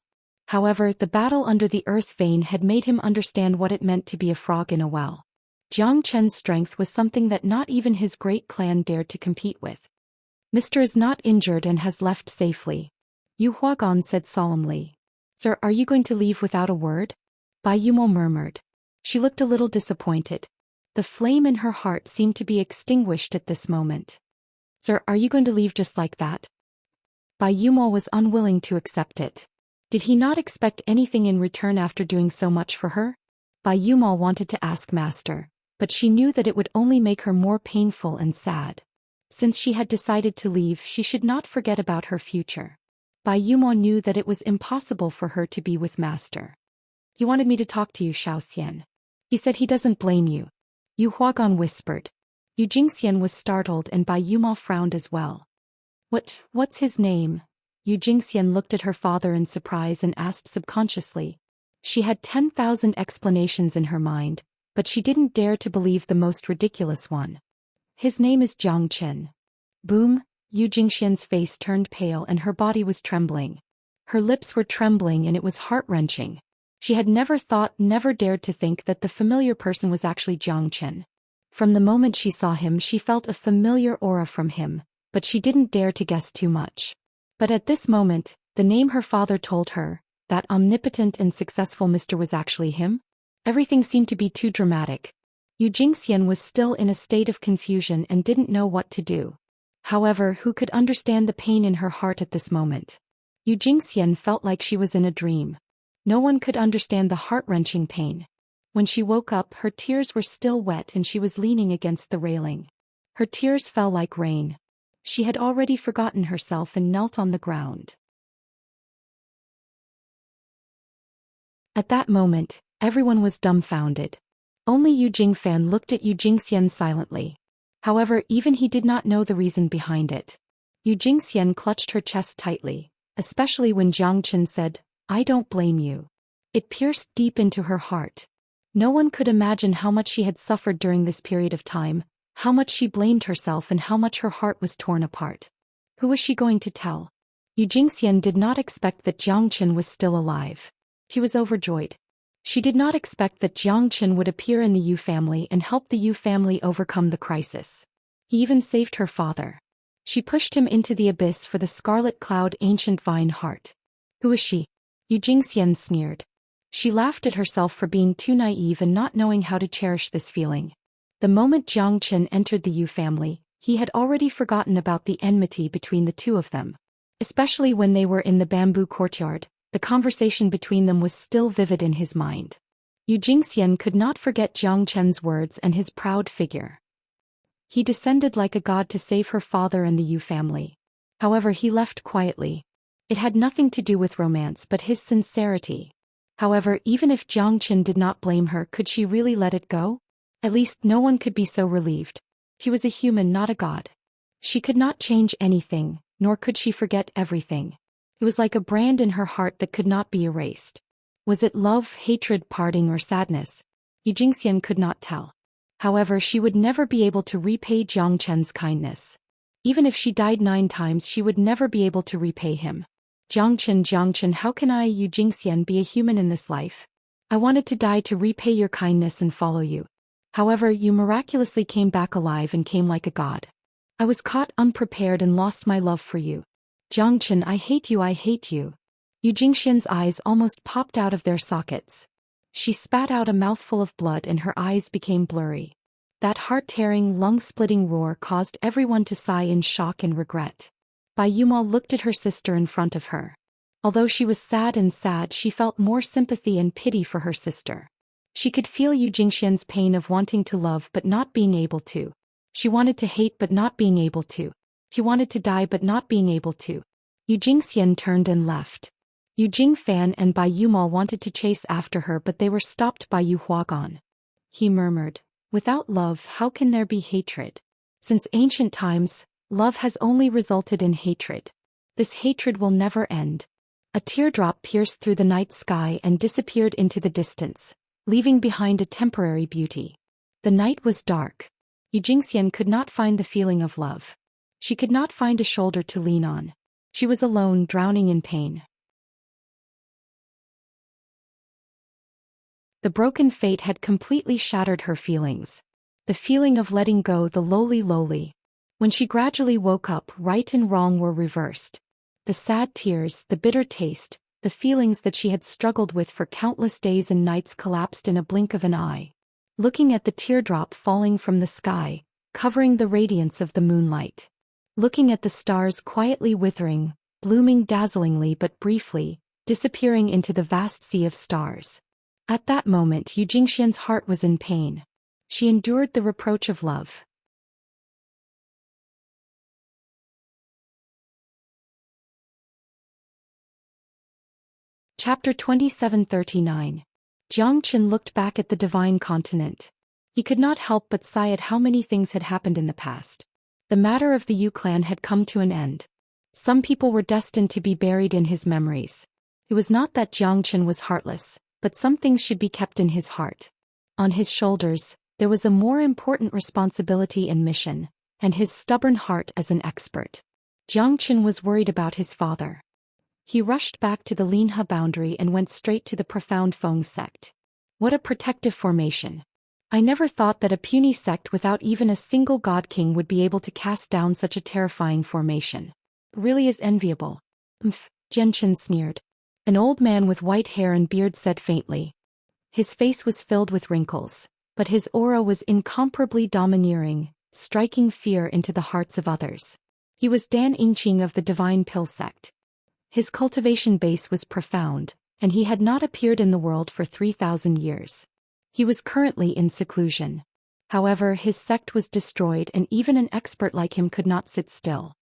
S1: However, the battle under the earth vein had made him understand what it meant to be a frog in a well. Jiang Qin's strength was something that not even his great clan dared to compete with. Mr. is not injured and has left safely. Yu Huagan said solemnly. Sir, are you going to leave without a word? Bai Yumo murmured. She looked a little disappointed. The flame in her heart seemed to be extinguished at this moment. Sir, are you going to leave just like that? Bai Yumo was unwilling to accept it. Did he not expect anything in return after doing so much for her? Bai Yumo wanted to ask Master, but she knew that it would only make her more painful and sad. Since she had decided to leave, she should not forget about her future. Bai Yumo knew that it was impossible for her to be with Master. He wanted me to talk to you, Zhou Xian. He said he doesn't blame you. Yu Huagan whispered. Yu Jingxian was startled and Bai Yumo frowned as well. What's his name? Yu Jingxian looked at her father in surprise and asked subconsciously. She had 10,000 explanations in her mind, but she didn't dare to believe the most ridiculous one. His name is Jiang Chen. Boom, Yu Jingxian's face turned pale and her body was trembling. Her lips were trembling and it was heart-wrenching. She had never dared to think that the familiar person was actually Jiang Chen. From the moment she saw him, she felt a familiar aura from him, but she didn't dare to guess too much. But at this moment, the name her father told her, that omnipotent and successful Mr. was actually him? Everything seemed to be too dramatic. Yu Jingxian was still in a state of confusion and didn't know what to do. However, who could understand the pain in her heart at this moment? Yu Jingxian felt like she was in a dream. No one could understand the heart-wrenching pain. When she woke up, her tears were still wet and she was leaning against the railing. Her tears fell like rain. She had already forgotten herself and knelt on the ground. At that moment, everyone was dumbfounded. Only Yu Jingfan looked at Yu Jingxian silently. However, even he did not know the reason behind it. Yu Jingxian clutched her chest tightly, especially when Jiang Chen said, I don't blame you. It pierced deep into her heart. No one could imagine how much she had suffered during this period of time, how much she blamed herself and how much her heart was torn apart. Who was she going to tell? Yu Jingxian did not expect that Jiang Chen was still alive. She was overjoyed. She did not expect that Jiang Chen would appear in the Yu family and help the Yu family overcome the crisis. He even saved her father. She pushed him into the abyss for the Scarlet Cloud Ancient Vine Heart. Who is she? Yu Jingxian sneered. She laughed at herself for being too naive and not knowing how to cherish this feeling. The moment Jiang Chen entered the Yu family, he had already forgotten about the enmity between the two of them. Especially when they were in the bamboo courtyard, the conversation between them was still vivid in his mind. Yu Jingxian could not forget Jiang Chen's words and his proud figure. He descended like a god to save her father and the Yu family. However, he left quietly. It had nothing to do with romance but his sincerity. However, even if Jiang Chen did not blame her, could she really let it go? At least no one could be so relieved. She was a human, not a god. She could not change anything, nor could she forget everything. It was like a brand in her heart that could not be erased. Was it love, hatred, parting, or sadness? Yu Jingxian could not tell. However, she would never be able to repay Jiang Chen's kindness. Even if she died 9 times, she would never be able to repay him. Jiang Chen, how can I, Yu Jingxian, be a human in this life? I wanted to die to repay your kindness and follow you. However, you miraculously came back alive and came like a god. I was caught unprepared and lost my love for you. Jiang Chen, I hate you, I hate you. Yu Jingxian's eyes almost popped out of their sockets. She spat out a mouthful of blood and her eyes became blurry. That heart-tearing, lung-splitting roar caused everyone to sigh in shock and regret. Bai Yumo looked at her sister in front of her. Although she was sad, she felt more sympathy and pity for her sister. She could feel Yu Jingxian's pain of wanting to love but not being able to. She wanted to hate but not being able to. She wanted to die but not being able to. Yu Jingxian turned and left. Yu Jingfan and Bai Yumo wanted to chase after her but they were stopped by Yu Huagan. He murmured, without love, how can there be hatred? Since ancient times, love has only resulted in hatred. This hatred will never end. A teardrop pierced through the night sky and disappeared into the distance, leaving behind a temporary beauty. The night was dark. Yu Jingxian could not find the feeling of love. She could not find a shoulder to lean on. She was alone, drowning in pain. The broken fate had completely shattered her feelings. The feeling of letting go, the lowly. When she gradually woke up, right and wrong were reversed. The sad tears, the bitter taste, the feelings that she had struggled with for countless days and nights collapsed in a blink of an eye. Looking at the teardrop falling from the sky, covering the radiance of the moonlight. Looking at the stars quietly withering, blooming dazzlingly but briefly, disappearing into the vast sea of stars. At that moment Zhou Xian's heart was in pain. She endured the reproach of love. Chapter 2739. Jiang Qin looked back at the divine continent. He could not help but sigh at how many things had happened in the past. The matter of the Yu clan had come to an end. Some people were destined to be buried in his memories. It was not that Jiang Qin was heartless, but some things should be kept in his heart. On his shoulders, there was a more important responsibility and mission, and his stubborn heart as an expert. Jiang Qin was worried about his father. He rushed back to the Linhe boundary and went straight to the profound Feng sect. What a protective formation. I never thought that a puny sect without even a single god king would be able to cast down such a terrifying formation. Really is enviable. Jiang Qin sneered. An old man with white hair and beard said faintly. His face was filled with wrinkles, but his aura was incomparably domineering, striking fear into the hearts of others. He was Dan Yingqing of the Divine Pill sect. His cultivation base was profound, and he had not appeared in the world for 3,000 years. He was currently in seclusion. However, his sect was destroyed and even an expert like him could not sit still.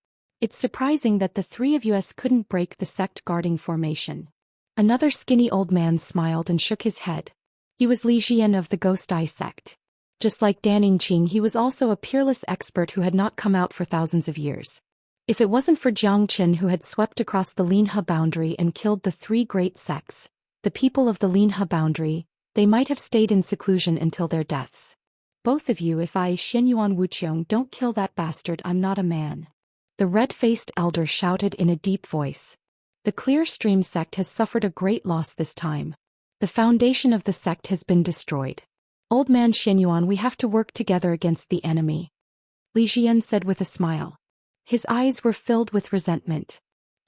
S1: It's surprising that the three of us couldn't break the sect guarding formation. Another skinny old man smiled and shook his head. He was Li Xian of the Ghost Eye sect. Just like Dan Yingqing, he was also a peerless expert who had not come out for thousands of years. If it wasn't for Jiang Qin who had swept across the Linhe boundary and killed the three great sects, the people of the Linhe boundary, they might have stayed in seclusion until their deaths. Both of you, if I, Xianyuan Wuqiong, don't kill that bastard, I'm not a man. The red-faced elder shouted in a deep voice. The Clear Stream sect has suffered a great loss this time. The foundation of the sect has been destroyed. Old man Xianyuan, we have to work together against the enemy. Li Xian said with a smile. His eyes were filled with resentment.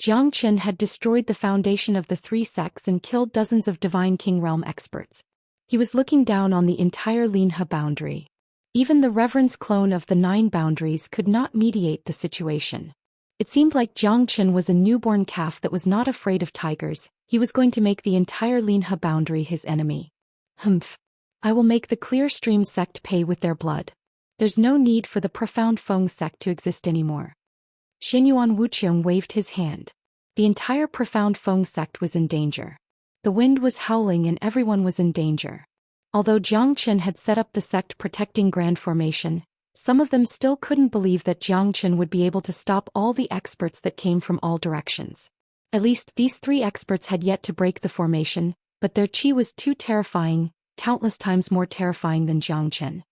S1: Jiang Qin had destroyed the foundation of the three sects and killed dozens of Divine King Realm experts. He was looking down on the entire Linhe boundary. Even the Reverend's clone of the 9 boundaries could not mediate the situation. It seemed like Jiang Qin was a newborn calf that was not afraid of tigers. He was going to make the entire Linhe boundary his enemy. I will make the Clear Stream sect pay with their blood. There's no need for the profound Feng sect to exist anymore. Xianyuan Wuqiong waved his hand. The entire profound Feng sect was in danger. The wind was howling and everyone was in danger. Although Jiang Qin had set up the sect protecting Grand Formation, some of them still couldn't believe that Jiang Qin would be able to stop all the experts that came from all directions. At least these 3 experts had yet to break the formation, but their chi was too terrifying, countless times more terrifying than Jiang Qin.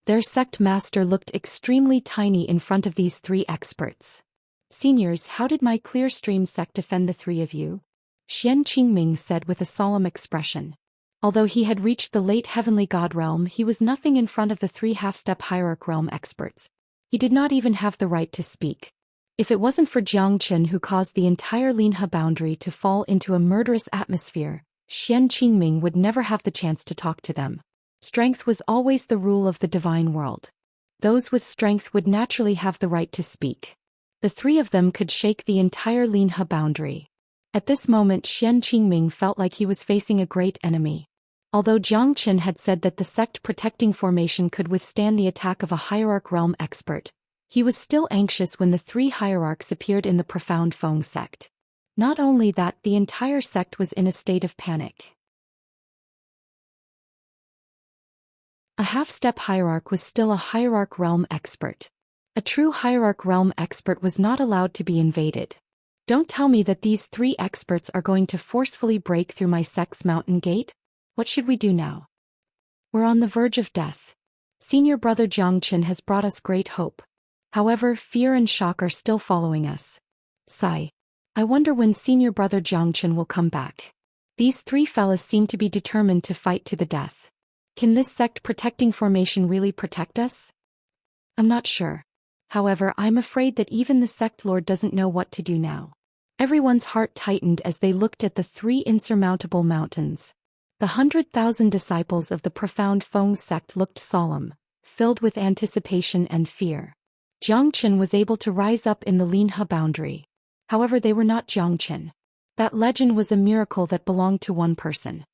S1: Their sect master looked extremely tiny in front of these 3 experts. Seniors, how did my Clear Stream sect defend the 3 of you? Xian Qingming said with a solemn expression. Although he had reached the late heavenly god realm, he was nothing in front of the 3 half-step hierarch realm experts. He did not even have the right to speak. If it wasn't for Jiang Qin who caused the entire Linhe boundary to fall into a murderous atmosphere, Xian Qingming would never have the chance to talk to them. Strength was always the rule of the divine world. Those with strength would naturally have the right to speak. The 3 of them could shake the entire Linhe boundary. At this moment Xian Qingming felt like he was facing a great enemy. Although Jiang Qin had said that the sect protecting formation could withstand the attack of a hierarch realm expert, he was still anxious when the 3 hierarchs appeared in the profound Feng sect. Not only that, the entire sect was in a state of panic. A half-step hierarch was still a hierarch realm expert. A true hierarch realm expert was not allowed to be invaded. Don't tell me that these 3 experts are going to forcefully break through my sect's mountain gate? What should we do now? We're on the verge of death. Senior brother Jiang Qin has brought us great hope. However, fear and shock are still following us. Sigh. I wonder when senior brother Jiang Qin will come back. These 3 fellas seem to be determined to fight to the death. Can this sect protecting formation really protect us? I'm not sure. However, I'm afraid that even the sect lord doesn't know what to do now. Everyone's heart tightened as they looked at the three insurmountable mountains. The 100,000 disciples of the profound Feng sect looked solemn, filled with anticipation and fear. Xianxia was able to rise up in the Linhe boundary. However, they were not Xianxia. That legend was a miracle that belonged to one person.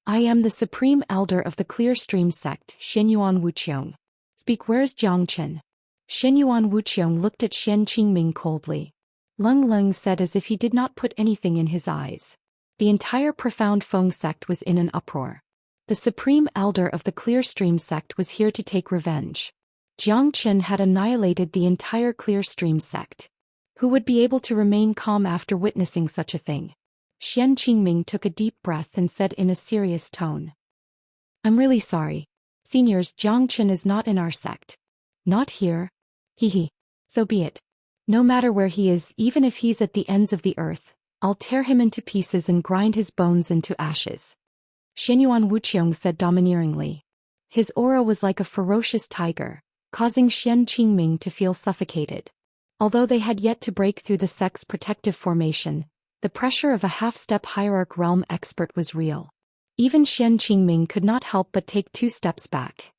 S1: I am the supreme elder of the Clear Stream sect, Xianyuan Wuqiong. Speak, where's Xianxia? Xianyuan Wuqiong looked at Xian Qingming coldly. Leng Leng said as if he did not put anything in his eyes. The entire profound Feng sect was in an uproar. The supreme elder of the Clear Stream sect was here to take revenge. Xianxia had annihilated the entire Clear Stream sect. Who would be able to remain calm after witnessing such a thing? Xian Qingming took a deep breath and said in a serious tone. I'm really sorry. Seniors, Xianxia is not in our sect. Not here? Hehe. So be it. No matter where he is, even if he's at the ends of the earth, I'll tear him into pieces and grind his bones into ashes. Xianyuan Wuqiong said domineeringly. His aura was like a ferocious tiger, causing Xian Qingming to feel suffocated. Although they had yet to break through the sect's protective formation, the pressure of a half-step hierarch realm expert was real. Even Xian Qingming could not help but take 2 steps back.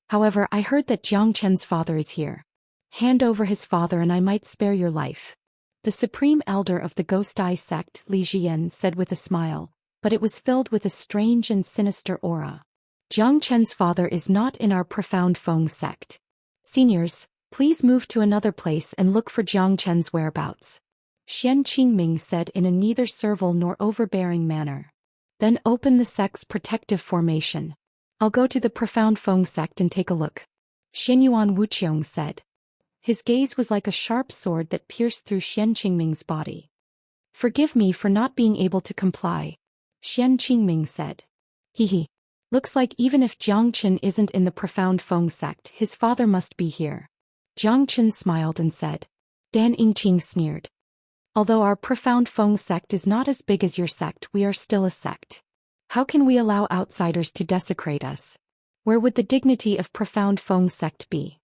S1: However, I heard that Xianxia's father is here. Hand over his father and I might spare your life. The supreme elder of the Ghost Eye sect, Li Jian, said with a smile, but it was filled with a strange and sinister aura. Xianxia's father is not in our profound Feng sect. Seniors, please move to another place and look for Xianxia's whereabouts. Xian Qingming said in a neither servile nor overbearing manner. Then open the sect's protective formation. I'll go to the profound Feng sect and take a look. Xianyuan Wuqiong said. His gaze was like a sharp sword that pierced through Xian Qingming's body. Forgive me for not being able to comply, Xian Qingming said. Hehe. Looks like even if Xianxia isn't in the profound Feng sect, his father must be here. Xianxia smiled and said. Dan Yingqing sneered. Although our profound Feng sect is not as big as your sect, we are still a sect. How can we allow outsiders to desecrate us? Where would the dignity of profound Feng sect be?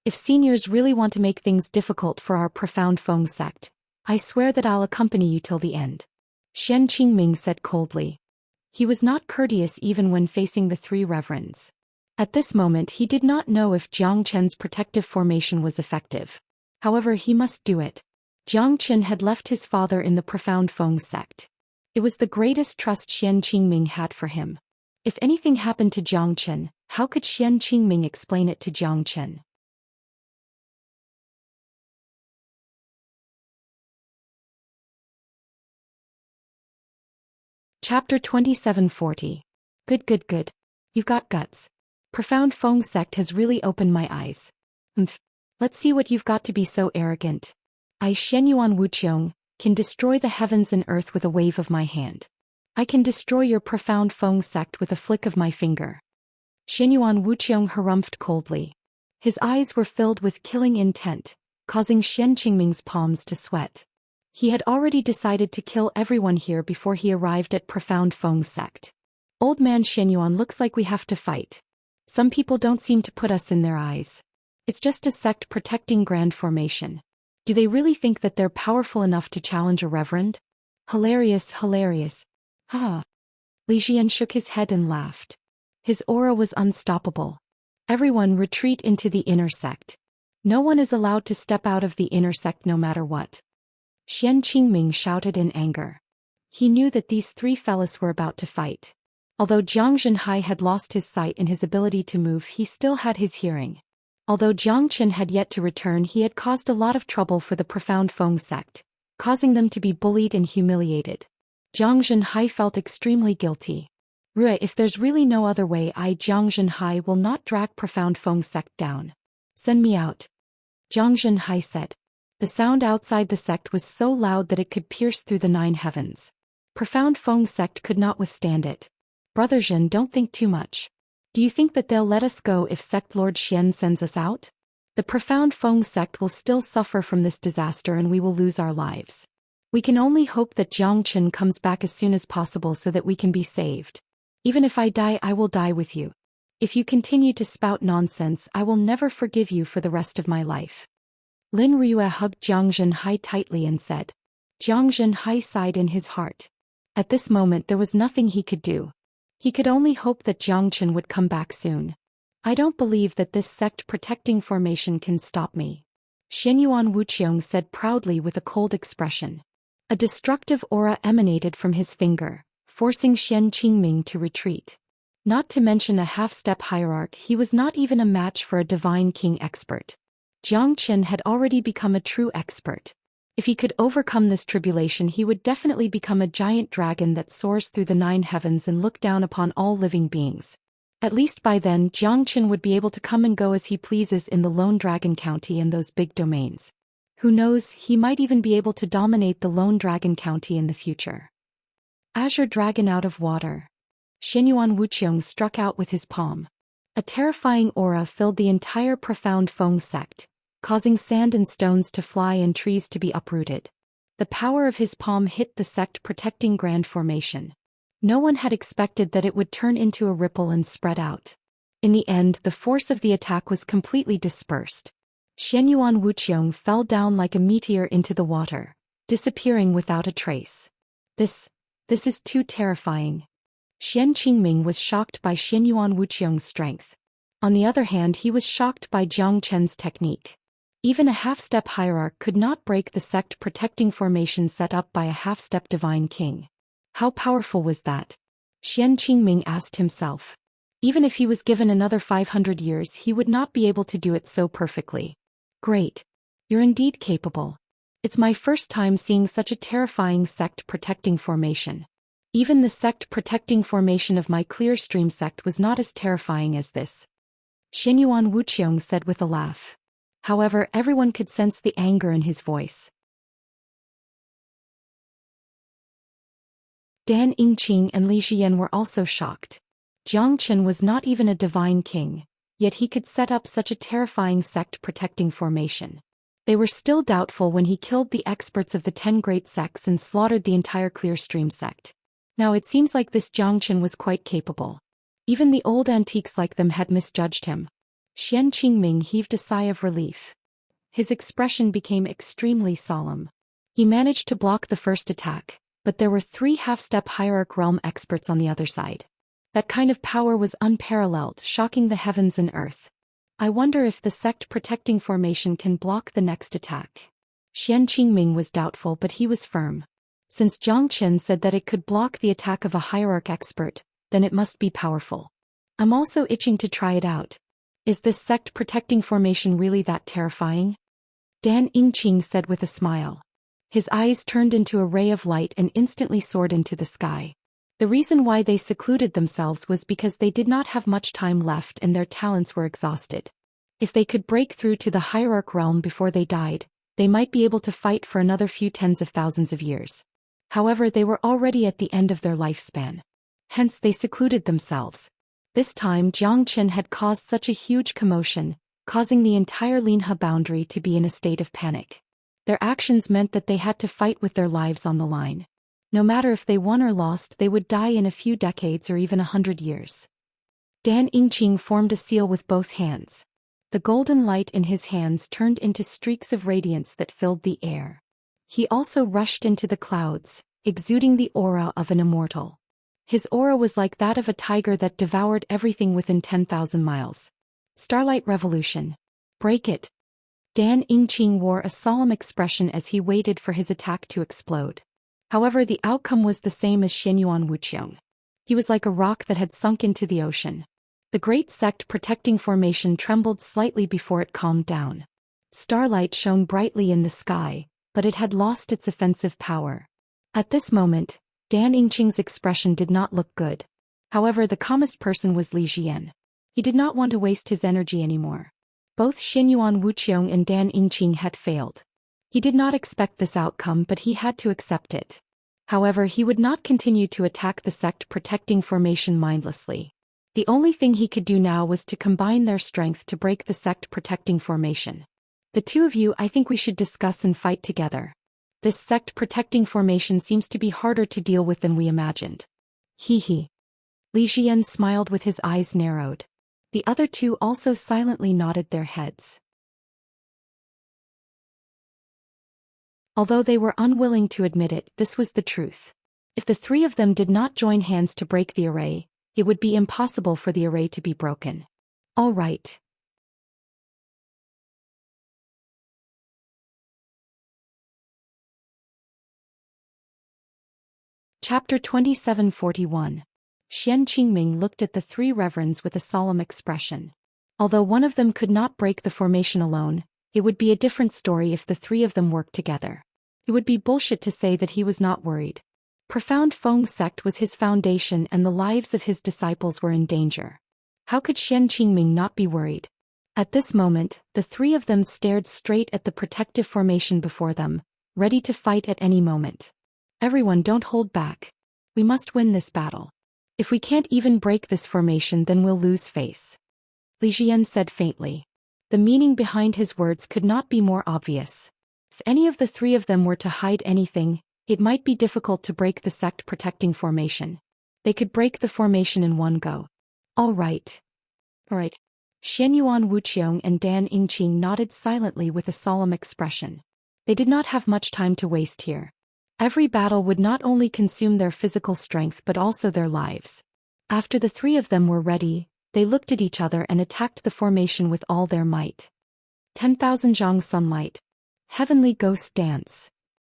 S1: If seniors really want to make things difficult for our profound Feng sect, I swear that I'll accompany you till the end. Xian Qingming said coldly. He was not courteous even when facing the 3 reverends. At this moment he did not know if Xianxia's protective formation was effective. However, he must do it. Xianxia had left his father in the profound Feng sect. It was the greatest trust Xian Qingming had for him. If anything happened to Xianxia, how could Xian Qingming explain it to Xianxia? Chapter 2740. Good. You've got guts. Profound Feng sect has really opened my eyes. Let's see what you've got to be so arrogant. I, Xianyuan Wuqiong, can destroy the heavens and earth with a wave of my hand. I can destroy your profound Feng sect with a flick of my finger. Xianyuan Wuqiong harumphed coldly. His eyes were filled with killing intent, causing Xian Qingming's palms to sweat. He had already decided to kill everyone here before he arrived at profound Feng sect. Old man Xianyuan, looks like we have to fight. Some people don't seem to put us in their eyes. It's just a sect protecting grand formation. Do they really think that they're powerful enough to challenge a reverend? Hilarious. Ha! Li Jian shook his head and laughed. His aura was unstoppable. Everyone retreat into the inner sect. No one is allowed to step out of the inner sect no matter what. Xian Qingming shouted in anger. He knew that these 3 fellas were about to fight. Although Jiang Zhenhai had lost his sight and his ability to move, he still had his hearing. Although Jiangxin had yet to return, he had caused a lot of trouble for the profound Feng sect, causing them to be bullied and humiliated. Jiang Zhenhai felt extremely guilty. If there's really no other way, I, Jiang Zhenhai, will not drag profound Feng sect down. Send me out. Jiang Zhenhai said. The sound outside the sect was so loud that it could pierce through the 9 heavens. Profound Feng sect could not withstand it. Brother Zhen, don't think too much. Do you think that they'll let us go if sect Lord Xian sends us out? The profound Feng sect will still suffer from this disaster and we will lose our lives. We can only hope that Jiangxin comes back as soon as possible so that we can be saved. Even if I die, I will die with you. If you continue to spout nonsense, I will never forgive you for the rest of my life. Lin Ryue hugged Jiang Zhenhai tightly and said. Jiang Zhenhai sighed in his heart. At this moment there was nothing he could do. He could only hope that Jiang Chen would come back soon. I don't believe that this sect-protecting formation can stop me. Xianyuan Wuqiong said proudly with a cold expression. A destructive aura emanated from his finger, forcing Xian Qingming to retreat. Not to mention a half-step hierarch, he was not even a match for a divine king expert. Jiang Chen had already become a true expert. If he could overcome this tribulation, he would definitely become a giant dragon that soars through the 9 heavens and look down upon all living beings. At least by then, Jiang Chen would be able to come and go as he pleases in the Lone Dragon County and those big domains. Who knows, he might even be able to dominate the Lone Dragon County in the future. Azure Dragon out of water. Xianyuan Wuqiong struck out with his palm. A terrifying aura filled the entire profound Feng sect, causing sand and stones to fly and trees to be uprooted. The power of his palm hit the sect-protecting Grand Formation. No one had expected that it would turn into a ripple and spread out. In the end, the force of the attack was completely dispersed. Xianyuan Wuqiong fell down like a meteor into the water, disappearing without a trace. This is too terrifying. Xian Qingming was shocked by Xianyuan Wuqiong's strength. On the other hand, he was shocked by Jiang Chen's technique. Even a half-step hierarch could not break the sect-protecting formation set up by a half-step divine king. How powerful was that? Xian Qingming asked himself. Even if he was given another 500 years, he would not be able to do it so perfectly. Great. You're indeed capable. It's my first time seeing such a terrifying sect-protecting formation. Even the sect-protecting formation of my Clear Stream sect was not as terrifying as this. Xianyuan Wuqiong said with a laugh. However, everyone could sense the anger in his voice. Dan Yingqing and Li Xian were also shocked. Jiang Chen was not even a divine king, yet he could set up such a terrifying sect-protecting formation. They were still doubtful when he killed the experts of the 10 great sects and slaughtered the entire Clear Stream sect. Now it seems like this Jiang Chen was quite capable. Even the old antiques like them had misjudged him. Xian Qingming heaved a sigh of relief. His expression became extremely solemn. He managed to block the first attack, but there were 3 half-step hierarch realm experts on the other side. That kind of power was unparalleled, shocking the heavens and earth. I wonder if the sect-protecting formation can block the next attack. Xian Qingming was doubtful, but he was firm. Since Jiang Chen said that it could block the attack of a hierarch expert, then it must be powerful. I'm also itching to try it out. Is this sect-protecting formation really that terrifying? Dan Yingqing said with a smile. His eyes turned into a ray of light and instantly soared into the sky. The reason why they secluded themselves was because they did not have much time left and their talents were exhausted. If they could break through to the hierarch realm before they died, they might be able to fight for another few tens of thousands of years. However, they were already at the end of their lifespan. Hence they secluded themselves. This time Jiang Chen had caused such a huge commotion, causing the entire Linhe boundary to be in a state of panic. Their actions meant that they had to fight with their lives on the line. No matter if they won or lost, they would die in a few decades or even 100 years. Dan Yingqing formed a seal with both hands. The golden light in his hands turned into streaks of radiance that filled the air. He also rushed into the clouds, exuding the aura of an immortal. His aura was like that of a tiger that devoured everything within 10,000 miles. Starlight Revolution. Break it. Dan Yingqing wore a solemn expression as he waited for his attack to explode. However, the outcome was the same as Xianyuan Wuqiong. He was like a rock that had sunk into the ocean. The great sect-protecting formation trembled slightly before it calmed down. Starlight shone brightly in the sky, but it had lost its offensive power. At this moment, Dan Yingqing's expression did not look good. However, the calmest person was Li Xian. He did not want to waste his energy anymore. Both Xianyuan Wuqiong and Dan Yingqing had failed. He did not expect this outcome, but he had to accept it. However, he would not continue to attack the sect-protecting formation mindlessly. The only thing he could do now was to combine their strength to break the sect-protecting formation. The two of you, I think we should discuss and fight together. This sect-protecting formation seems to be harder to deal with than we imagined. He. Li Xian smiled with his eyes narrowed. The other two also silently nodded their heads. Although they were unwilling to admit it, this was the truth. If the three of them did not join hands to break the array, it would be impossible for the array to be broken. All right. Chapter 2741. Xian Qingming looked at the three reverends with a solemn expression. Although one of them could not break the formation alone, it would be a different story if the three of them worked together. It would be bullshit to say that he was not worried. Profound Feng sect was his foundation and the lives of his disciples were in danger. How could Xian Qingming not be worried? At this moment, the three of them stared straight at the protective formation before them, ready to fight at any moment. Everyone, don't hold back. We must win this battle. If we can't even break this formation, then we'll lose face. Li Jian said faintly. The meaning behind his words could not be more obvious. If any of the three of them were to hide anything, it might be difficult to break the sect protecting formation. They could break the formation in one go. All right. Xianyuan Wuqiang and Dan Yingqing nodded silently with a solemn expression. They did not have much time to waste here. Every battle would not only consume their physical strength but also their lives. After the three of them were ready, they looked at each other and attacked the formation with all their might. 10,000 zhang sunlight. Heavenly ghost dance.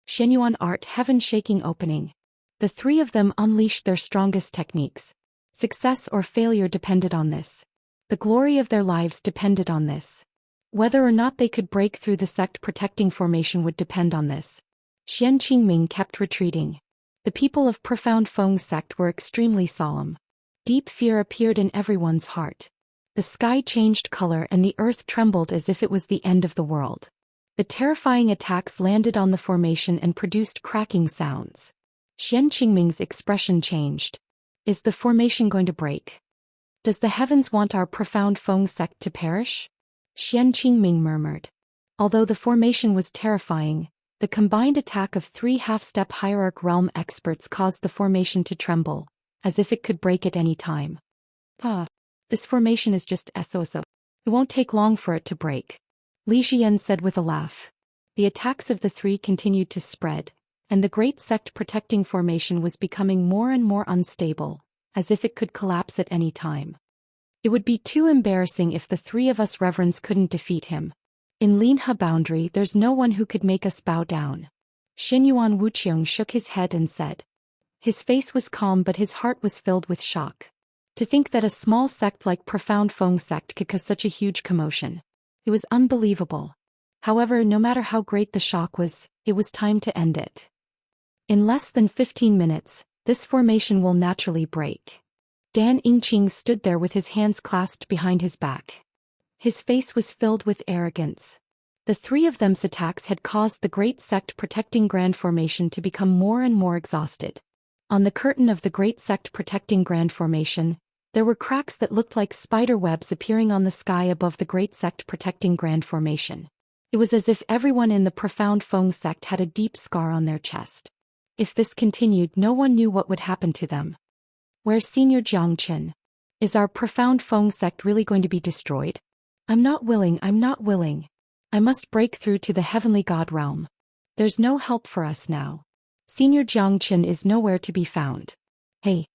S1: Xianyuan art heaven shaking opening. The three of them unleashed their strongest techniques. Success or failure depended on this. The glory of their lives depended on this. Whether or not they could break through the sect protecting formation would depend on this. Xian Qingming kept retreating. The people of Profound Feng sect were extremely solemn. Deep fear appeared in everyone's heart. The sky changed color and the earth trembled as if it was the end of the world. The terrifying attacks landed on the formation and produced cracking sounds. Xian Qingming's expression changed. Is the formation going to break? Does the heavens want our Profound Feng sect to perish? Xian Qingming murmured. Although the formation was terrifying, the combined attack of three half-step hierarch realm experts caused the formation to tremble, as if it could break at any time. This formation is just so. It won't take long for it to break. Li Jian said with a laugh. The attacks of the three continued to spread, and the great sect protecting formation was becoming more and more unstable, as if it could collapse at any time. It would be too embarrassing if the three of us reverends couldn't defeat him. In Linhe boundary there's no one who could make us bow down. Xianyuan Wuqiang shook his head and said. His face was calm but his heart was filled with shock. To think that a small sect like Profound Feng sect could cause such a huge commotion. It was unbelievable. However, no matter how great the shock was, it was time to end it. In less than 15 minutes, this formation will naturally break. Dan Yingqing stood there with his hands clasped behind his back. His face was filled with arrogance. The three of them's attacks had caused the great sect protecting grand formation to become more and more exhausted. On the curtain of the great sect protecting grand formation, there were cracks that looked like spider webs appearing on the sky above the great sect protecting grand formation. It was as if everyone in the Profound Feng sect had a deep scar on their chest. If this continued, no one knew what would happen to them. Where's Senior Jiangchen? Is our Profound Feng sect really going to be destroyed? I'm not willing. I must break through to the heavenly god realm. There's no help for us now. Senior Jiangchen is nowhere to be found. Hey.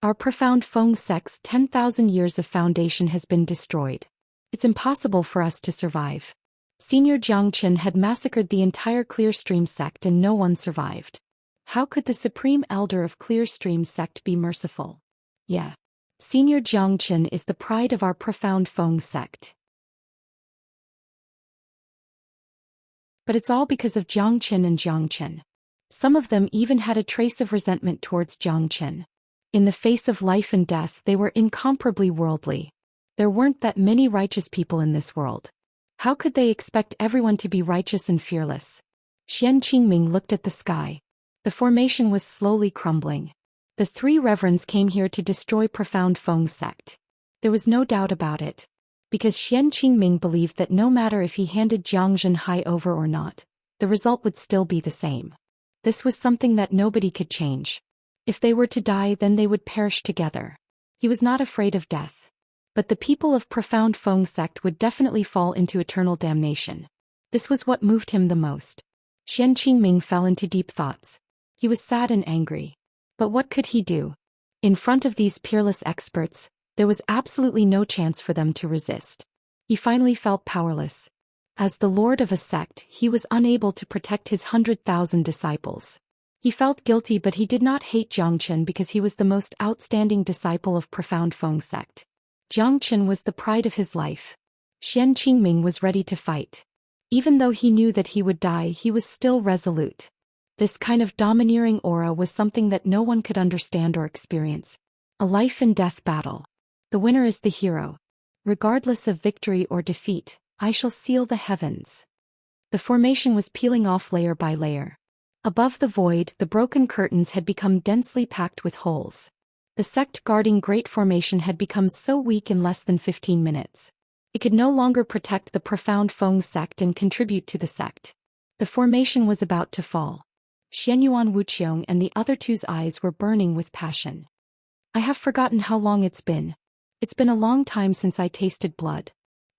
S1: Our Profound Feng sect's 10,000 years of foundation has been destroyed. It's impossible for us to survive. Senior Jiangchen had massacred the entire Clearstream sect and no one survived. How could the Supreme Elder of Clearstream sect be merciful? Yeah. Senior Jiangchen is the pride of our Profound Feng sect. But it's all because of Jiangchen and Jiangchen. Some of them even had a trace of resentment towards Jiangchen. In the face of life and death, they were incomparably worldly. There weren't that many righteous people in this world. How could they expect everyone to be righteous and fearless? Xian Qingming looked at the sky. The formation was slowly crumbling. The three reverends came here to destroy Profound Feng sect. There was no doubt about it. Because Xian Qingming believed that no matter if he handed Jiang Zhenhai over or not, the result would still be the same. This was something that nobody could change. If they were to die, then they would perish together. He was not afraid of death. But the people of Profound Feng sect would definitely fall into eternal damnation. This was what moved him the most. Xian Qingming fell into deep thoughts. He was sad and angry. But what could he do? In front of these peerless experts, there was absolutely no chance for them to resist. He finally felt powerless. As the lord of a sect, he was unable to protect his 100,000 disciples. He felt guilty, but he did not hate Zhangchen because he was the most outstanding disciple of Profound Feng sect. Zhangchen was the pride of his life. Xian Qingming was ready to fight. Even though he knew that he would die, he was still resolute. This kind of domineering aura was something that no one could understand or experience. A life and death battle. The winner is the hero. Regardless of victory or defeat, I shall seal the heavens. The formation was peeling off layer by layer. Above the void, the broken curtains had become densely packed with holes. The sect guarding Great Formation had become so weak in less than 15 minutes. It could no longer protect the Profound Feng sect and contribute to the sect. The formation was about to fall. Xianyuan Wuxiong and the other two's eyes were burning with passion. I have forgotten how long it's been. It's been a long time since I tasted blood.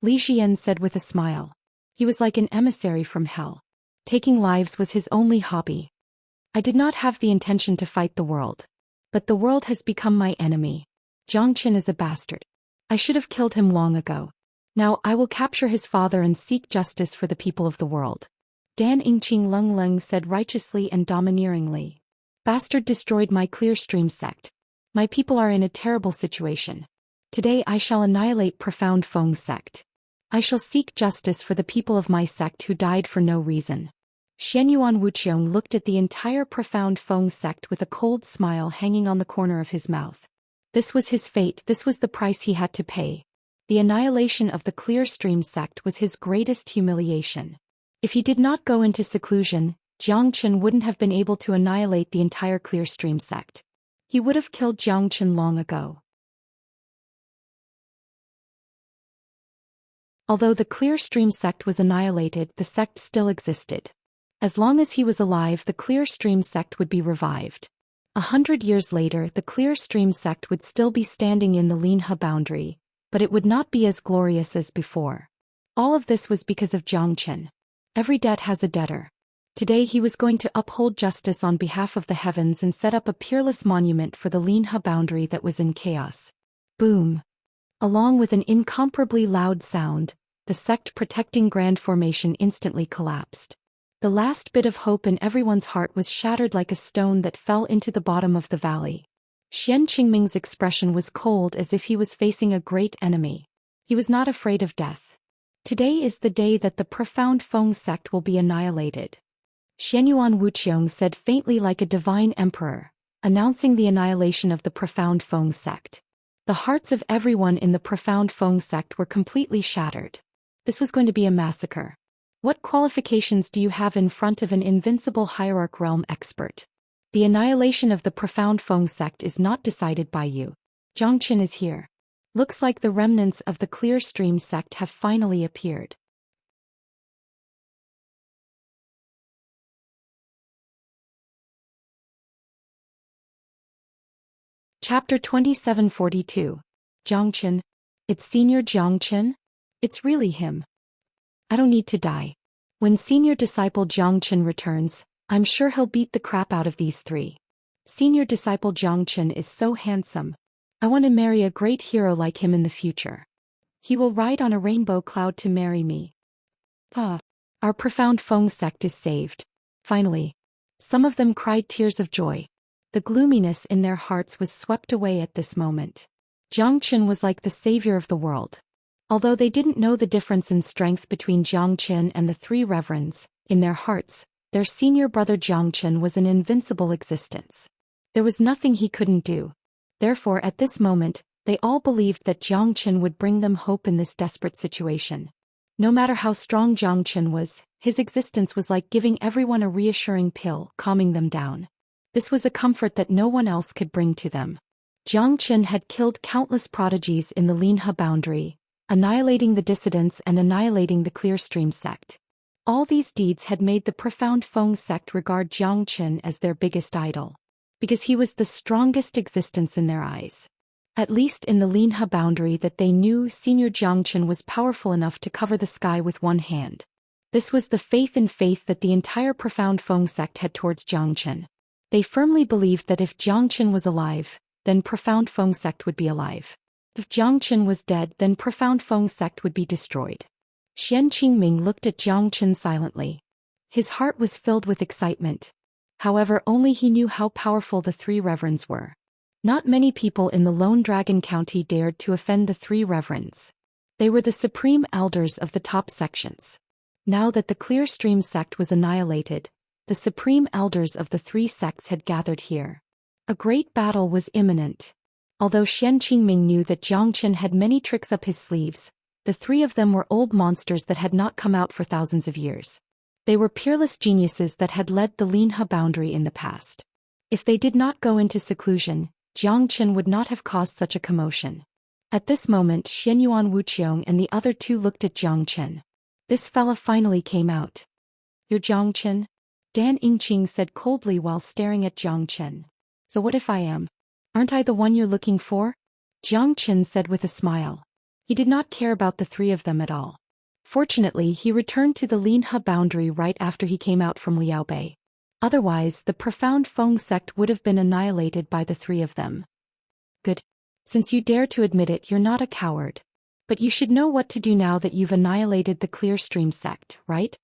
S1: Li Xian said with a smile. He was like an emissary from hell. Taking lives was his only hobby. I did not have the intention to fight the world. But the world has become my enemy. Zhangchen is a bastard. I should have killed him long ago. Now I will capture his father and seek justice for the people of the world. Dan Yingqing Leng Leng said righteously and domineeringly. Bastard destroyed my clear stream sect. My people are in a terrible situation. Today I shall annihilate Profound Feng sect. I shall seek justice for the people of my sect who died for no reason. Xianyuan Wuqiong looked at the entire Profound Feng sect with a cold smile hanging on the corner of his mouth. This was his fate, this was the price he had to pay. The annihilation of the Clear Stream sect was his greatest humiliation. If he did not go into seclusion, Zhangchen wouldn't have been able to annihilate the entire Clear Stream sect. He would have killed Zhangchen long ago. Although the Clear Stream sect was annihilated, the sect still existed. As long as he was alive, the Clear Stream sect would be revived. 100 years later, the Clear Stream sect would still be standing in the Linhe boundary, but it would not be as glorious as before. All of this was because of Zhangchen. Every debt has a debtor. Today he was going to uphold justice on behalf of the heavens and set up a peerless monument for the Linhe boundary that was in chaos. Boom! Along with an incomparably loud sound, the sect protecting Grand Formation instantly collapsed. The last bit of hope in everyone's heart was shattered like a stone that fell into the bottom of the valley. Xian Qingming's expression was cold as if he was facing a great enemy. He was not afraid of death. Today is the day that the Profound Feng sect will be annihilated. Xianyuan Wuqiong said faintly like a divine emperor, announcing the annihilation of the Profound Feng sect. The hearts of everyone in the Profound Feng sect were completely shattered. This was going to be a massacre. What qualifications do you have in front of an invincible hierarch realm expert? The annihilation of the Profound Feng sect is not decided by you. Zhangchen is here. Looks like the remnants of the Clear Stream sect have finally appeared. Chapter 2742. Zhangchen. It's Senior Zhangchen? It's really him. I don't need to die. When Senior Disciple Zhangchen returns, I'm sure he'll beat the crap out of these three. Senior Disciple Zhangchen is so handsome. I want to marry a great hero like him in the future. He will ride on a rainbow cloud to marry me. Our Profound Feng sect is saved. Finally. Some of them cried tears of joy. The gloominess in their hearts was swept away at this moment. Zhangchen was like the savior of the world. Although they didn't know the difference in strength between Zhangchen and the three reverends, in their hearts, their senior brother Zhangchen was an invincible existence. There was nothing he couldn't do. Therefore, at this moment, they all believed that Zhangchen would bring them hope in this desperate situation. No matter how strong Zhangchen was, his existence was like giving everyone a reassuring pill, calming them down. This was a comfort that no one else could bring to them. Zhangchen had killed countless prodigies in the Linhe boundary, annihilating the dissidents and annihilating the Clear Stream sect. All these deeds had made the Profound Feng sect regard Zhangchen as their biggest idol. Because he was the strongest existence in their eyes. At least in the Linhe boundary that they knew, Senior Zhangchen was powerful enough to cover the sky with one hand. This was the faith in faith that the entire Profound Feng sect had towards Xianxia. They firmly believed that if Xianxia was alive, then Profound Feng sect would be alive. If Xianxia was dead, then Profound Feng sect would be destroyed. Xian Qingming looked at Xianxia silently. His heart was filled with excitement. However, only he knew how powerful the three reverends were. Not many people in the Lone Dragon County dared to offend the three reverends. They were the supreme elders of the top sections. Now that the Clear Stream sect was annihilated, the supreme elders of the three sects had gathered here. A great battle was imminent. Although Xian Qingming knew that Xianxia had many tricks up his sleeves, the three of them were old monsters that had not come out for thousands of years. They were peerless geniuses that had led the Linhe boundary in the past. If they did not go into seclusion, Xianxia would not have caused such a commotion. At this moment, Xianyuan Wuqiong and the other two looked at Xianxia. This fella finally came out. "You're Xianxia?" Dan Yingqing said coldly while staring at Xianxia. "So what if I am? Aren't I the one you're looking for?" Xianxia said with a smile. He did not care about the three of them at all. Fortunately, he returned to the Linhe boundary right after he came out from Liaobei. Otherwise, the Profound Feng sect would have been annihilated by the three of them. "Good. Since you dare to admit it, you're not a coward. But you should know what to do now that you've annihilated the Clear Stream sect, right?"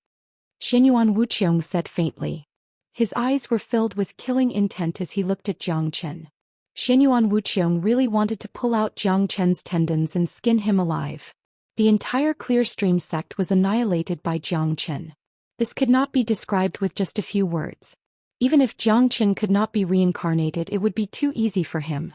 S1: Xianyuan Wuqiong said faintly. His eyes were filled with killing intent as he looked at Xianxia. Xianyuan Wuqiong really wanted to pull out Xianxia's tendons and skin him alive. The entire Clear Stream sect was annihilated by Xianxia. This could not be described with just a few words. Even if Xianxia could not be reincarnated, it would be too easy for him.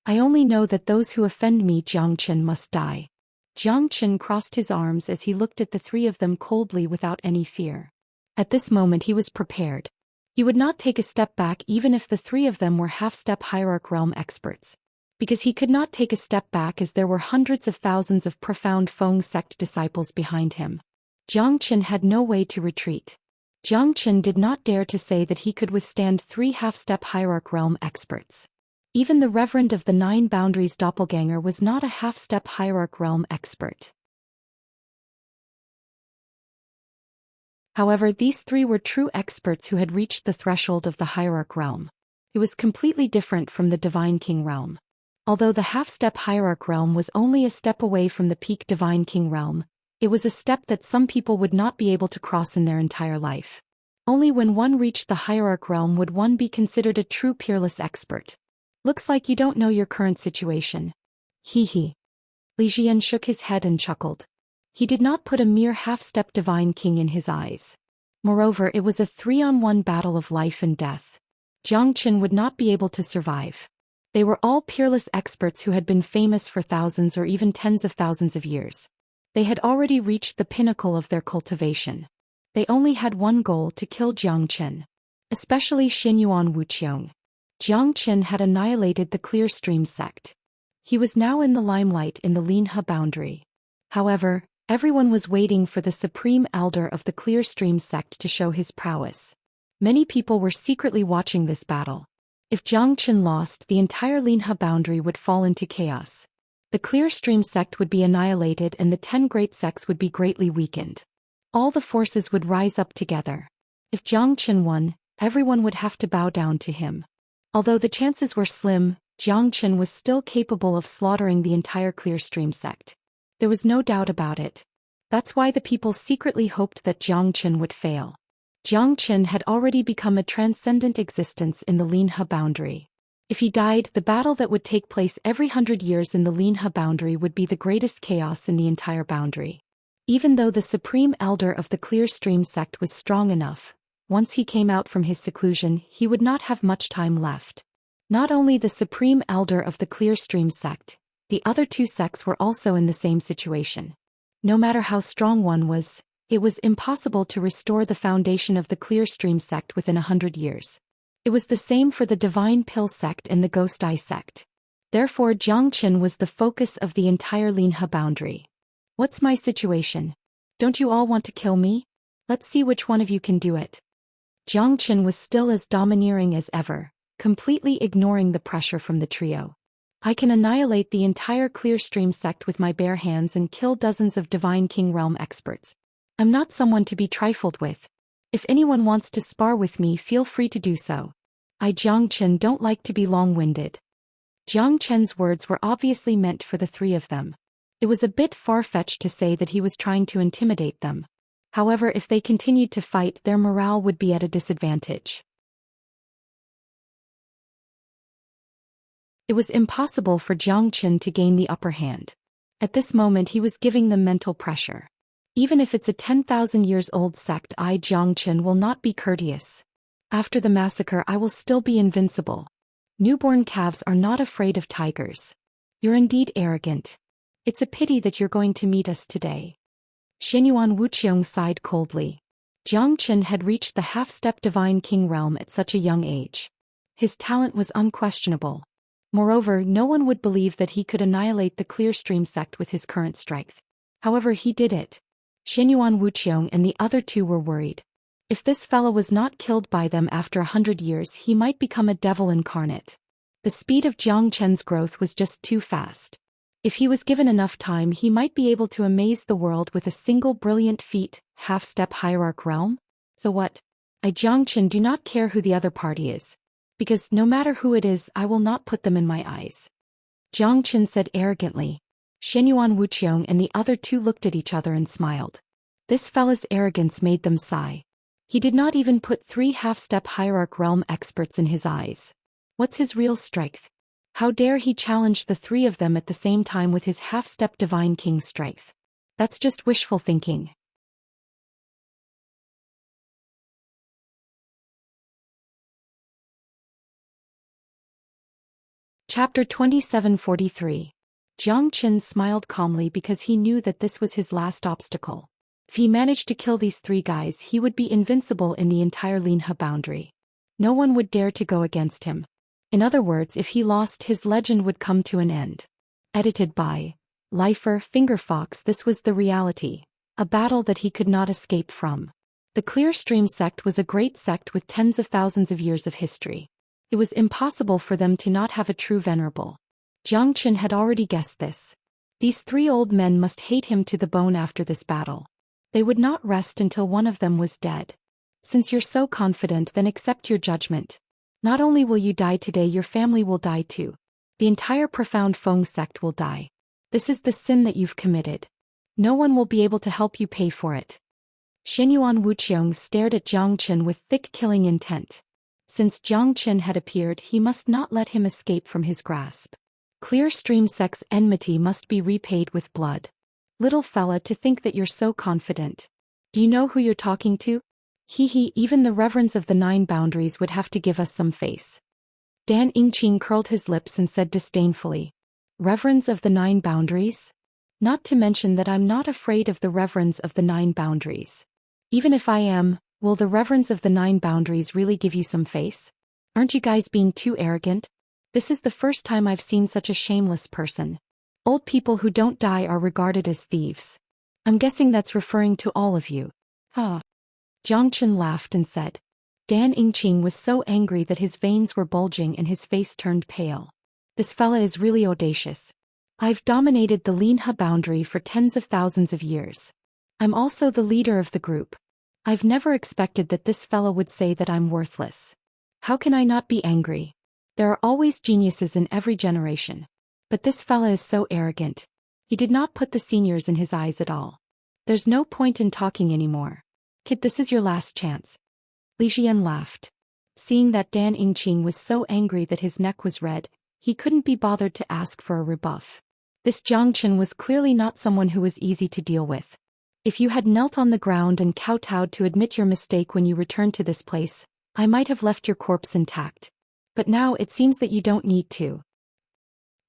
S1: "I only know that those who offend me, Xianxia, must die." Xianxia crossed his arms as he looked at the three of them coldly without any fear. At this moment he was prepared. He would not take a step back even if the three of them were half-step hierarch realm experts. Because he could not take a step back as there were hundreds of thousands of Profound Feng sect disciples behind him. Xianxia had no way to retreat. Xianxia did not dare to say that he could withstand three half-step hierarch realm experts. Even the Reverend of the Nine Boundaries doppelganger was not a half-step hierarch realm expert. However, these three were true experts who had reached the threshold of the hierarch realm. It was completely different from the Divine King realm. Although the half-step hierarch realm was only a step away from the peak Divine King realm, it was a step that some people would not be able to cross in their entire life. Only when one reached the hierarch realm would one be considered a true peerless expert. "Looks like you don't know your current situation." Hee hee. Li Jian shook his head and chuckled. He did not put a mere half-step Divine King in his eyes. Moreover, it was a 3-on-1 battle of life and death. Xianxia would not be able to survive. They were all peerless experts who had been famous for thousands or even tens of thousands of years. They had already reached the pinnacle of their cultivation. They only had one goal: to kill Xianxia. Especially Xianyuan Wuqiong. Xianxia had annihilated the Clear Stream sect. He was now in the limelight in the Linhe boundary. However, everyone was waiting for the supreme elder of the Clear Stream sect to show his prowess. Many people were secretly watching this battle. If Xianxia lost, the entire Linhe boundary would fall into chaos. The Clear Stream sect would be annihilated and the 10 great sects would be greatly weakened. All the forces would rise up together. If Xianxia won, everyone would have to bow down to him. Although the chances were slim, Xianxia was still capable of slaughtering the entire Clear Stream sect. There was no doubt about it. That's why the people secretly hoped that Xianxia would fail. Xianxia had already become a transcendent existence in the Linhe boundary. If he died, the battle that would take place every 100 years in the Linhe boundary would be the greatest chaos in the entire boundary. Even though the supreme elder of the Clear Stream sect was strong enough, once he came out from his seclusion, he would not have much time left. Not only the supreme elder of the Clear Stream sect, the other two sects were also in the same situation. No matter how strong one was, it was impossible to restore the foundation of the Clear Stream sect within 100 years. It was the same for the Divine Pill sect and the Ghost Eye sect. Therefore, Xianxia was the focus of the entire Linhe boundary. "What's my situation? Don't you all want to kill me? Let's see which one of you can do it." Xianxia was still as domineering as ever, completely ignoring the pressure from the trio. "I can annihilate the entire Clear Stream sect with my bare hands and kill dozens of Divine King realm experts. I'm not someone to be trifled with. If anyone wants to spar with me, feel free to do so. I Jiang Chen don't like to be long-winded. Jiang Chen's words were obviously meant for the three of them. It was a bit far-fetched to say that he was trying to intimidate them. However, if they continued to fight, their morale would be at a disadvantage. It was impossible for Jiang Chen to gain the upper hand. At this moment he was giving them mental pressure. Even if it's a 10,000 years old sect, I Jiang Chen will not be courteous. After the massacre I will still be invincible. Newborn calves are not afraid of tigers. You're indeed arrogant. It's a pity that you're going to meet us today. Xianyuan Wuxiong sighed coldly. Jiang Chen had reached the half-step divine king realm at such a young age. His talent was unquestionable. Moreover, no one would believe that he could annihilate the Clear Stream sect with his current strength. However, he did it. Xianyuan Wuxiong and the other two were worried. If this fellow was not killed by them after 100 years, he might become a devil incarnate. The speed of Jiang Chen's growth was just too fast. If he was given enough time, he might be able to amaze the world with a single brilliant feat, half-step hierarch realm? So what? I Jiang Chen do not care who the other party is. Because no matter who it is, I will not put them in my eyes. Jiang Chen said arrogantly. Xianyuan Wuxiong and the other two looked at each other and smiled. This fella's arrogance made them sigh. He did not even put 3 half-step hierarch realm experts in his eyes. What's his real strength? How dare he challenge the 3 of them at the same time with his half-step divine king strength? That's just wishful thinking. Chapter 2743. Jiang Chen smiled calmly because he knew that this was his last obstacle. If he managed to kill these 3 guys, he would be invincible in the entire Linhe boundary. No one would dare to go against him. In other words, if he lost, his legend would come to an end. Edited by Lifer Fingerfox. This was the reality, a battle that he could not escape from. The Clear Stream sect was a great sect with tens of thousands of years of history. It was impossible for them to not have a true venerable. Jiang Chen had already guessed this. These 3 old men must hate him to the bone after this battle. They would not rest until one of them was dead. Since you're so confident, then accept your judgment. Not only will you die today, your family will die too. The entire Profound Feng sect will die. This is the sin that you've committed. No one will be able to help you pay for it. Xianyuan Wuxiong stared at Jiang Chen with thick killing intent. Since Jiang Chen had appeared, he must not let him escape from his grasp. Clear Stream sect's enmity must be repaid with blood. Little fella, to think that you're so confident. Do you know who you're talking to? Hee, even the reverends of the 9 boundaries would have to give us some face. Dan Yingqing curled his lips and said disdainfully. Reverends of the 9 boundaries? Not to mention that I'm not afraid of the reverends of the 9 boundaries. Even if I am, will the reverends of the 9 boundaries really give you some face? Aren't you guys being too arrogant? This is the first time I've seen such a shameless person. Old people who don't die are regarded as thieves. I'm guessing that's referring to all of you. Huh. Jiang Chen laughed and said. Dan Yingqing was so angry that his veins were bulging and his face turned pale. This fella is really audacious. I've dominated the Linhe boundary for tens of thousands of years. I'm also the leader of the group. I've never expected that this fella would say that I'm worthless. How can I not be angry? There are always geniuses in every generation. But this fella is so arrogant. He did not put the seniors in his eyes at all. There's no point in talking anymore. Kid, this is your last chance. Li Xian laughed. Seeing that Dan Yingqing was so angry that his neck was red, he couldn't be bothered to ask for a rebuff. This Jiang Chen was clearly not someone who was easy to deal with. If you had knelt on the ground and kowtowed to admit your mistake when you returned to this place, I might have left your corpse intact. But now it seems that you don't need to.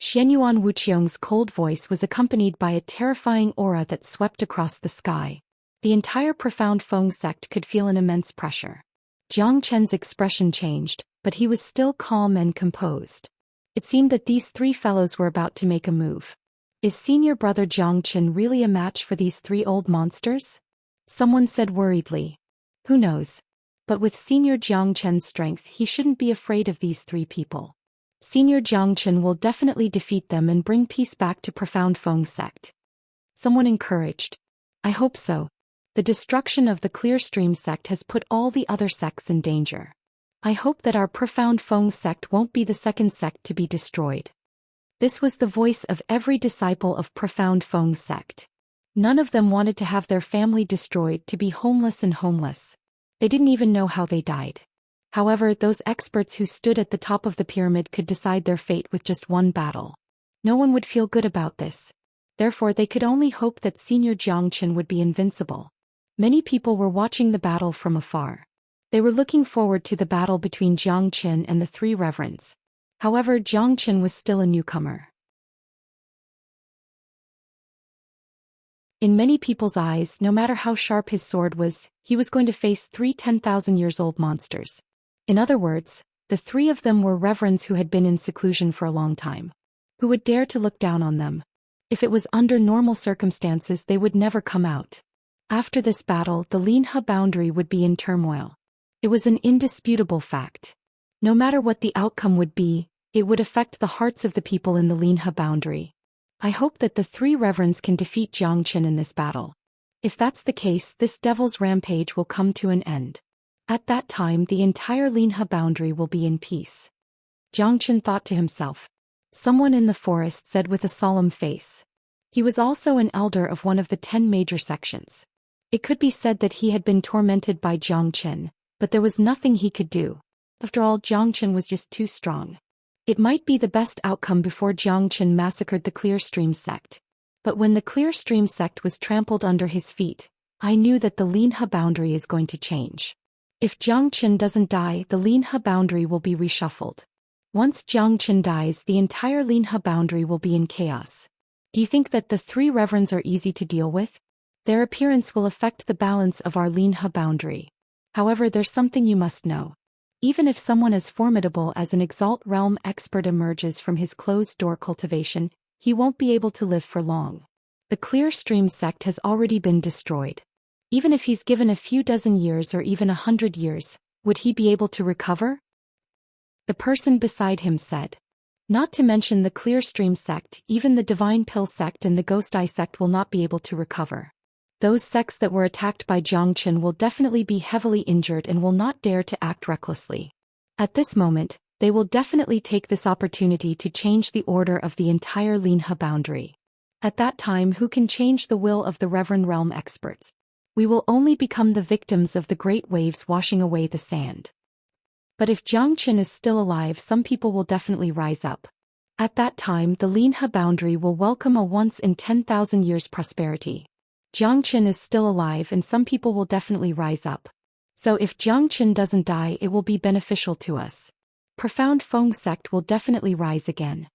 S1: Xianyuan Wuqiong's cold voice was accompanied by a terrifying aura that swept across the sky. The entire Profound Feng sect could feel an immense pressure. Jiang Chen's expression changed, but he was still calm and composed. It seemed that these 3 fellows were about to make a move. Is senior brother Jiang Chen really a match for these 3 old monsters? Someone said worriedly. Who knows? But with senior Jiang Chen's strength, he shouldn't be afraid of these 3 people. Senior Jiang Chen will definitely defeat them and bring peace back to Profound Feng sect. Someone encouraged. I hope so. The destruction of the Clearstream sect has put all the other sects in danger. I hope that our Profound Feng sect won't be the second sect to be destroyed. This was the voice of every disciple of Profound Feng sect. None of them wanted to have their family destroyed, to be homeless and homeless. They didn't even know how they died. However, those experts who stood at the top of the pyramid could decide their fate with just one battle. No one would feel good about this. Therefore, they could only hope that Senior Xianxia would be invincible. Many people were watching the battle from afar. They were looking forward to the battle between Xianxia and the three reverends. However, Xianxia was still a newcomer. In many people's eyes, no matter how sharp his sword was, he was going to face three 10,000-years-old monsters. In other words, the three of them were reverends who had been in seclusion for a long time. Who would dare to look down on them? If it was under normal circumstances, they would never come out. After this battle, the Linhe boundary would be in turmoil. It was an indisputable fact. No matter what the outcome would be, it would affect the hearts of the people in the Linhe boundary. I hope that the three reverends can defeat Xianxia in this battle. If that's the case, this devil's rampage will come to an end. At that time, the entire Linhe boundary will be in peace. Xianxia thought to himself. Someone in the forest said with a solemn face. He was also an elder of one of the 10 major sections. It could be said that he had been tormented by Xianxia, but there was nothing he could do. After all, Xianxia was just too strong. It might be the best outcome before Xianxia massacred the Clearstream sect. But when the Clearstream sect was trampled under his feet, I knew that the Linhe boundary is going to change. If Xianxia doesn't die, the Linhe boundary will be reshuffled. Once Xianxia dies, the entire Linhe boundary will be in chaos. Do you think that the three reverends are easy to deal with? Their appearance will affect the balance of our Linhe boundary. However, there's something you must know. Even if someone as formidable as an Exalt Realm expert emerges from his closed-door cultivation, he won't be able to live for long. The Clearstream sect has already been destroyed. Even if he's given a few dozen years or even 100 years, would he be able to recover? The person beside him said. Not to mention the Clearstream sect, even the Divine Pill sect and the Ghost Eye sect will not be able to recover. Those sects that were attacked by Xianxia will definitely be heavily injured and will not dare to act recklessly. At this moment, they will definitely take this opportunity to change the order of the entire Linhe boundary. At that time, who can change the will of the Reverend Realm experts? We will only become the victims of the great waves washing away the sand. But if Xianxia is still alive, some people will definitely rise up. At that time, the Linhe boundary will welcome a once-in-10,000 years prosperity. Xianxia is still alive and some people will definitely rise up. So if Xianxia doesn't die, it will be beneficial to us. Profound Feng sect will definitely rise again.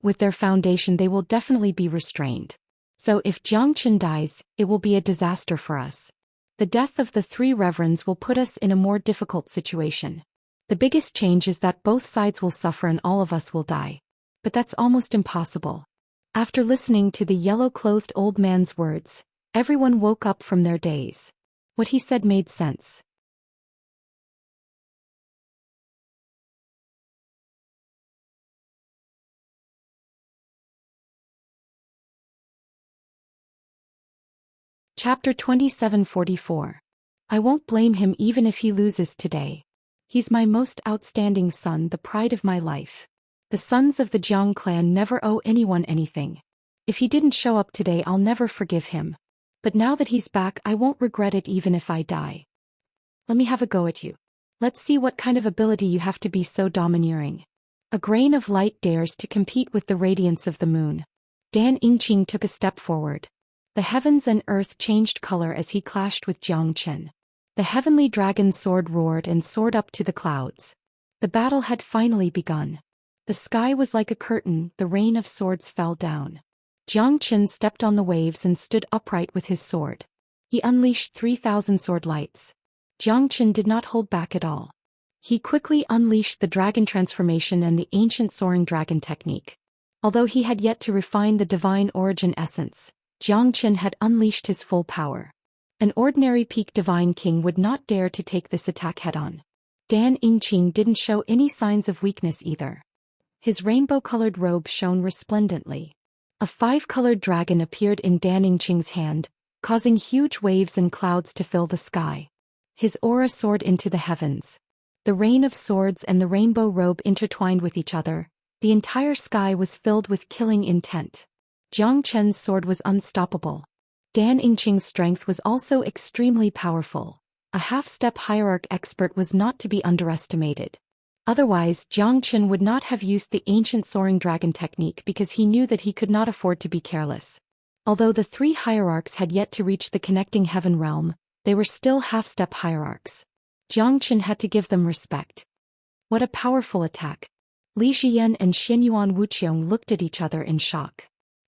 S1: With their foundation they will definitely be restrained. So if Xianxia dies, it will be a disaster for us. The death of the three reverends will put us in a more difficult situation. The biggest change is that both sides will suffer and all of us will die. But that's almost impossible. After listening to the yellow-clothed old man's words, everyone woke up from their daze. What he said made sense. Chapter 2744. I won't blame him even if he loses today. He's my most outstanding son, the pride of my life. The sons of the Jiang clan never owe anyone anything. If he didn't show up today, I'll never forgive him. But now that he's back, I won't regret it even if I die. Let me have a go at you. Let's see what kind of ability you have to be so domineering. A grain of light dares to compete with the radiance of the moon. Dan Yingqing took a step forward. The heavens and earth changed color as he clashed with Xianxia. The heavenly dragon's sword roared and soared up to the clouds. The battle had finally begun. The sky was like a curtain, the rain of swords fell down. Xianxia stepped on the waves and stood upright with his sword. He unleashed 3,000 sword lights. Xianxia did not hold back at all. He quickly unleashed the dragon transformation and the ancient soaring dragon technique. Although he had yet to refine the divine origin essence, Xianxia had unleashed his full power. An ordinary peak divine king would not dare to take this attack head-on. Dan Yingqing didn't show any signs of weakness either. His rainbow-colored robe shone resplendently. A 5-colored dragon appeared in Dan Yingqing's hand, causing huge waves and clouds to fill the sky. His aura soared into the heavens. The rain of swords and the rainbow robe intertwined with each other. The entire sky was filled with killing intent. Jiang Chen's sword was unstoppable. Dan Yingqing's strength was also extremely powerful. A half-step hierarch expert was not to be underestimated. Otherwise, Jiang Chen would not have used the ancient soaring dragon technique because he knew that he could not afford to be careless. Although the three hierarchs had yet to reach the connecting heaven realm, they were still half-step hierarchs. Jiang Chen had to give them respect. What a powerful attack! Li Xian and Xianyuan Wuqiong looked at each other in shock.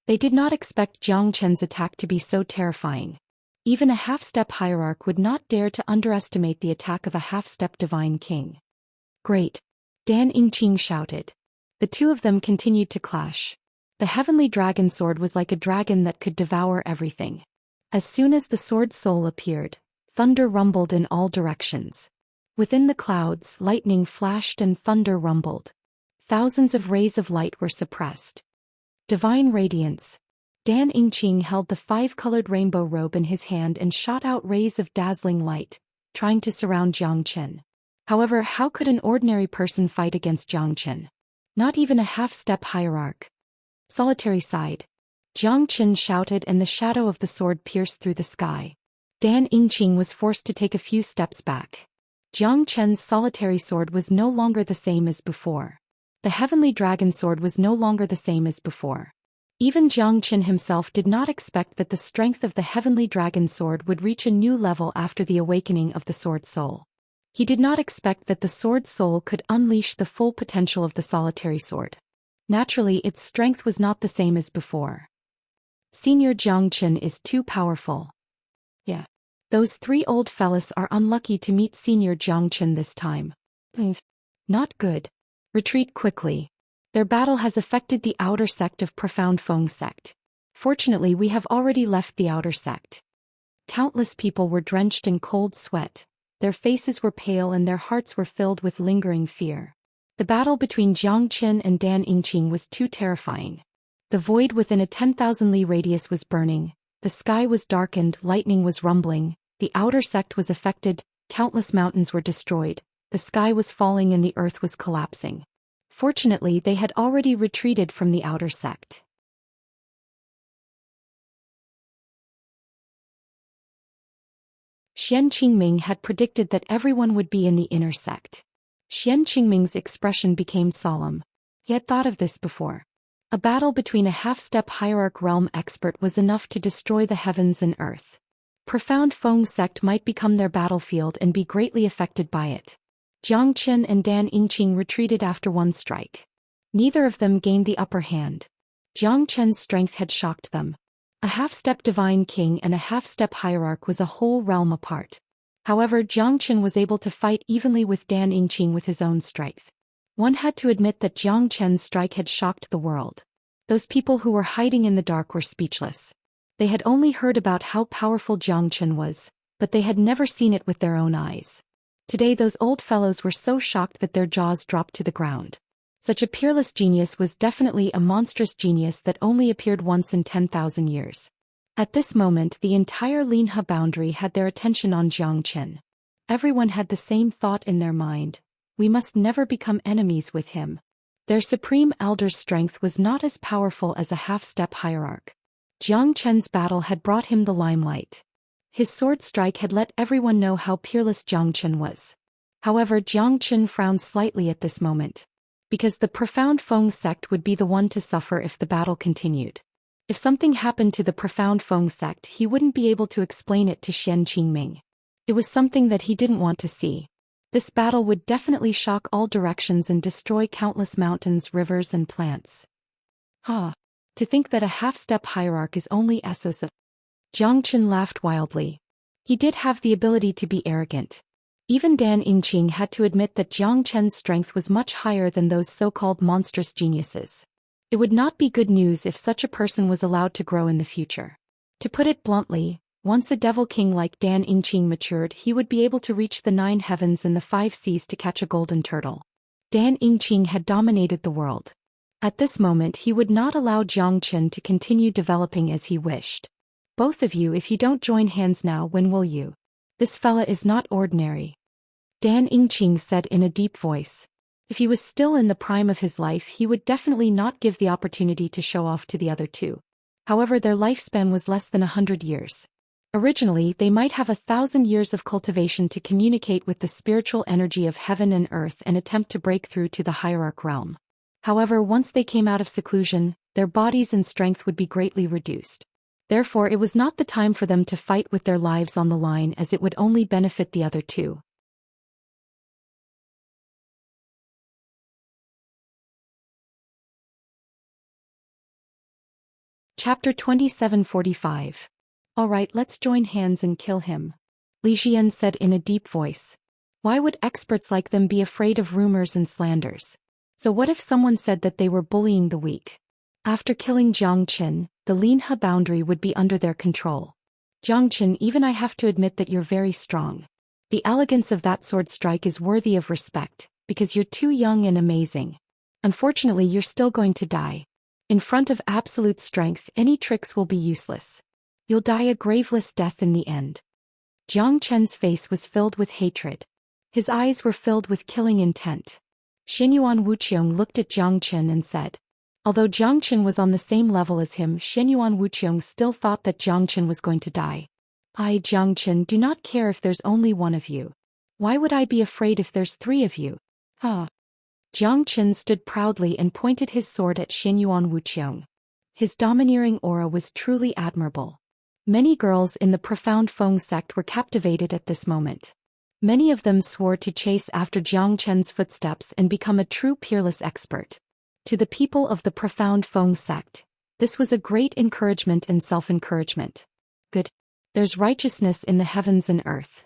S1: They did not expect Jiang Chen's attack to be so terrifying. Even a half-step hierarch would not dare to underestimate the attack of a half-step divine king. Great! Dan Yingqing shouted. The two of them continued to clash. The heavenly dragon sword was like a dragon that could devour everything. As soon as the sword's soul appeared, thunder rumbled in all directions. Within the clouds, lightning flashed and thunder rumbled. Thousands of rays of light were suppressed. Divine radiance. Dan Yingqing held the five-colored rainbow robe in his hand and shot out rays of dazzling light, trying to surround Jiang Chen. However, how could an ordinary person fight against Jiang Chen? Not even a half-step hierarch. Solitary side. Jiang Chen shouted and the shadow of the sword pierced through the sky. Dan Yingqing was forced to take a few steps back. Jiang Chen's solitary sword was no longer the same as before. The heavenly dragon sword was no longer the same as before. Even Jiang Chen himself did not expect that the strength of the heavenly dragon sword would reach a new level after the awakening of the sword soul. He did not expect that the sword soul could unleash the full potential of the solitary sword. Naturally, its strength was not the same as before. Senior Jiang Chen is too powerful. Yeah. Those three old fellas are unlucky to meet Senior Jiang Chen this time. Not good. Retreat quickly. Their battle has affected the outer sect of Profound Feng sect. Fortunately, we have already left the outer sect. Countless people were drenched in cold sweat. Their faces were pale and their hearts were filled with lingering fear. The battle between Jiang Chen and Dan Yingqing was too terrifying. The void within a 10,000 li radius was burning, the sky was darkened, lightning was rumbling, the outer sect was affected, countless mountains were destroyed, the sky was falling and the earth was collapsing. Fortunately, they had already retreated from the outer sect. Xian Qingming had predicted that everyone would be in the inner sect. Xian Qingming's expression became solemn. He had thought of this before. A battle between a half-step hierarch realm expert was enough to destroy the heavens and earth. Profound Feng sect might become their battlefield and be greatly affected by it. Jiang Chen and Dan Yingqing retreated after one strike. Neither of them gained the upper hand. Jiang Chen's strength had shocked them. A half-step divine king and a half-step hierarch was a whole realm apart. However, Jiang Chen was able to fight evenly with Dan Yingqing with his own strength. One had to admit that Jiang Chen's strike had shocked the world. Those people who were hiding in the dark were speechless. They had only heard about how powerful Jiang Chen was, but they had never seen it with their own eyes. Today those old fellows were so shocked that their jaws dropped to the ground. Such a peerless genius was definitely a monstrous genius that only appeared once in 10,000 years. At this moment the entire Linhe boundary had their attention on Jiang Chen. Everyone had the same thought in their mind: we must never become enemies with him. Their supreme elder's strength was not as powerful as a half-step hierarch. Jiang Chen's battle had brought him the limelight. His sword strike had let everyone know how peerless Jiang Chen was. However, Jiang Chen frowned slightly at this moment. Because the Profound Feng sect would be the one to suffer if the battle continued. If something happened to the Profound Feng sect, he wouldn't be able to explain it to Xian Qingming. It was something that he didn't want to see. This battle would definitely shock all directions and destroy countless mountains, rivers and plants. To think that a half-step hierarch is only Essos of... Jiang Chen laughed wildly. He did have the ability to be arrogant. Even Dan Yingqing had to admit that Jiang Chen's strength was much higher than those so-called monstrous geniuses. It would not be good news if such a person was allowed to grow in the future. To put it bluntly, once a devil king like Dan Yingqing matured, he would be able to reach the 9 heavens and the 5 seas to catch a golden turtle. Dan Yingqing had dominated the world. At this moment he would not allow Jiang Chen to continue developing as he wished. Both of you, if you don't join hands now, when will you? This fella is not ordinary. Dan Yingqing said in a deep voice. If he was still in the prime of his life, he would definitely not give the opportunity to show off to the other two. However, their lifespan was less than 100 years. Originally, they might have 1,000 years of cultivation to communicate with the spiritual energy of heaven and earth and attempt to break through to the hierarch realm. However, once they came out of seclusion, their bodies and strength would be greatly reduced. Therefore, it was not the time for them to fight with their lives on the line, as it would only benefit the other two. Chapter 2745. Alright, let's join hands and kill him. Li Xian said in a deep voice. Why would experts like them be afraid of rumors and slanders? So what if someone said that they were bullying the weak? After killing Jiang Qin, the Linhe boundary would be under their control. Jiang Qin, even I have to admit that you're very strong. The elegance of that sword strike is worthy of respect, because you're too young and amazing. Unfortunately, you're still going to die. In front of absolute strength, any tricks will be useless. You'll die a graveless death in the end. Jiang Chen's face was filled with hatred. His eyes were filled with killing intent. Xianyuan Wuqiong looked at Jiang Chen and said. Although Jiang Chen was on the same level as him, Xianyuan Wuqiong still thought that Jiang Chen was going to die. I, Jiang Chen, do not care if there's only one of you. Why would I be afraid if there's three of you? Jiang Chen stood proudly and pointed his sword at Xianyuan Wuqiong. His domineering aura was truly admirable. Many girls in the profound Feng sect were captivated at this moment. Many of them swore to chase after Jiang Chen's footsteps and become a true peerless expert. To the people of the profound Feng sect, this was a great encouragement and self-encouragement. Good. There's righteousness in the heavens and earth.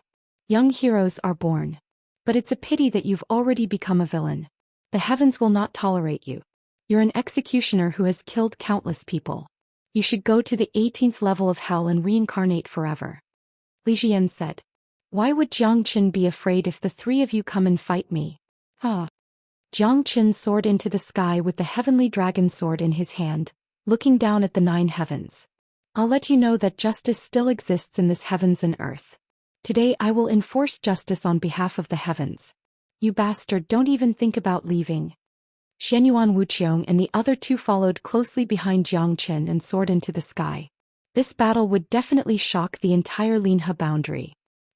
S1: Young heroes are born. But it's a pity that you've already become a villain. The heavens will not tolerate you. You're an executioner who has killed countless people. You should go to the 18th level of hell and reincarnate forever. Li Xian said. Why would Jiang Qin be afraid if the three of you come and fight me? Jiang Qin soared into the sky with the heavenly dragon sword in his hand, looking down at the 9 heavens. I'll let you know that justice still exists in this heavens and earth. Today I will enforce justice on behalf of the heavens. You bastard, don't even think about leaving. Xianyuan Wuqiong and the other two followed closely behind Jiang Qin and soared into the sky. This battle would definitely shock the entire Linhe boundary.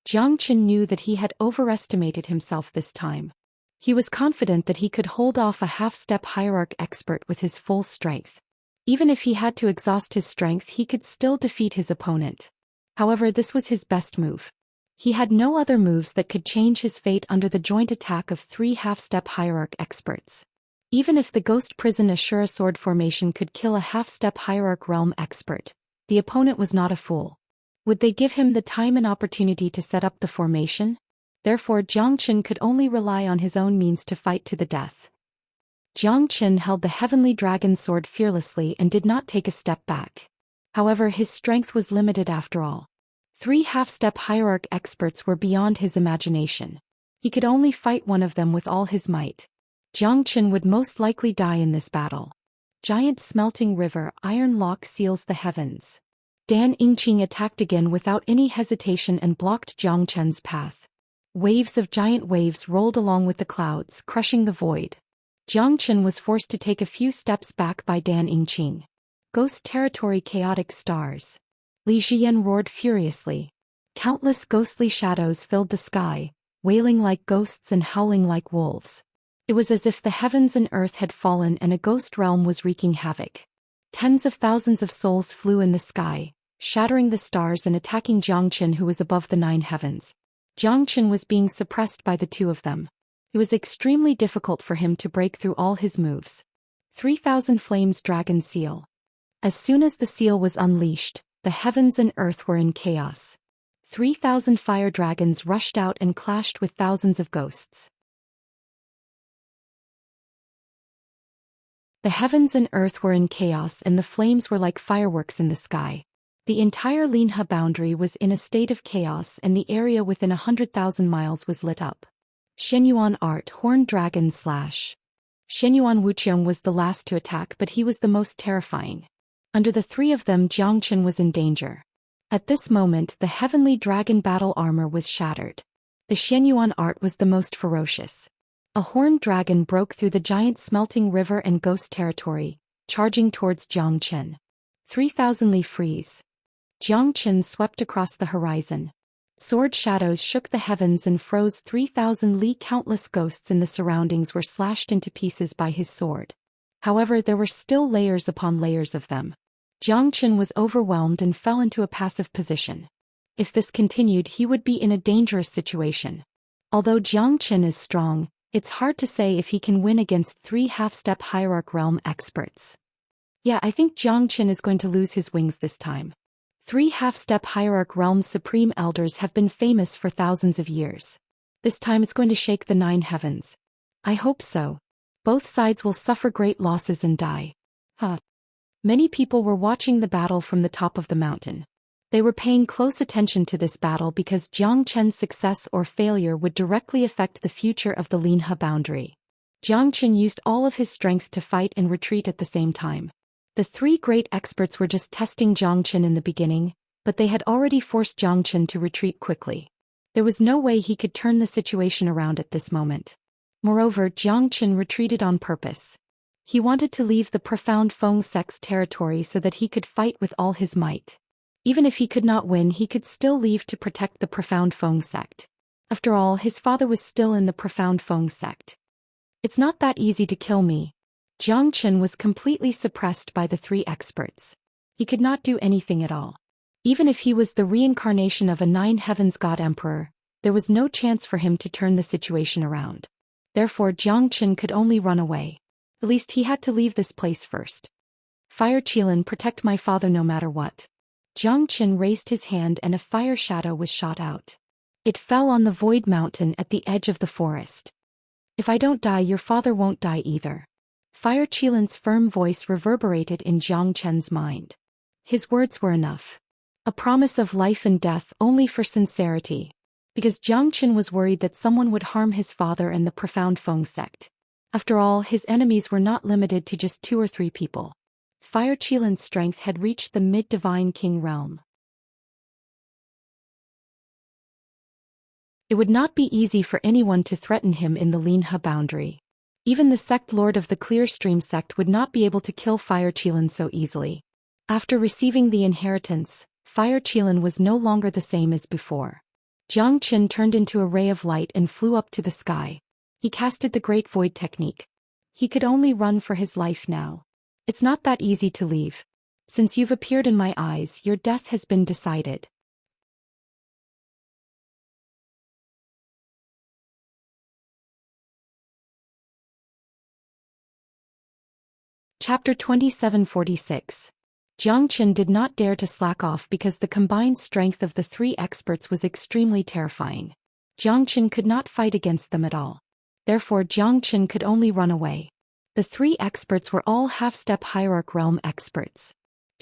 S1: Jiang Qin knew that he had overestimated himself this time. He was confident that he could hold off a half-step hierarch expert with his full strength. Even if he had to exhaust his strength, he could still defeat his opponent. However, this was his best move. He had no other moves that could change his fate under the joint attack of 3 half-step hierarch experts. Even if the Ghost Prison Ashura sword formation could kill a half-step hierarch realm expert, the opponent was not a fool. Would they give him the time and opportunity to set up the formation? Therefore, Jiang Qin could only rely on his own means to fight to the death. Jiang Qin held the heavenly dragon sword fearlessly and did not take a step back. However, his strength was limited after all. 3 half-step hierarch experts were beyond his imagination. He could only fight one of them with all his might. Jiang Qin would most likely die in this battle. Giant smelting river iron lock seals the heavens. Dan Yingqing attacked again without any hesitation and blocked Jiang Chen's path. Waves of giant waves rolled along with the clouds, crushing the void. Jiang Qin was forced to take a few steps back by Dan Yingqing. Ghost territory, chaotic stars. Li Xian roared furiously. Countless ghostly shadows filled the sky, wailing like ghosts and howling like wolves. It was as if the heavens and earth had fallen and a ghost realm was wreaking havoc. Tens of thousands of souls flew in the sky, shattering the stars and attacking Jiang Qin, who was above the 9 heavens. Jiang Qin was being suppressed by the 2 of them. It was extremely difficult for him to break through all his moves. 3,000 Flames Dragon Seal. As soon as the seal was unleashed, the heavens and earth were in chaos. 3,000 fire dragons rushed out and clashed with thousands of ghosts. The heavens and earth were in chaos and the flames were like fireworks in the sky. The entire Linhe boundary was in a state of chaos and the area within 100,000 miles was lit up. Xianyuan Art Horned Dragon Slash. Xianyuan Wuqiong was the last to attack, but he was the most terrifying. Under the 3 of them, Jiang Qin was in danger. At this moment the heavenly dragon battle armor was shattered. The Xianyuan art was the most ferocious. A horned dragon broke through the giant smelting river and ghost territory, charging towards Zhou Xian. 3,000 li freeze. Zhou Xian swept across the horizon. Sword shadows shook the heavens and froze 3,000 li. Countless ghosts in the surroundings were slashed into pieces by his sword. However, there were still layers upon layers of them. Zhou Xian was overwhelmed and fell into a passive position. If this continued, he would be in a dangerous situation. Although Zhou Xian is strong, it's hard to say if he can win against 3 half-step hierarch realm experts. Yeah, I think Zhou Xian is going to lose his wings this time. 3 half-step hierarch realm supreme elders have been famous for thousands of years. This time it's going to shake the 9 heavens. I hope so. Both sides will suffer great losses and die. Many people were watching the battle from the top of the mountain. They were paying close attention to this battle because Zhou Qian's success or failure would directly affect the future of the Linhe boundary. Zhou Qian used all of his strength to fight and retreat at the same time. The 3 great experts were just testing Zhou Qian in the beginning, but they had already forced Zhou Qian to retreat quickly. There was no way he could turn the situation around at this moment. Moreover, Zhou Qian retreated on purpose. He wanted to leave the profound Feng sect's territory so that he could fight with all his might. Even if he could not win, he could still leave to protect the profound Feng sect. After all, his father was still in the profound Feng sect. It's not that easy to kill me. Zhou Qian was completely suppressed by the 3 experts. He could not do anything at all. Even if he was the reincarnation of a 9 heavens god emperor, there was no chance for him to turn the situation around. Therefore Zhou Qian could only run away. At least he had to leave this place first. Fire Qilin, protect my father no matter what. Zhou Qian raised his hand and a fire shadow was shot out. It fell on the void mountain at the edge of the forest. If I don't die, your father won't die either. Fire Qilin's firm voice reverberated in Zhou Qian's mind. His words were enough. A promise of life and death only for sincerity. Because Zhou Qian was worried that someone would harm his father and the profound Feng sect. After all, his enemies were not limited to just 2 or 3 people. Fire Qilin's strength had reached the mid-divine king realm. It would not be easy for anyone to threaten him in the Linhe boundary. Even the sect lord of the Clear Stream sect would not be able to kill Fire Qilin so easily. After receiving the inheritance, Fire Qilin was no longer the same as before. Zhou Qian turned into a ray of light and flew up to the sky. He casted the Great Void technique. He could only run for his life now. It's not that easy to leave. Since you've appeared in my eyes, your death has been decided. Chapter 2746. Zhou Qian did not dare to slack off because the combined strength of the 3 experts was extremely terrifying. Zhou Qian could not fight against them at all. Therefore Zhou Qian could only run away. The 3 experts were all half-step hierarch realm experts.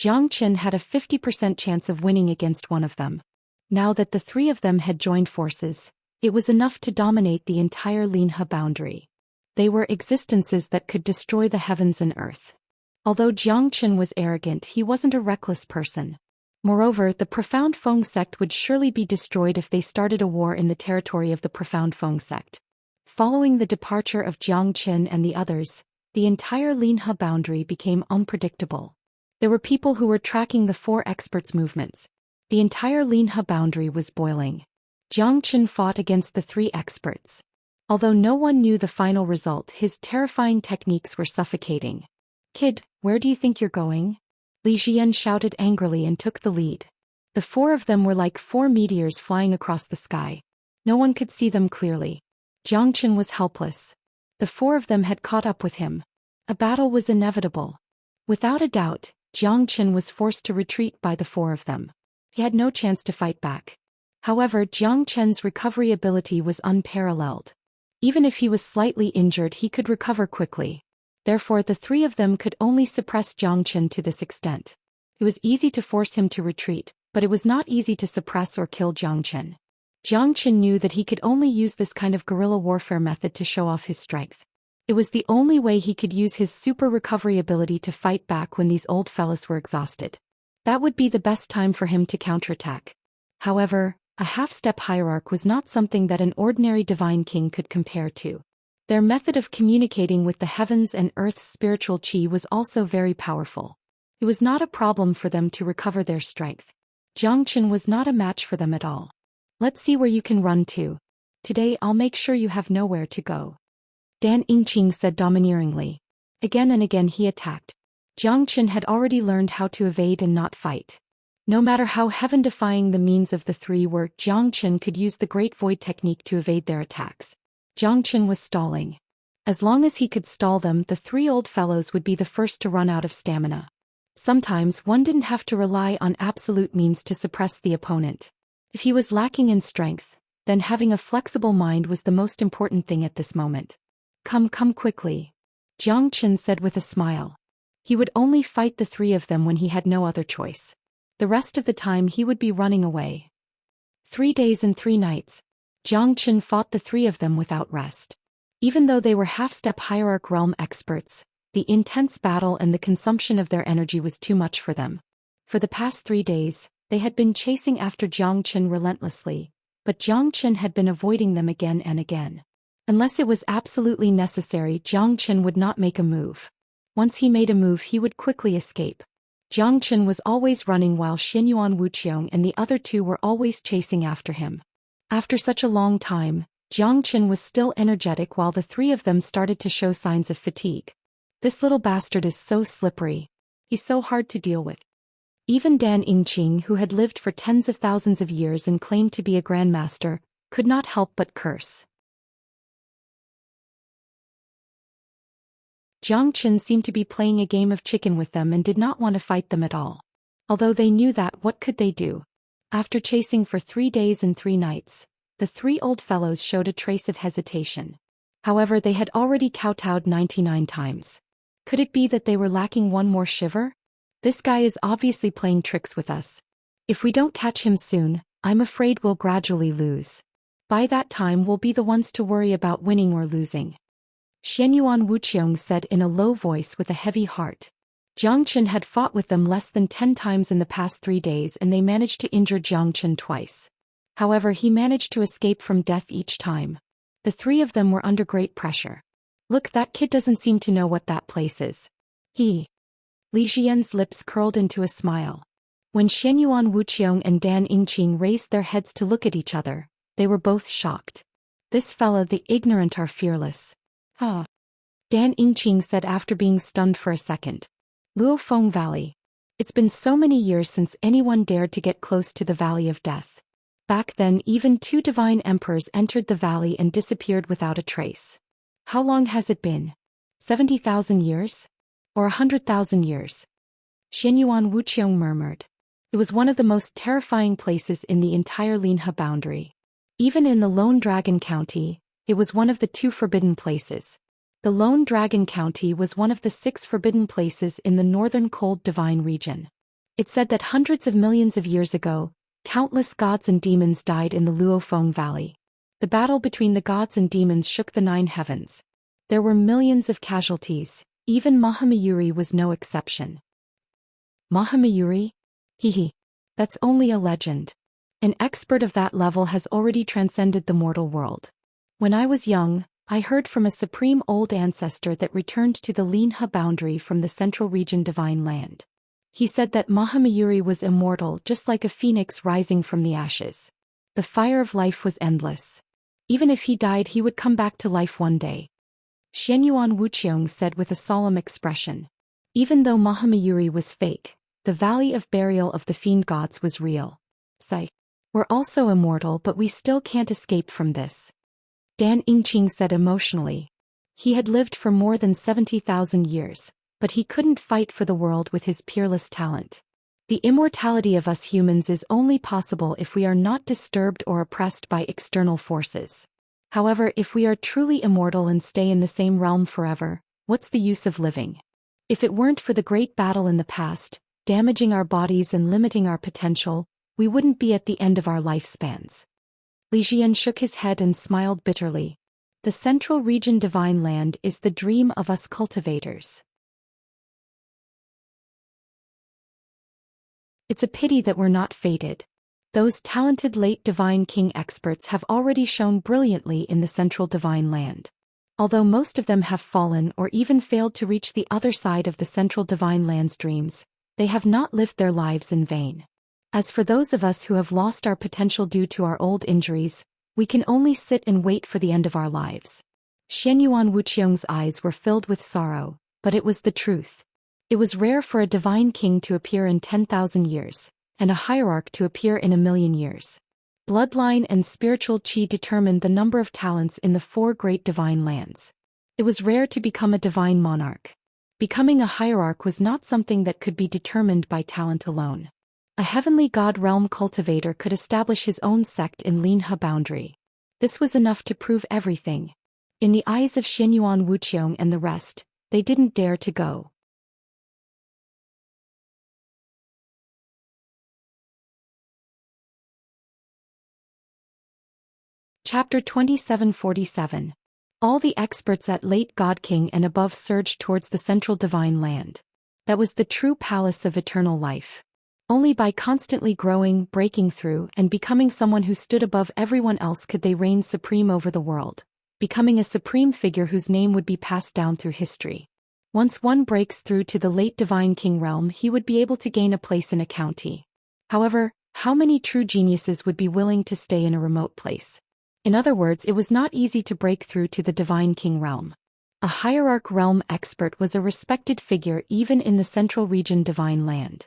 S1: Zhou Qian had a 50% chance of winning against one of them. Now that the 3 of them had joined forces, it was enough to dominate the entire Linhe boundary. They were existences that could destroy the heavens and earth. Although Zhou Qian was arrogant, he wasn't a reckless person. Moreover, the profound Feng sect would surely be destroyed if they started a war in the territory of the profound Feng sect. Following the departure of Zhou Qian and the others, the entire Linhe boundary became unpredictable. There were people who were tracking the 4 experts' movements. The entire Linhe boundary was boiling. Zhou Qian fought against the 3 experts. Although no one knew the final result, his terrifying techniques were suffocating. Kid, where do you think you're going? Li Jian shouted angrily and took the lead. The 4 of them were like 4 meteors flying across the sky. No one could see them clearly. Zhou Qian was helpless. The 4 of them had caught up with him. A battle was inevitable. Without a doubt, Zhou Qian was forced to retreat by the 4 of them. He had no chance to fight back. However, Zhou Qian's recovery ability was unparalleled. Even if he was slightly injured, he could recover quickly. Therefore, the 3 of them could only suppress Zhou Qian to this extent. It was easy to force him to retreat, but it was not easy to suppress or kill Zhou Qian. Zhou Qian knew that he could only use this kind of guerrilla warfare method to show off his strength. It was the only way he could use his super recovery ability to fight back when these old fellas were exhausted. That would be the best time for him to counterattack. However, a half-step hierarch was not something that an ordinary divine king could compare to. Their method of communicating with the heavens and earth's spiritual chi was also very powerful. It was not a problem for them to recover their strength. Xianxia was not a match for them at all. Let's see where you can run to. Today I'll make sure you have nowhere to go. Dan Yingqing said domineeringly. Again and again he attacked. Xianxia had already learned how to evade and not fight. No matter how heaven-defying the means of the three were, Xianxia could use the Great Void technique to evade their attacks. Xianxia was stalling. As long as he could stall them, the three old fellows would be the first to run out of stamina. Sometimes one didn't have to rely on absolute means to suppress the opponent. If he was lacking in strength, then having a flexible mind was the most important thing at this moment. Come quickly, Xianxia said with a smile. He would only fight the three of them when he had no other choice. The rest of the time he would be running away. 3 days and 3 nights. Xianxia fought the three of them without rest. Even though they were half-step hierarch realm experts, the intense battle and the consumption of their energy was too much for them. For the past 3 days, they had been chasing after Xianxia relentlessly, but Xianxia had been avoiding them again and again. Unless it was absolutely necessary, Xianxia would not make a move. Once he made a move, he would quickly escape. Xianxia was always running while Xianyuan Wuqiang and the other two were always chasing after him. After such a long time, Xianxia was still energetic while the three of them started to show signs of fatigue. This little bastard is so slippery. He's so hard to deal with. Even Dan Yingqing, who had lived for tens of thousands of years and claimed to be a grandmaster, could not help but curse. Xianxia seemed to be playing a game of chicken with them and did not want to fight them at all. Although they knew that, what could they do? After chasing for 3 days and 3 nights, the three old fellows showed a trace of hesitation. However, they had already kowtowed 99 times. Could it be that they were lacking one more shiver? This guy is obviously playing tricks with us. If we don't catch him soon, I'm afraid we'll gradually lose. By that time we'll be the ones to worry about winning or losing. Xianyuan Wuqiang said in a low voice with a heavy heart. Xianxia had fought with them less than 10 times in the past 3 days and they managed to injure Xianxia twice. However, he managed to escape from death each time. The three of them were under great pressure. Look, that kid doesn't seem to know what that place is. Li Xian's lips curled into a smile. When Xianyuan Wuqiang and Dan Yingqing raised their heads to look at each other, they were both shocked. This fella, the ignorant are fearless. Ah. Dan Yingqing said after being stunned for a second. Luofeng Valley. It's been so many years since anyone dared to get close to the Valley of Death. Back then even 2 divine emperors entered the valley and disappeared without a trace. How long has it been? 70,000 years? Or 100,000 years? Xianyuan Wuqiang murmured. It was one of the most terrifying places in the entire Linhe boundary. Even in the Lone Dragon County, it was one of the 2 forbidden places. The Lone Dragon County was one of the 6 forbidden places in the northern cold divine region. It said that hundreds of millions of years ago, countless gods and demons died in the Luofeng Valley. The battle between the gods and demons shook the 9 heavens. There were millions of casualties, even Mahamayuri was no exception. Mahamayuri? That's only a legend. An expert of that level has already transcended the mortal world. When I was young, I heard from a supreme old ancestor that returned to the Linhe boundary from the central region divine land. He said that Mahamayuri was immortal just like a phoenix rising from the ashes. The fire of life was endless. Even if he died he would come back to life one day. Xianyuan Wuqiang said with a solemn expression. Even though Mahamayuri was fake, the valley of burial of the fiend gods was real. We're also immortal but we still can't escape from this. Dan Yingqing said emotionally. He had lived for more than 70,000 years, but he couldn't fight for the world with his peerless talent. The immortality of us humans is only possible if we are not disturbed or oppressed by external forces. However, if we are truly immortal and stay in the same realm forever, what's the use of living? If it weren't for the great battle in the past, damaging our bodies and limiting our potential, we wouldn't be at the end of our lifespans. Li Xian shook his head and smiled bitterly. The central region divine land is the dream of us cultivators. It's a pity that we're not fated. Those talented late Divine King experts have already shone brilliantly in the central Divine Land. Although most of them have fallen or even failed to reach the other side of the central Divine Land's dreams, they have not lived their lives in vain. As for those of us who have lost our potential due to our old injuries, we can only sit and wait for the end of our lives. Xianyuan Wuqiang's eyes were filled with sorrow, but it was the truth. It was rare for a divine king to appear in 10,000 years, and a hierarch to appear in 1,000,000 years. Bloodline and spiritual qi determined the number of talents in the 4 great divine lands. It was rare to become a divine monarch. Becoming a hierarch was not something that could be determined by talent alone. A heavenly god realm cultivator could establish his own sect in Linhe boundary. This was enough to prove everything. In the eyes of Xianyuan Wuqiang and the rest, they didn't dare to go. Chapter 2747. All the experts at late God King and above surged towards the central divine land. That was the true palace of eternal life. Only by constantly growing, breaking through, and becoming someone who stood above everyone else could they reign supreme over the world, becoming a supreme figure whose name would be passed down through history. Once one breaks through to the late divine king realm, he would be able to gain a place in a county. However, how many true geniuses would be willing to stay in a remote place? In other words, it was not easy to break through to the divine king realm. A hierarch realm expert was a respected figure even in the central region divine land.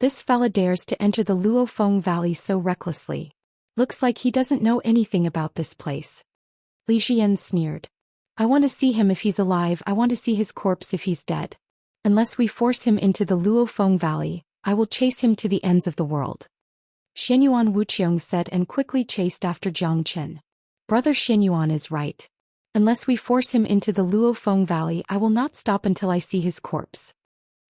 S1: This fella dares to enter the Luofeng Valley so recklessly. Looks like he doesn't know anything about this place. Li Xian sneered. I want to see him if he's alive, I want to see his corpse if he's dead. Unless we force him into the Luofeng Valley, I will chase him to the ends of the world. Xianyuan Wuqiang said and quickly chased after Jiang Chen. Brother Xianyuan is right. Unless we force him into the Luofeng Valley, I will not stop until I see his corpse.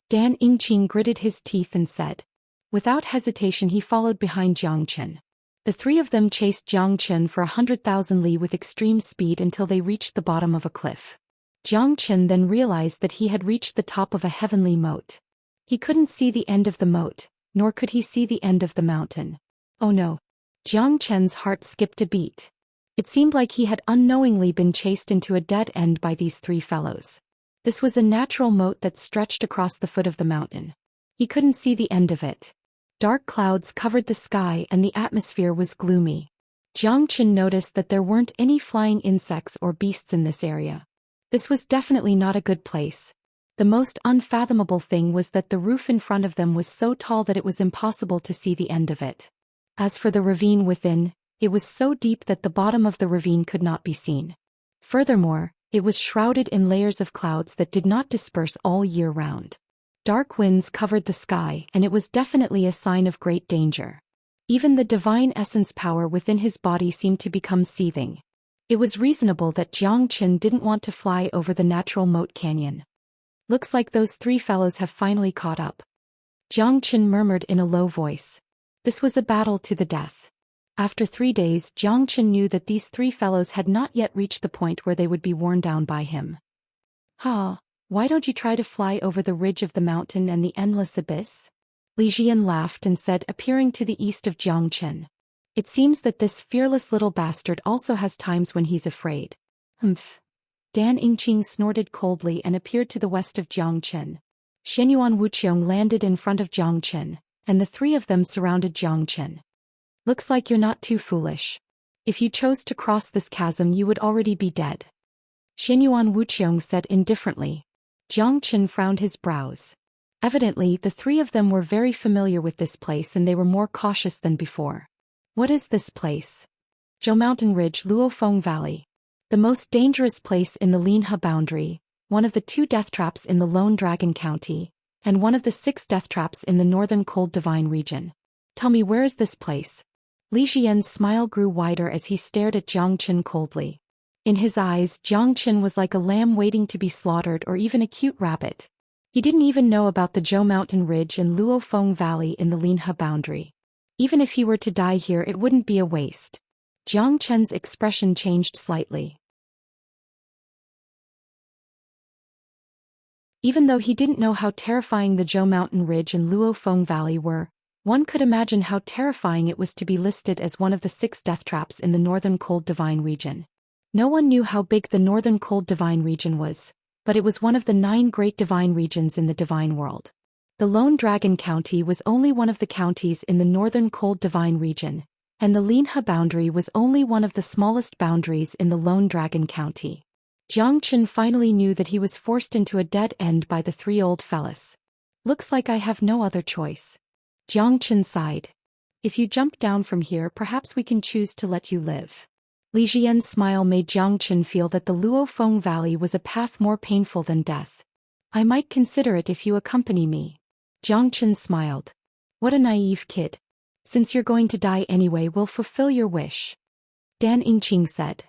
S1: Dan Yingqing gritted his teeth and said. Without hesitation he followed behind Jiang Chen. The 3 of them chased Jiang Chen for 100,000 li with extreme speed until they reached the bottom of a cliff. Jiang Chen then realized that he had reached the top of a heavenly moat. He couldn't see the end of the moat, nor could he see the end of the mountain. Oh no. Jiang Chen's heart skipped a beat. It seemed like he had unknowingly been chased into a dead end by these 3 fellows. This was a natural moat that stretched across the foot of the mountain. He couldn't see the end of it. Dark clouds covered the sky and the atmosphere was gloomy. Jiang Chen noticed that there weren't any flying insects or beasts in this area. This was definitely not a good place. The most unfathomable thing was that the roof in front of them was so tall that it was impossible to see the end of it. As for the ravine within, it was so deep that the bottom of the ravine could not be seen. Furthermore, it was shrouded in layers of clouds that did not disperse all year round. Dark winds covered the sky, and it was definitely a sign of great danger. Even the divine essence power within his body seemed to become seething. It was reasonable that Jiang Chen didn't want to fly over the natural moat canyon. Looks like those 3 fellows have finally caught up. Jiang Chen murmured in a low voice. This was a battle to the death. After 3 days, Jiang Chen knew that these 3 fellows had not yet reached the point where they would be worn down by him. Why don't you try to fly over the ridge of the mountain and the endless abyss? Li Xian laughed and said, appearing to the east of Jiang Chen. It seems that this fearless little bastard also has times when he's afraid. Humph. Dan Yingqing snorted coldly and appeared to the west of Jiang Chen. Xianyuan Wuqiang landed in front of Jiang Chen, and the 3 of them surrounded Jiang Chen. Looks like you're not too foolish. If you chose to cross this chasm you would already be dead. Xianyuan Wuqiang said indifferently. Jiang Chen frowned his brows. Evidently, the 3 of them were very familiar with this place and they were more cautious than before. What is this place? Zhou Mountain Ridge, Luofeng Valley. The most dangerous place in the Linhe boundary, one of the 2 death traps in the Lone Dragon County, and one of the 6 death traps in the northern cold divine region. Tell me, where is this place? Li Xian's smile grew wider as he stared at Jiang Chen coldly. In his eyes, Jiang Chen was like a lamb waiting to be slaughtered or even a cute rabbit. He didn't even know about the Zhou Mountain Ridge and Luofeng Valley in the Linhe boundary. Even if he were to die here it wouldn't be a waste. Jiang Chen's expression changed slightly. Even though he didn't know how terrifying the Zhou Mountain Ridge and Luofeng Valley were, One could imagine how terrifying it was to be listed as one of the 6 death traps in the Northern Cold Divine region. No one knew how big the Northern Cold Divine region was, but it was one of the 9 great divine regions in the divine world. The Lone Dragon County was only one of the counties in the Northern Cold Divine region, and the Linha boundary was only one of the smallest boundaries in the Lone Dragon County. Xianxia finally knew that he was forced into a dead end by the 3 old fellas. Looks like I have no other choice. Xianxia sighed. If you jump down from here, perhaps we can choose to let you live. Li Jian's smile made Xianxia feel that the Luofeng Valley was a path more painful than death. I might consider it if you accompany me. Xianxia smiled. What a naive kid. Since you're going to die anyway, we'll fulfill your wish. Dan Yingqing said.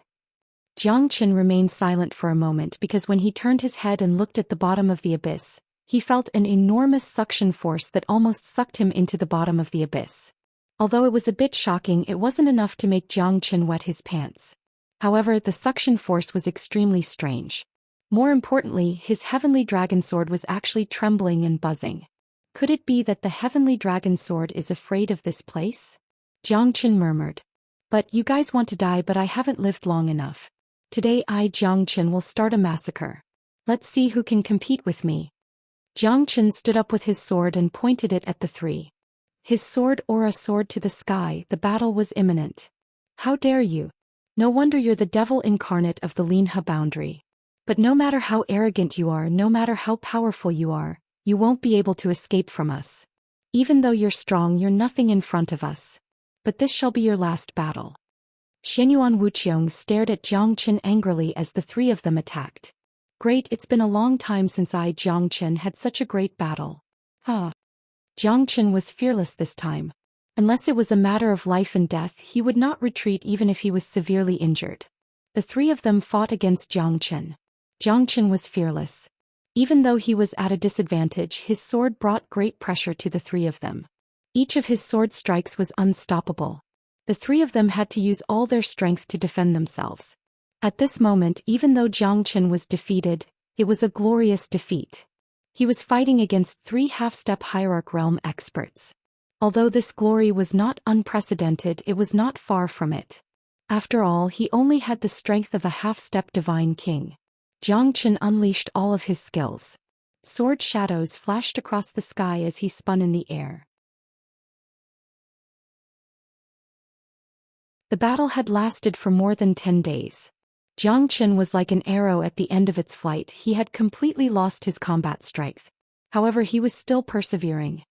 S1: Xianxia remained silent for a moment because when he turned his head and looked at the bottom of the abyss, he felt an enormous suction force that almost sucked him into the bottom of the abyss. Although it was a bit shocking, it wasn't enough to make Xianxia wet his pants. However, the suction force was extremely strange. More importantly, his heavenly dragon sword was actually trembling and buzzing. Could it be that the heavenly dragon sword is afraid of this place? Xianxia murmured. But you guys want to die, but I haven't lived long enough. Today Xianxia will start a massacre. Let's see who can compete with me. Xianxia stood up with his sword and pointed it at the 3. His sword or a sword to the sky, the battle was imminent. How dare you? No wonder you're the devil incarnate of the Linha boundary. But no matter how arrogant you are, no matter how powerful you are, you won't be able to escape from us. Even though you're strong, you're nothing in front of us. But this shall be your last battle. Xianyuan Wuxiong stared at Xianxia angrily as the 3 of them attacked. Great, it's been a long time since Xianxia had such a great battle. Xianxia was fearless this time. Unless it was a matter of life and death, he would not retreat even if he was severely injured. The 3 of them fought against Xianxia. Xianxia was fearless. Even though he was at a disadvantage, his sword brought great pressure to the 3 of them. Each of his sword strikes was unstoppable. The 3 of them had to use all their strength to defend themselves. At this moment, even though Xianxia was defeated, it was a glorious defeat. He was fighting against 3 half-step hierarch realm experts. Although this glory was not unprecedented, it was not far from it. After all, he only had the strength of a half-step divine king. Xianxia unleashed all of his skills. Sword shadows flashed across the sky as he spun in the air. The battle had lasted for more than 10 days. Xianxia was like an arrow at the end of its flight. He had completely lost his combat strength. However, he was still persevering.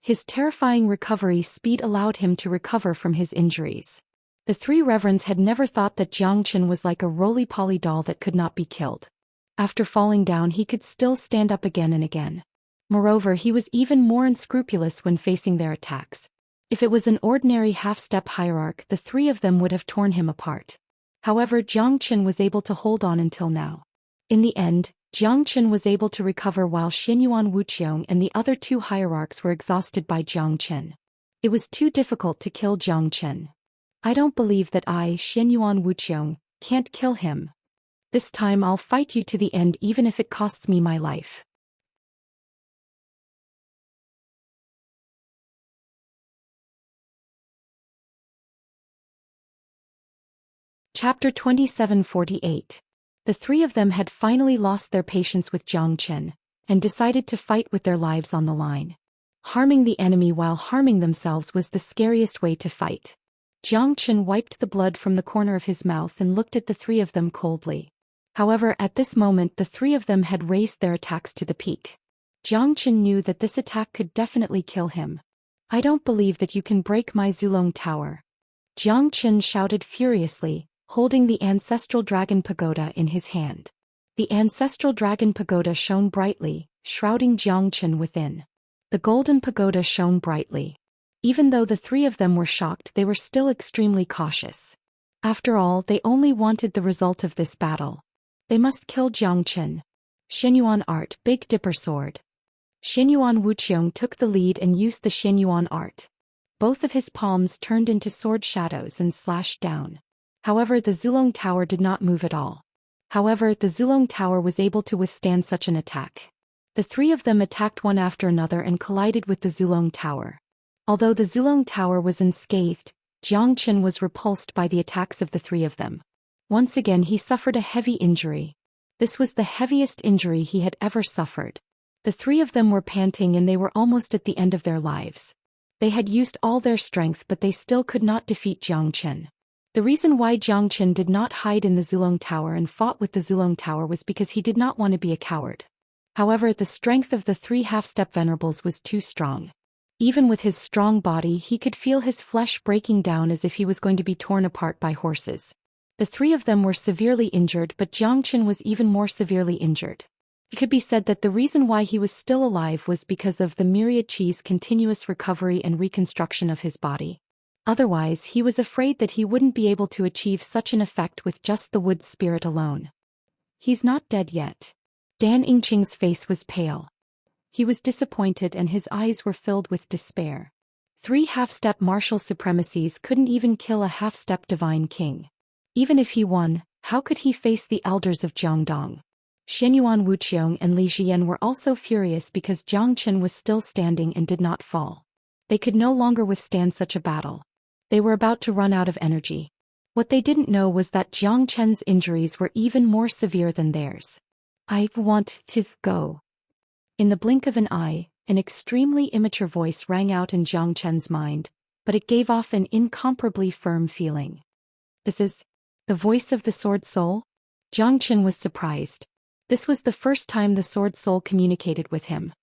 S1: His terrifying recovery speed allowed him to recover from his injuries. The 3 reverends had never thought that Xianxia was like a roly-poly doll that could not be killed. After falling down, he could still stand up again and again. Moreover, he was even more unscrupulous when facing their attacks. If it was an ordinary half-step hierarch, the 3 of them would have torn him apart. However, Xianxia was able to hold on until now. In the end, Xianxia was able to recover while Xianyuan Wuxiong and the other 2 hierarchs were exhausted by Xianxia. It was too difficult to kill Xianxia. I don't believe that I, Xianyuan Wuxiong, can't kill him. This time I'll fight you to the end even if it costs me my life. Chapter 2748. The 3 of them had finally lost their patience with Xianxia, and decided to fight with their lives on the line. Harming the enemy while harming themselves was the scariest way to fight. Xianxia wiped the blood from the corner of his mouth and looked at the 3 of them coldly. However, at this moment the 3 of them had raised their attacks to the peak. Xianxia knew that this attack could definitely kill him. I don't believe that you can break my Zulong Tower. Xianxia shouted furiously, holding the ancestral dragon pagoda in his hand. The ancestral dragon pagoda shone brightly, shrouding Xianxia within. The golden pagoda shone brightly. Even though the 3 of them were shocked, they were still extremely cautious. After all, they only wanted the result of this battle. They must kill Xianxia. Xianyuan Art, Big Dipper Sword. Xianyuan Wuxiong took the lead and used the Xianyuan Art. Both of his palms turned into sword shadows and slashed down. However, the Zulong Tower did not move at all. However, the Zulong Tower was able to withstand such an attack. The 3 of them attacked one after another and collided with the Zulong Tower. Although the Zulong Tower was unscathed, Xianxia was repulsed by the attacks of the three of them. Once again he suffered a heavy injury. This was the heaviest injury he had ever suffered. The three of them were panting and they were almost at the end of their lives. They had used all their strength but they still could not defeat Xianxia. The reason why Xianxia did not hide in the Zulong Tower and fought with the Zulong Tower was because he did not want to be a coward. However, the strength of the three half-step venerables was too strong. Even with his strong body he could feel his flesh breaking down as if he was going to be torn apart by horses. The three of them were severely injured but Xianxia was even more severely injured. It could be said that the reason why he was still alive was because of the myriad Qi's continuous recovery and reconstruction of his body. Otherwise, he was afraid that he wouldn't be able to achieve such an effect with just the wood spirit alone. He's not dead yet. Dan Yingqing's face was pale. He was disappointed and his eyes were filled with despair. 3 half-step martial supremacies couldn't even kill a half-step divine king. Even if he won, how could he face the elders of Jiangdong? Xianyuan Wuxiong and Li Jian were also furious because Xianxia was still standing and did not fall. They could no longer withstand such a battle. They were about to run out of energy. What they didn't know was that Xianxia's injuries were even more severe than theirs. I want to go. In the blink of an eye, an extremely immature voice rang out in Xianxia's mind, but it gave off an incomparably firm feeling. This is the voice of the Sword Soul? Xianxia was surprised. This was the first time the Sword Soul communicated with him.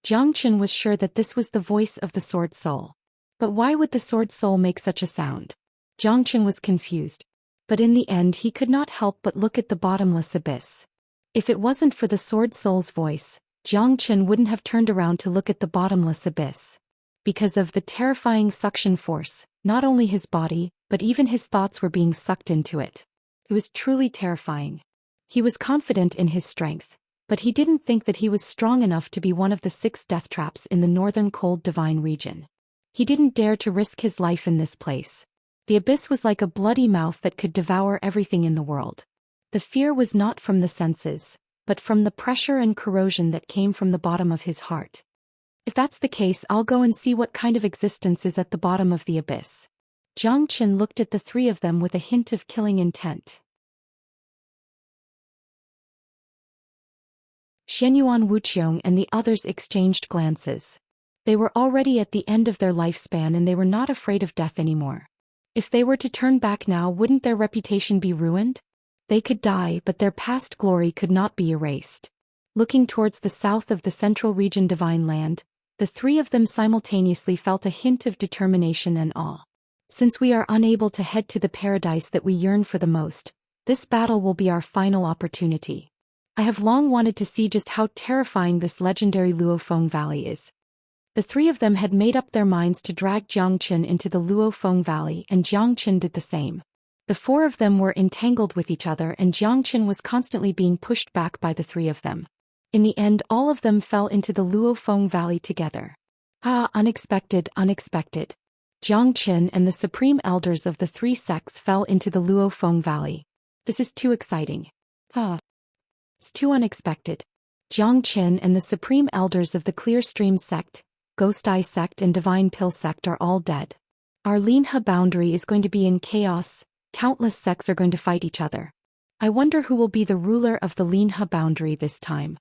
S1: Xianxia was sure that this was the voice of the Sword Soul. But why would the Sword Soul make such a sound? Xianxia was confused. But in the end he could not help but look at the bottomless abyss. If it wasn't for the Sword Soul's voice, Xianxia wouldn't have turned around to look at the bottomless abyss. Because of the terrifying suction force, not only his body, but even his thoughts were being sucked into it. It was truly terrifying. He was confident in his strength, but he didn't think that he was strong enough to be one of the 6 death traps in the northern cold divine region. He didn't dare to risk his life in this place. The abyss was like a bloody mouth that could devour everything in the world. The fear was not from the senses, but from the pressure and corrosion that came from the bottom of his heart. If that's the case, I'll go and see what kind of existence is at the bottom of the abyss. Xianxia looked at the 3 of them with a hint of killing intent. Xianyuan Wuxiong and the others exchanged glances. They were already at the end of their lifespan and they were not afraid of death anymore. If they were to turn back now, wouldn't their reputation be ruined? They could die, but their past glory could not be erased. Looking towards the south of the central region divine land, the 3 of them simultaneously felt a hint of determination and awe. Since we are unable to head to the paradise that we yearn for the most, this battle will be our final opportunity. I have long wanted to see just how terrifying this legendary Luofeng Valley is. The 3 of them had made up their minds to drag Xianxia into the Luofeng Valley and Xianxia did the same. The 4 of them were entangled with each other and Xianxia was constantly being pushed back by the 3 of them. In the end, all of them fell into the Luofeng Valley together. Ah, unexpected, unexpected. Xianxia and the supreme elders of the 3 sects fell into the Luofeng Valley. This is too exciting. It's too unexpected. Xianxia and the supreme elders of the Clear Stream sect, Ghost Eye sect and Divine Pill sect are all dead. Our Linha boundary is going to be in chaos, countless sects are going to fight each other. I wonder who will be the ruler of the Linha boundary this time.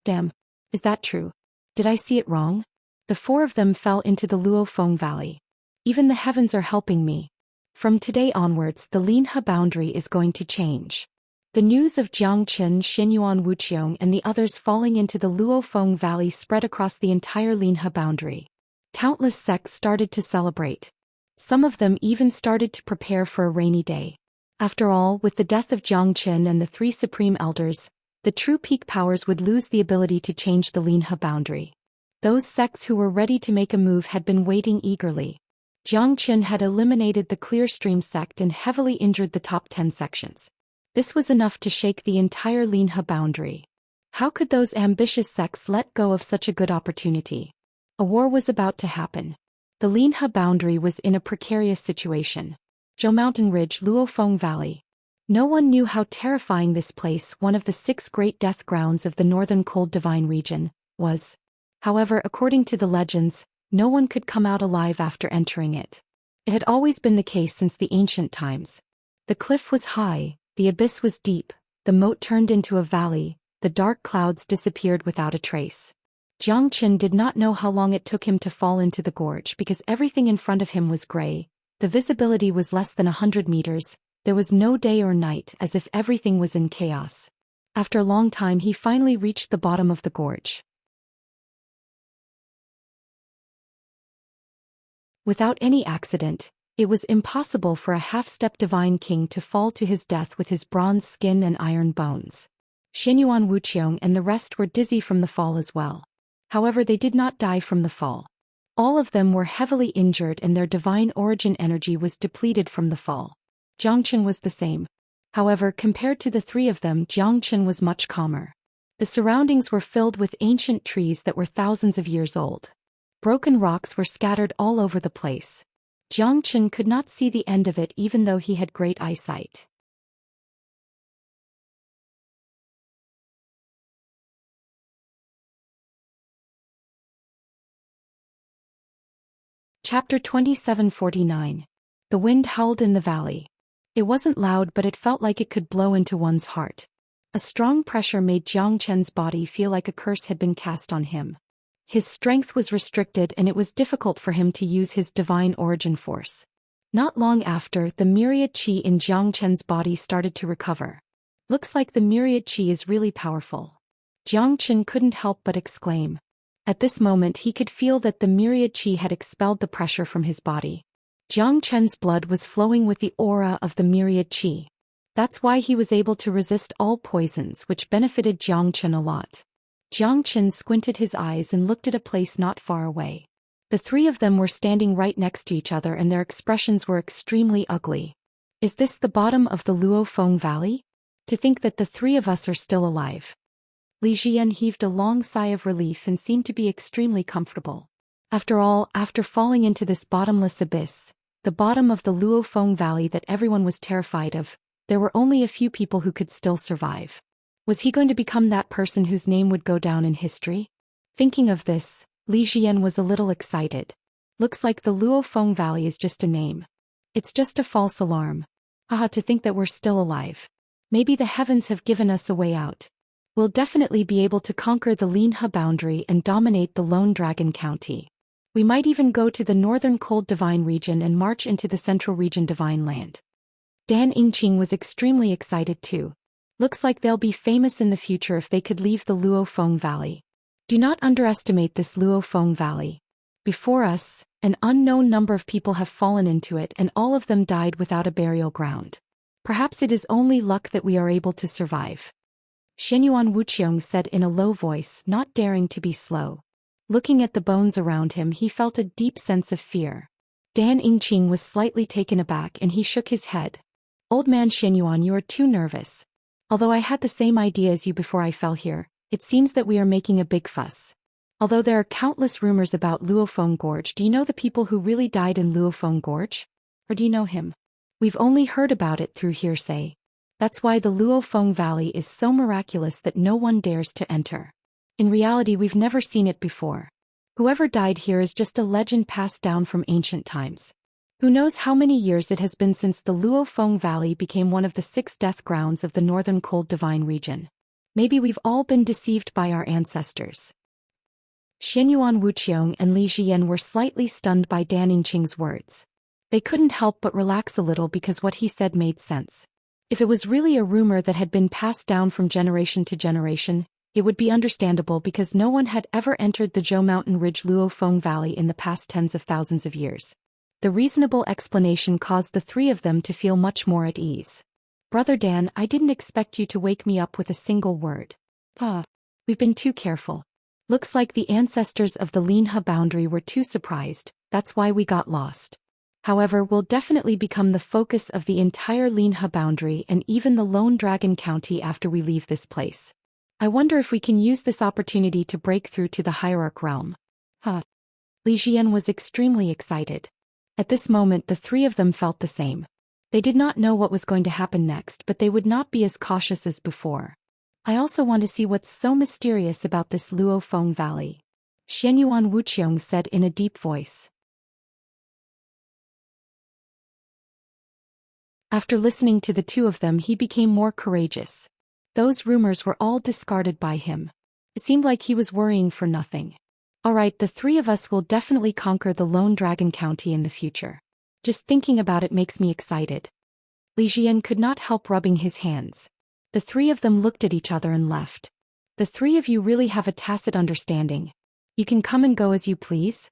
S1: Damn, is that true? Did I see it wrong? The 4 of them fell into the Luofeng Valley. Even the heavens are helping me. From today onwards the Linha boundary is going to change. The news of Xianxia, Xianyuan Wuxiong and the others falling into the Luofeng Valley spread across the entire Linha boundary. Countless sects started to celebrate. Some of them even started to prepare for a rainy day. After all, with the death of Xianxia and the 3 supreme elders, the true peak powers would lose the ability to change the Linha boundary. Those sects who were ready to make a move had been waiting eagerly. Xianxia had eliminated the Clear Stream sect and heavily injured the top 10 sections. This was enough to shake the entire Linha boundary. How could those ambitious sects let go of such a good opportunity? A war was about to happen. The Linha boundary was in a precarious situation. Zhou Mountain Ridge, Luofeng Valley. No one knew how terrifying this place, one of the 6 great death grounds of the northern cold divine region, was. However, according to the legends, no one could come out alive after entering it. It had always been the case since the ancient times. The cliff was high, the abyss was deep, the moat turned into a valley, the dark clouds disappeared without a trace. Jiang Qin did not know how long it took him to fall into the gorge because everything in front of him was gray. The visibility was less than 100 meters, there was no day or night, as if everything was in chaos. After a long time he finally reached the bottom of the gorge. Without any accident, it was impossible for a half-step divine king to fall to his death with his bronze skin and iron bones. Xianyuan Wuqiong and the rest were dizzy from the fall as well. However, they did not die from the fall. All of them were heavily injured and their divine origin energy was depleted from the fall. Jiang Qin was the same. However, compared to the three of them, Jiang Qin was much calmer. The surroundings were filled with ancient trees that were thousands of years old. Broken rocks were scattered all over the place. Jiang Qin could not see the end of it even though he had great eyesight. Chapter 2749. The wind howled in the valley. It wasn't loud, but it felt like it could blow into one's heart. A strong pressure made Jiang Qin's body feel like a curse had been cast on him. His strength was restricted and it was difficult for him to use his divine origin force. Not long after, the myriad qi in Jiang Qin's body started to recover. Looks like the myriad qi is really powerful. Jiang Qin couldn't help but exclaim. At this moment he could feel that the myriad qi had expelled the pressure from his body. Jiang Qin's blood was flowing with the aura of the myriad qi. That's why he was able to resist all poisons, which benefited Jiang Qin a lot. Jiang Qin squinted his eyes and looked at a place not far away. The three of them were standing right next to each other and their expressions were extremely ugly. Is this the bottom of the Luofeng Valley? To think that the three of us are still alive. Li Jian heaved a long sigh of relief and seemed to be extremely comfortable. After all, after falling into this bottomless abyss, the bottom of the Luofeng Valley that everyone was terrified of, there were only a few people who could still survive. Was he going to become that person whose name would go down in history? Thinking of this, Li Jian was a little excited. Looks like the Luofeng Valley is just a name. It's just a false alarm. Haha, to think that we're still alive. Maybe the heavens have given us a way out. We'll definitely be able to conquer the Linhe boundary and dominate the Lone Dragon County. We might even go to the northern cold divine region and march into the central region divine land. Dan Yingqing was extremely excited too. Looks like they'll be famous in the future if they could leave the Luofeng Valley. Do not underestimate this Luofeng Valley. Before us, an unknown number of people have fallen into it and all of them died without a burial ground. Perhaps it is only luck that we are able to survive. Xianyuan Wuqiong said in a low voice, not daring to be slow. Looking at the bones around him, he felt a deep sense of fear. Dan Yingqing was slightly taken aback and he shook his head. Old man Xianyuan, you are too nervous. Although I had the same idea as you before I fell here, it seems that we are making a big fuss. Although there are countless rumors about Luofeng Gorge, do you know the people who really died in Luofeng Gorge? Or do you know him? We've only heard about it through hearsay. That's why the Luofeng Valley is so miraculous that no one dares to enter. In reality, we've never seen it before. Whoever died here is just a legend passed down from ancient times. Who knows how many years it has been since the Luofeng Valley became one of the 6 death grounds of the northern cold divine region. Maybe we've all been deceived by our ancestors. Xianyuan Wuqiong and Li Jian were slightly stunned by Dan Yingqing's words. They couldn't help but relax a little because what he said made sense. If it was really a rumor that had been passed down from generation to generation, it would be understandable because no one had ever entered the Zhou Mountain Ridge Luofeng Valley in the past tens of thousands of years. The reasonable explanation caused the three of them to feel much more at ease. Brother Dan, I didn't expect you to wake me up with a single word. We've been too careful. Looks like the ancestors of the Linhe boundary were too surprised, that's why we got lost. However, we'll definitely become the focus of the entire Linhe boundary and even the Lone Dragon County after we leave this place. I wonder if we can use this opportunity to break through to the Hierarch realm. Li Jian was extremely excited. At this moment the three of them felt the same. They did not know what was going to happen next, but they would not be as cautious as before. I also want to see what's so mysterious about this Luofeng Valley. Xianyuan Wuqiong said in a deep voice. After listening to the two of them, he became more courageous. Those rumors were all discarded by him. It seemed like he was worrying for nothing. Alright, the three of us will definitely conquer the Lone Dragon County in the future. Just thinking about it makes me excited. Li Jian could not help rubbing his hands. The three of them looked at each other and left. The three of you really have a tacit understanding. You can come and go as you please?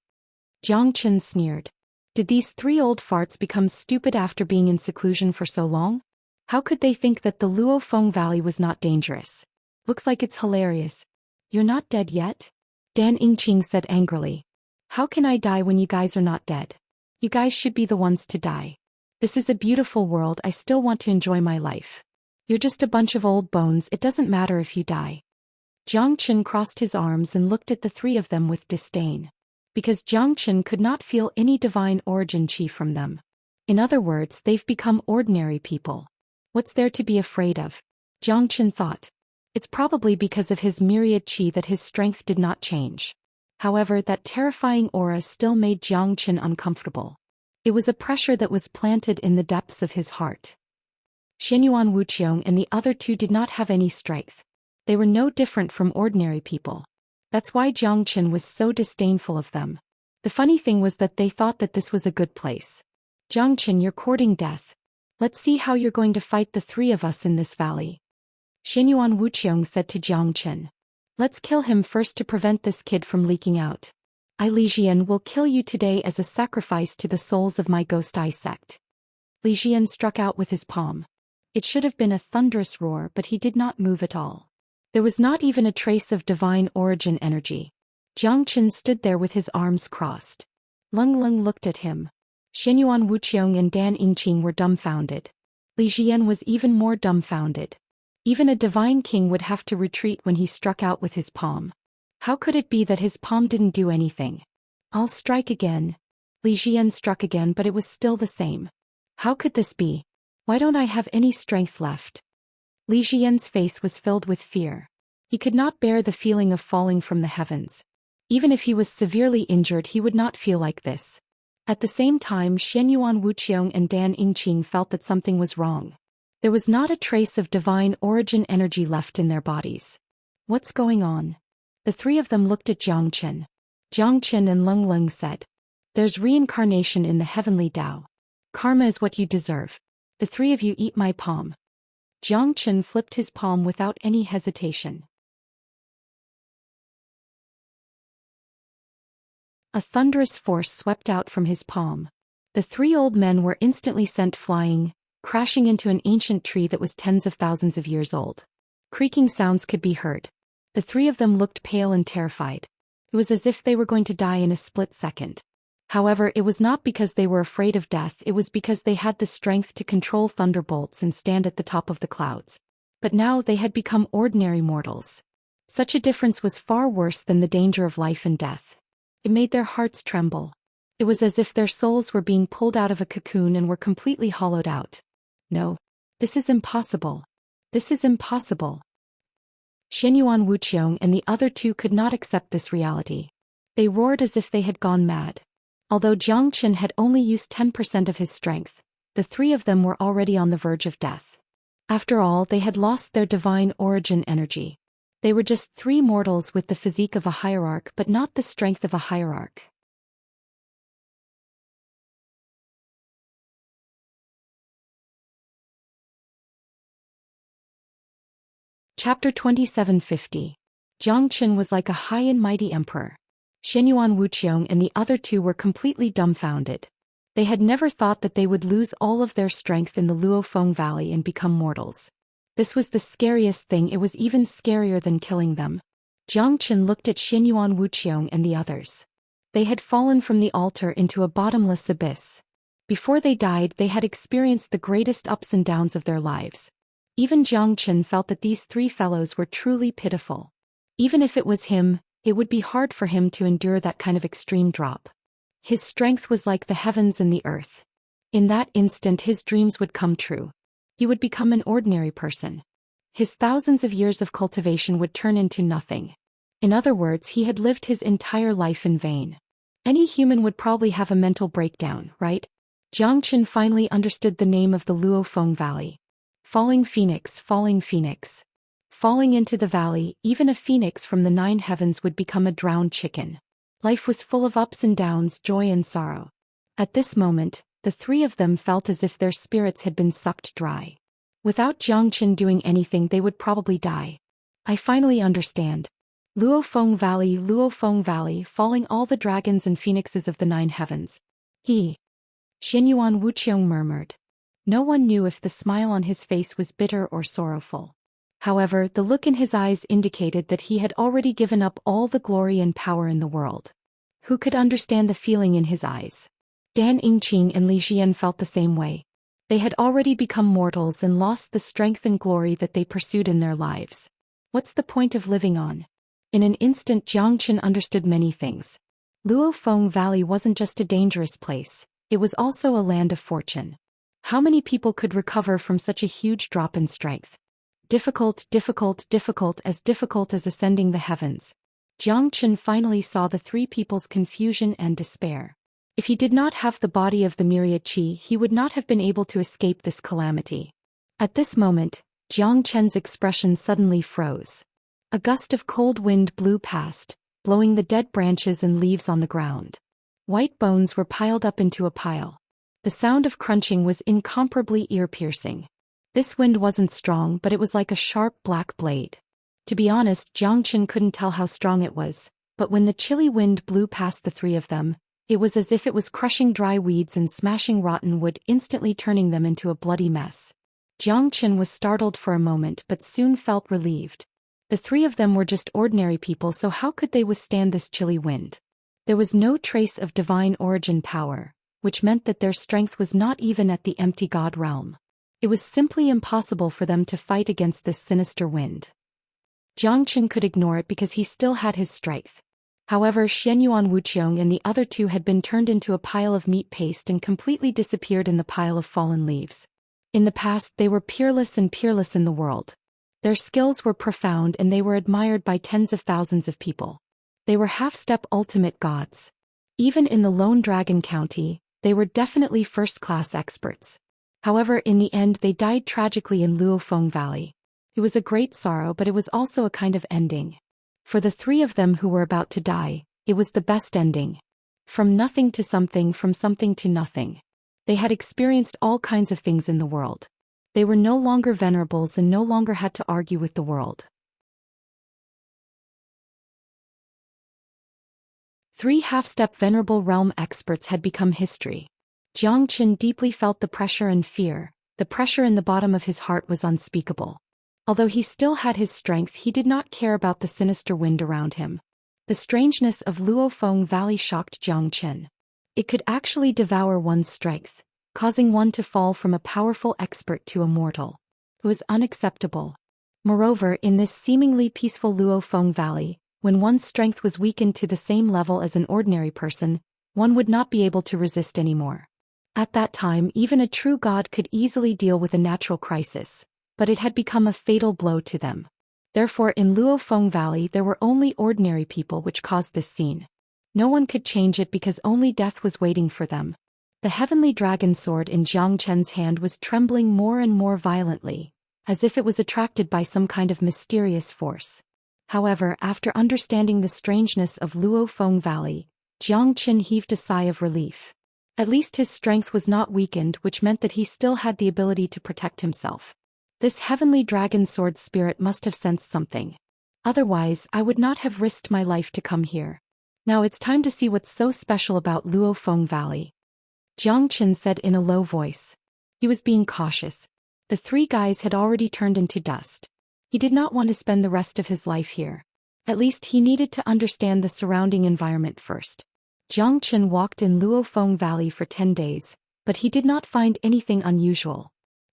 S1: Jiang Chen sneered. Did these three old farts become stupid after being in seclusion for so long? How could they think that the Luofeng Valley was not dangerous? Looks like it's hilarious. You're not dead yet? Dan Yingqing said angrily. How can I die when you guys are not dead? You guys should be the ones to die. This is a beautiful world, I still want to enjoy my life. You're just a bunch of old bones, it doesn't matter if you die. Jiang Chen crossed his arms and looked at the three of them with disdain. Because Jiang Chen could not feel any divine origin qi from them. In other words, they've become ordinary people. What's there to be afraid of? Jiang Chen thought. It's probably because of his myriad qi that his strength did not change. However, that terrifying aura still made Jiang Chen uncomfortable. It was a pressure that was planted in the depths of his heart. Xianyuan Wuqiong and the other two did not have any strength. They were no different from ordinary people. That's why Jiang Chen was so disdainful of them. The funny thing was that they thought that this was a good place. Jiang Chen, you're courting death. Let's see how you're going to fight the three of us in this valley. Xianyuan Wuqiong said to Jiang Chen. Let's kill him first to prevent this kid from leaking out. Li Jian will kill you today as a sacrifice to the souls of my Ghost Eye sect. Li Jian struck out with his palm. It should have been a thunderous roar, but he did not move at all. There was not even a trace of divine origin energy. Jiang Chen stood there with his arms crossed. Leng Leng looked at him. Xianyuan Wuqiong and Dan Yingqing were dumbfounded. Li Jian was even more dumbfounded. Even a divine king would have to retreat when he struck out with his palm. How could it be that his palm didn't do anything? I'll strike again. Li Jian struck again, but it was still the same. How could this be? Why don't I have any strength left? Li Jian's face was filled with fear. He could not bear the feeling of falling from the heavens. Even if he was severely injured, he would not feel like this. At the same time, Xianyuan Wuqiong and Dan Yingqing felt that something was wrong. There was not a trace of divine origin energy left in their bodies. What's going on? The three of them looked at Jiang Chen. Jiang Chen and Leng Leng said. There's reincarnation in the heavenly Tao. Karma is what you deserve. The three of you eat my palm. Jiang Chen flipped his palm without any hesitation. A thunderous force swept out from his palm. The three old men were instantly sent flying, crashing into an ancient tree that was tens of thousands of years old. Creaking sounds could be heard. The three of them looked pale and terrified. It was as if they were going to die in a split second. However, it was not because they were afraid of death, it was because they had the strength to control thunderbolts and stand at the top of the clouds. But now they had become ordinary mortals. Such a difference was far worse than the danger of life and death. It made their hearts tremble. It was as if their souls were being pulled out of a cocoon and were completely hollowed out. No. This is impossible. This is impossible. Xianyuan Wuqiong and the other two could not accept this reality. They roared as if they had gone mad. Although Jiang Chen had only used 10% of his strength, the three of them were already on the verge of death. After all, they had lost their divine origin energy. They were just three mortals with the physique of a hierarch but not the strength of a hierarch. Chapter 2750. Jiang Chen was like a high and mighty emperor. Xianyuan Wuqiong and the other two were completely dumbfounded. They had never thought that they would lose all of their strength in the Luofeng Valley and become mortals. This was the scariest thing, it was even scarier than killing them. Jiang Chen looked at Xianyuan Wuqiong and the others. They had fallen from the altar into a bottomless abyss. Before they died, they had experienced the greatest ups and downs of their lives. Even Jiang Chen felt that these three fellows were truly pitiful. Even if it was him, it would be hard for him to endure that kind of extreme drop. His strength was like the heavens and the earth. In that instant his dreams would come true. He would become an ordinary person. His thousands of years of cultivation would turn into nothing. In other words, he had lived his entire life in vain. Any human would probably have a mental breakdown, right? Jiang Chen finally understood the name of the Luofeng Valley. Falling phoenix, falling phoenix. Falling into the valley, even a phoenix from the 9 heavens would become a drowned chicken. Life was full of ups and downs, joy and sorrow. At this moment, the 3 of them felt as if their spirits had been sucked dry. Without Jiang Chen doing anything, they would probably die. I finally understand. Luofeng Valley, falling all the dragons and phoenixes of the 9 heavens. Xianyuan Wuqiang murmured. No one knew if the smile on his face was bitter or sorrowful. However, the look in his eyes indicated that he had already given up all the glory and power in the world. Who could understand the feeling in his eyes? Dan Yingqing and Li Xian felt the same way. They had already become mortals and lost the strength and glory that they pursued in their lives. What's the point of living on? In an instant, Jiang Chen understood many things. Luofeng Valley wasn't just a dangerous place, it was also a land of fortune. How many people could recover from such a huge drop in strength? Difficult as ascending the heavens. Jiang Chen finally saw the 3 people's confusion and despair. If he did not have the body of the myriad qi, he would not have been able to escape this calamity. At this moment, Jiang Chen's expression suddenly froze. A gust of cold wind blew past, blowing the dead branches and leaves on the ground. White bones were piled up into a pile. The sound of crunching was incomparably ear-piercing. This wind wasn't strong, but it was like a sharp black blade. To be honest, Jiang Chen couldn't tell how strong it was, but when the chilly wind blew past the 3 of them, it was as if it was crushing dry weeds and smashing rotten wood, instantly turning them into a bloody mess. Jiang Chen was startled for a moment but soon felt relieved. The 3 of them were just ordinary people, so how could they withstand this chilly wind? There was no trace of divine origin power, which meant that their strength was not even at the empty god realm. It was simply impossible for them to fight against this sinister wind. Jiang Chen could ignore it because he still had his strength. However, Xianyuan Wuqiang and the other 2 had been turned into a pile of meat paste and completely disappeared in the pile of fallen leaves. In the past, they were peerless in the world. Their skills were profound and they were admired by tens of thousands of people. They were half-step ultimate gods. Even in the Lone Dragon County, they were definitely first-class experts. However, in the end they died tragically in Luofeng Valley. It was a great sorrow, but it was also a kind of ending. For the 3 of them who were about to die, it was the best ending. From nothing to something, from something to nothing. They had experienced all kinds of things in the world. They were no longer venerables and no longer had to argue with the world. 3 half-step venerable realm experts had become history. Jiang Chen deeply felt the pressure and fear. The pressure in the bottom of his heart was unspeakable. Although he still had his strength, he did not care about the sinister wind around him. The strangeness of Luofeng Valley shocked Jiang Chen. It could actually devour one's strength, causing one to fall from a powerful expert to a mortal. It was unacceptable. Moreover, in this seemingly peaceful Luofeng Valley, when one's strength was weakened to the same level as an ordinary person, one would not be able to resist anymore. At that time, even a true god could easily deal with a natural crisis, but it had become a fatal blow to them. Therefore, in Luofeng Valley there were only ordinary people, which caused this scene. No one could change it because only death was waiting for them. The heavenly dragon sword in Jiang Chen's hand was trembling more and more violently, as if it was attracted by some kind of mysterious force. However, after understanding the strangeness of Luofeng Valley, Jiang Chen heaved a sigh of relief. At least his strength was not weakened, which meant that he still had the ability to protect himself. This heavenly dragon sword spirit must have sensed something. Otherwise, I would not have risked my life to come here. Now it's time to see what's so special about Luofeng Valley. Jiang Chen said in a low voice. He was being cautious. The 3 guys had already turned into dust. He did not want to spend the rest of his life here. At least he needed to understand the surrounding environment first. Jiang Chen walked in Luofeng Valley for 10 days, but he did not find anything unusual.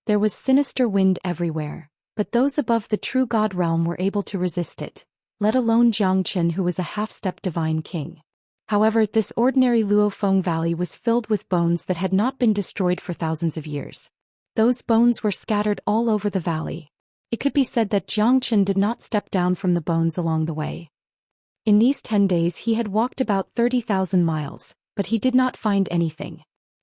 S1: There was sinister wind everywhere, but those above the true god realm were able to resist it, let alone Jiang Chen, who was a half-step divine king. However, this ordinary Luofeng Valley was filled with bones that had not been destroyed for thousands of years. Those bones were scattered all over the valley. It could be said that Jiang Chen did not step down from the bones along the way. In these 10 days he had walked about 30,000 miles, but he did not find anything.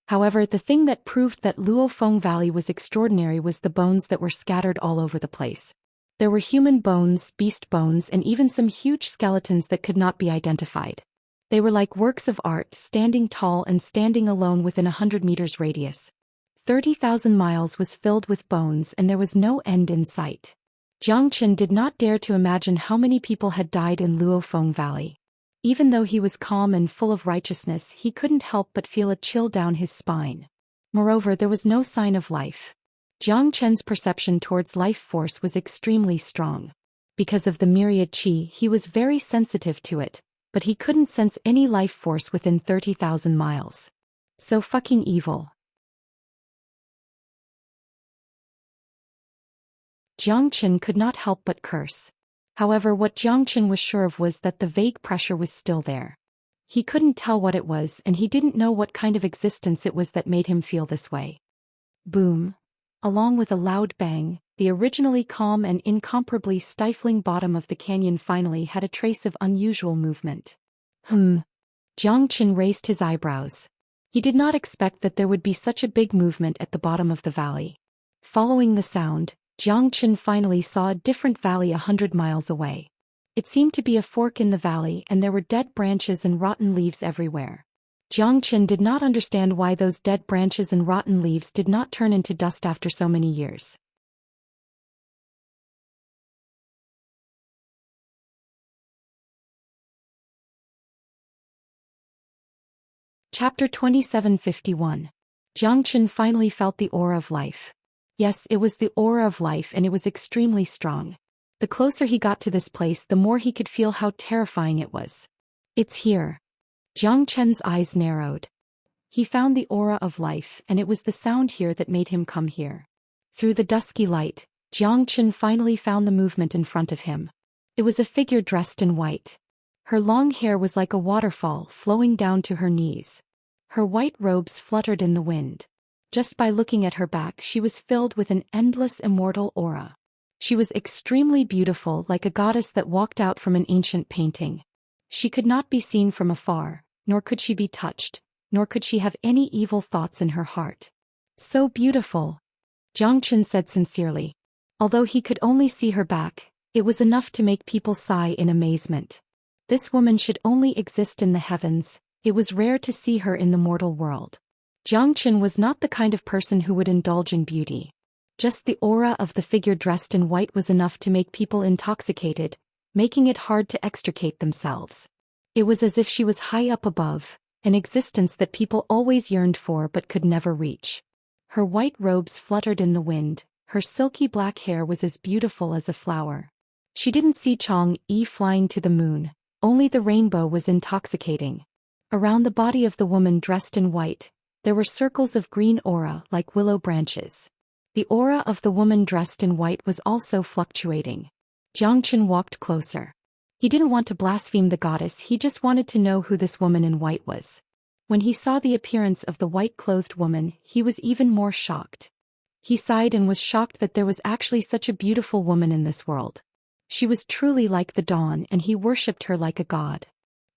S1: However, the thing that proved that Luofeng Valley was extraordinary was the bones that were scattered all over the place. There were human bones, beast bones, and even some huge skeletons that could not be identified. They were like works of art, standing tall and standing alone within 100 meters radius. 30,000 miles was filled with bones and there was no end in sight. Jiang Qin did not dare to imagine how many people had died in Luofeng Valley. Even though he was calm and full of righteousness, he couldn't help but feel a chill down his spine. Moreover, there was no sign of life. Jiang Chen's perception towards life force was extremely strong. Because of the myriad qi, he was very sensitive to it, but he couldn't sense any life force within 30,000 miles. So fucking evil. Jiang Qin could not help but curse. However, what Jiang Qin was sure of was that the vague pressure was still there. He couldn't tell what it was and he didn't know what kind of existence it was that made him feel this way. Boom. Along with a loud bang, the originally calm and incomparably stifling bottom of the canyon finally had a trace of unusual movement. Jiang Qin raised his eyebrows. He did not expect that there would be such a big movement at the bottom of the valley. Following the sound, Jiang Qin finally saw a different valley 100 miles away. It seemed to be a fork in the valley and there were dead branches and rotten leaves everywhere. Jiang Qin did not understand why those dead branches and rotten leaves did not turn into dust after so many years. Chapter 2751. Jiang Qin finally felt the aura of life. Yes, it was the aura of life and it was extremely strong. The closer he got to this place, the more he could feel how terrifying it was. It's here. Jiang Chen's eyes narrowed. He found the aura of life and it was the sound here that made him come here. Through the dusky light, Jiang Qin finally found the movement in front of him. It was a figure dressed in white. Her long hair was like a waterfall flowing down to her knees. Her white robes fluttered in the wind. Just by looking at her back, she was filled with an endless immortal aura. She was extremely beautiful, like a goddess that walked out from an ancient painting. She could not be seen from afar, nor could she be touched, nor could she have any evil thoughts in her heart. So beautiful, Jiang Qin said sincerely. Although he could only see her back, it was enough to make people sigh in amazement. This woman should only exist in the heavens, it was rare to see her in the mortal world. Jiang Qin was not the kind of person who would indulge in beauty. Just the aura of the figure dressed in white was enough to make people intoxicated, making it hard to extricate themselves. It was as if she was high up above, an existence that people always yearned for but could never reach. Her white robes fluttered in the wind, her silky black hair was as beautiful as a flower. She didn't see Chang'e flying to the moon, only the rainbow was intoxicating. Around the body of the woman dressed in white, there were circles of green aura like willow branches. The aura of the woman dressed in white was also fluctuating. Jiang Qin walked closer. He didn't want to blaspheme the goddess, he just wanted to know who this woman in white was. When he saw the appearance of the white-clothed woman, he was even more shocked. He sighed and was shocked that there was actually such a beautiful woman in this world. She was truly like the dawn and he worshipped her like a god.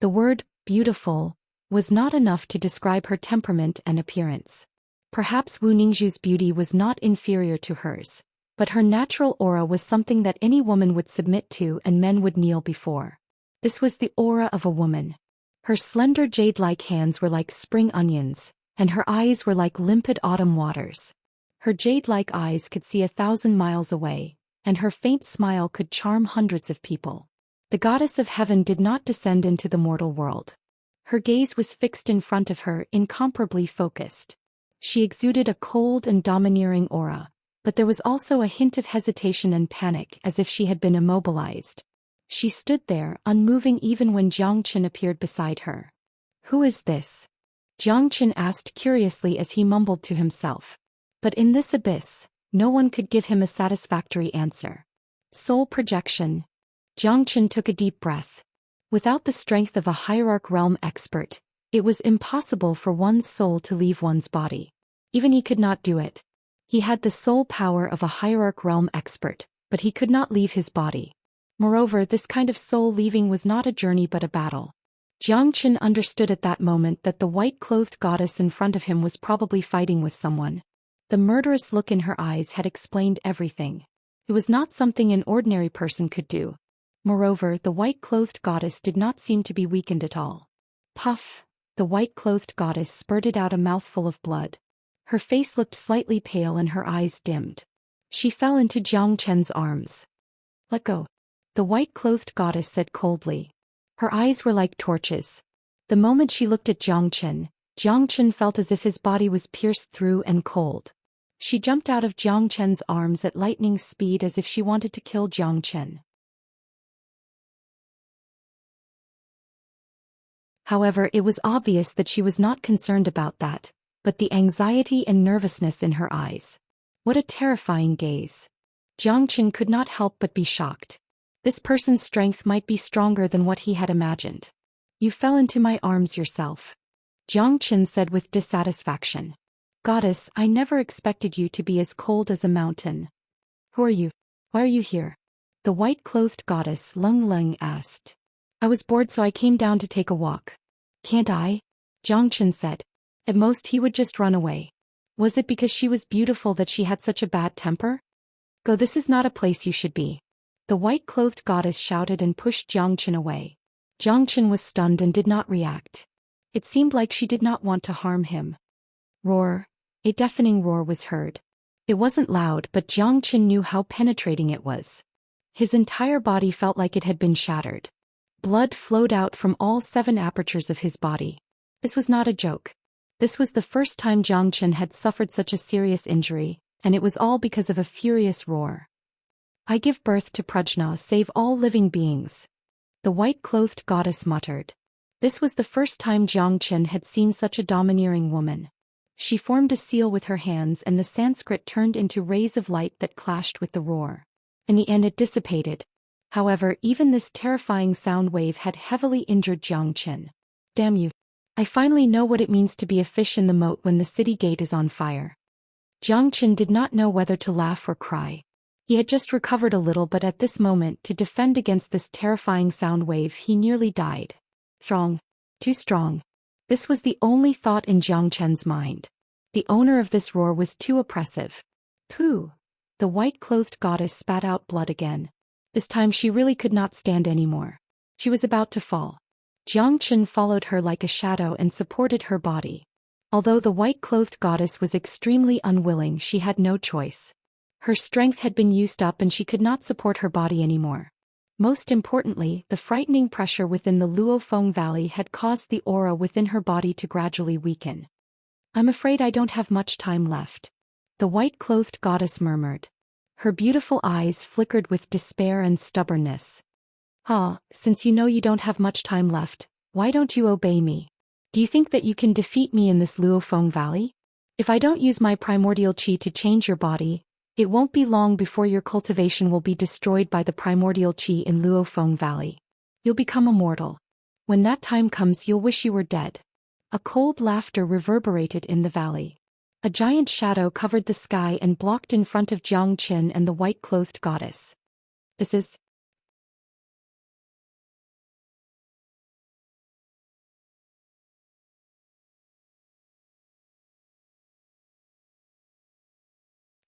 S1: The word, beautiful, was not enough to describe her temperament and appearance. Perhaps Wu Ningzhu's beauty was not inferior to hers, but her natural aura was something that any woman would submit to and men would kneel before. This was the aura of a woman. Her slender jade-like hands were like spring onions, and her eyes were like limpid autumn waters. Her jade-like eyes could see 1,000 miles away, and her faint smile could charm hundreds of people. The goddess of heaven did not descend into the mortal world. Her gaze was fixed in front of her, incomparably focused. She exuded a cold and domineering aura, but there was also a hint of hesitation and panic as if she had been immobilized. She stood there, unmoving even when Jiang Qin appeared beside her. "Who is this?" Jiang Qin asked curiously as he mumbled to himself. But in this abyss, no one could give him a satisfactory answer. Soul projection. Jiang Qin took a deep breath. Without the strength of a hierarch realm expert, it was impossible for one's soul to leave one's body. Even he could not do it. He had the soul power of a hierarch realm expert, but he could not leave his body. Moreover, this kind of soul leaving was not a journey but a battle. Xianxia understood at that moment that the white-clothed goddess in front of him was probably fighting with someone. The murderous look in her eyes had explained everything. It was not something an ordinary person could do. Moreover, the white-clothed goddess did not seem to be weakened at all. Puff! The white-clothed goddess spurted out a mouthful of blood. Her face looked slightly pale and her eyes dimmed. She fell into Xianxia's arms. "Let go," the white-clothed goddess said coldly. Her eyes were like torches. The moment she looked at Xianxia, Xianxia felt as if his body was pierced through and cold. She jumped out of Xianxia's arms at lightning speed as if she wanted to kill Xianxia. However, it was obvious that she was not concerned about that, but the anxiety and nervousness in her eyes. What a terrifying gaze. Xianxia could not help but be shocked. This person's strength might be stronger than what he had imagined. "You fell into my arms yourself," Xianxia said with dissatisfaction. "Goddess, I never expected you to be as cold as a mountain." "Who are you? Why are you here?" the white-clothed goddess Lung asked. "I was bored so I came down to take a walk." "Can't I?" Xianxia said. At most he would just run away. Was it because she was beautiful that she had such a bad temper? "Go, this is not a place you should be," the white-clothed goddess shouted and pushed Xianxia away. Xianxia was stunned and did not react. It seemed like she did not want to harm him. Roar! A deafening roar was heard. It wasn't loud, but Xianxia knew how penetrating it was. His entire body felt like it had been shattered. Blood flowed out from all 7 apertures of his body. This was not a joke. This was the first time Xianxia had suffered such a serious injury, and it was all because of a furious roar. "I give birth to Prajna, save all living beings," the white-clothed goddess muttered. This was the first time Xianxia had seen such a domineering woman. She formed a seal with her hands and the Sanskrit turned into rays of light that clashed with the roar. In the end it dissipated. However, even this terrifying sound wave had heavily injured Xianxia. "Damn you. I finally know what it means to be a fish in the moat when the city gate is on fire." Xianxia did not know whether to laugh or cry. He had just recovered a little, but at this moment, to defend against this terrifying sound wave, he nearly died. Strong. Too strong. This was the only thought in Xianxia's mind. The owner of this roar was too oppressive. Pooh! The white-clothed goddess spat out blood again. This time she really could not stand anymore. She was about to fall. Xianxia followed her like a shadow and supported her body. Although the white-clothed goddess was extremely unwilling, she had no choice. Her strength had been used up and she could not support her body anymore. Most importantly, the frightening pressure within the Luofeng Valley had caused the aura within her body to gradually weaken. "I'm afraid I don't have much time left," the white-clothed goddess murmured. Her beautiful eyes flickered with despair and stubbornness. Since you know you don't have much time left, why don't you obey me? Do you think that you can defeat me in this Luofeng Valley? If I don't use my primordial qi to change your body, it won't be long before your cultivation will be destroyed by the primordial qi in Luofeng Valley. You'll become immortal. When that time comes, you'll wish you were dead." A cold laughter reverberated in the valley. A giant shadow covered the sky and blocked in front of Xianxia and the white-clothed goddess. This is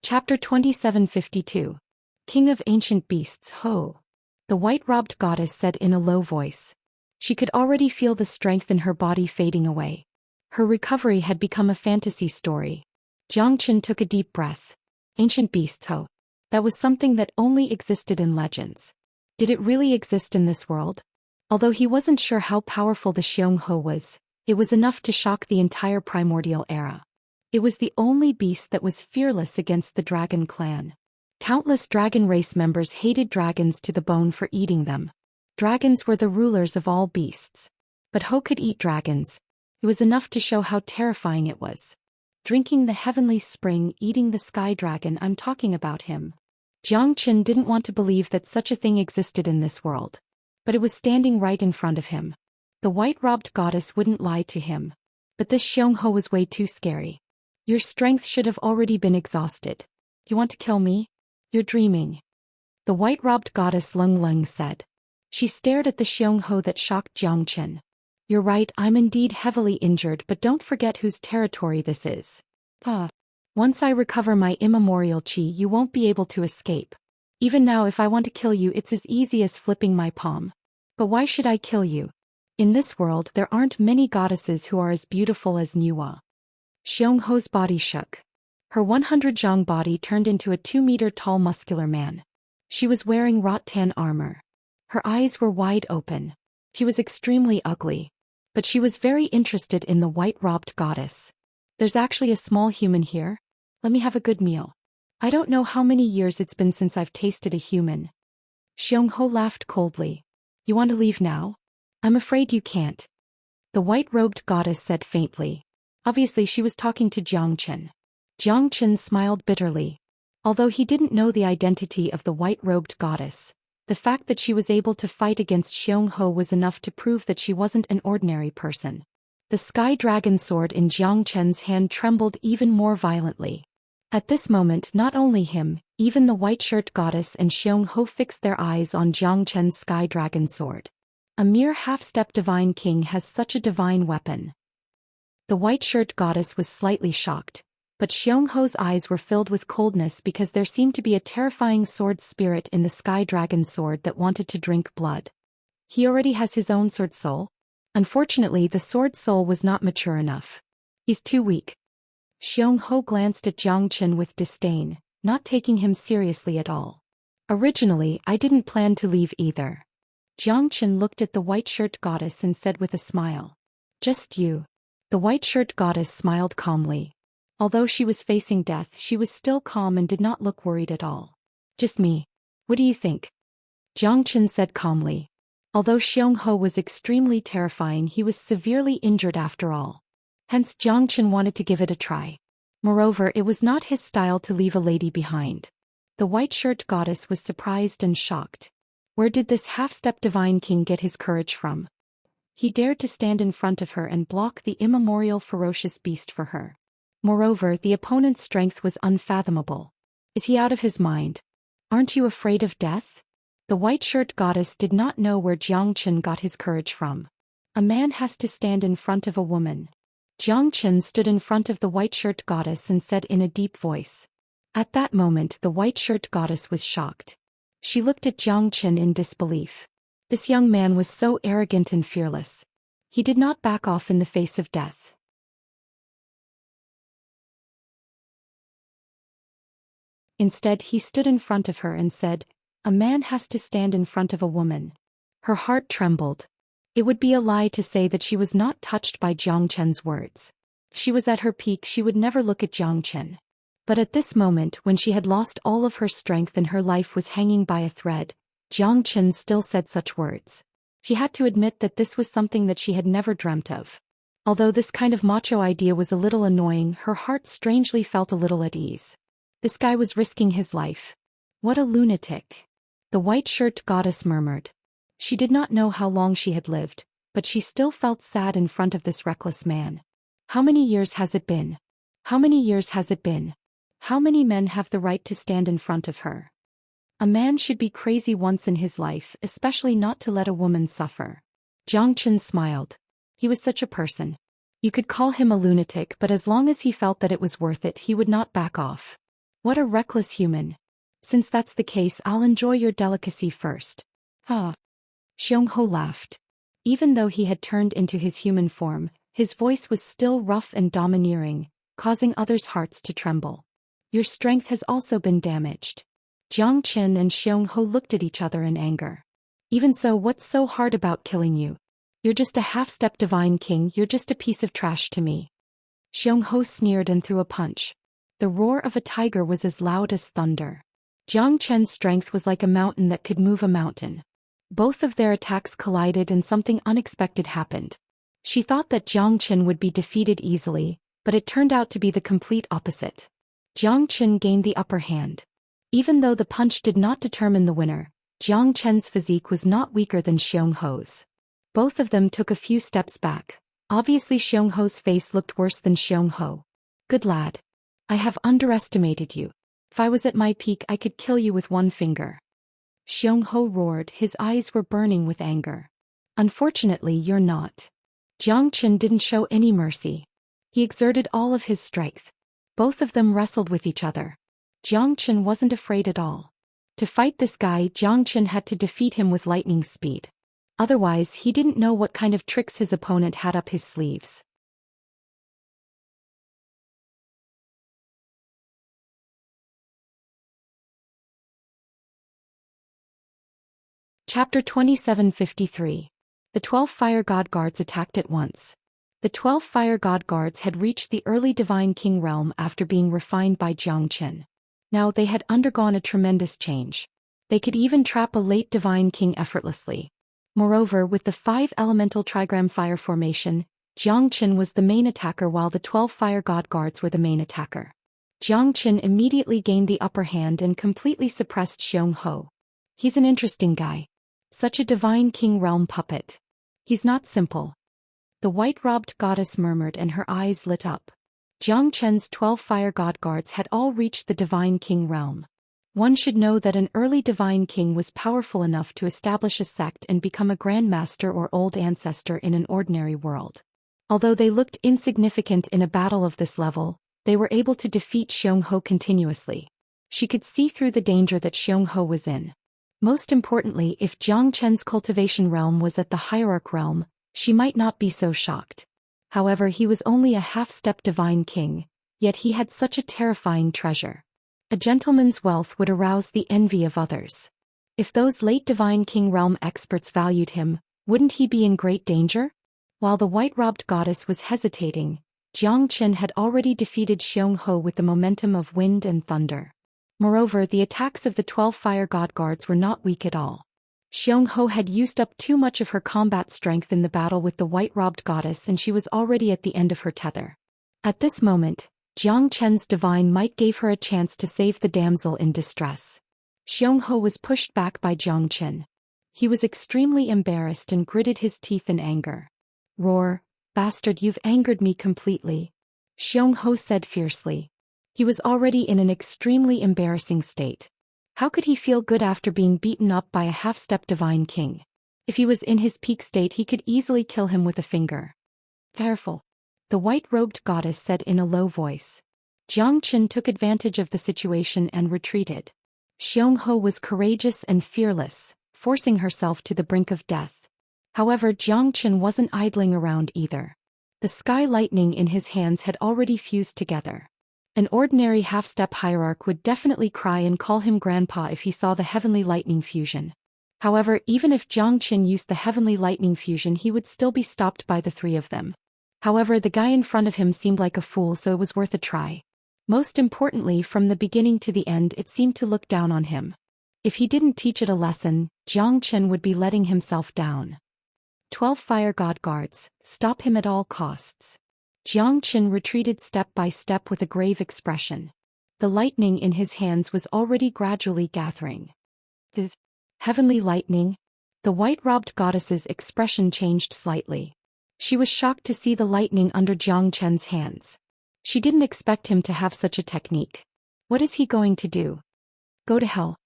S1: Chapter 2752. King of Ancient Beasts Ho. The white-robed goddess said in a low voice. She could already feel the strength in her body fading away. Her recovery had become a fantasy story. Xianxia took a deep breath. Ancient Beasts Ho. That was something that only existed in legends. Did it really exist in this world? Although he wasn't sure how powerful the Xiong Ho was, it was enough to shock the entire primordial era. It was the only beast that was fearless against the dragon clan. Countless dragon race members hated dragons to the bone for eating them. Dragons were the rulers of all beasts. But Ho could eat dragons. It was enough to show how terrifying it was. Drinking the heavenly spring, eating the sky dragon, I'm talking about him. Xianxia didn't want to believe that such a thing existed in this world. But it was standing right in front of him. The white-robed goddess wouldn't lie to him. But this Xiong Ho was way too scary. "Your strength should have already been exhausted. You want to kill me? You're dreaming." the white-robed goddess Lung Lung said. She stared at the Xianxia that shocked Zhou Xian. You're right, I'm indeed heavily injured, but don't forget whose territory this is. Once I recover my immemorial qi, you won't be able to escape. Even now, if I want to kill you, it's as easy as flipping my palm. But why should I kill you? In this world, there aren't many goddesses who are as beautiful as Nuwa. Xianxia's body shook. Her 100 zhang body turned into a 2-meter-tall muscular man. She was wearing rattan armor. Her eyes were wide open. She was extremely ugly. But she was very interested in the white-robed goddess. There's actually a small human here. Let me have a good meal. I don't know how many years it's been since I've tasted a human. Xianxia laughed coldly. You want to leave now? I'm afraid you can't. The white-robed goddess said faintly. Obviously she was talking to Zhou Xian. Zhou Xian smiled bitterly. Although he didn't know the identity of the white-robed goddess, the fact that she was able to fight against Xianxia was enough to prove that she wasn't an ordinary person. The sky dragon sword in Zhou Xian's hand trembled even more violently. At this moment, not only him, even the white-shirt goddess and Xianxia fixed their eyes on Zhou Xian's sky dragon sword. A mere half-step divine king has such a divine weapon. The white-shirt goddess was slightly shocked, but Xianxia's eyes were filled with coldness because there seemed to be a terrifying sword spirit in the sky dragon sword that wanted to drink blood. He already has his own sword soul. Unfortunately, the sword soul was not mature enough. He's too weak. Xianxia glanced at Zhou Xian with disdain, not taking him seriously at all. Originally, I didn't plan to leave either. Zhou Xian looked at the white-shirt goddess and said with a smile. Just you. The white-shirt goddess smiled calmly. Although she was facing death, she was still calm and did not look worried at all. Just me. What do you think? Zhou Xian said calmly. Although Xianxia was extremely terrifying, he was severely injured after all. Hence Zhou Xian wanted to give it a try. Moreover, it was not his style to leave a lady behind. The white-shirt goddess was surprised and shocked. Where did this half-step divine king get his courage from? He dared to stand in front of her and block the immemorial ferocious beast for her. Moreover, the opponent's strength was unfathomable. Is he out of his mind? Aren't you afraid of death? The white-shirt goddess did not know where Zhou Xian got his courage from. A man has to stand in front of a woman. Zhou Xian stood in front of the white-shirt goddess and said in a deep voice. At that moment, the white-shirt goddess was shocked. She looked at Zhou Xian in disbelief. This young man was so arrogant and fearless. He did not back off in the face of death. Instead, he stood in front of her and said, "A man has to stand in front of a woman." Her heart trembled. It would be a lie to say that she was not touched by Zhou Qian's words. If she was at her peak, she would never look at Zhou Qian. But at this moment, when she had lost all of her strength and her life was hanging by a thread, Zhou Qian still said such words. She had to admit that this was something that she had never dreamt of. Although this kind of macho idea was a little annoying, her heart strangely felt a little at ease. This guy was risking his life. What a lunatic. The white-shirt goddess murmured. She did not know how long she had lived, but she still felt sad in front of this reckless man. How many years has it been? How many years has it been? How many men have the right to stand in front of her? A man should be crazy once in his life, especially not to let a woman suffer. Zhou Qian smiled. He was such a person. You could call him a lunatic, but as long as he felt that it was worth it, he would not back off. What a reckless human. Since that's the case, I'll enjoy your delicacy first. Xianxia laughed. Even though he had turned into his human form, his voice was still rough and domineering, causing others' hearts to tremble. Your strength has also been damaged. Zhou Qian and Xianxia looked at each other in anger. Even so, what's so hard about killing you? You're just a half-step divine king, you're just a piece of trash to me. Xianxia sneered and threw a punch. The roar of a tiger was as loud as thunder. Zhou Qian's strength was like a mountain that could move a mountain. Both of their attacks collided and something unexpected happened. She thought that Zhou Qian would be defeated easily, but it turned out to be the complete opposite. Zhou Qian gained the upper hand. Even though the punch did not determine the winner, Zhou Qian's physique was not weaker than Xianxia's. Both of them took a few steps back. Obviously Xianxia's face looked worse than Xianxia. Good lad. I have underestimated you. If I was at my peak, I could kill you with one finger. Xianxia roared, his eyes were burning with anger. Unfortunately, you're not. Zhou Xian didn't show any mercy. He exerted all of his strength. Both of them wrestled with each other. Zhou Xian wasn't afraid at all. To fight this guy, Zhou Xian had to defeat him with lightning speed. Otherwise, he didn't know what kind of tricks his opponent had up his sleeves. Chapter 2753. The 12 Fire God Guards attacked at once. The 12 Fire God Guards had reached the early Divine King realm after being refined by Zhou Xian. Now they had undergone a tremendous change. They could even trap a late Divine King effortlessly. Moreover, with the 5 elemental trigram fire formation, Zhou Xian was the main attacker while the 12 Fire God Guards were the main attacker. Zhou Xian immediately gained the upper hand and completely suppressed Xianxia. He's an interesting guy. Such a Divine King realm puppet. He's not simple. The white-robed goddess murmured and her eyes lit up. Zhou Qian's 12 Fire God Guards had all reached the Divine King realm. One should know that an early Divine King was powerful enough to establish a sect and become a Grand Master or Old Ancestor in an ordinary world. Although they looked insignificant in a battle of this level, they were able to defeat Xianxia continuously. She could see through the danger that Xianxia was in. Most importantly, if Zhou Qian's cultivation realm was at the hierarch realm, she might not be so shocked. However, he was only a half-step Divine King, yet he had such a terrifying treasure. A gentleman's wealth would arouse the envy of others. If those late Divine King realm experts valued him, wouldn't he be in great danger? While the white-robed goddess was hesitating, Zhou Qian had already defeated Xianxia with the momentum of wind and thunder. Moreover, the attacks of the 12 Fire God Guards were not weak at all. Xianxia had used up too much of her combat strength in the battle with the white-robed goddess and she was already at the end of her tether. At this moment, Zhou Qian's divine might gave her a chance to save the damsel in distress. Xianxia was pushed back by Zhou Qian. He was extremely embarrassed and gritted his teeth in anger. "Roar, bastard, you've angered me completely," Xianxia said fiercely. He was already in an extremely embarrassing state. How could he feel good after being beaten up by a half-step Divine King? If he was in his peak state, he could easily kill him with a finger. "Careful," the white-robed goddess said in a low voice. Zhou Qian took advantage of the situation and retreated. Xianxia was courageous and fearless, forcing herself to the brink of death. However, Zhou Qian wasn't idling around either. The sky lightning in his hands had already fused together. An ordinary half-step hierarch would definitely cry and call him grandpa if he saw the heavenly lightning fusion. However, even if Zhou Qian used the heavenly lightning fusion, he would still be stopped by the 3 of them. However, the guy in front of him seemed like a fool, so it was worth a try. Most importantly, from the beginning to the end, it seemed to look down on him. If he didn't teach it a lesson, Zhou Qian would be letting himself down. 12 Fire God Guards, stop him at all costs. Zhou Qian retreated step by step with a grave expression. The lightning in his hands was already gradually gathering. The heavenly lightning? The white-robed goddess's expression changed slightly. She was shocked to see the lightning under Zhou Qian's hands. She didn't expect him to have such a technique. What is he going to do? Go to hell.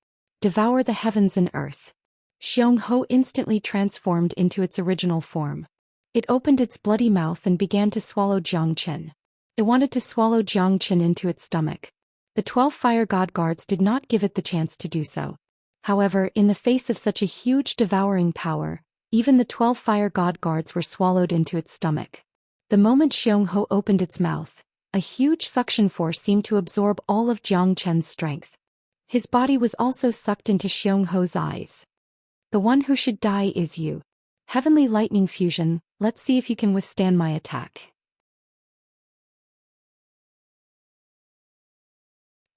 S1: Devour the heavens and earth. Xianxia instantly transformed into its original form. It opened its bloody mouth and began to swallow Zhou Qian. It wanted to swallow Zhou Qian into its stomach. The 12 Fire God Guards did not give it the chance to do so. However, in the face of such a huge devouring power, even the 12 Fire God Guards were swallowed into its stomach. The moment Xianxia opened its mouth, a huge suction force seemed to absorb all of Zhou Qian's strength. His body was also sucked into Xianxia's eyes. "The one who should die is you. Heavenly lightning fusion, let's see if you can withstand my attack."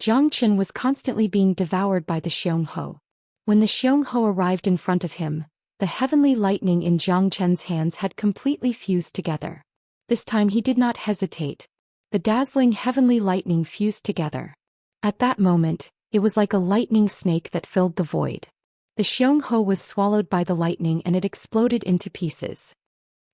S1: Zhou Qian was constantly being devoured by the Xianxia. When the Xianxia arrived in front of him, the heavenly lightning in Zhou Qian's hands had completely fused together. This time he did not hesitate. The dazzling heavenly lightning fused together. At that moment, it was like a lightning snake that filled the void. The Xianxia was swallowed by the lightning and it exploded into pieces.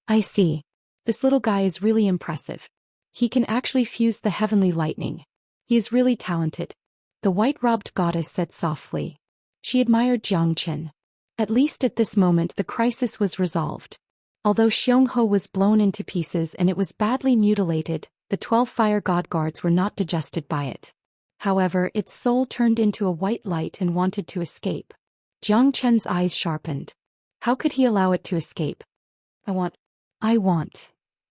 S1: "I see. This little guy is really impressive. He can actually fuse the heavenly lightning. He is really talented," the white-robed goddess said softly. She admired Jiang Chen. At least at this moment the crisis was resolved. Although Xiongho was blown into pieces and it was badly mutilated, the 12 fire god guards were not digested by it. However, its soul turned into a white light and wanted to escape. Jiang Chen's eyes sharpened. How could he allow it to escape? I want.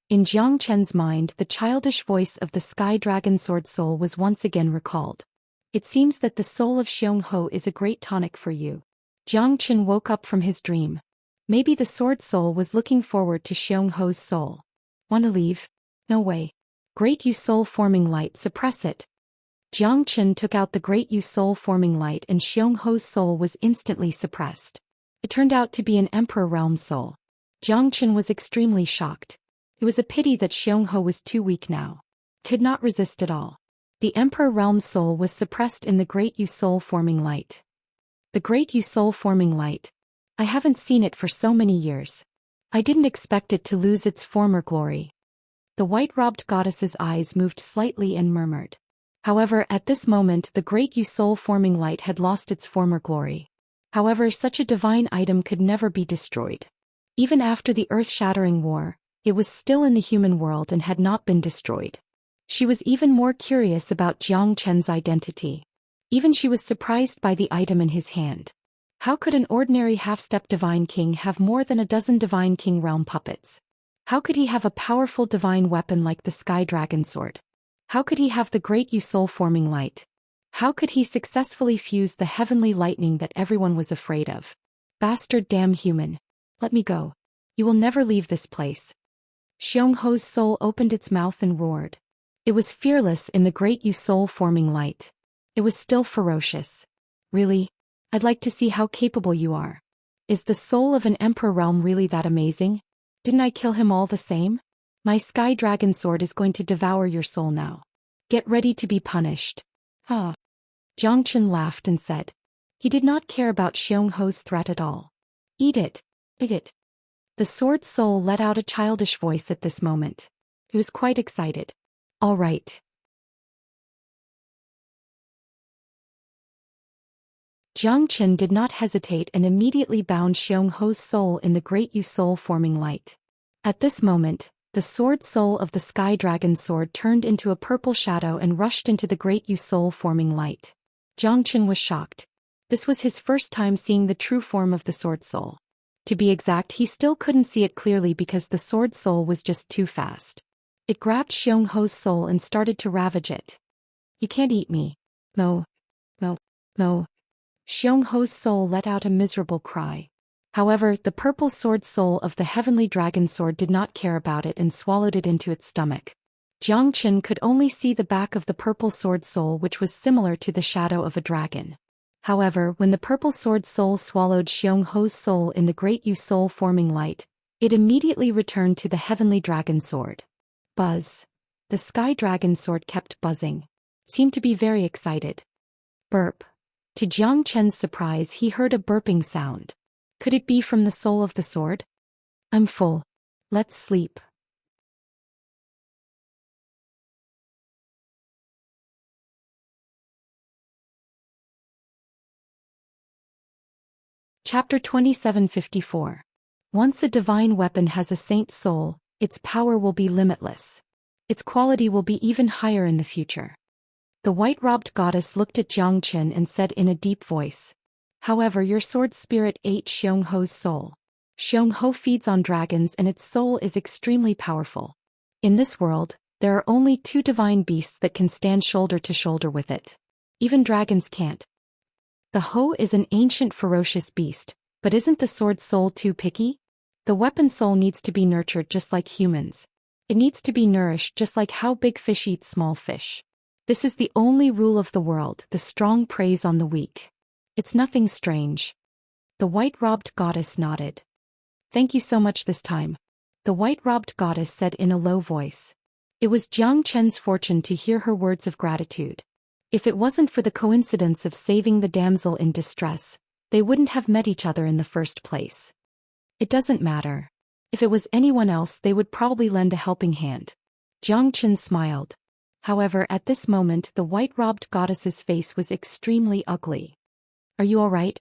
S1: In Jiang Chen's mind, the childish voice of the Sky Dragon Sword Soul was once again recalled. It seems that the soul of Xiongho is a great tonic for you. Jiang Chen woke up from his dream. Maybe the Sword Soul was looking forward to Xiongho's soul. Wanna leave? No way. Great You Soul Forming Light, suppress it. Jiang Chen took out the Great You Soul Forming Light and Xiongho's soul was instantly suppressed. It turned out to be an Emperor Realm soul. Jiang Chen was extremely shocked. It was a pity that Xiongho was too weak now. Could not resist at all. The Emperor Realm soul was suppressed in the Great You Soul Forming Light. The Great You Soul Forming Light. I haven't seen it for so many years. I didn't expect it to lose its former glory. The white-robed goddess's eyes moved slightly and murmured. However, at this moment the Great You Soul Forming Light had lost its former glory. However, such a divine item could never be destroyed. Even after the earth-shattering war, it was still in the human world and had not been destroyed. She was even more curious about Jiang Chen's identity. Even she was surprised by the item in his hand. How could an ordinary half-step divine king have more than a dozen divine king realm puppets? How could he have a powerful divine weapon like the Sky Dragon Sword? How could he have the Great You Soul Forming Light? How could he successfully fuse the heavenly lightning that everyone was afraid of? Bastard damn human. Let me go. You will never leave this place. Xiongho's soul opened its mouth and roared. It was fearless in the Great You Soul Forming Light. It was still ferocious. Really? I'd like to see how capable you are. Is the soul of an Emperor Realm really that amazing? Didn't I kill him all the same? My Sky Dragon Sword is going to devour your soul now. Get ready to be punished. Ah. Jiang Chen laughed and said. He did not care about Xiongho's threat at all. Eat it. Eat it. The sword soul let out a childish voice at this moment. He was quite excited. All right. Jiang Chen did not hesitate and immediately bound Xiongho's soul in the Great You Soul Forming Light. At this moment, the sword soul of the Sky Dragon Sword turned into a purple shadow and rushed into the Great You Soul Forming Light. Jiang Chen was shocked. This was his first time seeing the true form of the sword soul. To be exact, he still couldn't see it clearly because the sword soul was just too fast. It grabbed Xiongho's soul and started to ravage it. You can't eat me. No. No. No. Xiongho's soul let out a miserable cry. However, the purple sword soul of the heavenly dragon sword did not care about it and swallowed it into its stomach. Jiang Chen could only see the back of the purple sword soul, which was similar to the shadow of a dragon. However, when the purple sword soul swallowed Xiongho's soul in the Great You Soul Forming Light, it immediately returned to the heavenly dragon sword. Buzz. The Sky Dragon Sword kept buzzing. Seemed to be very excited. Burp. To Jiang Chen's surprise, he heard a burping sound. Could it be from the soul of the sword? I'm full. Let's sleep. Chapter 2754. Once a divine weapon has a saint's soul, its power will be limitless. Its quality will be even higher in the future. The white-robed goddess looked at Jiang Chen and said in a deep voice. However, your sword spirit ate Xiongho's soul. Xiongho feeds on dragons and its soul is extremely powerful. In this world, there are only two divine beasts that can stand shoulder to shoulder with it. Even dragons can't. The Ho is an ancient ferocious beast, but isn't the sword soul too picky? The weapon soul needs to be nurtured just like humans. It needs to be nourished just like how big fish eat small fish. This is the only rule of the world, the strong preys on the weak. It's nothing strange. The white-robed goddess nodded. Thank you so much this time. The white-robed goddess said in a low voice. It was Jiang Chen's fortune to hear her words of gratitude. If it wasn't for the coincidence of saving the damsel in distress, they wouldn't have met each other in the first place. It doesn't matter. If it was anyone else, they would probably lend a helping hand. Jiang Chen smiled. However, at this moment the white-robed goddess's face was extremely ugly. Are you all right?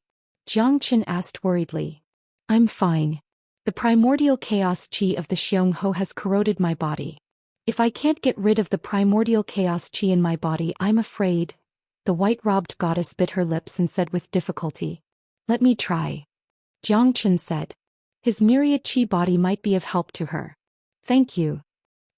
S1: Jiang Chen asked worriedly. I'm fine. The primordial chaos qi of the Xiongho has corroded my body. If I can't get rid of the primordial chaos qi in my body, I'm afraid. The white-robed goddess bit her lips and said with difficulty. Let me try. Jiang Chen said. His myriad qi body might be of help to her. Thank you.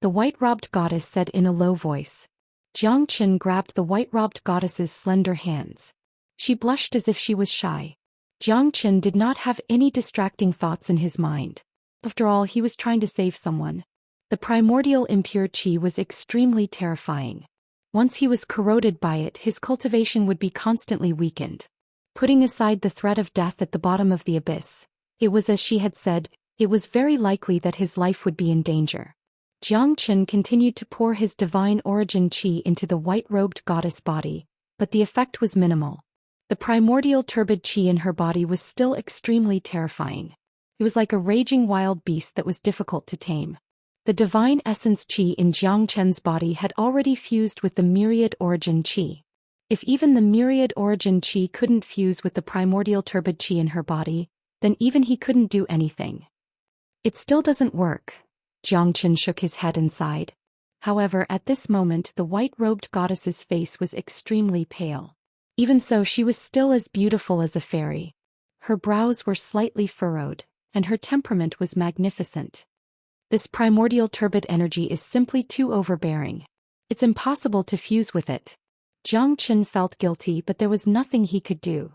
S1: The white-robed goddess said in a low voice. Jiang Chen grabbed the white-robed goddess's slender hands. She blushed as if she was shy. Jiang Chen did not have any distracting thoughts in his mind. After all, he was trying to save someone. The primordial impure qi was extremely terrifying. Once he was corroded by it, his cultivation would be constantly weakened. Putting aside the threat of death at the bottom of the abyss, it was as she had said, it was very likely that his life would be in danger. Jiang Chen continued to pour his divine origin qi into the white-robed goddess body, but the effect was minimal. The primordial turbid qi in her body was still extremely terrifying. It was like a raging wild beast that was difficult to tame. The divine essence qi in Jiang Chen's body had already fused with the myriad origin qi. If even the myriad origin qi couldn't fuse with the primordial turbid qi in her body, then even he couldn't do anything. It still doesn't work. Jiang Chen shook his head and sighed. However, at this moment the white-robed goddess's face was extremely pale. Even so, she was still as beautiful as a fairy. Her brows were slightly furrowed, and her temperament was magnificent. This primordial turbid energy is simply too overbearing. It's impossible to fuse with it. Jiang Chen felt guilty, but there was nothing he could do.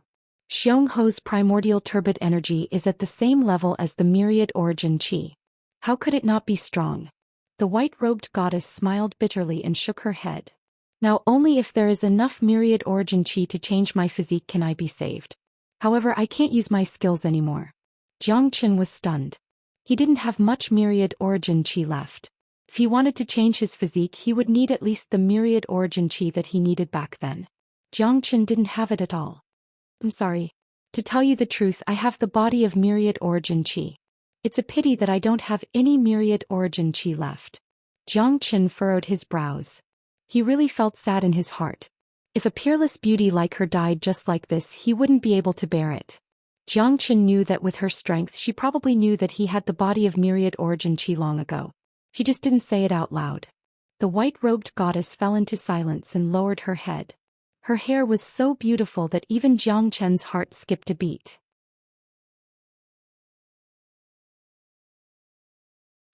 S1: Xiongho's primordial turbid energy is at the same level as the myriad origin qi. How could it not be strong? The white-robed goddess smiled bitterly and shook her head. Now only if there is enough myriad origin qi to change my physique can I be saved. However, I can't use my skills anymore. Jiang Chen was stunned. He didn't have much myriad origin qi left. If he wanted to change his physique, he would need at least the myriad origin qi that he needed back then. Jiang Chen didn't have it at all. I'm sorry. To tell you the truth, I have the body of myriad origin qi. It's a pity that I don't have any myriad origin qi left. Jiang Chen furrowed his brows. He really felt sad in his heart. If a peerless beauty like her died just like this, he wouldn't be able to bear it. Jiang Chen knew that with her strength she probably knew that he had the body of myriad origin qi long ago. She just didn't say it out loud. The white-robed goddess fell into silence and lowered her head. Her hair was so beautiful that even Jiang Chen's heart skipped a beat.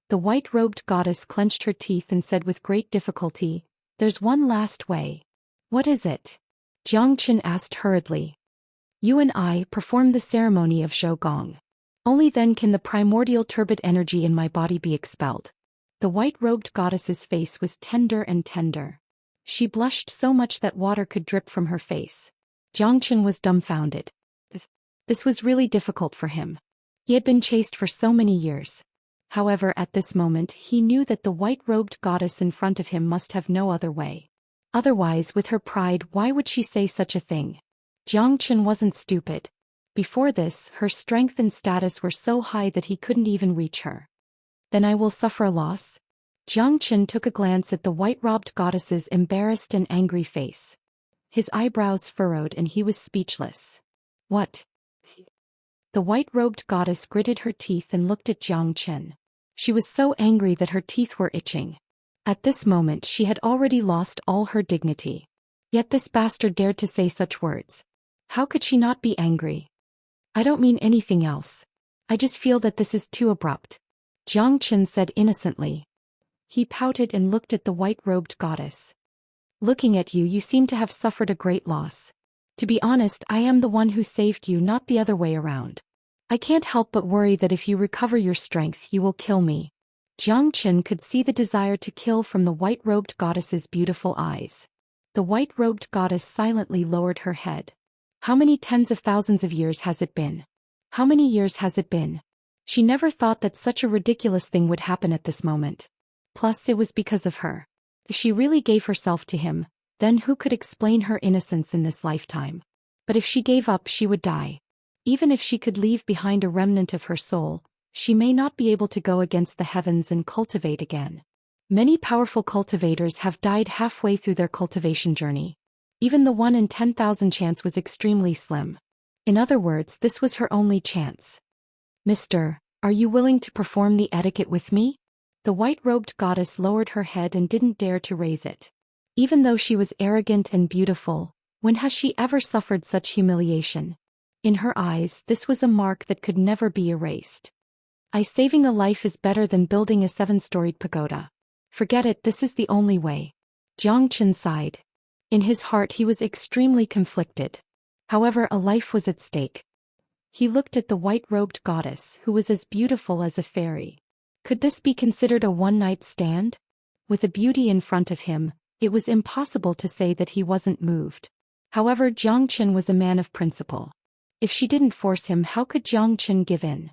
S1: The white-robed goddess clenched her teeth and said with great difficulty, "There's one last way." "What is it?" Jiang Chen asked hurriedly. "You and I perform the ceremony of Zhou Gong. Only then can the primordial turbid energy in my body be expelled." The white-robed goddess's face was tender and tender. She blushed so much that water could drip from her face. Jiang Chen was dumbfounded. This was really difficult for him. He had been chased for so many years. However, at this moment he knew that the white-robed goddess in front of him must have no other way. Otherwise, with her pride, why would she say such a thing? Jiang Chen wasn't stupid. Before this, her strength and status were so high that he couldn't even reach her. Then I will suffer a loss? Jiang Chen took a glance at the white-robed goddess's embarrassed and angry face. His eyebrows furrowed and he was speechless. What? The white-robed goddess gritted her teeth and looked at Jiang Chen. She was so angry that her teeth were itching. At this moment she had already lost all her dignity. Yet this bastard dared to say such words. How could she not be angry? I don't mean anything else. I just feel that this is too abrupt. Jiang Chen said innocently. He pouted and looked at the white-robed goddess. Looking at you, you seem to have suffered a great loss. To be honest, I am the one who saved you, not the other way around. I can't help but worry that if you recover your strength, you will kill me. Jiang Chen could see the desire to kill from the white-robed goddess's beautiful eyes. The white-robed goddess silently lowered her head. How many tens of thousands of years has it been? How many years has it been? She never thought that such a ridiculous thing would happen at this moment. Plus, it was because of her. If she really gave herself to him, then who could explain her innocence in this lifetime? But if she gave up, she would die. Even if she could leave behind a remnant of her soul, she may not be able to go against the heavens and cultivate again. Many powerful cultivators have died halfway through their cultivation journey. Even the 1 in 10,000 chance was extremely slim. In other words, this was her only chance. "Mister, are you willing to perform the etiquette with me?" The white-robed goddess lowered her head and didn't dare to raise it. Even though she was arrogant and beautiful, when has she ever suffered such humiliation? In her eyes, this was a mark that could never be erased. Saving a life is better than building a 7-storied pagoda. Forget it, this is the only way. Zhou Xian sighed. In his heart he was extremely conflicted. However, a life was at stake. He looked at the white-robed goddess, who was as beautiful as a fairy. Could this be considered a one-night stand? With a beauty in front of him, it was impossible to say that he wasn't moved. However, Zhou Xian was a man of principle. If she didn't force him, how could Zhou Xian give in?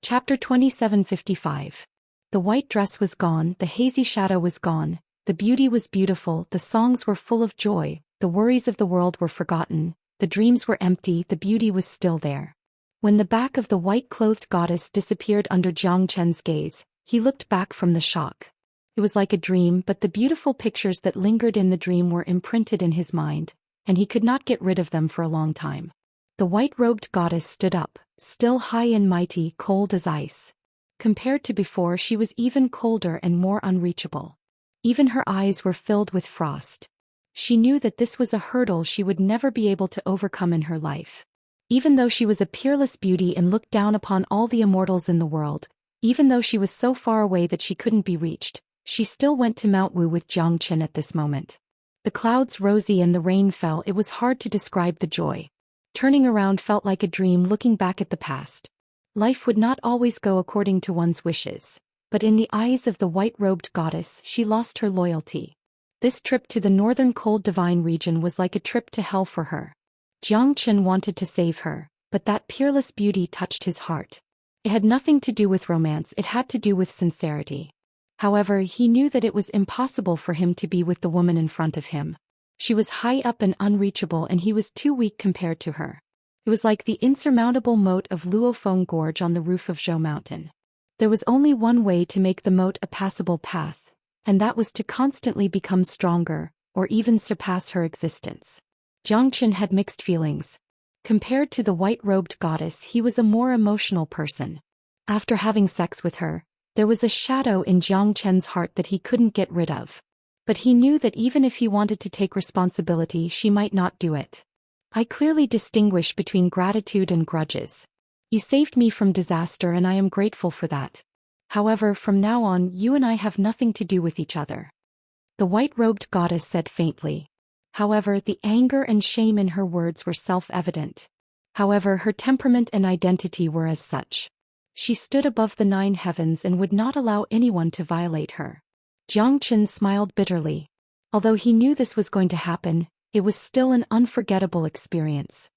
S1: Chapter 2755. The white dress was gone, the hazy shadow was gone, the beauty was beautiful, the songs were full of joy, the worries of the world were forgotten, the dreams were empty, the beauty was still there. When the back of the white-clothed goddess disappeared under Zhou Qian's gaze, he looked back from the shock. It was like a dream, but the beautiful pictures that lingered in the dream were imprinted in his mind, and he could not get rid of them for a long time. The white-robed goddess stood up, still high and mighty, cold as ice. Compared to before, she was even colder and more unreachable. Even her eyes were filled with frost. She knew that this was a hurdle she would never be able to overcome in her life. Even though she was a peerless beauty and looked down upon all the immortals in the world, even though she was so far away that she couldn't be reached, she still went to Mount Wu with Zhou Qian at this moment. The clouds rosy and the rain fell, it was hard to describe the joy. Turning around felt like a dream, looking back at the past. Life would not always go according to one's wishes, but in the eyes of the white-robed goddess she lost her loyalty. This trip to the northern cold divine region was like a trip to hell for her. Zhou Qian wanted to save her, but that peerless beauty touched his heart. It had nothing to do with romance, it had to do with sincerity. However, he knew that it was impossible for him to be with the woman in front of him. She was high up and unreachable, and he was too weak compared to her. It was like the insurmountable moat of Luofeng Gorge on the roof of Zhou Mountain. There was only one way to make the moat a passable path, and that was to constantly become stronger, or even surpass her existence. Zhou Qian had mixed feelings. Compared to the white-robed goddess, he was a more emotional person. After having sex with her, there was a shadow in Zhou Qian's heart that he couldn't get rid of. But he knew that even if he wanted to take responsibility, she might not do it. I clearly distinguish between gratitude and grudges. You saved me from disaster and I am grateful for that. However, from now on, you and I have nothing to do with each other. The white-robed goddess said faintly. However, the anger and shame in her words were self-evident. However, her temperament and identity were as such. She stood above the 9 heavens and would not allow anyone to violate her. Zhou Qian smiled bitterly. Although he knew this was going to happen, it was still an unforgettable experience.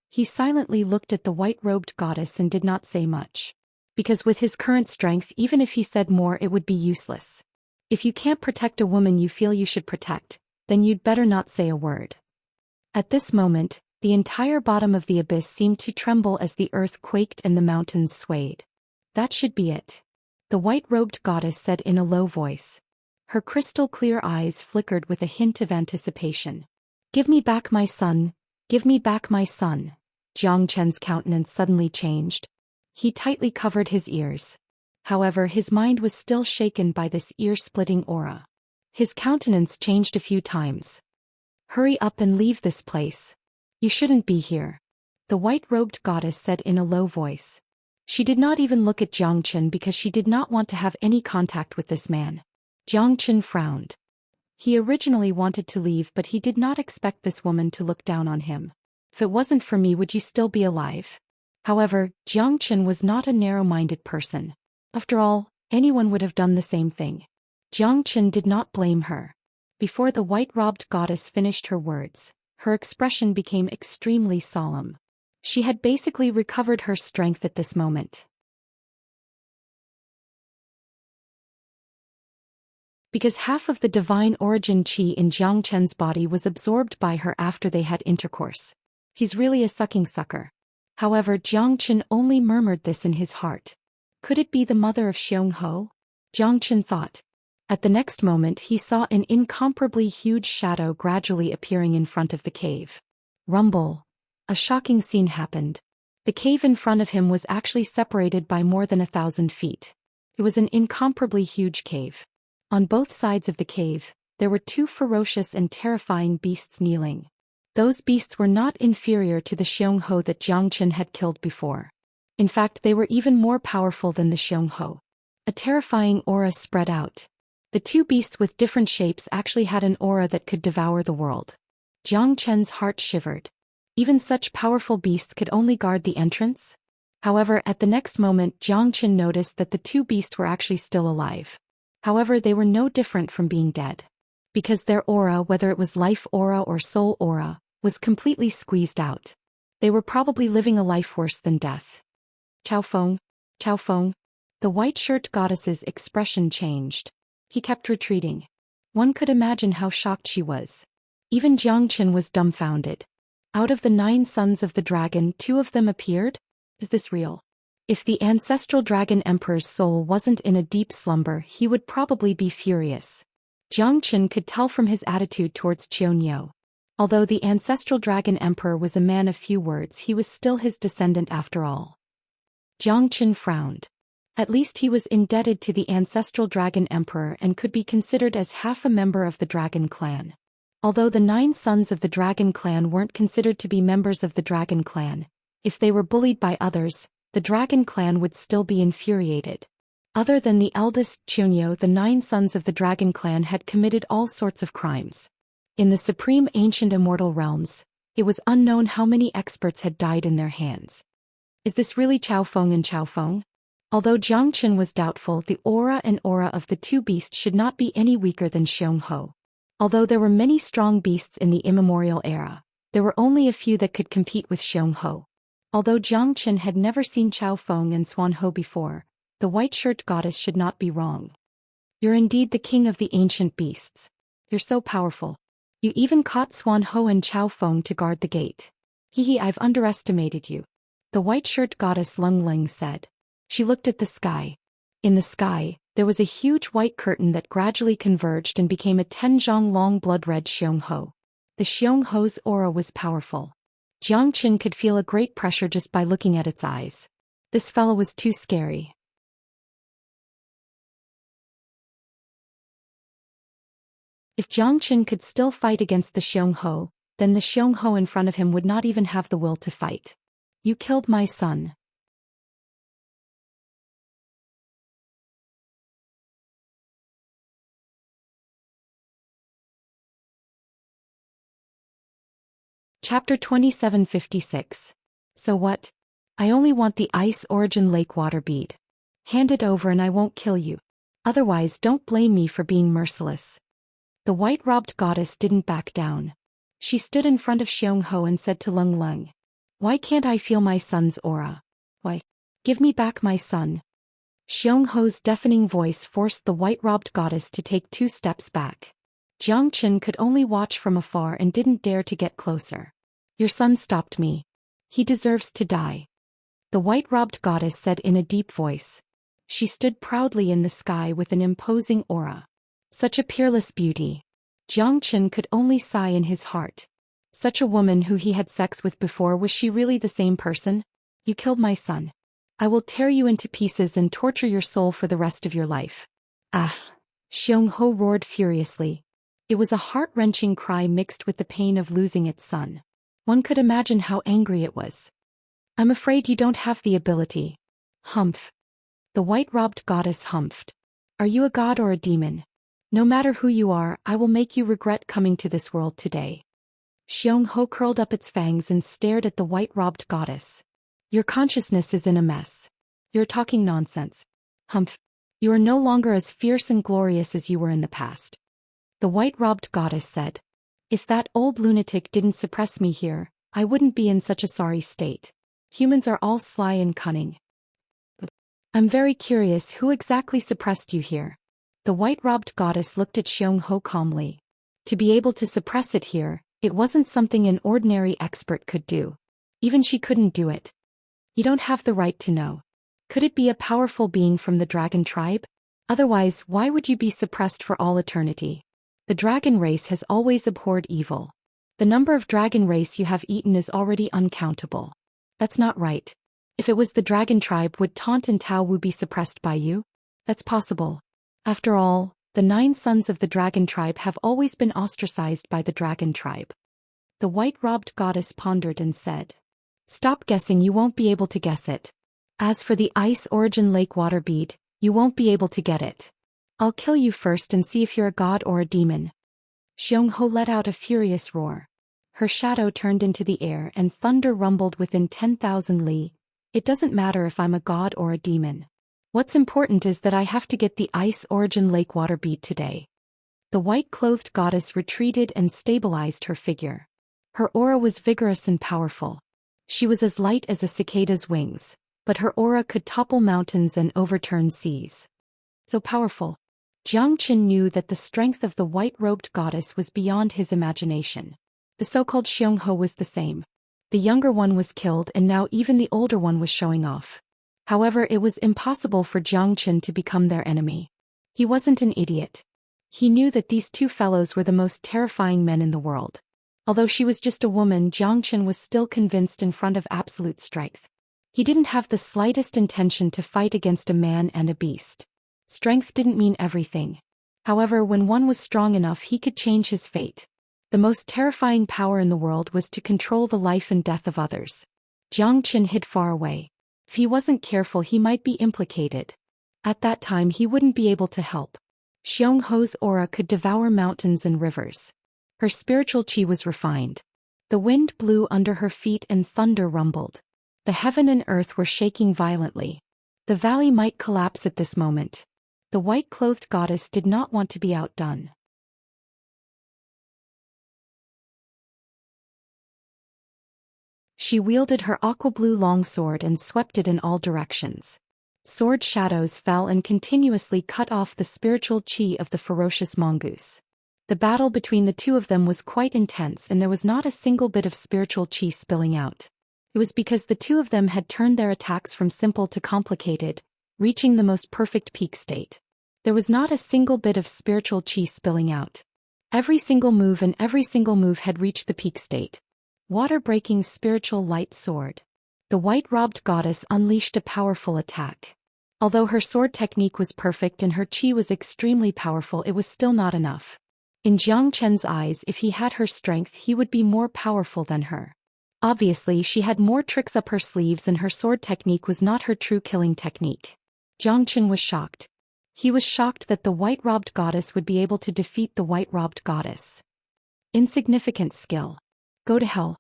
S1: He silently looked at the white-robed goddess and did not say much. Because with his current strength, even if he said more, it would be useless. If you can't protect a woman you feel you should protect, then you'd better not say a word. At this moment, the entire bottom of the abyss seemed to tremble as the earth quaked and the mountains swayed. That should be it. The white-robed goddess said in a low voice. Her crystal-clear eyes flickered with a hint of anticipation. "Give me back my son, give me back my son." Zhou Qian's countenance suddenly changed. He tightly covered his ears. However, his mind was still shaken by this ear-splitting aura. His countenance changed a few times. "Hurry up and leave this place. You shouldn't be here," the white-robed goddess said in a low voice. She did not even look at Zhou Qian because she did not want to have any contact with this man. Zhou Qian frowned. He originally wanted to leave, but he did not expect this woman to look down on him. "If it wasn't for me, would you still be alive?" However, Zhou Qian was not a narrow-minded person. After all, anyone would have done the same thing. Zhou Qian did not blame her. Before the white-robed goddess finished her words, her expression became extremely solemn. She had basically recovered her strength at this moment. Because half of the divine origin qi in Zhou Qian's body was absorbed by her after they had intercourse. He's really a sucking sucker. However, Zhou Qian only murmured this in his heart. Could it be the mother of Xiongho? Zhou Xian thought. At the next moment he saw an incomparably huge shadow gradually appearing in front of the cave. Rumble. A shocking scene happened. The cave in front of him was actually separated by more than 1,000 feet. It was an incomparably huge cave. On both sides of the cave, there were two ferocious and terrifying beasts kneeling. Those beasts were not inferior to the Xianxia that Zhou Xian had killed before. In fact, they were even more powerful than the Xianxia. A terrifying aura spread out. The two beasts with different shapes actually had an aura that could devour the world. Zhou Xian's heart shivered. Even such powerful beasts could only guard the entrance? However, at the next moment Zhou Xian noticed that the two beasts were actually still alive. However, they were no different from being dead. Because their aura, whether it was life aura or soul aura, was completely squeezed out. They were probably living a life worse than death. Xiaofeng, Xiaofeng. The white shirt goddess's expression changed. He kept retreating. One could imagine how shocked she was. Even Zhou Xian was dumbfounded. Out of the 9 sons of the dragon, 2 of them appeared? Is this real? If the ancestral dragon emperor's soul wasn't in a deep slumber, he would probably be furious. Zhou Xian could tell from his attitude towards Qianyu. Although the ancestral dragon emperor was a man of few words, he was still his descendant after all. Zhou Xian frowned. At least he was indebted to the ancestral dragon emperor and could be considered as half a member of the dragon clan. Although the 9 sons of the dragon clan weren't considered to be members of the dragon clan, if they were bullied by others, the dragon clan would still be infuriated. Other than the eldest Qianyu, the 9 sons of the dragon clan had committed all sorts of crimes. In the supreme ancient immortal realms, it was unknown how many experts had died in their hands. Is this really Xiaofeng and Xiaofeng? Although Zhou Xian was doubtful, the aura of the two beasts should not be any weaker than Xianxia. Although there were many strong beasts in the immemorial era, there were only a few that could compete with Xianxia. Although Zhou Xian had never seen Xiaofeng and Xuanhou before, the white shirt goddess should not be wrong. You're indeed the king of the ancient beasts. You're so powerful. You even caught Xuanhou and Xiaofeng to guard the gate. Hehe, I've underestimated you. The white shirt goddess Lung Ling said. She looked at the sky. In the sky, there was a huge white curtain that gradually converged and became a 10-zhang-long blood-red Xianxia. The Xianxia's aura was powerful. Zhou Xian could feel a great pressure just by looking at its eyes. This fellow was too scary. If Zhou Xian could still fight against the Xianxia, then the Xianxia in front of him would not even have the will to fight. You killed my son. Chapter 2756. So what? I only want the Ice Origin Lake water bead. Hand it over and I won't kill you. Otherwise don't blame me for being merciless. The white-robed goddess didn't back down. She stood in front of Xianxia and said to Lung Lung, "Why can't I feel my son's aura? Why? Give me back my son." Xianxia's deafening voice forced the white-robed goddess to take 2 steps back. Zhou Xian could only watch from afar and didn't dare to get closer. Your son stopped me. He deserves to die. The white-robed goddess said in a deep voice. She stood proudly in the sky with an imposing aura. Such a peerless beauty. Zhou Xian could only sigh in his heart. Such a woman who he had sex with before, was she really the same person? You killed my son. I will tear you into pieces and torture your soul for the rest of your life. Ah! Xianxia roared furiously. It was a heart-wrenching cry mixed with the pain of losing its son. One could imagine how angry it was. I'm afraid you don't have the ability. Humph. The white-robed goddess humphed. Are you a god or a demon? No matter who you are, I will make you regret coming to this world today. Xianxia curled up its fangs and stared at the white-robed goddess. Your consciousness is in a mess. You're talking nonsense. Humph. You are no longer as fierce and glorious as you were in the past. The white-robed goddess said. If that old lunatic didn't suppress me here, I wouldn't be in such a sorry state. Humans are all sly and cunning. I'm very curious, who exactly suppressed you here? The white-robed goddess looked at Xianxia calmly. To be able to suppress it here, it wasn't something an ordinary expert could do. Even she couldn't do it. You don't have the right to know. Could it be a powerful being from the dragon tribe? Otherwise, why would you be suppressed for all eternity? The dragon race has always abhorred evil. The number of dragon race you have eaten is already uncountable. That's not right. If it was the dragon tribe, would Taunt and Tao Wu be suppressed by you? That's possible. After all, the 9 sons of the dragon tribe have always been ostracized by the dragon tribe. The white-robed goddess pondered and said, "Stop guessing, you won't be able to guess it. As for the ice origin lake water bead, you won't be able to get it. I'll kill you first and see if you're a god or a demon." Xianxia let out a furious roar. Her shadow turned into the air and thunder rumbled within 10,000 li. "It doesn't matter if I'm a god or a demon. What's important is that I have to get the ice origin lake water bead today." The white-clothed goddess retreated and stabilized her figure. Her aura was vigorous and powerful. She was as light as a cicada's wings, but her aura could topple mountains and overturn seas. So powerful. Jiang Qin knew that the strength of the white-robed goddess was beyond his imagination. The so-called Xianxia was the same. The younger one was killed and now even the older one was showing off. However, it was impossible for Jiang Qin to become their enemy. He wasn't an idiot. He knew that these two fellows were the most terrifying men in the world. Although she was just a woman, Jiang Qin was still convinced in front of absolute strength. He didn't have the slightest intention to fight against a man and a beast. Strength didn't mean everything. However, when one was strong enough, he could change his fate. The most terrifying power in the world was to control the life and death of others. Jiang Qin hid far away. If he wasn't careful, he might be implicated. At that time, he wouldn't be able to help. Xianxia's aura could devour mountains and rivers. Her spiritual qi was refined. The wind blew under her feet and thunder rumbled. The heaven and earth were shaking violently. The valley might collapse at this moment. The white-clothed goddess did not want to be outdone. She wielded her aqua-blue longsword and swept it in all directions. Sword shadows fell and continuously cut off the spiritual qi of the ferocious mongoose. The battle between the two of them was quite intense and there was not a single bit of spiritual qi spilling out. It was because the two of them had turned their attacks from simple to complicated, reaching the most perfect peak state. There was not a single bit of spiritual qi spilling out. Every single move had reached the peak state. Water-breaking spiritual light sword. The white-robed goddess unleashed a powerful attack. Although her sword technique was perfect and her qi was extremely powerful, it was still not enough. In Jiang Qin's eyes, if he had her strength, he would be more powerful than her. Obviously, she had more tricks up her sleeves and her sword technique was not her true killing technique. Jiang Qin was shocked. He was shocked that the white-robed goddess would be able to defeat the white-robed goddess. Insignificant skill. Go to hell.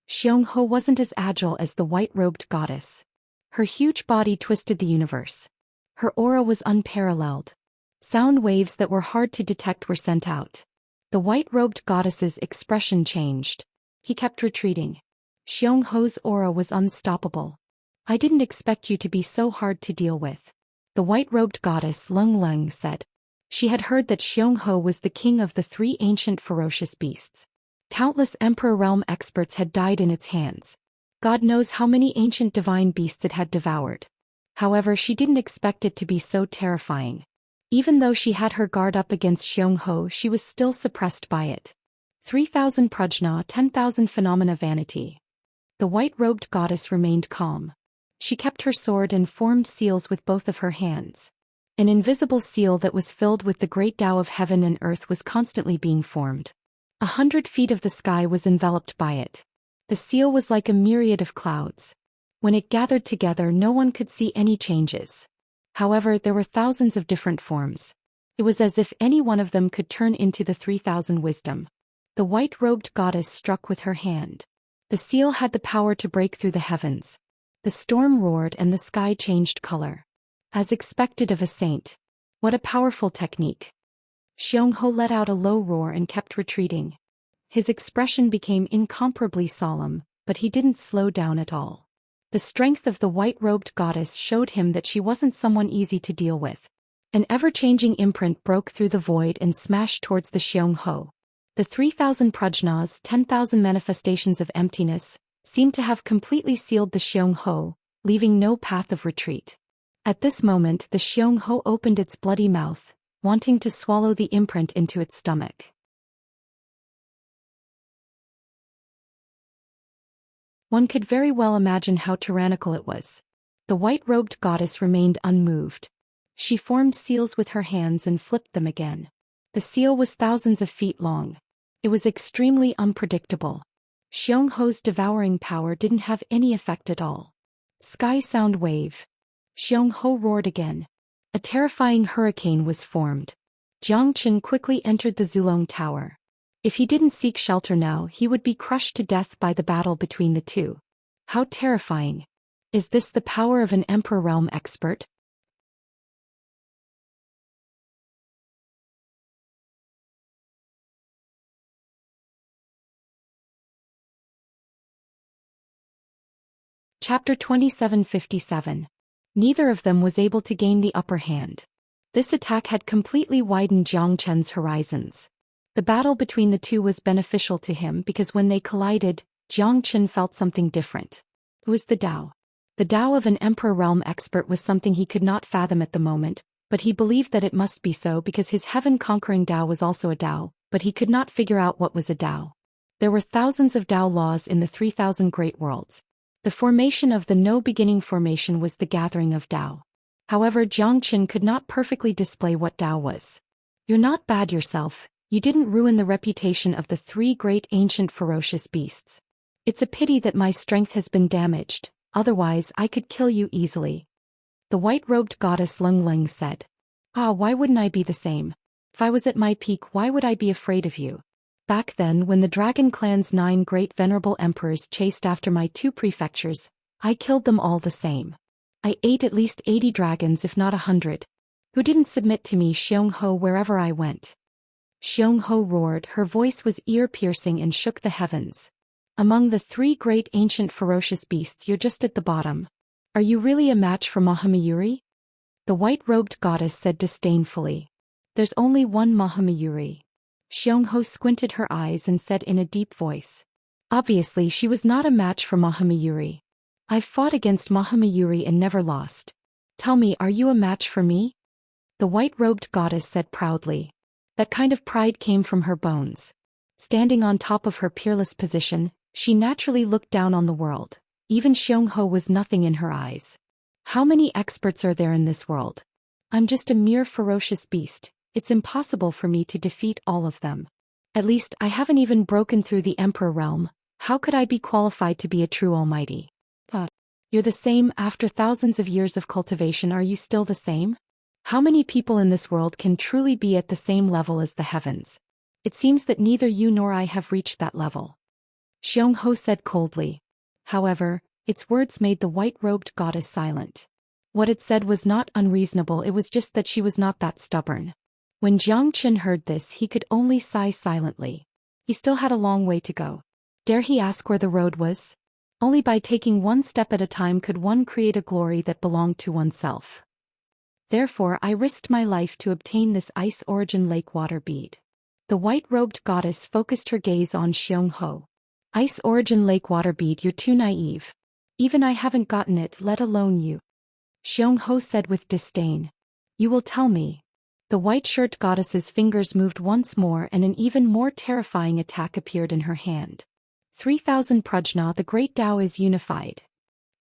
S1: Xianxia wasn't as agile as the white-robed goddess. Her huge body twisted the universe. Her aura was unparalleled. Sound waves that were hard to detect were sent out. The white-robed goddess's expression changed. He kept retreating. Xianxia's aura was unstoppable. "I didn't expect you to be so hard to deal with," the white-robed goddess Leng Leng said. She had heard that Xianxia was the king of the 3 ancient ferocious beasts. Countless Emperor Realm experts had died in its hands. God knows how many ancient divine beasts it had devoured. However, she didn't expect it to be so terrifying. Even though she had her guard up against Xianxia, she was still suppressed by it. 3,000 prajna, 10,000 phenomena vanity. The white-robed goddess remained calm. She kept her sword and formed seals with both of her hands. An invisible seal that was filled with the great Tao of heaven and earth was constantly being formed. 100 feet of the sky was enveloped by it. The seal was like a myriad of clouds. When it gathered together, no one could see any changes. However, there were thousands of different forms. It was as if any one of them could turn into the 3,000 wisdom. The white-robed goddess struck with her hand. The seal had the power to break through the heavens. The storm roared and the sky changed color. As expected of a saint. What a powerful technique. Xianxia let out a low roar and kept retreating. His expression became incomparably solemn, but he didn't slow down at all. The strength of the white-robed goddess showed him that she wasn't someone easy to deal with. An ever-changing imprint broke through the void and smashed towards the Xianxia. The 3,000 prajnas, 10,000 manifestations of emptiness, seemed to have completely sealed the Xianxia, leaving no path of retreat. At this moment the Xianxia opened its bloody mouth, wanting to swallow the imprint into its stomach. One could very well imagine how tyrannical it was. The white-robed goddess remained unmoved. She formed seals with her hands and flipped them again. The seal was thousands of feet long. It was extremely unpredictable. Xianxia's devouring power didn't have any effect at all. Sky sound wave. Xianxia roared again. A terrifying hurricane was formed. Jiang Qin quickly entered the Zulong Tower. If he didn't seek shelter now, he would be crushed to death by the battle between the two. How terrifying. Is this the power of an Emperor Realm expert? Chapter 2757. Neither of them was able to gain the upper hand. This attack had completely widened Jiang Chen's horizons. The battle between the two was beneficial to him because when they collided, Jiang Chen felt something different. It was the Tao. The Tao of an Emperor Realm expert was something he could not fathom at the moment, but he believed that it must be so because his heaven-conquering Tao was also a Tao, but he could not figure out what was a Tao. There were thousands of Tao laws in the 3,000 Great Worlds. The formation of the no-beginning formation was the gathering of Tao. However, Jiang Chen could not perfectly display what Tao was. You're not bad yourself, you didn't ruin the reputation of the three great ancient ferocious beasts. It's a pity that my strength has been damaged, otherwise I could kill you easily. The white-robed goddess Lung Ling said. Why wouldn't I be the same? If I was at my peak, why would I be afraid of you? Back then, when the Dragon Clan's 9 great venerable emperors chased after my 2 prefectures, I killed them all the same. I ate at least 80 dragons if not 100. Who didn't submit to me Xianxia wherever I went? Xianxia roared, her voice was ear-piercing and shook the heavens. Among the 3 great ancient ferocious beasts you're just at the bottom. Are you really a match for Mahamayuri? The white-robed goddess said disdainfully. There's only one Mahamayuri. Xianxia squinted her eyes and said in a deep voice. Obviously she was not a match for Mahamayuri. I've fought against Mahamayuri and never lost. Tell me, are you a match for me? The white-robed goddess said proudly. That kind of pride came from her bones. Standing on top of her peerless position, she naturally looked down on the world. Even Xianxia was nothing in her eyes. How many experts are there in this world? I'm just a mere ferocious beast. It's impossible for me to defeat all of them. At least I haven't even broken through the Emperor Realm. How could I be qualified to be a true almighty? You're the same after thousands of years of cultivation. Are you still the same? How many people in this world can truly be at the same level as the heavens? It seems that neither you nor I have reached that level. Xianxia said coldly. However, its words made the white-robed goddess silent. What it said was not unreasonable, it was just that she was not that stubborn. When Jiang Qin heard this, he could only sigh silently. He still had a long way to go. Dare he ask where the road was? Only by taking one step at a time could one create a glory that belonged to oneself. Therefore I risked my life to obtain this ice origin lake water bead. The white-robed goddess focused her gaze on Xianxia. Ice origin lake water bead, you're too naive. Even I haven't gotten it, let alone you. Xianxia said with disdain. You will tell me. The white-shirt goddess's fingers moved once more and an even more terrifying attack appeared in her hand. 3,000 Prajna, the great Tao is unified.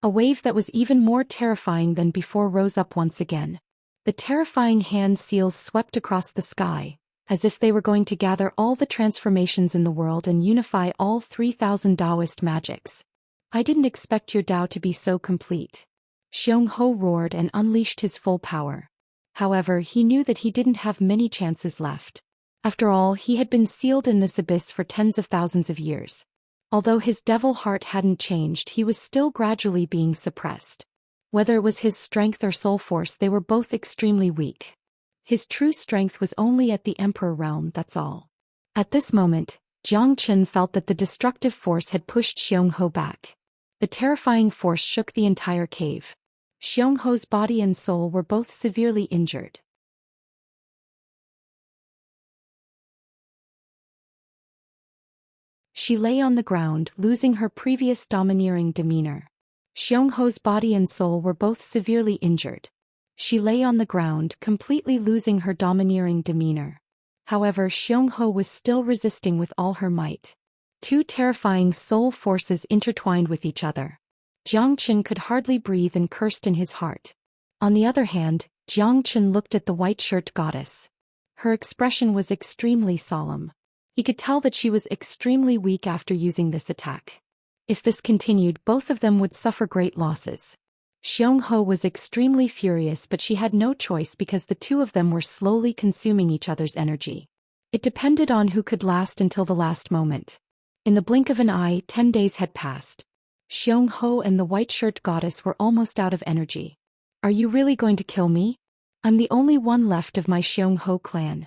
S1: A wave that was even more terrifying than before rose up once again. The terrifying hand seals swept across the sky, as if they were going to gather all the transformations in the world and unify all 3,000 Taoist magics. I didn't expect your Tao to be so complete. Xianxia roared and unleashed his full power. However, he knew that he didn't have many chances left. After all, he had been sealed in this abyss for tens of thousands of years. Although his devil heart hadn't changed, he was still gradually being suppressed. Whether it was his strength or soul force, they were both extremely weak. His true strength was only at the Emperor Realm, that's all. At this moment, Jiang Qin felt that the destructive force had pushed Xianxia back. The terrifying force shook the entire cave. Xianxia's body and soul were both severely injured. She lay on the ground, losing her previous domineering demeanor. Xianxia's body and soul were both severely injured. She lay on the ground, completely losing her domineering demeanor. However, Xianxia was still resisting with all her might. Two terrifying soul forces intertwined with each other. Zhou Xian could hardly breathe and cursed in his heart. On the other hand, Zhou Xian looked at the white-shirt goddess. Her expression was extremely solemn. He could tell that she was extremely weak after using this attack. If this continued, both of them would suffer great losses. Xianxia was extremely furious, but she had no choice because the two of them were slowly consuming each other's energy. It depended on who could last until the last moment. In the blink of an eye, 10 days had passed. Xianxia and the white-shirt goddess were almost out of energy. Are you really going to kill me? I'm the only one left of my Xianxia clan.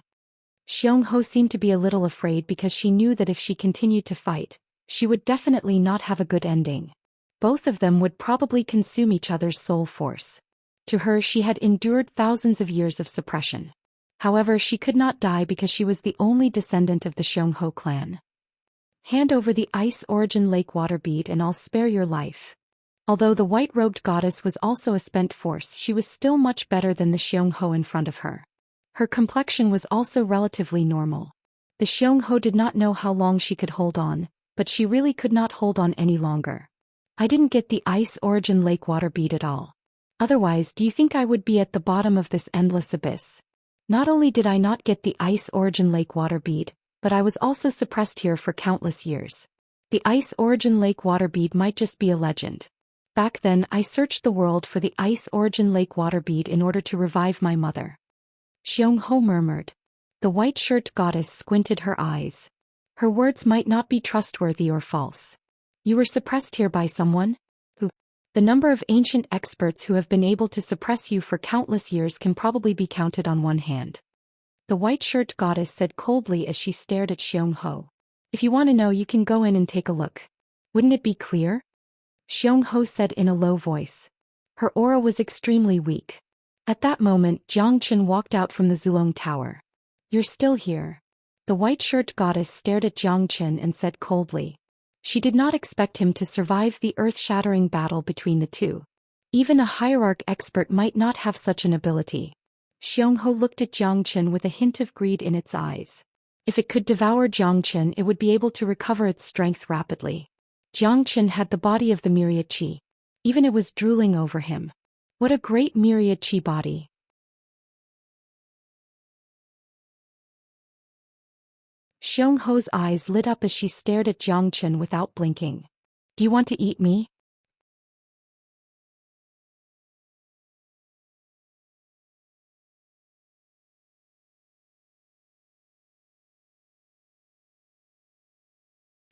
S1: Xianxia seemed to be a little afraid because she knew that if she continued to fight, she would definitely not have a good ending. Both of them would probably consume each other's soul force. To her, she had endured thousands of years of suppression. However, she could not die because she was the only descendant of the Xianxia clan. Hand over the Ice Origin Lake water bead and I'll spare your life. Although the white-robed goddess was also a spent force, she was still much better than the Xianxia in front of her. Her complexion was also relatively normal. The Xianxia did not know how long she could hold on, but she really could not hold on any longer. I didn't get the Ice Origin Lake water bead at all. Otherwise, do you think I would be at the bottom of this endless abyss? Not only did I not get the Ice Origin Lake water bead, but I was also suppressed here for countless years. The Ice Origin Lake water bead might just be a legend. Back then, I searched the world for the Ice Origin Lake water bead in order to revive my mother. Xianxia murmured. The white-shirt goddess squinted her eyes. Her words might not be trustworthy or false. You were suppressed here by someone? Who? The number of ancient experts who have been able to suppress you for countless years can probably be counted on one hand. The white-shirt goddess said coldly as she stared at Xianxia. If you want to know, you can go in and take a look. Wouldn't it be clear? Xianxia said in a low voice. Her aura was extremely weak. At that moment, Zhou Xian walked out from the Zulong Tower. You're still here. The white-shirt goddess stared at Zhou Xian and said coldly. She did not expect him to survive the earth-shattering battle between the two. Even a hierarch expert might not have such an ability. Xianxia looked at Zhou Xian with a hint of greed in its eyes. If it could devour Zhou Xian, it would be able to recover its strength rapidly. Zhou Xian had the body of the myriad qi. Even it was drooling over him. What a great myriad qi body. Xianxia's eyes lit up as she stared at Zhou Xian without blinking. Do you want to eat me?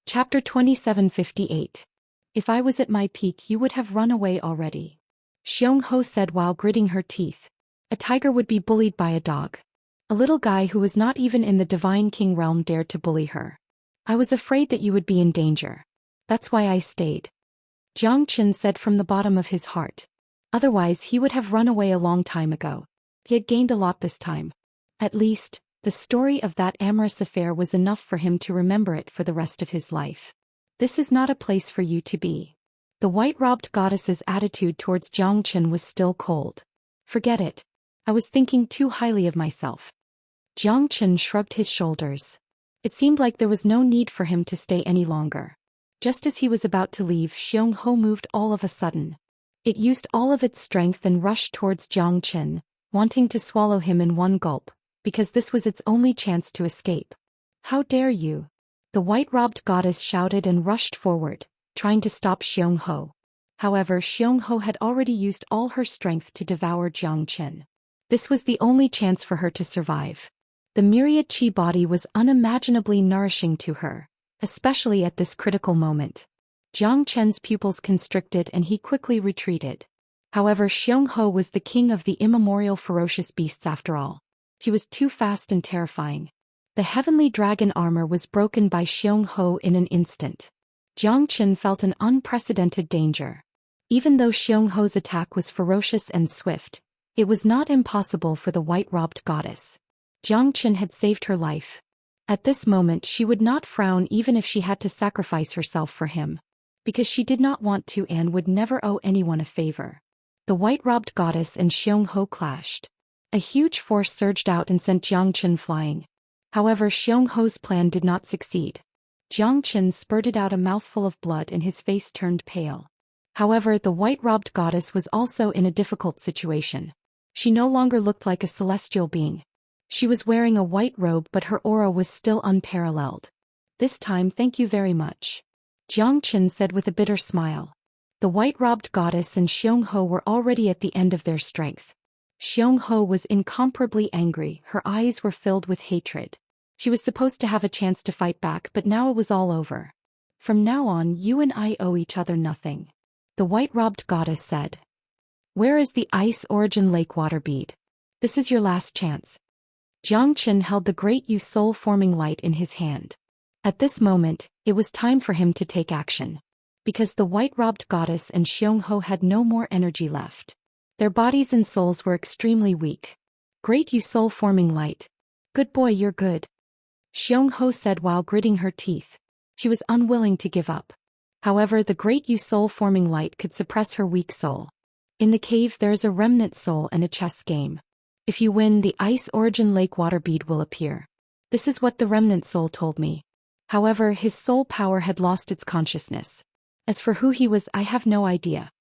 S1: Chapter 2758. If I was at my peak, you would have run away already. Xianxia said while gritting her teeth. A tiger would be bullied by a dog. A little guy who was not even in the Divine King realm dared to bully her. I was afraid that you would be in danger. That's why I stayed. Zhou Xian said from the bottom of his heart. Otherwise, he would have run away a long time ago. He had gained a lot this time. At least, the story of that amorous affair was enough for him to remember it for the rest of his life. This is not a place for you to be. The white-robed goddess's attitude towards Zhou Xian was still cold. Forget it. I was thinking too highly of myself. Zhou Xian shrugged his shoulders. It seemed like there was no need for him to stay any longer. Just as he was about to leave, Xianxia moved all of a sudden. It used all of its strength and rushed towards Zhou Xian, wanting to swallow him in one gulp, because this was its only chance to escape. How dare you? The white-robed goddess shouted and rushed forward, trying to stop Xianxia. However, Xianxia had already used all her strength to devour Zhou Xian. This was the only chance for her to survive. The myriad qi body was unimaginably nourishing to her, especially at this critical moment. Zhou Qian's pupils constricted and he quickly retreated. However, Xianxia was the king of the immemorial ferocious beasts after all. He was too fast and terrifying. The heavenly dragon armor was broken by Xianxia in an instant. Zhou Qian felt an unprecedented danger. Even though Xianxia's attack was ferocious and swift, it was not impossible for the white-robed goddess. Zhou Qian had saved her life. At this moment she would not frown even if she had to sacrifice herself for him. Because she did not want to and would never owe anyone a favor. The white-robed goddess and Xianxia clashed. A huge force surged out and sent Jiang Chen flying. However, Xianxia's plan did not succeed. Jiang Chen spurted out a mouthful of blood and his face turned pale. However, the white-robed goddess was also in a difficult situation. She no longer looked like a celestial being. She was wearing a white robe, but her aura was still unparalleled. "This time, thank you very much," Jiang Chen said with a bitter smile. The white-robed goddess and Xianxia were already at the end of their strength. Xianxia was incomparably angry, her eyes were filled with hatred. She was supposed to have a chance to fight back, but now it was all over. "From now on, you and I owe each other nothing," the white-robed goddess said. "Where is the ice origin lake water bead? This is your last chance." Jiang Chen held the great Yu soul-forming light in his hand. At this moment, it was time for him to take action. Because the white-robed goddess and Xianxia had no more energy left. Their bodies and souls were extremely weak. "Great Yu soul-forming light. Good boy, you're good," Xianxia said while gritting her teeth. She was unwilling to give up. However, the great Yu soul-forming light could suppress her weak soul. "In the cave there is a remnant soul and a chess game. If you win, the ice origin lake water bead will appear. This is what the remnant soul told me." However, his soul power had lost its consciousness. As for who he was, I have no idea.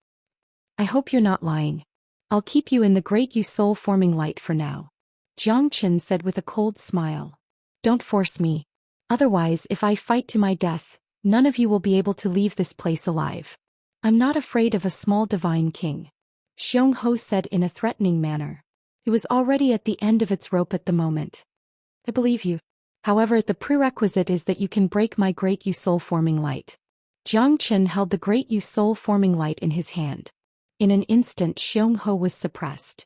S1: "I hope you're not lying. I'll keep you in the great Yu soul-forming light for now," Jiang Chen said with a cold smile. "Don't force me. Otherwise, if I fight to my death, none of you will be able to leave this place alive." "I'm not afraid of a small divine king," Xianxia said in a threatening manner. It was already at the end of its rope at the moment. "I believe you. However, the prerequisite is that you can break my great Yu soul-forming light." Jiang Chen held the great Yu soul-forming light in his hand. In an instant, Xianxia was suppressed.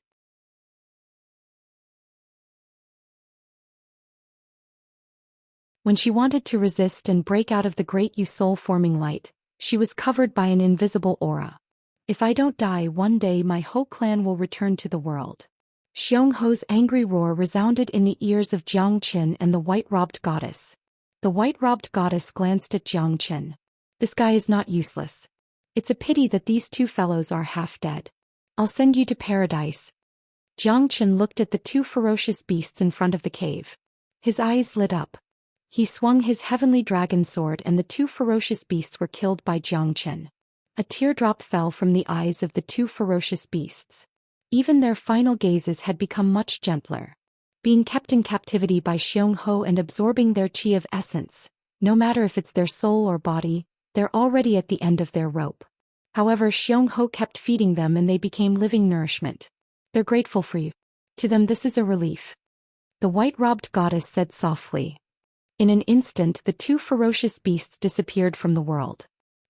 S1: When she wanted to resist and break out of the great Yu soul-forming light, she was covered by an invisible aura. "If I don't die one day, my whole clan will return to the world." Xianxia's angry roar resounded in the ears of Jiang Chen and the white-robed goddess. The white-robed goddess glanced at Jiang Chen. "This guy is not useless. It's a pity that these two fellows are half dead. I'll send you to paradise." Jiang Chen looked at the two ferocious beasts in front of the cave. His eyes lit up. He swung his heavenly dragon sword and the two ferocious beasts were killed by Jiang Chen. A teardrop fell from the eyes of the two ferocious beasts. Even their final gazes had become much gentler. Being kept in captivity by Xianxia and absorbing their qi of essence, no matter if it's their soul or body, they're already at the end of their rope. However, Xianxia kept feeding them and they became living nourishment. "They're grateful for you. To them this is a relief," the white-robed goddess said softly. In an instant, the two ferocious beasts disappeared from the world.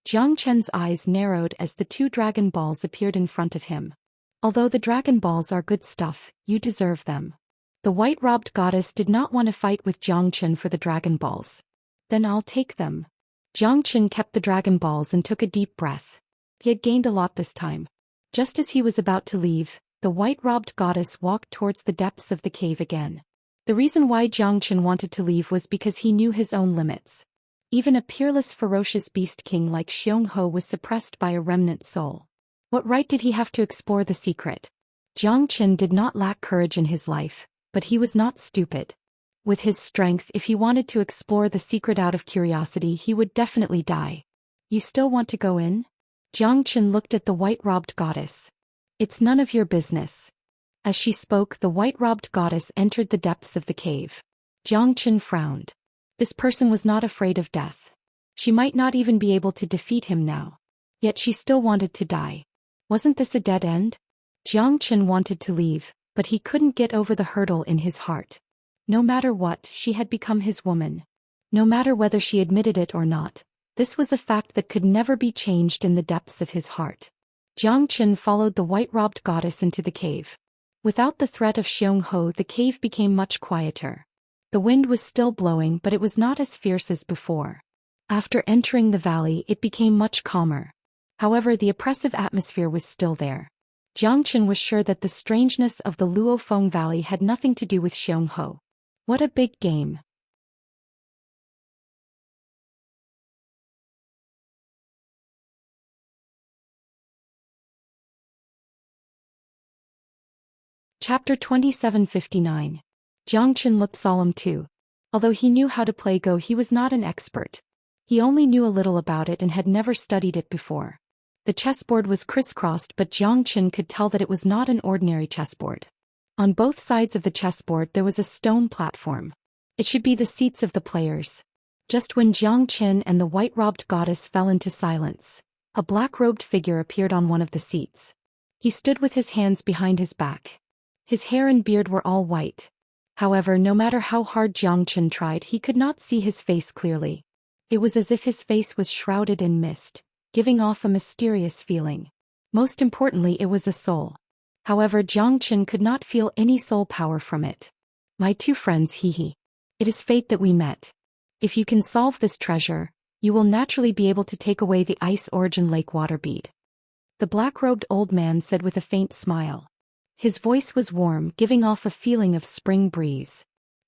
S1: Jiang Chen's eyes narrowed as the two dragon balls appeared in front of him. "Although the dragon balls are good stuff, you deserve them." The white-robed goddess did not want to fight with Jiang Chen for the dragon balls. "Then I'll take them." Jiang Chen kept the dragon balls and took a deep breath. He had gained a lot this time. Just as he was about to leave, the white-robed goddess walked towards the depths of the cave again. The reason why Jiang Chen wanted to leave was because he knew his own limits. Even a peerless ferocious beast king like Xianxia was suppressed by a remnant soul. What right did he have to explore the secret? Jiang Chen did not lack courage in his life, but he was not stupid. With his strength, if he wanted to explore the secret out of curiosity, he would definitely die. "You still want to go in?" Jiang Chen looked at the white-robed goddess. "It's none of your business." As she spoke, the white-robed goddess entered the depths of the cave. Jiang Chen frowned. This person was not afraid of death. She might not even be able to defeat him now. Yet she still wanted to die. Wasn't this a dead end? Jiang Chen wanted to leave, but he couldn't get over the hurdle in his heart. No matter what, she had become his woman. No matter whether she admitted it or not, this was a fact that could never be changed in the depths of his heart. Jiang Chen followed the white-robed goddess into the cave. Without the threat of Xianxia, the cave became much quieter. The wind was still blowing, but it was not as fierce as before. After entering the valley, it became much calmer. However, the oppressive atmosphere was still there. Jiang Chen was sure that the strangeness of the Luofeng Valley had nothing to do with Xianxia. What a big game. Chapter 2759. Xianxia looked solemn too. Although he knew how to play Go, he was not an expert. He only knew a little about it and had never studied it before. The chessboard was crisscrossed, but Xianxia could tell that it was not an ordinary chessboard. On both sides of the chessboard there was a stone platform. It should be the seats of the players. Just when Xianxia and the white-robed goddess fell into silence, a black-robed figure appeared on one of the seats. He stood with his hands behind his back. His hair and beard were all white. However, no matter how hard Xianxia tried, he could not see his face clearly. It was as if his face was shrouded in mist, giving off a mysterious feeling. Most importantly, it was a soul. However, Xianxia could not feel any soul power from it. My two friends, hee. It is fate that we met. If you can solve this treasure, you will naturally be able to take away the ice origin lake water bead. The black-robed old man said with a faint smile. His voice was warm, giving off a feeling of spring breeze.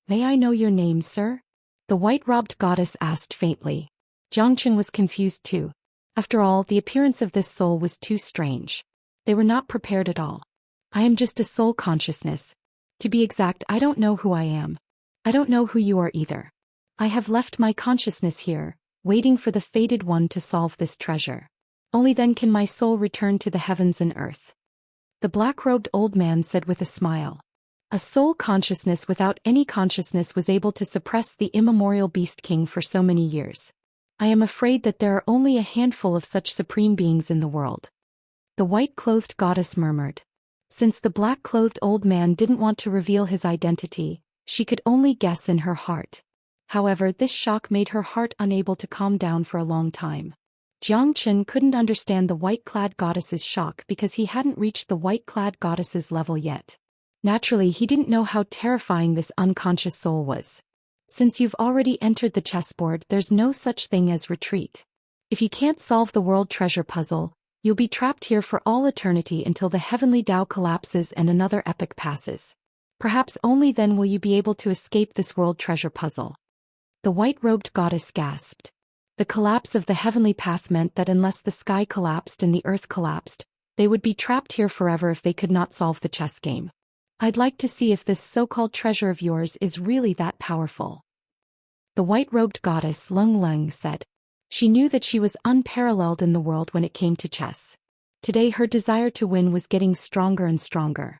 S1: May I know your name, sir? The white-robed goddess asked faintly. Xianxia was confused too. After all, the appearance of this soul was too strange. They were not prepared at all. I am just a soul consciousness. To be exact, I don't know who I am. I don't know who you are either. I have left my consciousness here, waiting for the fated one to solve this treasure. Only then can my soul return to the heavens and earth. The black-robed old man said with a smile. A soul consciousness without any consciousness was able to suppress the immemorial Beast King for so many years. I am afraid that there are only a handful of such supreme beings in the world. The white-clothed goddess murmured. Since the black-clothed old man didn't want to reveal his identity, she could only guess in her heart. However, this shock made her heart unable to calm down for a long time. Xianxia couldn't understand the white-clad goddess's shock because he hadn't reached the white-clad goddess's level yet. Naturally, he didn't know how terrifying this unconscious soul was. Since you've already entered the chessboard, there's no such thing as retreat. If you can't solve the world treasure puzzle, you'll be trapped here for all eternity until the heavenly Tao collapses and another epoch passes. Perhaps only then will you be able to escape this world treasure puzzle. The white-robed goddess gasped. The collapse of the heavenly path meant that unless the sky collapsed and the earth collapsed, they would be trapped here forever if they could not solve the chess game. I'd like to see if this so-called treasure of yours is really that powerful. The white-robed goddess Lung said. She knew that she was unparalleled in the world when it came to chess. Today her desire to win was getting stronger and stronger.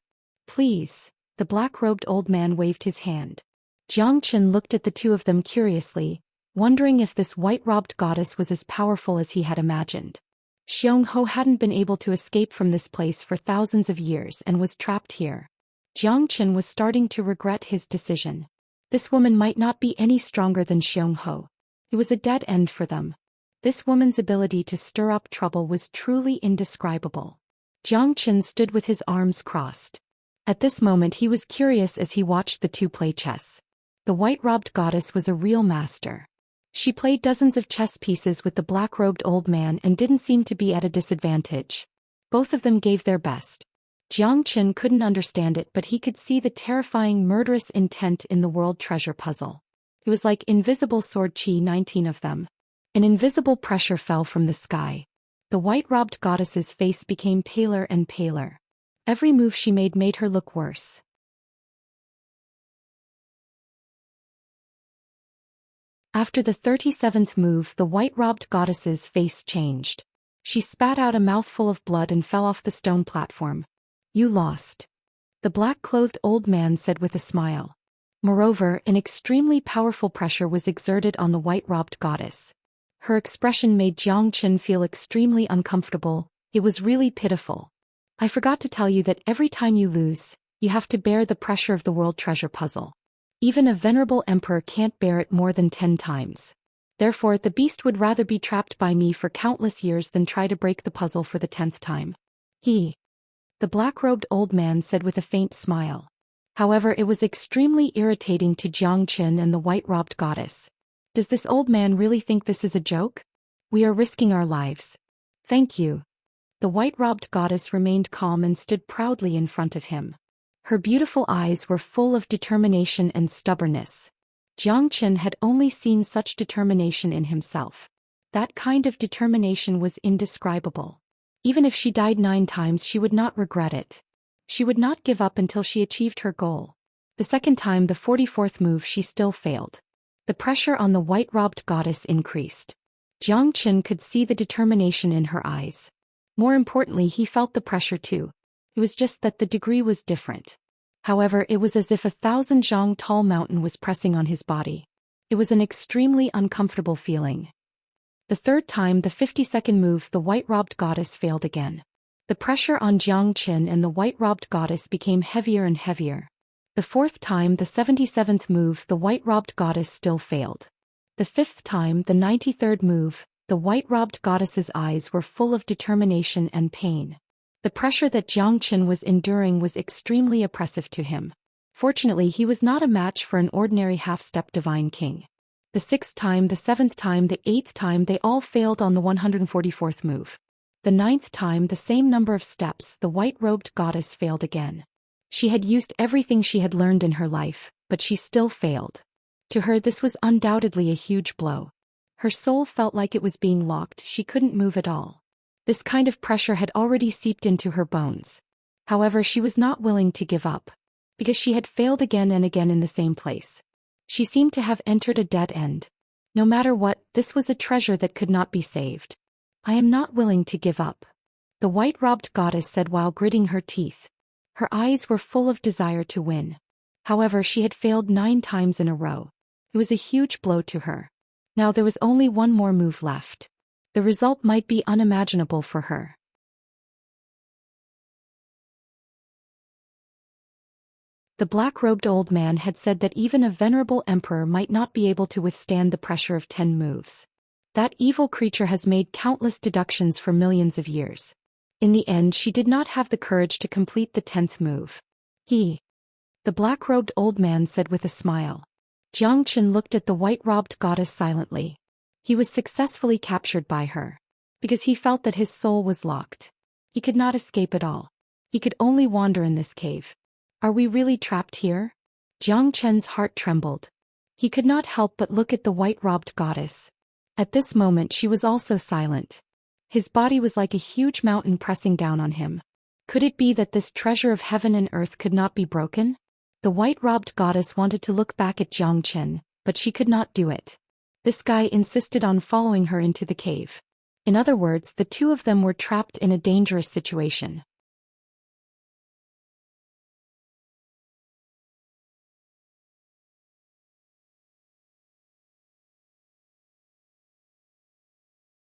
S1: Please, the black-robed old man waved his hand. Xianxia looked at the two of them curiously, wondering if this white-robed goddess was as powerful as he had imagined. Xianxia hadn't been able to escape from this place for thousands of years and was trapped here. Xianxia was starting to regret his decision. This woman might not be any stronger than Xianxia. It was a dead end for them. This woman's ability to stir up trouble was truly indescribable. Xianxia stood with his arms crossed. At this moment he was curious as he watched the two play chess. The white-robed goddess was a real master. She played dozens of chess pieces with the black-robed old man and didn't seem to be at a disadvantage. Both of them gave their best. Xianxia couldn't understand it, but he could see the terrifying murderous intent in the world treasure puzzle. It was like invisible sword chi 19 of them. An invisible pressure fell from the sky. The white-robed goddess's face became paler and paler. Every move she made her look worse. After the 37th move, the white-robed goddess's face changed. She spat out a mouthful of blood and fell off the stone platform. You lost. The black-clothed old man said with a smile. Moreover, an extremely powerful pressure was exerted on the white-robed goddess. Her expression made Xianxia feel extremely uncomfortable. It was really pitiful. I forgot to tell you that every time you lose, you have to bear the pressure of the world treasure puzzle. Even a venerable emperor can't bear it more than 10 times. Therefore, the beast would rather be trapped by me for countless years than try to break the puzzle for the 10th time. The black-robed old man said with a faint smile. However, it was extremely irritating to Xianxia and the white-robed goddess. Does this old man really think this is a joke? We are risking our lives. Thank you. The white-robed goddess remained calm and stood proudly in front of him. Her beautiful eyes were full of determination and stubbornness. Xianxia had only seen such determination in himself. That kind of determination was indescribable. Even if she died 9 times, she would not regret it. She would not give up until she achieved her goal. The second time, the 44th move, she still failed. The pressure on the white-robed goddess increased. Jiang Qin could see the determination in her eyes. More importantly, he felt the pressure too. It was just that the degree was different. However, it was as if 1,000 zhang tall mountain was pressing on his body. It was an extremely uncomfortable feeling. The third time, the 52nd move, the white-robed goddess failed again. The pressure on Jiang Qin and the white-robed goddess became heavier and heavier. The fourth time, the 77th move, the white-robed goddess still failed. The fifth time, the 93rd move, the white-robed goddess's eyes were full of determination and pain. The pressure that Jiang Qin was enduring was extremely oppressive to him. Fortunately, he was not a match for an ordinary half-step divine king. The sixth time, the seventh time, the eighth time, they all failed on the 144th move. The ninth time, the same number of steps, the white-robed goddess failed again. She had used everything she had learned in her life, but she still failed. To her, this was undoubtedly a huge blow. Her soul felt like it was being locked, she couldn't move at all. This kind of pressure had already seeped into her bones. However, she was not willing to give up, because she had failed again and again in the same place. She seemed to have entered a dead end. No matter what, this was a treasure that could not be saved. I am not willing to give up, the white-robed goddess said while gritting her teeth. Her eyes were full of desire to win. However, she had failed 9 times in a row. It was a huge blow to her. Now there was only one more move left. The result might be unimaginable for her. The black-robed old man had said that even a venerable emperor might not be able to withstand the pressure of 10 moves. That evil creature has made countless deductions for millions of years. In the end, she did not have the courage to complete the 10th move. The black-robed old man said with a smile. Jiang Qin looked at the white-robed goddess silently. He was successfully captured by her. Because he felt that his soul was locked. He could not escape at all. He could only wander in this cave. Are we really trapped here? Jiang Qin's heart trembled. He could not help but look at the white-robed goddess. At this moment she was also silent. His body was like a huge mountain pressing down on him. Could it be that this treasure of heaven and earth could not be broken? The white-robed goddess wanted to look back at Jiang Qin, but she could not do it. This guy insisted on following her into the cave. In other words, the two of them were trapped in a dangerous situation.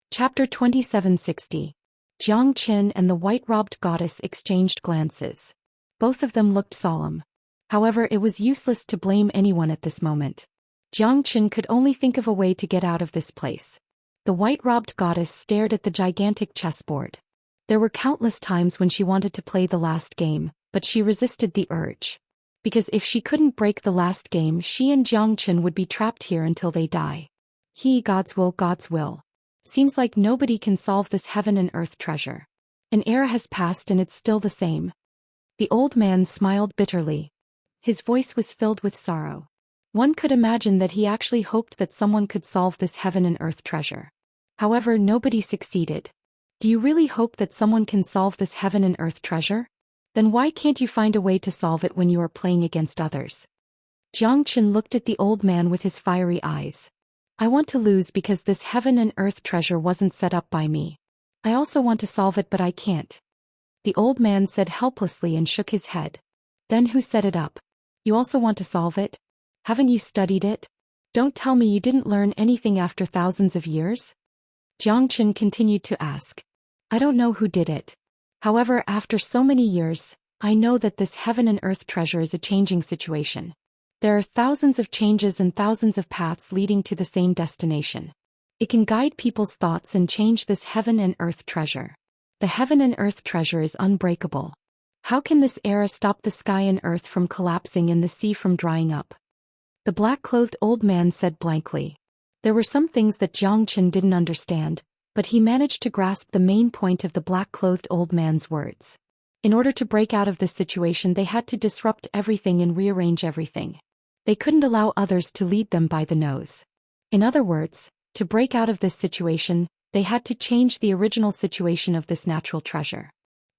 S1: Chapter 2760. Jiang Qin and the white-robed goddess exchanged glances. Both of them looked solemn. However, it was useless to blame anyone at this moment. Jiang Qin could only think of a way to get out of this place. The white-robed goddess stared at the gigantic chessboard. There were countless times when she wanted to play the last game, but she resisted the urge. Because if she couldn't break the last game, she and Jiang Qin would be trapped here until they die. God's will, God's will. Seems like nobody can solve this heaven and earth treasure. An era has passed and it's still the same. The old man smiled bitterly. His voice was filled with sorrow. One could imagine that he actually hoped that someone could solve this heaven and earth treasure. However, nobody succeeded. Do you really hope that someone can solve this heaven and earth treasure? Then why can't you find a way to solve it when you are playing against others? Jiang Qin looked at the old man with his fiery eyes. I want to lose because this heaven and earth treasure wasn't set up by me. I also want to solve it but I can't. The old man said helplessly and shook his head. Then who set it up? You also want to solve it? Haven't you studied it? Don't tell me you didn't learn anything after thousands of years? Jiang Qin continued to ask. I don't know who did it. However, after so many years, I know that this heaven and earth treasure is a changing situation. There are thousands of changes and thousands of paths leading to the same destination. It can guide people's thoughts and change this heaven and earth treasure. The heaven and earth treasure is unbreakable. How can this era stop the sky and earth from collapsing and the sea from drying up? The black-clothed old man said blankly. There were some things that Jiang Qin didn't understand, but he managed to grasp the main point of the black-clothed old man's words. In order to break out of this situation, they had to disrupt everything and rearrange everything. They couldn't allow others to lead them by the nose. In other words, to break out of this situation, they had to change the original situation of this natural treasure.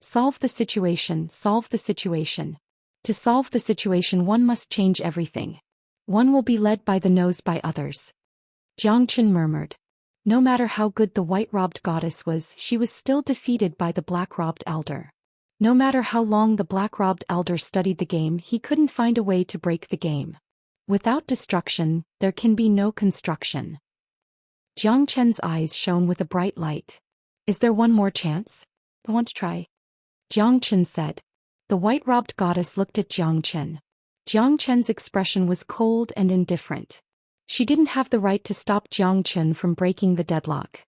S1: Solve the situation, solve the situation. To solve the situation one must change everything. One will be led by the nose by others. Xianxia murmured. No matter how good the white-robed goddess was, she was still defeated by the black-robed elder. No matter how long the black-robed elder studied the game, he couldn't find a way to break the game. Without destruction, there can be no construction. Xianxia's eyes shone with a bright light. Is there one more chance? I want to try. Xianxia said. The white-robed goddess looked at Xianxia. Xianxia's expression was cold and indifferent. She didn't have the right to stop Xianxia from breaking the deadlock.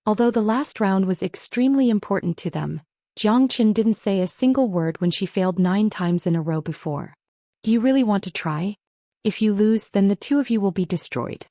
S1: Although the last round was extremely important to them, Xianxia didn't say a single word when she failed 9 times in a row before. Do you really want to try? If you lose, then the two of you will be destroyed.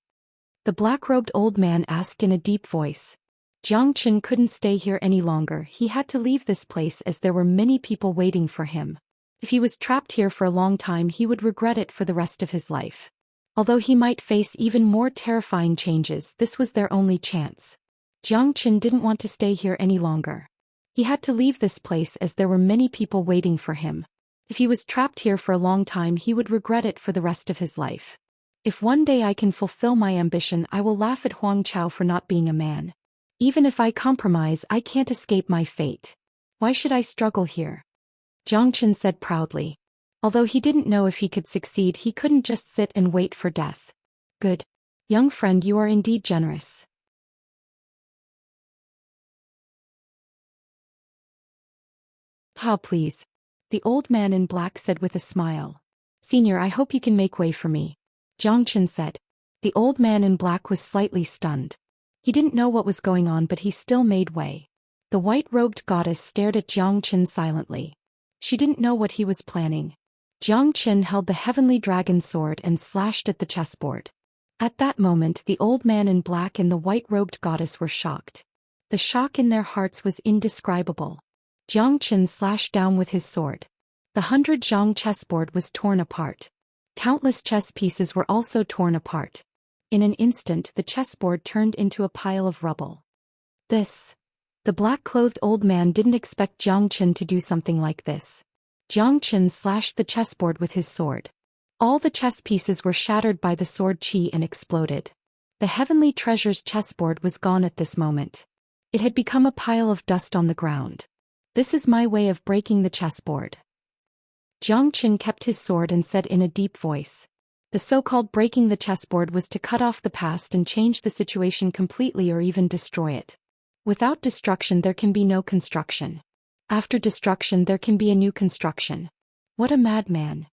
S1: The black-robed old man asked in a deep voice. Xianxia couldn't stay here any longer. He had to leave this place as there were many people waiting for him. If he was trapped here for a long time, he would regret it for the rest of his life. Although he might face even more terrifying changes, this was their only chance. Xianxia didn't want to stay here any longer. He had to leave this place as there were many people waiting for him. If he was trapped here for a long time, he would regret it for the rest of his life. If one day I can fulfill my ambition, I will laugh at Huang Chao for not being a man. Even if I compromise, I can't escape my fate. Why should I struggle here? Xianxia said proudly. Although he didn't know if he could succeed, he couldn't just sit and wait for death. Good. Young friend, you are indeed generous. How please? The old man in black said with a smile. Senior, I hope you can make way for me. Xianxia said. The old man in black was slightly stunned. He didn't know what was going on, but he still made way. The white-robed goddess stared at Xianxia silently. She didn't know what he was planning. Xianxia held the heavenly dragon sword and slashed at the chessboard. At that moment, the old man in black and the white-robed goddess were shocked. The shock in their hearts was indescribable. Xianxia slashed down with his sword. The 100 zhang chessboard was torn apart. Countless chess pieces were also torn apart. In an instant, the chessboard turned into a pile of rubble. The black-clothed old man didn't expect Xianxia to do something like this. Xianxia slashed the chessboard with his sword. All the chess pieces were shattered by the sword chi and exploded. The heavenly treasure's chessboard was gone at this moment. It had become a pile of dust on the ground. This is my way of breaking the chessboard. Xianxia kept his sword and said in a deep voice. The so-called breaking the chessboard was to cut off the past and change the situation completely or even destroy it. Without destruction there can be no construction. After destruction there can be a new construction. What a madman.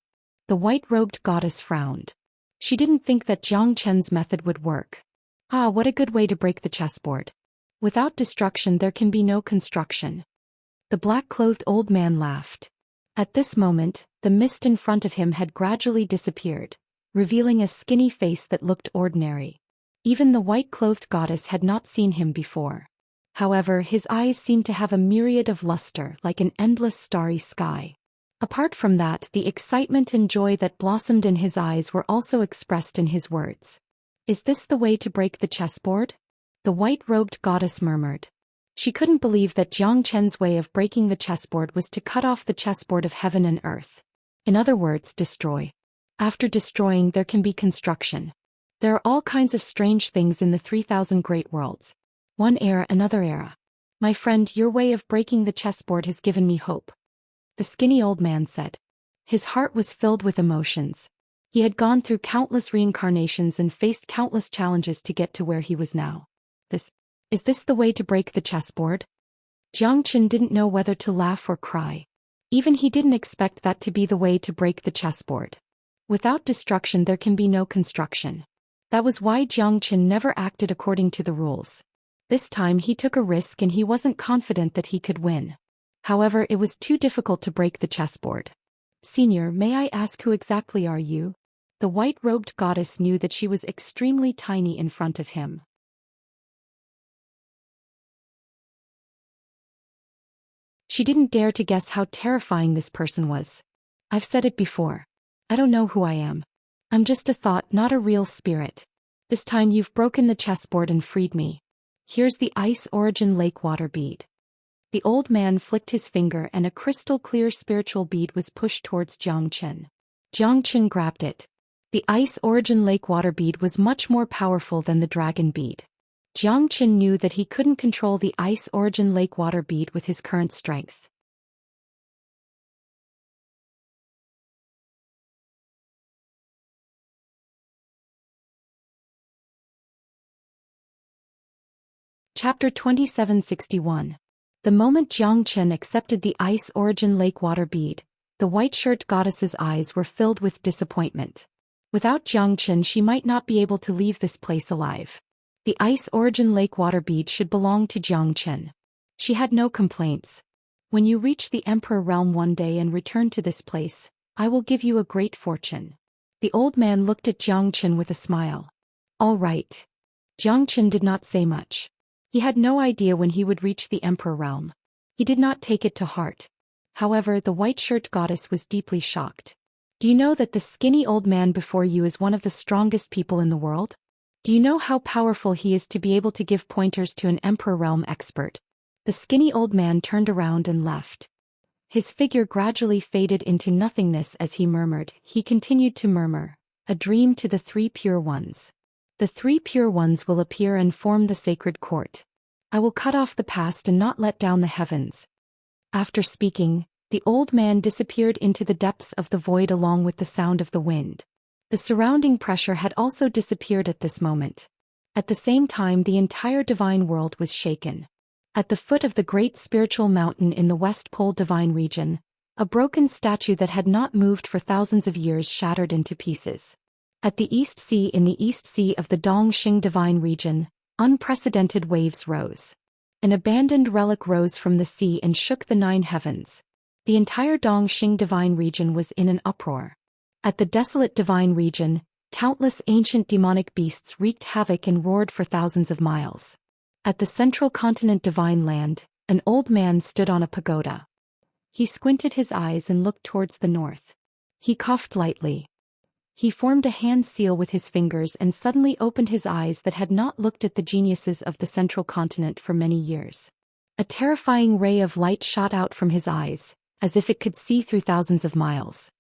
S1: The white-robed goddess frowned. She didn't think that Xianxia's method would work. Ah, what a good way to break the chessboard. Without destruction there can be no construction. The black-clothed old man laughed. At this moment, the mist in front of him had gradually disappeared, revealing a skinny face that looked ordinary. Even the white-clothed goddess had not seen him before. However, his eyes seemed to have a myriad of luster like an endless starry sky. Apart from that, the excitement and joy that blossomed in his eyes were also expressed in his words. Is this the way to break the chessboard? The white-robed goddess murmured. She couldn't believe that Xianxia's way of breaking the chessboard was to cut off the chessboard of heaven and earth. In other words, destroy. After destroying, there can be construction. There are all kinds of strange things in the 3,000 great worlds. One era, another era. My friend, your way of breaking the chessboard has given me hope. The skinny old man said. His heart was filled with emotions. He had gone through countless reincarnations and faced countless challenges to get to where he was now. Is this the way to break the chessboard? Xianxia didn't know whether to laugh or cry. Even he didn't expect that to be the way to break the chessboard. Without destruction there can be no construction. That was why Xianxia never acted according to the rules. This time he took a risk and he wasn't confident that he could win. However, it was too difficult to break the chessboard. Senior, may I ask who exactly are you? The white-robed goddess knew that she was extremely tiny in front of him. She didn't dare to guess how terrifying this person was. I've said it before. I don't know who I am. I'm just a thought, not a real spirit. This time you've broken the chessboard and freed me. Here's the Ice Origin Lake water bead. The old man flicked his finger and a crystal-clear spiritual bead was pushed towards Zhou Xian. Zhou Xian grabbed it. The ice origin lake water bead was much more powerful than the dragon bead. Zhou Xian knew that he couldn't control the ice origin lake water bead with his current strength. Chapter 2761. The moment Zhou Xian accepted the ice origin lake water bead, the white-shirt goddess's eyes were filled with disappointment. Without Zhou Xian she might not be able to leave this place alive. The ice origin lake water bead should belong to Zhou Xian. She had no complaints. When you reach the Emperor realm one day and return to this place, I will give you a great fortune. The old man looked at Zhou Xian with a smile. All right. Zhou Xian did not say much. He had no idea when he would reach the Emperor realm. He did not take it to heart. However, the white-shirt goddess was deeply shocked. Do you know that the skinny old man before you is one of the strongest people in the world? Do you know how powerful he is to be able to give pointers to an Emperor realm expert? The skinny old man turned around and left. His figure gradually faded into nothingness as he murmured. He continued to murmur, a dream to the three pure ones. The three pure ones will appear and form the sacred court. I will cut off the past and not let down the heavens. After speaking, the old man disappeared into the depths of the void along with the sound of the wind. The surrounding pressure had also disappeared at this moment. At the same time the entire divine world was shaken. At the foot of the great spiritual mountain in the West Pole divine region, a broken statue that had not moved for thousands of years shattered into pieces. At the East Sea in the East Sea of the Dongxing divine region, unprecedented waves rose. An abandoned relic rose from the sea and shook the 9 heavens. The entire Dongxing divine region was in an uproar. At the desolate divine region, countless ancient demonic beasts wreaked havoc and roared for thousands of miles. At the central continent divine land, an old man stood on a pagoda. He squinted his eyes and looked towards the north. He coughed lightly. He formed a hand seal with his fingers and suddenly opened his eyes that had not looked at the geniuses of the central continent for many years. A terrifying ray of light shot out from his eyes, as if it could see through thousands of miles.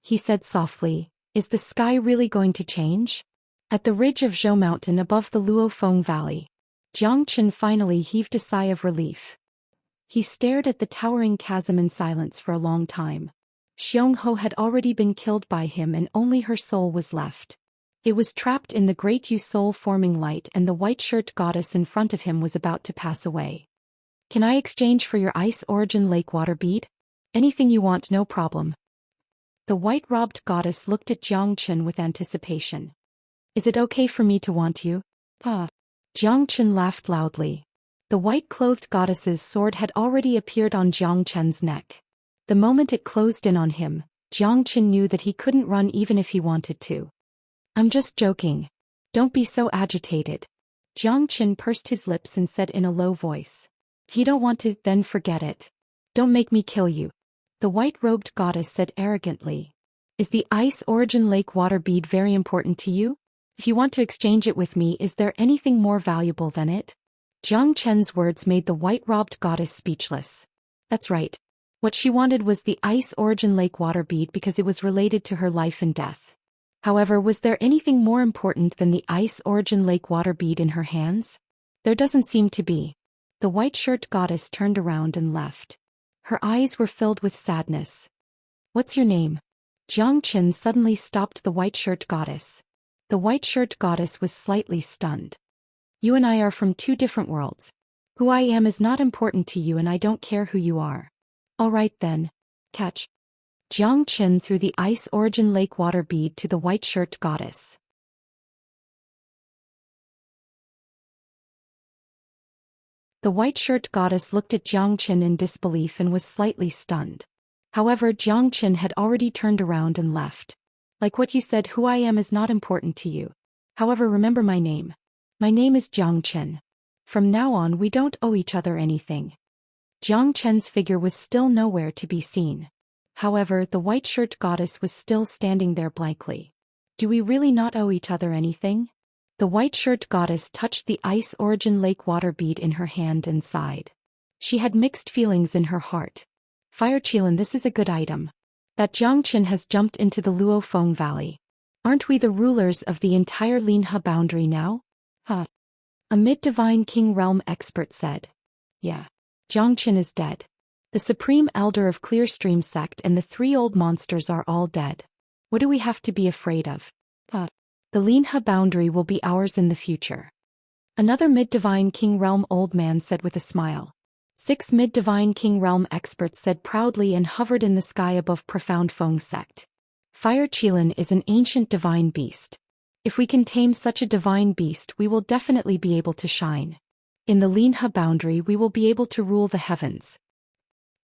S1: He said softly, "Is the sky really going to change?" At the ridge of Zhou Mountain above the Luofeng Valley, Zhou Xian finally heaved a sigh of relief. He stared at the towering chasm in silence for a long time. Xiongho had already been killed by him and only her soul was left. It was trapped in the great soul-forming light and the white-shirt goddess in front of him was about to pass away. "Can I exchange for your ice origin lake water bead? Anything you want, no problem." The white-robed goddess looked at Zhou Xian with anticipation. "Is it okay for me to want you?" Zhou Xian laughed loudly. The white-clothed goddess's sword had already appeared on Zhou Qian's neck. The moment it closed in on him, Zhou Xian knew that he couldn't run even if he wanted to. "I'm just joking. Don't be so agitated." Zhou Xian pursed his lips and said in a low voice. "If you don't want to, then forget it. Don't make me kill you." The white-robed goddess said arrogantly. "Is the ice origin lake water bead very important to you? If you want to exchange it with me, is there anything more valuable than it?" Zhou Qian's words made the white-robed goddess speechless. That's right. What she wanted was the ice origin lake water bead because it was related to her life and death. However, was there anything more important than the ice origin lake water bead in her hands? There doesn't seem to be. The white-shirt goddess turned around and left. Her eyes were filled with sadness. "What's your name?" Zhou Qian suddenly stopped the white-shirt goddess. The white-shirt goddess was slightly stunned. "You and I are from 2 different worlds. Who I am is not important to you and I don't care who you are." "All right then. Catch." Zhou Qian threw the ice origin lake water bead to the white-shirt goddess. The white-shirt goddess looked at Zhou Qian in disbelief and was slightly stunned. However, Zhou Qian had already turned around and left. "Like what you said, who I am is not important to you. However, remember my name. My name is Zhou Qian. From now on we don't owe each other anything." Zhou Qian's figure was still nowhere to be seen. However, the white-shirt goddess was still standing there blankly. "Do we really not owe each other anything?" The white-shirt goddess touched the ice origin lake water bead in her hand and sighed. She had mixed feelings in her heart. Fire Qilin, this is a good item. That Jiangchen has jumped into the Luofeng Valley. Aren't we the rulers of the entire Linhe boundary now? Huh. A mid-divine king realm expert said. Yeah. Jiangchen is dead. The supreme elder of Clearstream sect and the 3 old monsters are all dead. What do we have to be afraid of? The Linhe boundary will be ours in the future. Another mid-divine king realm old man said with a smile. 6 mid-divine king realm experts said proudly and hovered in the sky above Profound Feng sect. Fire Qilin is an ancient divine beast. If we can tame such a divine beast, we will definitely be able to shine. In the Linhe boundary, we will be able to rule the heavens.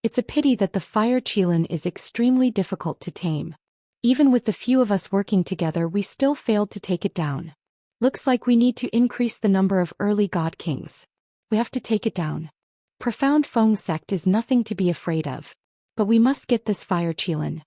S1: It's a pity that the Fire Qilin is extremely difficult to tame. Even with the few of us working together, we still failed to take it down. Looks like we need to increase the number of early god kings. We have to take it down. Profound Feng sect is nothing to be afraid of. But we must get this Fire Qilin.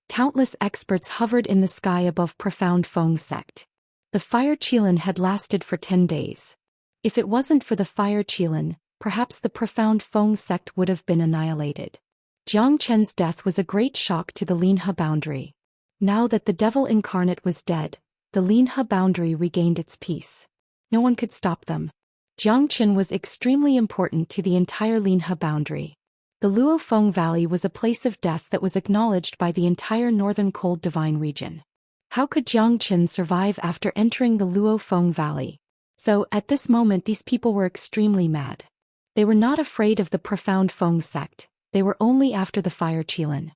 S1: Countless experts hovered in the sky above Profound Feng sect. The Fire Qilin had lasted for 10 days. If it wasn't for the Fire Qilin, perhaps the Profound Feng sect would have been annihilated. Jiang Chen's death was a great shock to the Linhe boundary. Now that the devil incarnate was dead, the Linhe boundary regained its peace. No one could stop them. Jiang Chen was extremely important to the entire Linhe boundary. The Luofeng Valley was a place of death that was acknowledged by the entire northern cold divine region. How could Jiang Chen survive after entering the Luofeng Valley? So, at this moment these people were extremely mad. They were not afraid of the Profound Feng sect, they were only after the Fire Qilin.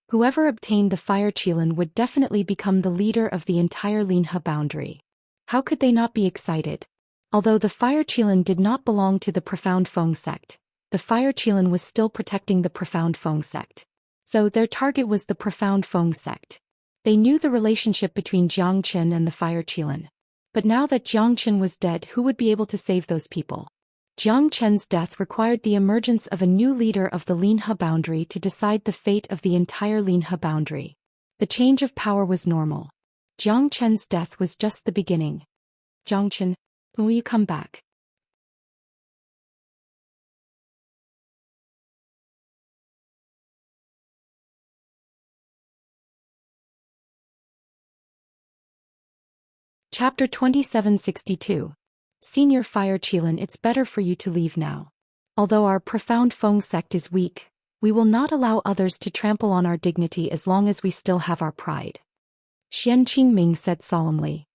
S1: Whoever obtained the Fire Qilin would definitely become the leader of the entire Linhe boundary. How could they not be excited? Although the Fire Qilin did not belong to the Profound Feng sect, the Fire Qilin was still protecting the Profound Feng sect. So their target was the Profound Feng sect. They knew the relationship between Jiang Chen and the Fire Qilin. But now that Jiang Chen was dead, who would be able to save those people? Jiang Chen's death required the emergence of a new leader of the Linhe boundary to decide the fate of the entire Linhe boundary. The change of power was normal. Jiang Chen's death was just the beginning. Jiang Chen, when will you come back? Chapter 2762. Senior Fire Qilin, it's better for you to leave now. Although our Profound Feng sect is weak, we will not allow others to trample on our dignity as long as we still have our pride. Xian Qingming said solemnly.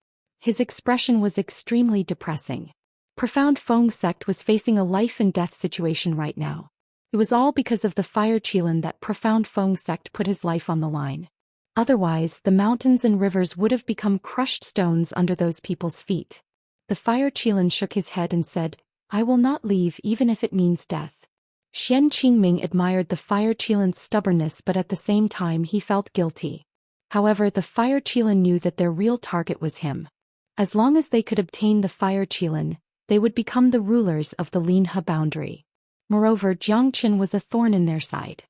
S1: His expression was extremely depressing. Profound Feng sect was facing a life and death situation right now. It was all because of the Fire Qilin that Profound Feng sect put his life on the line. Otherwise, the mountains and rivers would have become crushed stones under those people's feet. The Fire Qilin shook his head and said, I will not leave even if it means death. Xian Qingming admired the Fire Qilin's stubbornness, but at the same time he felt guilty. However, the Fire Qilin knew that their real target was him. As long as they could obtain the Fire Qilin, they would become the rulers of the Linhe boundary. Moreover, Jiang Chen was a thorn in their side.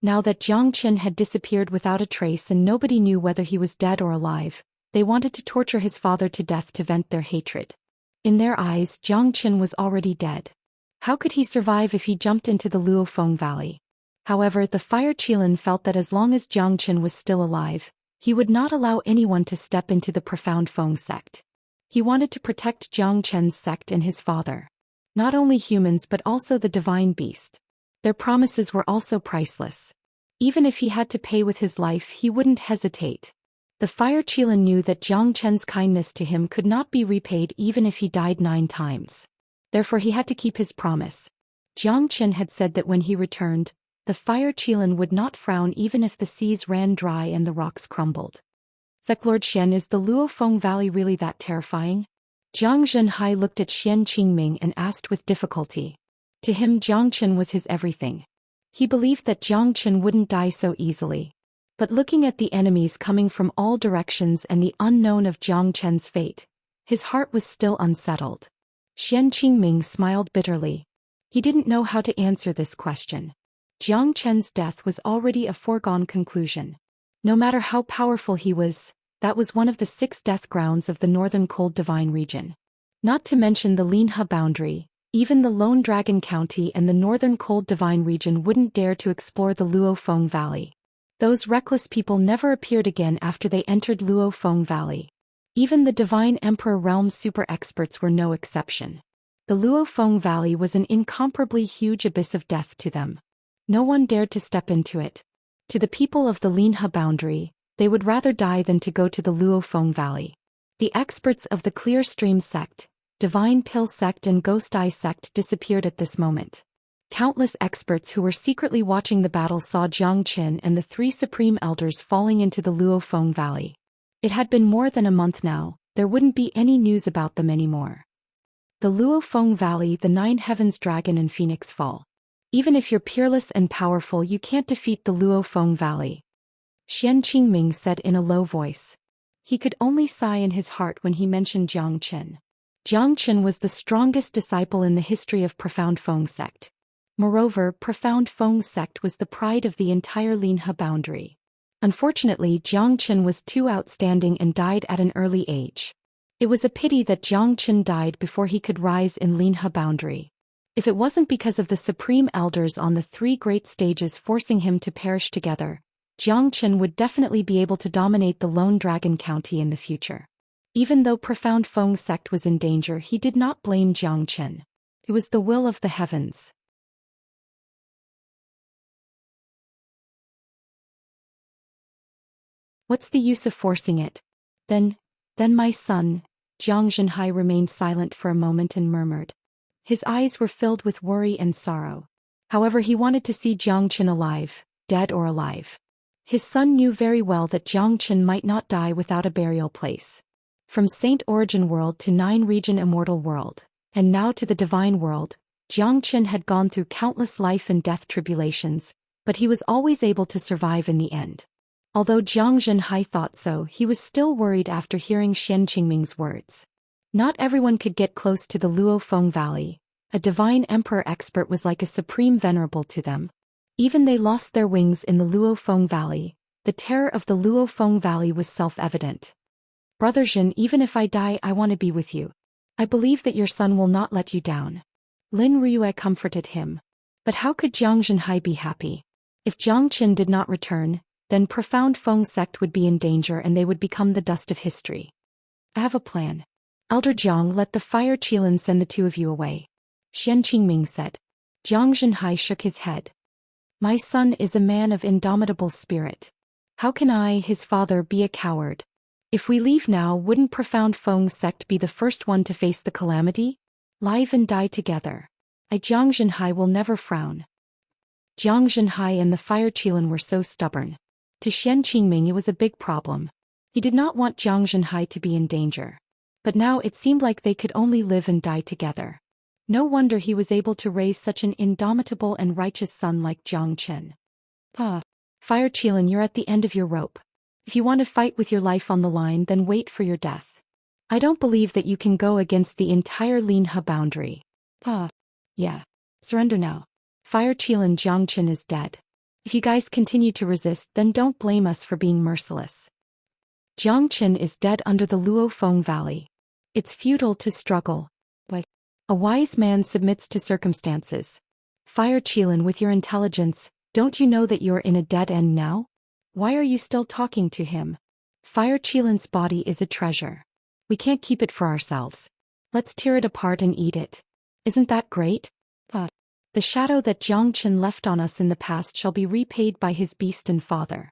S1: Now that Jiang Chen had disappeared without a trace and nobody knew whether he was dead or alive, they wanted to torture his father to death to vent their hatred. In their eyes, Jiang Chen was already dead. How could he survive if he jumped into the Luofeng Valley? However, the Fire Qilin felt that as long as Jiang Chen was still alive, he would not allow anyone to step into the Profound Feng sect. He wanted to protect Jiang Chen's sect and his father. Not only humans but also the divine beast. Their promises were also priceless. Even if he had to pay with his life, he wouldn't hesitate. The Fire Qilin knew that Jiang Chen's kindness to him could not be repaid even if he died 9 times. Therefore he had to keep his promise. Jiang Chen had said that when he returned, the Fire Qilin would not frown even if the seas ran dry and the rocks crumbled. Lord Xian, is the Luofeng Valley really that terrifying? Jiang Zhenhai looked at Xian Qingming and asked with difficulty. To him, Jiang Chen was his everything. He believed that Jiang Chen wouldn't die so easily. But looking at the enemies coming from all directions and the unknown of Jiang Chen's fate, his heart was still unsettled. Xian Qingming smiled bitterly. He didn't know how to answer this question. Jiang Chen's death was already a foregone conclusion. No matter how powerful he was, that was one of the 6 death grounds of the northern cold divine region. Not to mention the Linhe boundary, Even the Lone Dragon County and the northern Cold Divine region wouldn't dare to explore the Luofeng Valley. Those reckless people never appeared again after they entered Luofeng Valley. Even the Divine Emperor Realm's super experts were no exception. The Luofeng Valley was an incomparably huge abyss of death to them. No one dared to step into it. To the people of the Linhe boundary, they would rather die than to go to the Luofeng Valley. The experts of the Clear Stream sect, Divine Pill sect and Ghost Eye sect disappeared at this moment. Countless experts who were secretly watching the battle saw Zhou Xian and the three supreme elders falling into the Luofeng Valley. It had been more than a month now, there wouldn't be any news about them anymore. The Luofeng Valley, the Nine Heavens Dragon and Phoenix Fall. Even if you're peerless and powerful, you can't defeat the Luofeng Valley, Xian Qingming said in a low voice. He could only sigh in his heart when he mentioned Zhou Xian. Zhou Xian was the strongest disciple in the history of Profound Feng sect. Moreover, Profound Feng sect was the pride of the entire Linhe boundary. Unfortunately, Zhou Xian was too outstanding and died at an early age. It was a pity that Zhou Xian died before he could rise in Linhe boundary. If it wasn't because of the supreme elders on the three great stages forcing him to perish together, Zhou Xian would definitely be able to dominate the Lone Dragon County in the future. Even though Profound Feng sect was in danger, he did not blame Zhou Xian. It was the will of the heavens. What's the use of forcing it? Then my son, Zhang Zhenhai remained silent for a moment and murmured. His eyes were filled with worry and sorrow. However, he wanted to see Zhang Qian alive, dead or alive. His son knew very well that Zhang Qian might not die without a burial place. From Saint Origin World to Nine Region Immortal World, and now to the Divine World, Zhang Qian had gone through countless life and death tribulations, but he was always able to survive in the end. Although Zhang Zhenhai thought so, he was still worried after hearing Xian Qingming's words. Not everyone could get close to the Luofeng Valley. A Divine Emperor expert was like a supreme venerable to them. Even they lost their wings in the Luofeng Valley. The terror of the Luofeng Valley was self-evident. Brother Zhen, even if I die, I want to be with you. I believe that your son will not let you down. Lin Rüe comforted him. But how could Zhang Zhenhai be happy? If Zhang Qian did not return, then Profound Feng sect would be in danger and they would become the dust of history. I have a plan. Elder Zhang, let the Fire Qilin send the two of you away, Xian Qingming said. Zhang Zhenhai shook his head. My son is a man of indomitable spirit. How can I, his father, be a coward? If we leave now, wouldn't Profound Feng sect be the first one to face the calamity? Live and die together. Zhang Zhenhai will never frown. Zhang Zhenhai and the Fire Qilin were so stubborn. To Xian Qingming it was a big problem. He did not want Zhang Zhenhai to be in danger. But now it seemed like they could only live and die together. No wonder he was able to raise such an indomitable and righteous son like Zhang Qian. Fire Qilin, you're at the end of your rope. If you want to fight with your life on the line, then wait for your death. I don't believe that you can go against the entire Linhe boundary. Yeah. Surrender now. Fire Qilin, Zhang Qian is dead. If you guys continue to resist, then don't blame us for being merciless. Zhang Qian is dead under the Luofeng Valley. It's futile to struggle. A wise man submits to circumstances. Fire Qilin, with your intelligence, don't you know that you're in a dead end now? Why are you still talking to him? Fire Qilin's body is a treasure. We can't keep it for ourselves. Let's tear it apart and eat it. Isn't that great? The shadow that Zhang Qian left on us in the past shall be repaid by his beast and father.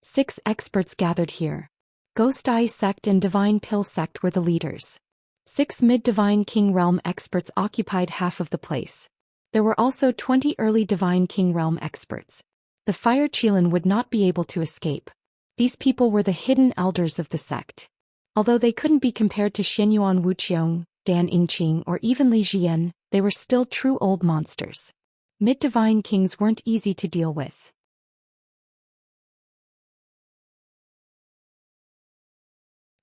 S1: 6 experts gathered here. Ghost Eye sect and Divine Pill sect were the leaders. 6 mid-Divine King Realm experts occupied half of the place. There were also 20 early Divine King Realm experts. The Fire Qilin would not be able to escape. These people were the hidden elders of the sect. Although they couldn't be compared to Xianyuan Wuqiong, Dan Yingqing or even Li Jian, they were still true old monsters. Mid-Divine Kings weren't easy to deal with.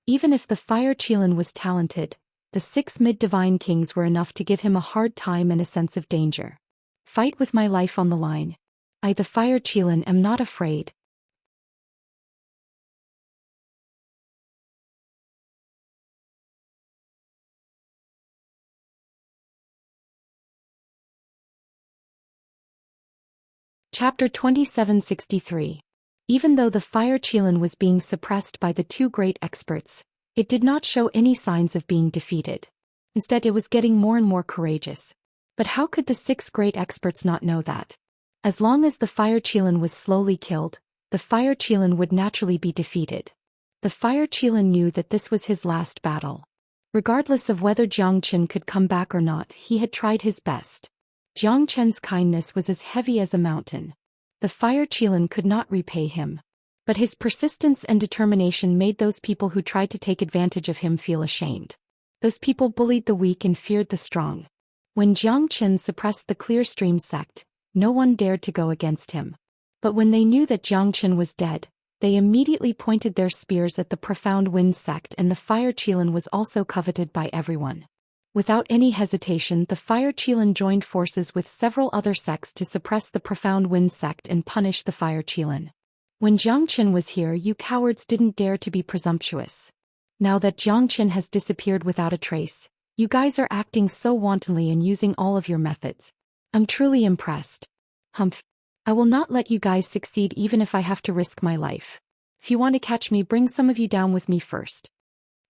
S1: Even if the Fire Qilin was talented, the 6 mid-Divine Kings were enough to give him a hard time and a sense of danger. Fight with my life on the line. I, the Fire Qilin, am not afraid. Chapter 2763. Even though the fire Qilin was being suppressed by the two great experts, it did not show any signs of being defeated. Instead, it was getting more and more courageous. But how could the six great experts not know that? As long as the fire Qilin was slowly killed, the fire Qilin would naturally be defeated. The fire Qilin knew that this was his last battle. Regardless of whether Jiang Chen could come back or not, he had tried his best. Jiang Chen's kindness was as heavy as a mountain. The fire Qilin could not repay him. But his persistence and determination made those people who tried to take advantage of him feel ashamed. Those people bullied the weak and feared the strong. When Jiang Chen suppressed the Clear Stream sect, no one dared to go against him. But when they knew that Jiang Chen was dead, they immediately pointed their spears at the Profound Wind sect, and the fire Qilin was also coveted by everyone. Without any hesitation, the fire Qilin joined forces with several other sects to suppress the Profound Wind sect and punish the fire Qilin. When Jiang Chen was here, you cowards didn't dare to be presumptuous. Now that Jiang Chen has disappeared without a trace, you guys are acting so wantonly and using all of your methods. I'm truly impressed. Humph. I will not let you guys succeed even if I have to risk my life. If you want to catch me, bring some of you down with me first.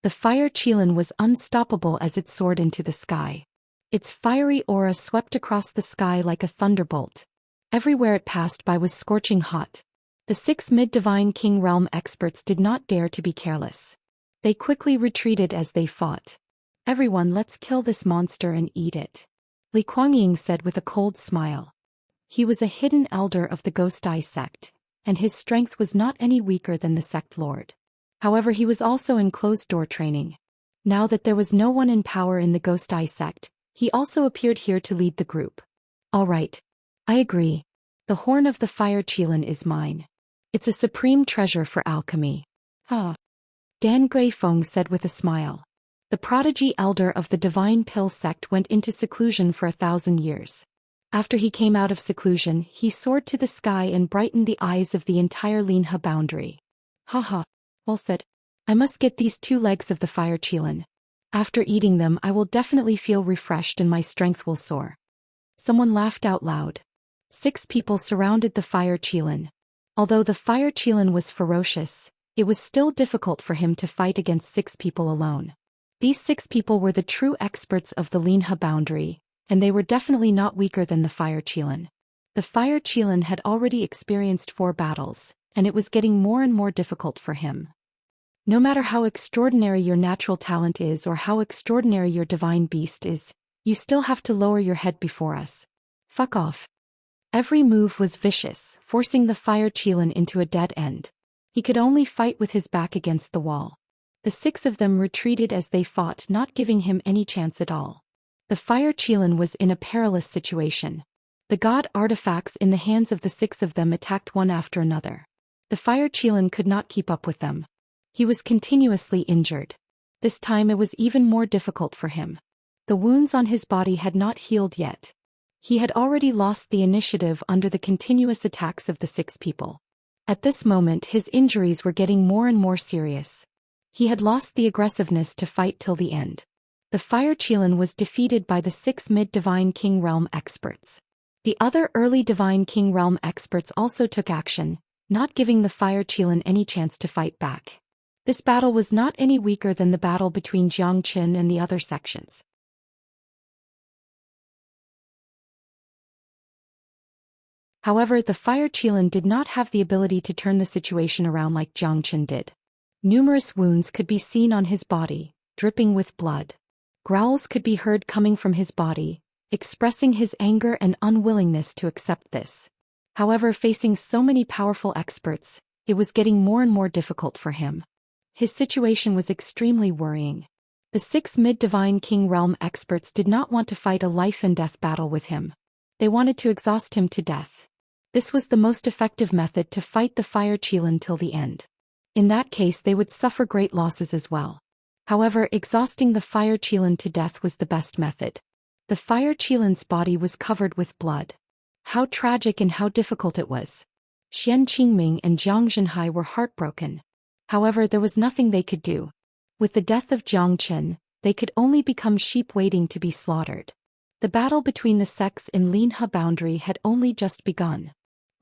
S1: The fire Qilin was unstoppable as it soared into the sky. Its fiery aura swept across the sky like a thunderbolt. Everywhere it passed by was scorching hot. The 6 mid-divine king realm experts did not dare to be careless. They quickly retreated as they fought. Everyone, let's kill this monster and eat it, Li Kuangying said with a cold smile. He was a hidden elder of the Ghost Eye sect, and his strength was not any weaker than the sect lord. However, he was also in closed-door training. Now that there was no one in power in the Ghost Eye sect, he also appeared here to lead the group. All right. I agree. The horn of the fire Qilin is mine. It's a supreme treasure for alchemy. Dan Guifeng said with a smile. The prodigy elder of the Divine Pill sect went into seclusion for 1,000 years. After he came out of seclusion, he soared to the sky and brightened the eyes of the entire Linhe boundary. Well said. I must get these 2 legs of the fire Qilin. After eating them, I will definitely feel refreshed and my strength will soar. Someone laughed out loud. 6 people surrounded the fire Qilin. Although the fire Qilin was ferocious, it was still difficult for him to fight against 6 people alone. These 6 people were the true experts of the Linhe boundary, and they were definitely not weaker than the fire Qilin. The fire Qilin had already experienced 4 battles, and it was getting more and more difficult for him. No matter how extraordinary your natural talent is or how extraordinary your divine beast is, you still have to lower your head before us. Fuck off. Every move was vicious, forcing the fire Qilin into a dead end. He could only fight with his back against the wall. The 6 of them retreated as they fought, not giving him any chance at all. The fire Qilin was in a perilous situation. The god artifacts in the hands of the 6 of them attacked one after another. The fire Qilin could not keep up with them. He was continuously injured. This time it was even more difficult for him. The wounds on his body had not healed yet. He had already lost the initiative under the continuous attacks of the 6 people. At this moment his injuries were getting more and more serious. He had lost the aggressiveness to fight till the end. The fire Qilin was defeated by the 6 mid-divine king realm experts. The other early divine king realm experts also took action, not giving the fire Qilin any chance to fight back. This battle was not any weaker than the battle between Jiang Chen and the other sections. However, the fire Qilin did not have the ability to turn the situation around like Jiang Chen did. Numerous wounds could be seen on his body, dripping with blood. Growls could be heard coming from his body, expressing his anger and unwillingness to accept this. However, facing so many powerful experts, it was getting more and more difficult for him. His situation was extremely worrying. The 6 mid-divine king realm experts did not want to fight a life-and-death battle with him. They wanted to exhaust him to death. This was the most effective method to fight the fire Qilin till the end. In that case they would suffer great losses as well. However, exhausting the fire Qilin to death was the best method. The fire Qilin's body was covered with blood. How tragic and how difficult it was. Xian Qingming and Jiang Zhenhai were heartbroken. However, there was nothing they could do. With the death of Jiang Chen, they could only become sheep waiting to be slaughtered. The battle between the sects in Linhe boundary had only just begun.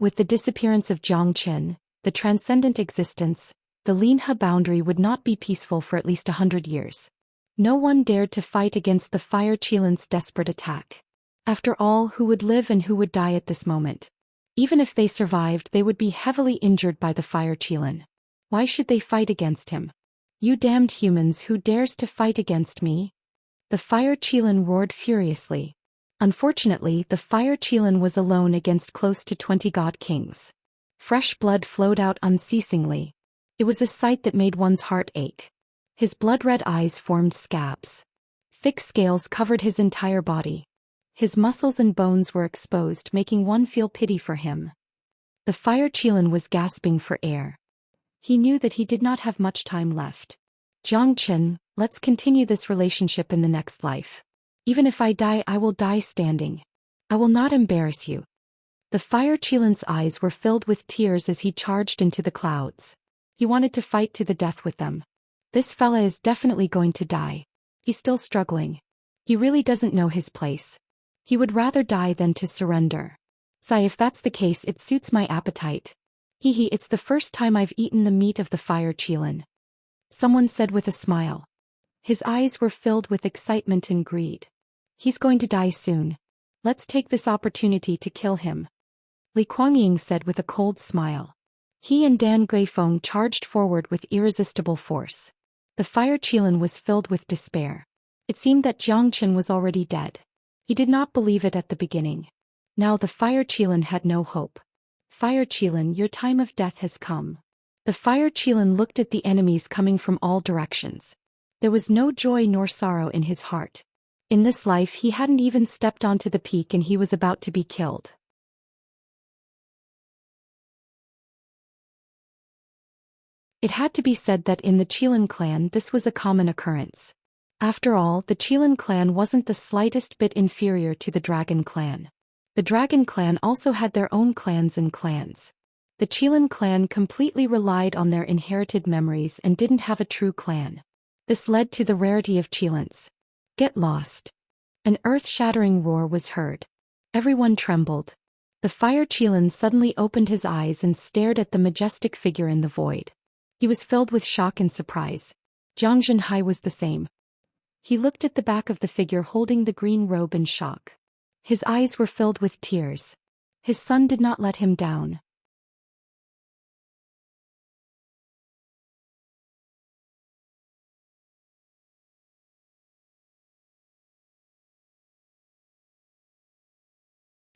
S1: With the disappearance of Xianxia, the transcendent existence, the Linhe boundary would not be peaceful for at least 100 years. No one dared to fight against the Fire Qilin's desperate attack. After all, who would live and who would die at this moment? Even if they survived, they would be heavily injured by the Fire Qilin. Why should they fight against him? You damned humans, who dares to fight against me? The Fire Qilin roared furiously. Unfortunately, the Fire Qilin was alone against close to 20 god kings. Fresh blood flowed out unceasingly. It was a sight that made one's heart ache. His blood-red eyes formed scabs. Thick scales covered his entire body. His muscles and bones were exposed, making one feel pity for him. The Fire Qilin was gasping for air. He knew that he did not have much time left. Xianxia, let's continue this relationship in the next life. Even if I die, I will die standing. I will not embarrass you. The Fire Qilin's eyes were filled with tears as he charged into the clouds. He wanted to fight to the death with them. This fella is definitely going to die. He's still struggling. He really doesn't know his place. He would rather die than to surrender. Sigh, if that's the case, it suits my appetite. Hee, it's the first time I've eaten the meat of the Fire Qilin. Someone said with a smile. His eyes were filled with excitement and greed. He's going to die soon. Let's take this opportunity to kill him. Li Kuangying said with a cold smile. He and Dan Guifeng charged forward with irresistible force. The Fire Qilin was filled with despair. It seemed that Xianxia was already dead. He did not believe it at the beginning. Now the Fire Qilin had no hope. Fire Qilin, your time of death has come. The Fire Qilin looked at the enemies coming from all directions. There was no joy nor sorrow in his heart. In this life he hadn't even stepped onto the peak and he was about to be killed. It had to be said that in the Qilin clan this was a common occurrence. After all, the Qilin clan wasn't the slightest bit inferior to the Dragon clan. The Dragon clan also had their own clans and clans. The Qilin clan completely relied on their inherited memories and didn't have a true clan. This led to the rarity of Qilins. Get lost. An earth-shattering roar was heard. Everyone trembled. The Fire Qilin suddenly opened his eyes and stared at the majestic figure in the void. He was filled with shock and surprise. Zhang Zhenhai was the same. He looked at the back of the figure holding the green robe in shock. His eyes were filled with tears. His son did not let him down.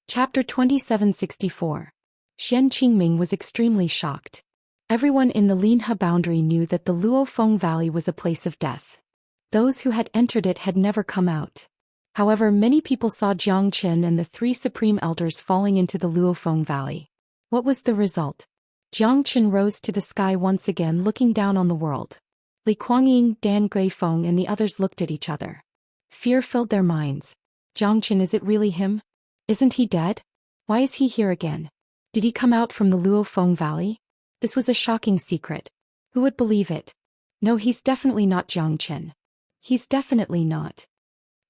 S1: Chapter 2764. Xian Qingming was extremely shocked. Everyone in the Linhe boundary knew that the Luofeng Valley was a place of death. Those who had entered it had never come out. However, many people saw Xianxia and the three supreme elders falling into the Luofeng Valley. What was the result? Xianxia rose to the sky once again, looking down on the world. Li Kuangying, Dan Guifeng and the others looked at each other. Fear filled their minds. Xianxia, is it really him? Isn't he dead? Why is he here again? Did he come out from the Luofeng Valley? This was a shocking secret. Who would believe it? No, he's definitely not Xianxia. He's definitely not.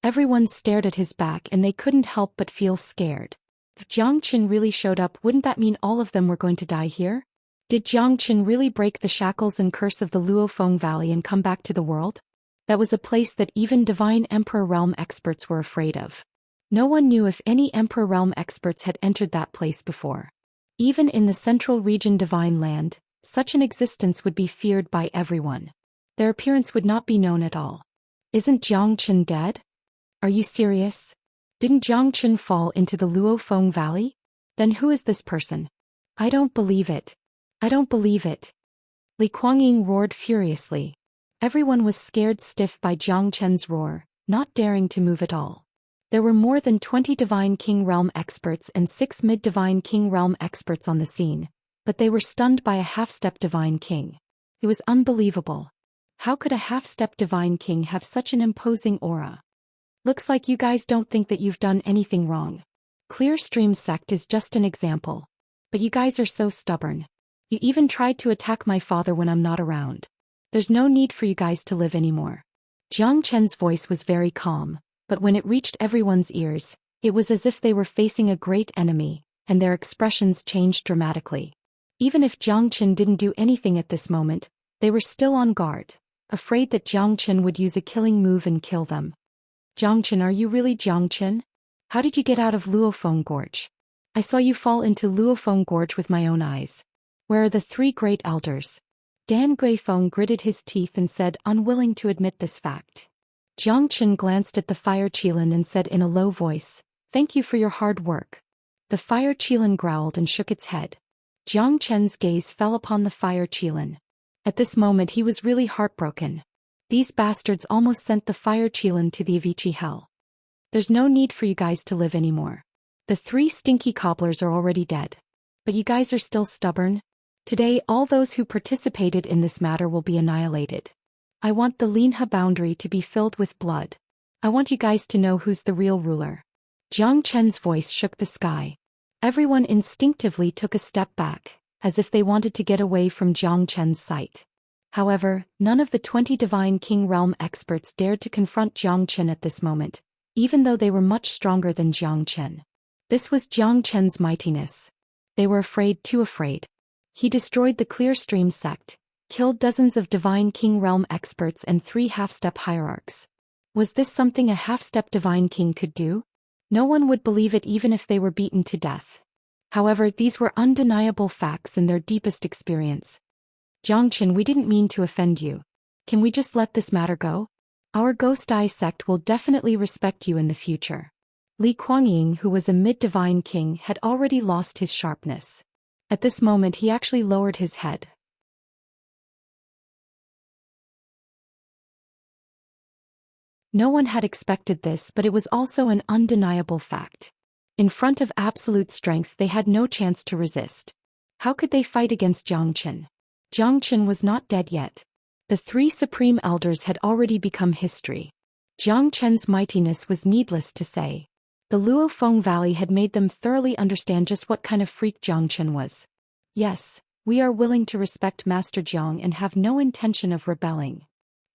S1: Everyone stared at his back and they couldn't help but feel scared. If Xianxia really showed up, wouldn't that mean all of them were going to die here? Did Xianxia really break the shackles and curse of the Luofeng Valley and come back to the world? That was a place that even Divine Emperor Realm experts were afraid of. No one knew if any Emperor Realm experts had entered that place before. Even in the central region Divine Land, such an existence would be feared by everyone. Their appearance would not be known at all. Isn't Xianxia dead? Are you serious? Didn't Xianxia fall into the Luofeng Valley? Then who is this person? I don't believe it. I don't believe it. Li Kuangying roared furiously. Everyone was scared stiff by Xianxia's roar, not daring to move at all. There were more than 20 Divine King Realm experts and 6 Mid-Divine King Realm experts on the scene, but they were stunned by a half-step Divine King. It was unbelievable. How could a half-step Divine King have such an imposing aura? Looks like you guys don't think that you've done anything wrong. Clearstream sect is just an example. But you guys are so stubborn. You even tried to attack my father when I'm not around. There's no need for you guys to live anymore. Xianxia voice was very calm, but when it reached everyone's ears, it was as if they were facing a great enemy, and their expressions changed dramatically. Even if Zhang Chen didn't do anything at this moment, they were still on guard, afraid that Zhang Chen would use a killing move and kill them. Zhang Chen, are you really Zhang Chen? How did you get out of Luofeng Gorge? I saw you fall into Luofeng Gorge with my own eyes. Where are the three great elders? Dan Guifeng gritted his teeth and said, unwilling to admit this fact. Zhang Chen glanced at the fire Qilin and said in a low voice, thank you for your hard work. The fire Qilin growled and shook its head. Zhang Chen's gaze fell upon the fire Qilin. At this moment he was really heartbroken. These bastards almost sent the fire Qilin to the Avicii hell. There's no need for you guys to live anymore. The three stinky cobblers are already dead. But you guys are still stubborn? Today all those who participated in this matter will be annihilated. I want the Linha boundary to be filled with blood. I want you guys to know who's the real ruler. Zhang Chen's voice shook the sky. Everyone instinctively took a step back, as if they wanted to get away from Zhang Chen's sight. However, none of the 20 Divine King Realm experts dared to confront Zhang Chen at this moment, even though they were much stronger than Zhang Chen. This was Zhang Chen's mightiness. They were afraid, too afraid. He destroyed the Clear Stream sect, killed dozens of Divine King Realm experts and 3 half-step hierarchs. Was this something a half-step Divine King could do? No one would believe it even if they were beaten to death. However, these were undeniable facts in their deepest experience. Zhang Chen, we didn't mean to offend you. Can we just let this matter go? Our Ghost Eye sect will definitely respect you in the future. Li Kuangying, who was a mid-divine king, had already lost his sharpness. At this moment he actually lowered his head. No one had expected this, but it was also an undeniable fact. In front of absolute strength they had no chance to resist. How could they fight against Zhang Chen? Zhang Chen was not dead yet. The 3 supreme elders had already become history. Zhang Chen's mightiness was needless to say. The Luofeng Valley had made them thoroughly understand just what kind of freak Zhang Chen was. Yes, we are willing to respect Master Jiang and have no intention of rebelling.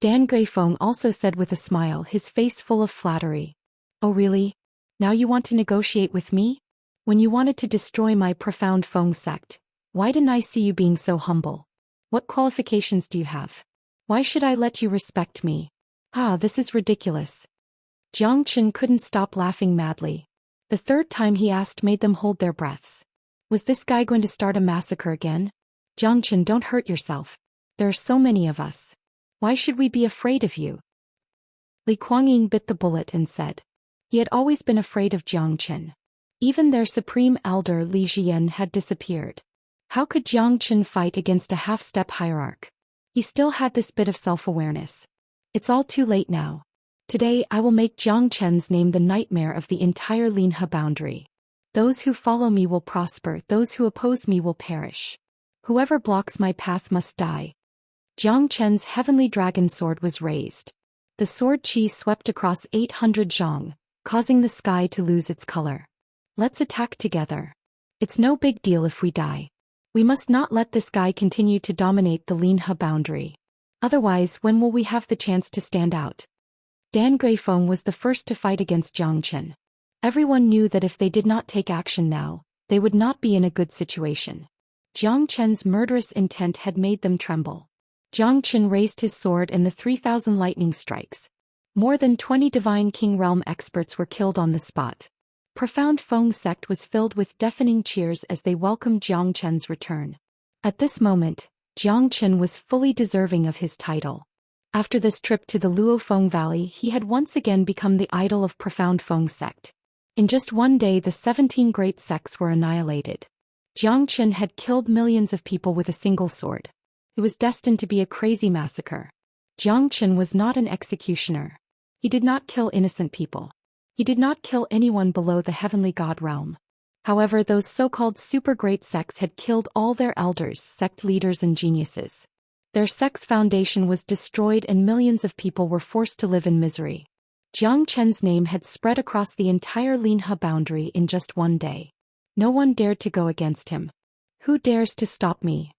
S1: Dan Guifeng also said with a smile, his face full of flattery. Oh really? Now you want to negotiate with me? When you wanted to destroy my profound Feng sect, why didn't I see you being so humble? What qualifications do you have? Why should I let you respect me? Ah, this is ridiculous. Zhang Chen couldn't stop laughing madly. The third time he asked made them hold their breaths. Was this guy going to start a massacre again? Zhang Chen, don't hurt yourself. There are so many of us. Why should we be afraid of you? Li Kuangying bit the bullet and said. He had always been afraid of Zhang Chen. Even their supreme elder Li Xian had disappeared. How could Zhang Chen fight against a half-step hierarch? He still had this bit of self-awareness. It's all too late now. Today I will make Zhang Chen's name the nightmare of the entire Linha boundary. Those who follow me will prosper, those who oppose me will perish. Whoever blocks my path must die. Zhang Chen's heavenly dragon sword was raised. The sword chi swept across 800 zhang, causing the sky to lose its color. Let's attack together. It's no big deal if we die. We must not let this guy continue to dominate the Linha boundary. Otherwise, when will we have the chance to stand out? Dan Guifeng was the first to fight against Zhang Chen. Everyone knew that if they did not take action now, they would not be in a good situation. Zhang Chen's murderous intent had made them tremble. Zhang Chen raised his sword and the 3,000 lightning strikes. More than 20 Divine King Realm experts were killed on the spot. Profound Feng sect was filled with deafening cheers as they welcomed Zhang Chen's return. At this moment, Zhang Chen was fully deserving of his title. After this trip to the Luofeng Valley, he had once again become the idol of Profound Feng sect. In just one day the 17 great sects were annihilated. Zhang Chen had killed millions of people with a single sword. It was destined to be a crazy massacre. Zhang Chen was not an executioner. He did not kill innocent people. He did not kill anyone below the heavenly god realm. However, those so-called super great sects had killed all their elders, sect leaders and geniuses. Their sect's foundation was destroyed and millions of people were forced to live in misery. Zhang Chen's name had spread across the entire Linha boundary in just one day. No one dared to go against him. Who dares to stop me?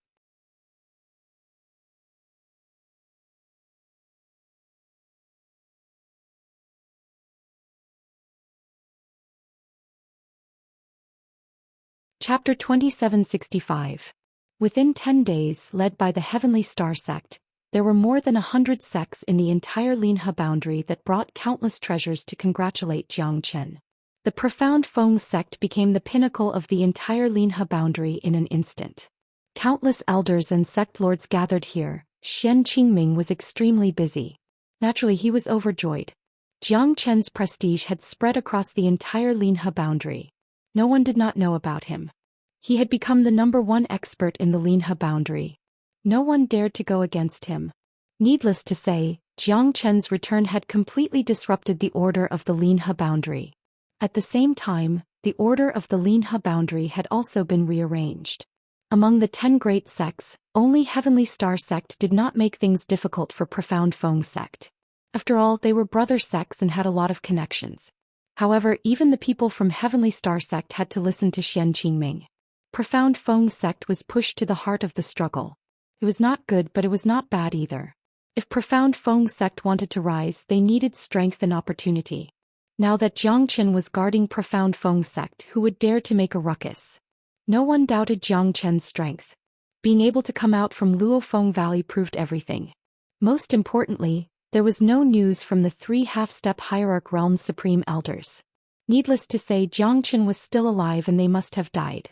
S1: Chapter 2765. Within 10 days, led by the Heavenly Star sect, there were more than 100 sects in the entire Linhe boundary that brought countless treasures to congratulate Zhou Xian. The profound Feng sect became the pinnacle of the entire Linhe boundary in an instant. Countless elders and sect lords gathered here. Xian Qingming was extremely busy. Naturally, he was overjoyed. Zhou Qian's prestige had spread across the entire Linhe boundary. No one did not know about him. He had become the #1 expert in the Linhe boundary. No one dared to go against him. Needless to say, Zhou Qian's return had completely disrupted the order of the Linhe boundary. At the same time, the order of the Linhe boundary had also been rearranged. Among the 10 great sects, only Heavenly Star sect did not make things difficult for Profound Feng sect. After all, they were brother sects and had a lot of connections. However, even the people from Heavenly Star sect had to listen to Xian Qingming. Profound Feng sect was pushed to the heart of the struggle. It was not good, but it was not bad either. If Profound Feng sect wanted to rise, they needed strength and opportunity. Now that Zhou Qian was guarding Profound Feng sect, who would dare to make a ruckus? No one doubted Zhou Qian's strength. Being able to come out from Luofeng Valley proved everything. Most importantly, there was no news from the 3 half-step hierarch realm's supreme elders. Needless to say, Zhou Qian was still alive and they must have died.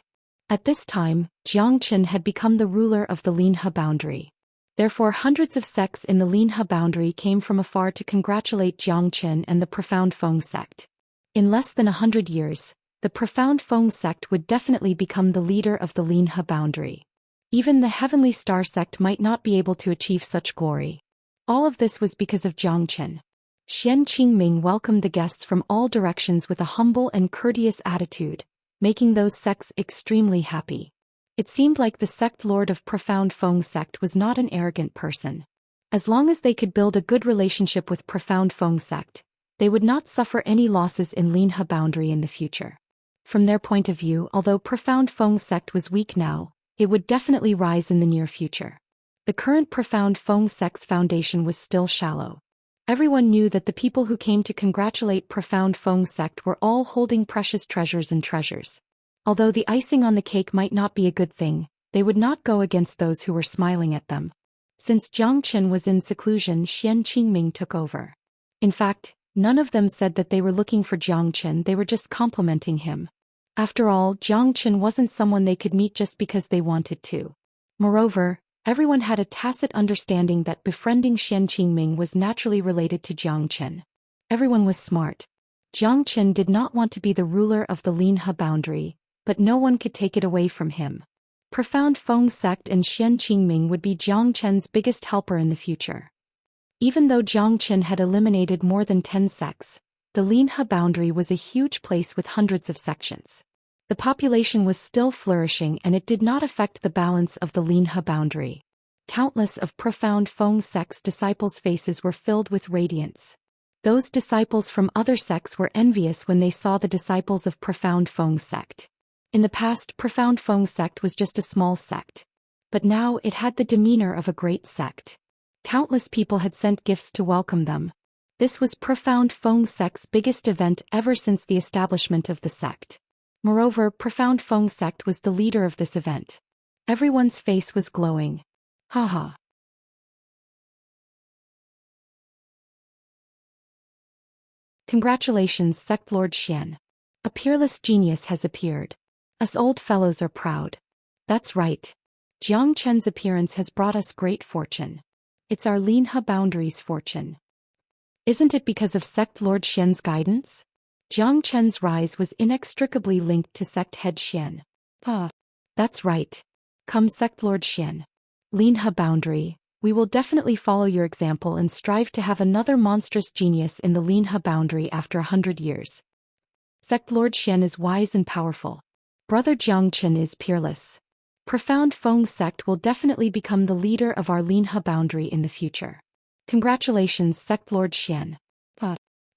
S1: At this time, Zhou Qian had become the ruler of the Linhe boundary. Therefore, hundreds of sects in the Linhe boundary came from afar to congratulate Zhou Qian and the Profound Feng sect. In less than 100 years, the Profound Feng sect would definitely become the leader of the Linhe boundary. Even the Heavenly Star sect might not be able to achieve such glory. All of this was because of Zhou Qian. Xian Qingming welcomed the guests from all directions with a humble and courteous attitude, making those sects extremely happy. It seemed like the sect lord of Profound Feng sect was not an arrogant person. As long as they could build a good relationship with Profound Feng sect, they would not suffer any losses in Linhe boundary in the future. From their point of view, although Profound Feng sect was weak now, it would definitely rise in the near future. The current Profound Feng sect's foundation was still shallow. Everyone knew that the people who came to congratulate Profound Feng sect were all holding precious treasures and treasures. Although the icing on the cake might not be a good thing, they would not go against those who were smiling at them. Since Zhou Qian was in seclusion, Xian Qingming took over. In fact, none of them said that they were looking for Zhou Qian, they were just complimenting him. After all, Zhou Qian wasn't someone they could meet just because they wanted to. Moreover, everyone had a tacit understanding that befriending Xian Qingming was naturally related to Zhou Qian. Everyone was smart. Zhou Qian did not want to be the ruler of the Linhe boundary, but no one could take it away from him. Profound Feng sect and Xian Qingming would be Zhou Qian's biggest helper in the future. Even though Zhou Qian had eliminated more than 10 sects, the Linhe boundary was a huge place with hundreds of sections. The population was still flourishing and it did not affect the balance of the Linhe boundary. Countless of Profound Feng sect's disciples' faces were filled with radiance. Those disciples from other sects were envious when they saw the disciples of Profound Feng sect. In the past, Profound Feng sect was just a small sect. But now it had the demeanor of a great sect. Countless people had sent gifts to welcome them. This was Profound Feng sect's biggest event ever since the establishment of the sect. Moreover, Profound Feng sect was the leader of this event. Everyone's face was glowing. Haha. Congratulations, Sect Lord Xian. A peerless genius has appeared. Us old fellows are proud. That's right. Zhou Qian's appearance has brought us great fortune. It's our Linhe boundary's fortune. Isn't it because of Sect Lord Xian's guidance? Zhou Qian's rise was inextricably linked to Sect Head Xian. That's right. Come, Sect Lord Xian. Linhe boundary, we will definitely follow your example and strive to have another monstrous genius in the Linhe boundary after 100 years. Sect Lord Xian is wise and powerful. Brother Zhou Qian is peerless. Profound Feng sect will definitely become the leader of our Linhe boundary in the future. Congratulations, Sect Lord Xian.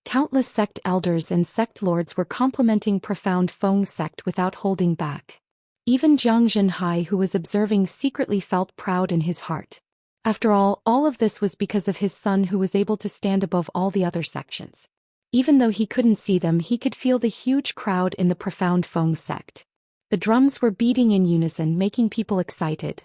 S1: Countless sect elders and sect lords were complimenting Profound Feng sect without holding back. Even Zhang Zhenhai, who was observing, secretly felt proud in his heart. After all of this was because of his son, who was able to stand above all the other sections. Even though he couldn't see them, he could feel the huge crowd in the Profound Feng sect. The drums were beating in unison, making people excited.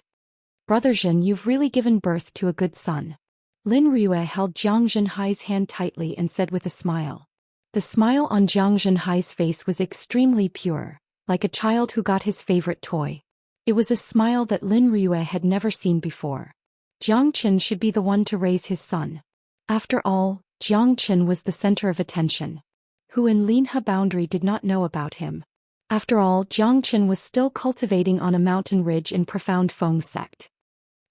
S1: Brother Zhen, you've really given birth to a good son. Lin Rue held Jiang Zhenhai's hand tightly and said with a smile. The smile on Jiang Zhenhai's face was extremely pure, like a child who got his favorite toy. It was a smile that Lin Rue had never seen before. Jiang Qin should be the one to raise his son. After all, Jiang Qin was the center of attention. Who in Linhe boundary did not know about him? After all, Jiang Qin was still cultivating on a mountain ridge in profound Feng sect.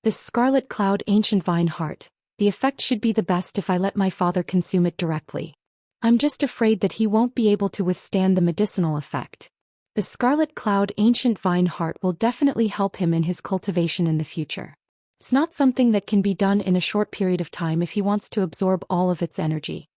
S1: This scarlet cloud ancient vine heart, the effect should be the best if I let my father consume it directly. I'm just afraid that he won't be able to withstand the medicinal effect. The scarlet cloud ancient vine heart will definitely help him in his cultivation in the future. It's not something that can be done in a short period of time if he wants to absorb all of its energy.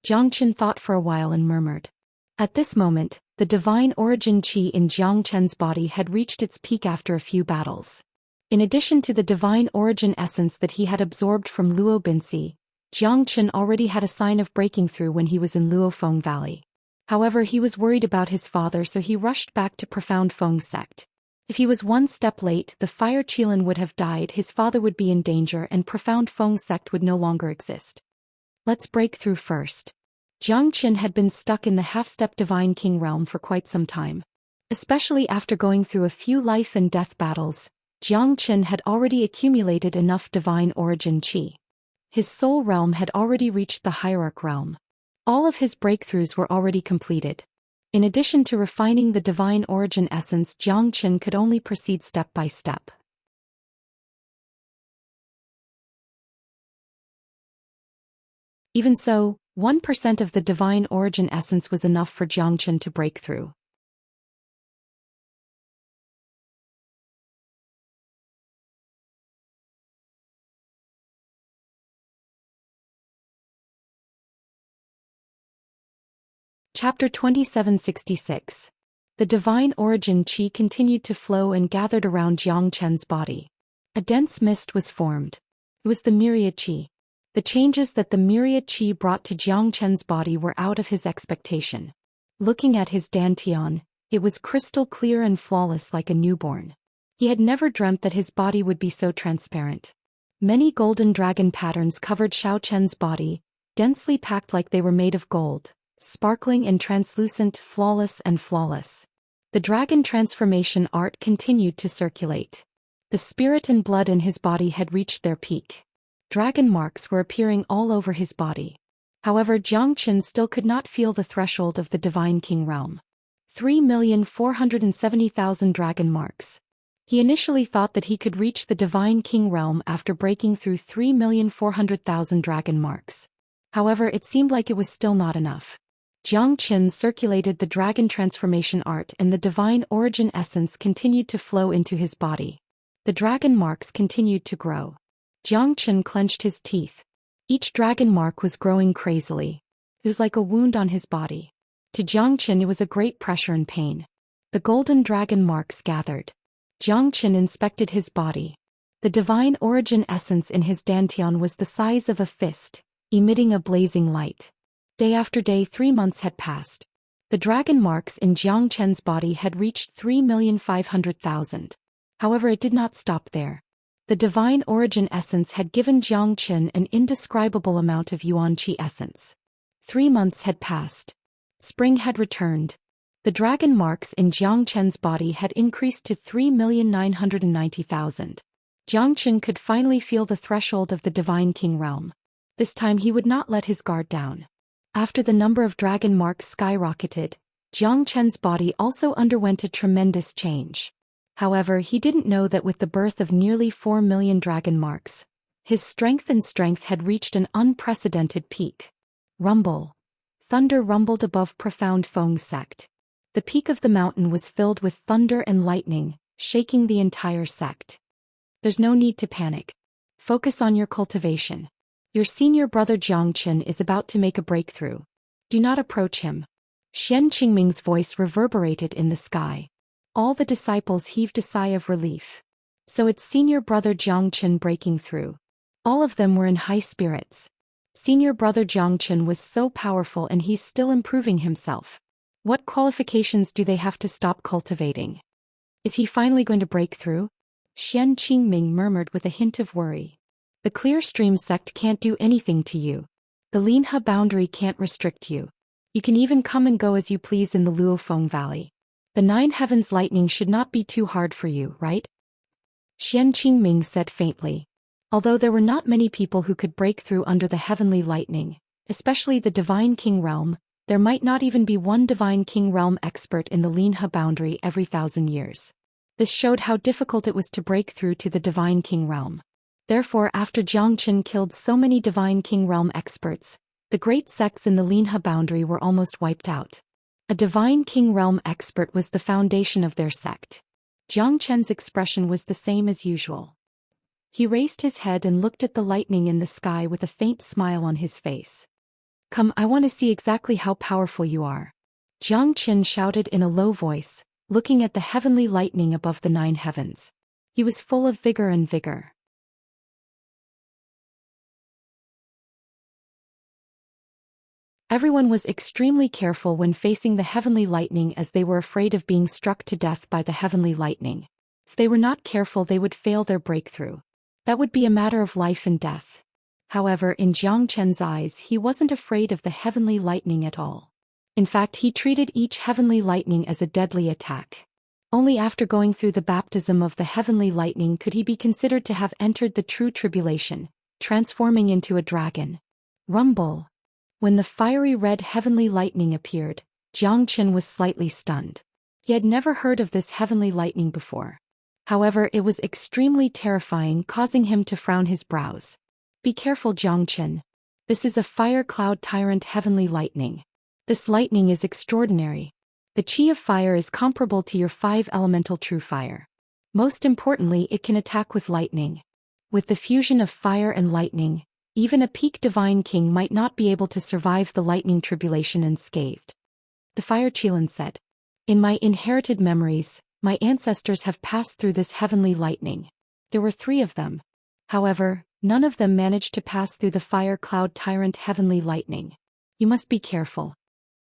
S1: Jiang Qin thought for a while and murmured. At this moment, the divine origin qi in Jiang Chen's body had reached its peak after a few battles. In addition to the divine origin essence that he had absorbed from Luo Binsi, Jiang Qin already had a sign of breaking through when he was in Luofeng Valley. However, he was worried about his father, so he rushed back to profound Feng sect. If he was one step late, the fire Qilin would have died, his father would be in danger, and profound Feng sect would no longer exist. Let's break through first. Jiang Qin had been stuck in the half-step divine king realm for quite some time. Especially after going through a few life and death battles, Jiang Qin had already accumulated enough divine origin qi. His soul realm had already reached the hierarch realm. All of his breakthroughs were already completed. In addition to refining the divine origin essence, Jiang Qin could only proceed step by step. Even so, 1% of the divine origin essence was enough for Jiang Qin to break through. Chapter 2766. The divine origin qi continued to flow and gathered around Jiang Chen's body. A dense mist was formed. It was the myriad qi. The changes that the myriad qi brought to Jiang Chen's body were out of his expectation. Looking at his dantian, it was crystal clear and flawless like a newborn. He had never dreamt that his body would be so transparent. Many golden dragon patterns covered Xiao Chen's body, densely packed like they were made of gold. Sparkling and translucent, flawless and flawless. The dragon transformation art continued to circulate. The spirit and blood in his body had reached their peak. Dragon marks were appearing all over his body. However, Jiang Qin still could not feel the threshold of the divine king realm. 3,470,000 dragon marks. He initially thought that he could reach the divine king realm after breaking through 3,400,000 dragon marks. However, it seemed like it was still not enough. Jiang Qin circulated the dragon transformation art and the divine origin essence continued to flow into his body. The dragon marks continued to grow. Jiang Qin clenched his teeth. Each dragon mark was growing crazily. It was like a wound on his body. To Jiang Qin it was a great pressure and pain. The golden dragon marks gathered. Jiang Qin inspected his body. The divine origin essence in his dantian was the size of a fist, emitting a blazing light. Day after day 3 months had passed. The dragon marks in Jiang Chen's body had reached 3,500,000. However, it did not stop there. The divine origin essence had given Jiang Qin an indescribable amount of yuan qi essence. 3 months had passed. Spring had returned. The dragon marks in Jiang Chen's body had increased to 3,990,000. Jiang Qin could finally feel the threshold of the divine king realm. This time he would not let his guard down. After the number of dragon marks skyrocketed, Jiang Chen's body also underwent a tremendous change. However, he didn't know that with the birth of nearly 4 million dragon marks, his strength had reached an unprecedented peak. Rumble. Thunder rumbled above profound Feng sect. The peak of the mountain was filled with thunder and lightning, shaking the entire sect. There's no need to panic. Focus on your cultivation. Your senior brother Jiang Qin is about to make a breakthrough. Do not approach him. Xian Qingming's voice reverberated in the sky. All the disciples heaved a sigh of relief. So it's senior brother Jiang Qin breaking through. All of them were in high spirits. Senior brother Jiang Qin was so powerful and he's still improving himself. What qualifications do they have to stop cultivating? Is he finally going to break through? Xian Qingming murmured with a hint of worry. The Clear Stream sect can't do anything to you. The Linhe boundary can't restrict you. You can even come and go as you please in the Luofeng Valley. The Nine Heavens lightning should not be too hard for you, right? Xian Qingming said faintly. Although there were not many people who could break through under the heavenly lightning, especially the Divine King realm, there might not even be one Divine King realm expert in the Linhe boundary every 1,000 years. This showed how difficult it was to break through to the Divine King realm. Therefore, after Jiangchen killed so many Divine King realm experts, the great sects in the Linhe boundary were almost wiped out. A Divine King realm expert was the foundation of their sect. Jiangchen's expression was the same as usual. He raised his head and looked at the lightning in the sky with a faint smile on his face. Come, I want to see exactly how powerful you are. Jiangchen shouted in a low voice, looking at the heavenly lightning above the 9 heavens. He was full of vigor and vigor. Everyone was extremely careful when facing the heavenly lightning as they were afraid of being struck to death by the heavenly lightning. If they were not careful, they would fail their breakthrough. That would be a matter of life and death. However, in Jiangchen's eyes, he wasn't afraid of the heavenly lightning at all. In fact, he treated each heavenly lightning as a deadly attack. Only after going through the baptism of the heavenly lightning could he be considered to have entered the true tribulation, transforming into a dragon. Rumble. When the fiery red heavenly lightning appeared, Jiangchen was slightly stunned. He had never heard of this heavenly lightning before. However, it was extremely terrifying, causing him to frown his brows. Be careful, Jiangchen. This is a fire cloud tyrant heavenly lightning. This lightning is extraordinary. The chi of fire is comparable to your 5 elemental true fire. Most importantly, it can attack with lightning. With the fusion of fire and lightning, even a peak divine king might not be able to survive the lightning tribulation unscathed. The fire Qilin said. In my inherited memories, my ancestors have passed through this heavenly lightning. There were 3 of them. However, none of them managed to pass through the fire cloud tyrant heavenly lightning. You must be careful.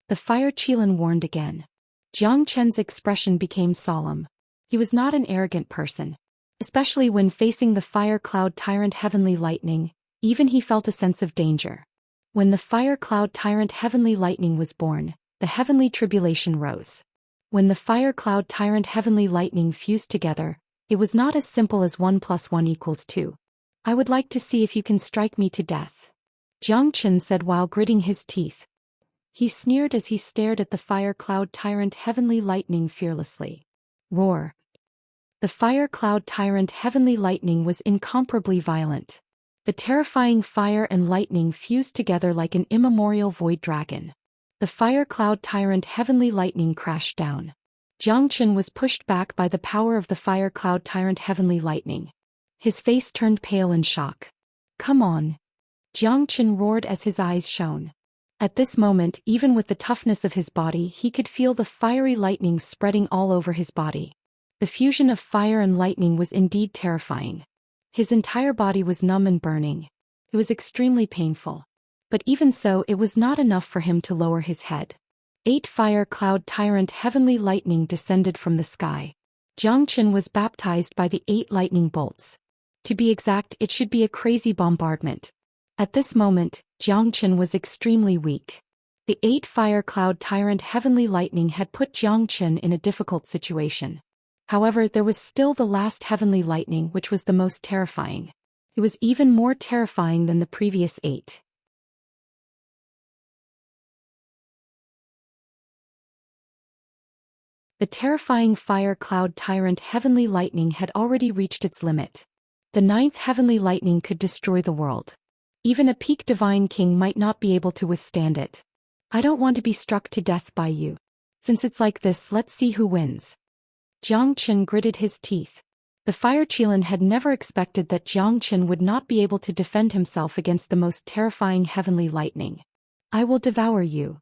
S1: The fire Qilin warned again. Jiangchen's expression became solemn. He was not an arrogant person. Especially when facing the fire cloud tyrant heavenly lightning, even he felt a sense of danger. When the fire cloud tyrant heavenly lightning was born, the heavenly tribulation rose. When the fire cloud tyrant heavenly lightning fused together, it was not as simple as 1 + 1 = 2. I would like to see if you can strike me to death. Jiangchen said while gritting his teeth. He sneered as he stared at the fire cloud tyrant heavenly lightning fearlessly. Roar. The fire cloud tyrant heavenly lightning was incomparably violent. The terrifying fire and lightning fused together like an immemorial void dragon. The fire cloud tyrant heavenly lightning crashed down. Jiangchen was pushed back by the power of the fire cloud tyrant heavenly lightning. His face turned pale in shock. Come on. Jiangchen roared as his eyes shone. At this moment, even with the toughness of his body, he could feel the fiery lightning spreading all over his body. The fusion of fire and lightning was indeed terrifying. His entire body was numb and burning. It was extremely painful. But even so, it was not enough for him to lower his head. 8 fire cloud tyrant heavenly lightning descended from the sky. Jiangchen was baptized by the 8 lightning bolts. To be exact, it should be a crazy bombardment. At this moment, Jiangchen was extremely weak. The 8 fire cloud tyrant heavenly lightning had put Jiangchen in a difficult situation. However, there was still the last heavenly lightning, which was the most terrifying. It was even more terrifying than the previous 8. The terrifying fire cloud tyrant heavenly lightning had already reached its limit. The 9th heavenly lightning could destroy the world. Even a peak divine king might not be able to withstand it. I don't want to be struck to death by you. Since it's like this, let's see who wins. Jiangchen gritted his teeth. The fire Qilin had never expected that Jiangchen would not be able to defend himself against the most terrifying heavenly lightning. I will devour you.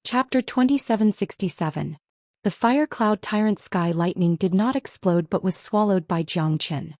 S1: Chapter 2767. The fire cloud tyrant sky lightning did not explode but was swallowed by Zhou Xian.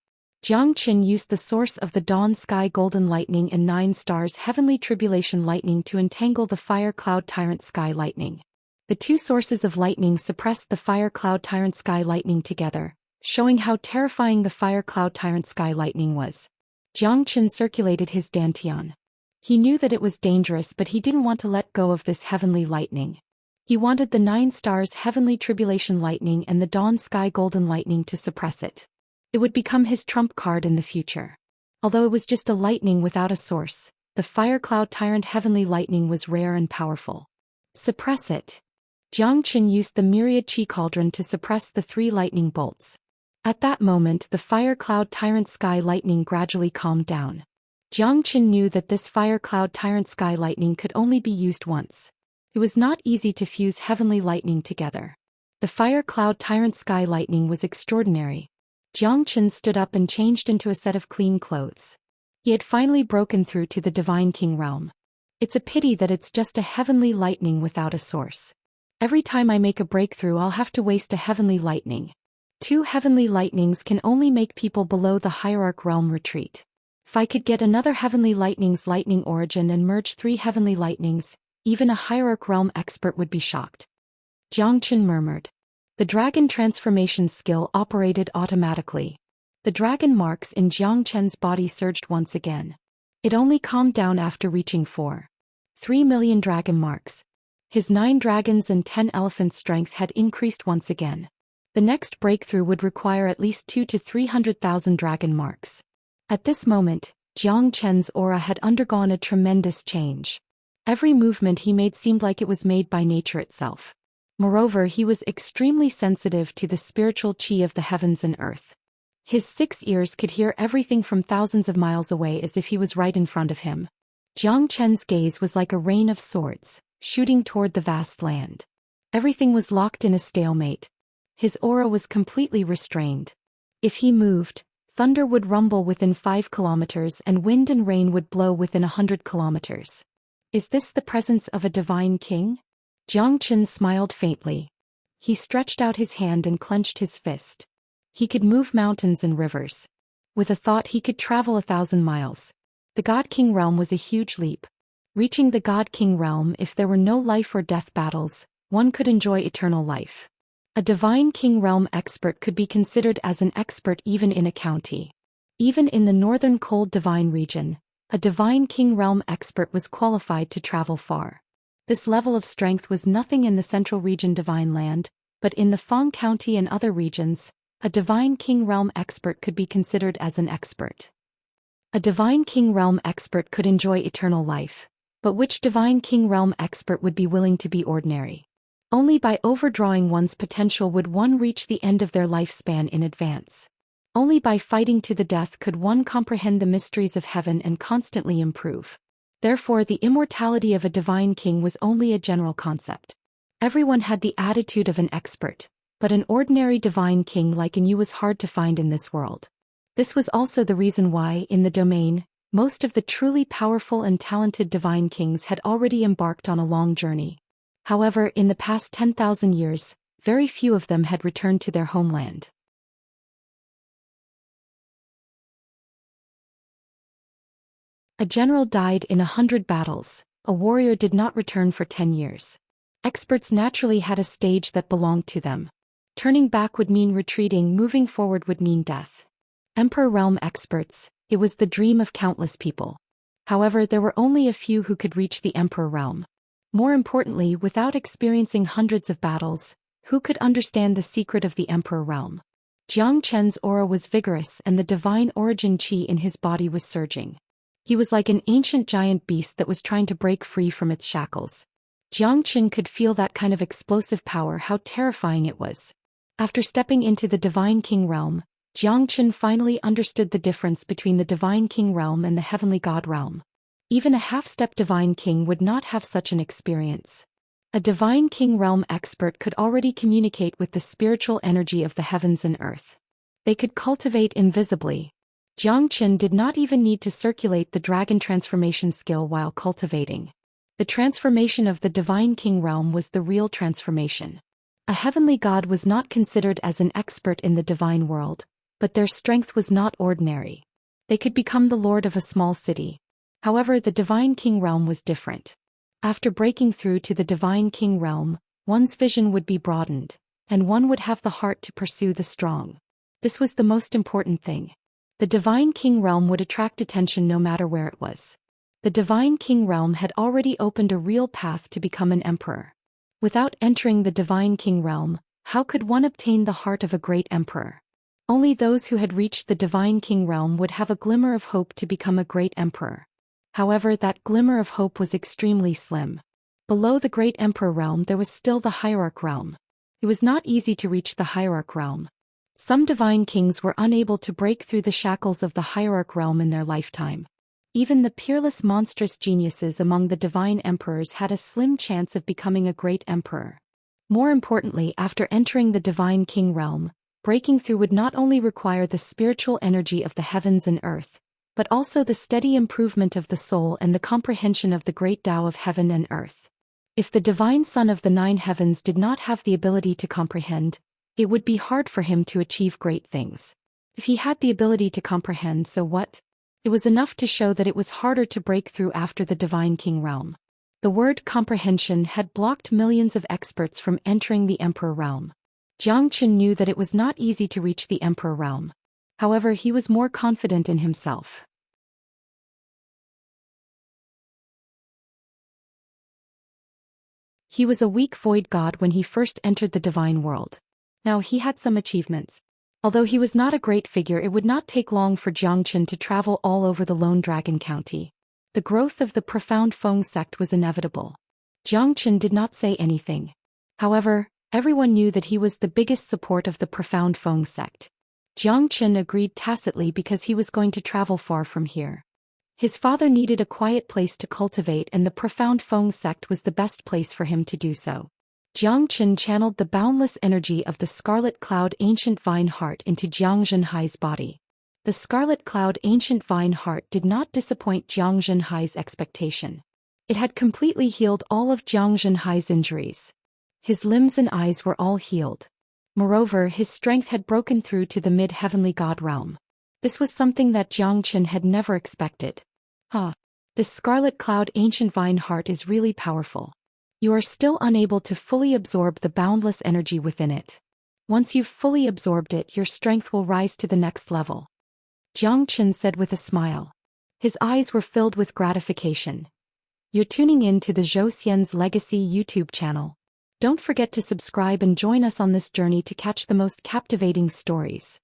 S1: Zhou Xian used the source of the dawn sky golden lightning and 9 stars heavenly tribulation lightning to entangle the fire cloud tyrant sky lightning. The two sources of lightning suppressed the fire cloud tyrant sky lightning together, showing how terrifying the fire cloud tyrant sky lightning was. Zhou Xian circulated his dantian. He knew that it was dangerous, but he didn't want to let go of this heavenly lightning. He wanted the 9 stars heavenly tribulation lightning and the dawn sky golden lightning to suppress it. It would become his trump card in the future. Although it was just a lightning without a source, the fire cloud tyrant heavenly lightning was rare and powerful. Suppress it. Zhou Xian used the myriad chi cauldron to suppress the 3 lightning bolts. At that moment, the fire cloud tyrant sky lightning gradually calmed down. Zhou Xian knew that this fire cloud tyrant sky lightning could only be used once. It was not easy to fuse heavenly lightning together. The fire cloud tyrant sky lightning was extraordinary. Zhou Xian stood up and changed into a set of clean clothes. He had finally broken through to the Divine King realm. It's a pity that it's just a heavenly lightning without a source. Every time I make a breakthrough, I'll have to waste a heavenly lightning. 2 heavenly lightnings can only make people below the hierarch realm retreat. If I could get another heavenly lightning's lightning origin and merge 3 heavenly lightnings, even a hierarch realm expert would be shocked. Zhou Xian murmured. The dragon transformation skill operated automatically. The dragon marks in Zhou Xian's body surged once again. It only calmed down after reaching 3 million dragon marks. His 9 dragons and 10 elephants' strength had increased once again. The next breakthrough would require at least 2 to 300,000 dragon marks. At this moment, Zhou Xian's aura had undergone a tremendous change. Every movement he made seemed like it was made by nature itself. Moreover, he was extremely sensitive to the spiritual qi of the heavens and earth. His 6 ears could hear everything from thousands of miles away as if he was right in front of him. Zhou Xian's gaze was like a rain of swords, shooting toward the vast land. Everything was locked in a stalemate. His aura was completely restrained. If he moved, thunder would rumble within 5 kilometers and wind and rain would blow within 100 kilometers. Is this the presence of a divine king? Zhou Xian smiled faintly. He stretched out his hand and clenched his fist. He could move mountains and rivers. With a thought he could travel 1,000 miles. The God King realm was a huge leap. Reaching the God King realm, if there were no life or death battles, one could enjoy eternal life. A Divine King realm expert could be considered as an expert even in a county. Even in the northern cold divine region, a Divine King realm expert was qualified to travel far. This level of strength was nothing in the central region divine land, but in the Fang County and other regions, a Divine King realm expert could be considered as an expert. A Divine King realm expert could enjoy eternal life, but which Divine King realm expert would be willing to be ordinary? Only by overdrawing one's potential would one reach the end of their lifespan in advance. Only by fighting to the death could one comprehend the mysteries of heaven and constantly improve. Therefore, the immortality of a Divine King was only a general concept. Everyone had the attitude of an expert, but an ordinary Divine King like you was hard to find in this world. This was also the reason why, in the domain, most of the truly powerful and talented Divine Kings had already embarked on a long journey. However, in the past 10,000 years, very few of them had returned to their homeland. A general died in 100 battles, a warrior did not return for 10 years. Experts naturally had a stage that belonged to them. Turning back would mean retreating, moving forward would mean death. Emperor realm experts, it was the dream of countless people. However, there were only a few who could reach the Emperor realm. More importantly, without experiencing hundreds of battles, who could understand the secret of the Emperor realm? Zhou Xian's aura was vigorous and the divine origin qi in his body was surging. He was like an ancient giant beast that was trying to break free from its shackles. Zhou Xian could feel that kind of explosive power, how terrifying it was. After stepping into the Divine King realm, Zhou Xian finally understood the difference between the Divine King realm and the Heavenly God realm. Even a half-step Divine King would not have such an experience. A Divine King realm expert could already communicate with the spiritual energy of the heavens and earth. They could cultivate invisibly. Zhou Xian did not even need to circulate the dragon transformation skill while cultivating. The transformation of the Divine King realm was the real transformation. A heavenly god was not considered as an expert in the divine world, but their strength was not ordinary. They could become the lord of a small city. However, the divine king realm was different. After breaking through to the divine king realm, one's vision would be broadened, and one would have the heart to pursue the strong. This was the most important thing. The divine king realm would attract attention no matter where it was. The divine king realm had already opened a real path to become an emperor. Without entering the divine king realm, how could one obtain the heart of a great emperor? Only those who had reached the divine king realm would have a glimmer of hope to become a great emperor. However, that glimmer of hope was extremely slim. Below the great emperor realm there was still the hierarch realm. It was not easy to reach the hierarch realm. Some divine kings were unable to break through the shackles of the hierarch realm in their lifetime. Even the peerless monstrous geniuses among the divine emperors had a slim chance of becoming a great emperor. More importantly, after entering the divine king realm, breaking through would not only require the spiritual energy of the heavens and earth, but also the steady improvement of the soul and the comprehension of the great Tao of heaven and earth. If the divine son of the 9 heavens did not have the ability to comprehend, it would be hard for him to achieve great things. If he had the ability to comprehend, so what? It was enough to show that it was harder to break through after the divine king realm. The word comprehension had blocked millions of experts from entering the emperor realm. Xianxia knew that it was not easy to reach the emperor realm. However, he was more confident in himself. He was a weak void god when he first entered the divine world. Now he had some achievements. Although he was not a great figure, it would not take long for Xianxia to travel all over the Lone Dragon County. The growth of the profound Feng sect was inevitable. Xianxia did not say anything. However, everyone knew that he was the biggest support of the profound Feng sect. Xianxia agreed tacitly because he was going to travel far from here. His father needed a quiet place to cultivate, and the profound Feng sect was the best place for him to do so. Xianxia channeled the boundless energy of the Scarlet Cloud Ancient Vine Heart into Jiang Zhenhai's body. The Scarlet Cloud Ancient Vine Heart did not disappoint Jiang Zhenhai's expectation. It had completely healed all of Jiang Zhenhai's injuries. His limbs and eyes were all healed. Moreover, his strength had broken through to the mid-heavenly god realm. This was something that Xianxia had never expected. This Scarlet Cloud Ancient Vine Heart is really powerful. You are still unable to fully absorb the boundless energy within it. Once you've fully absorbed it, your strength will rise to the next level. Xianxia said with a smile. His eyes were filled with gratification. You're tuning in to the Zhou Xian's Legacy YouTube channel. Don't forget to subscribe and join us on this journey to catch the most captivating stories.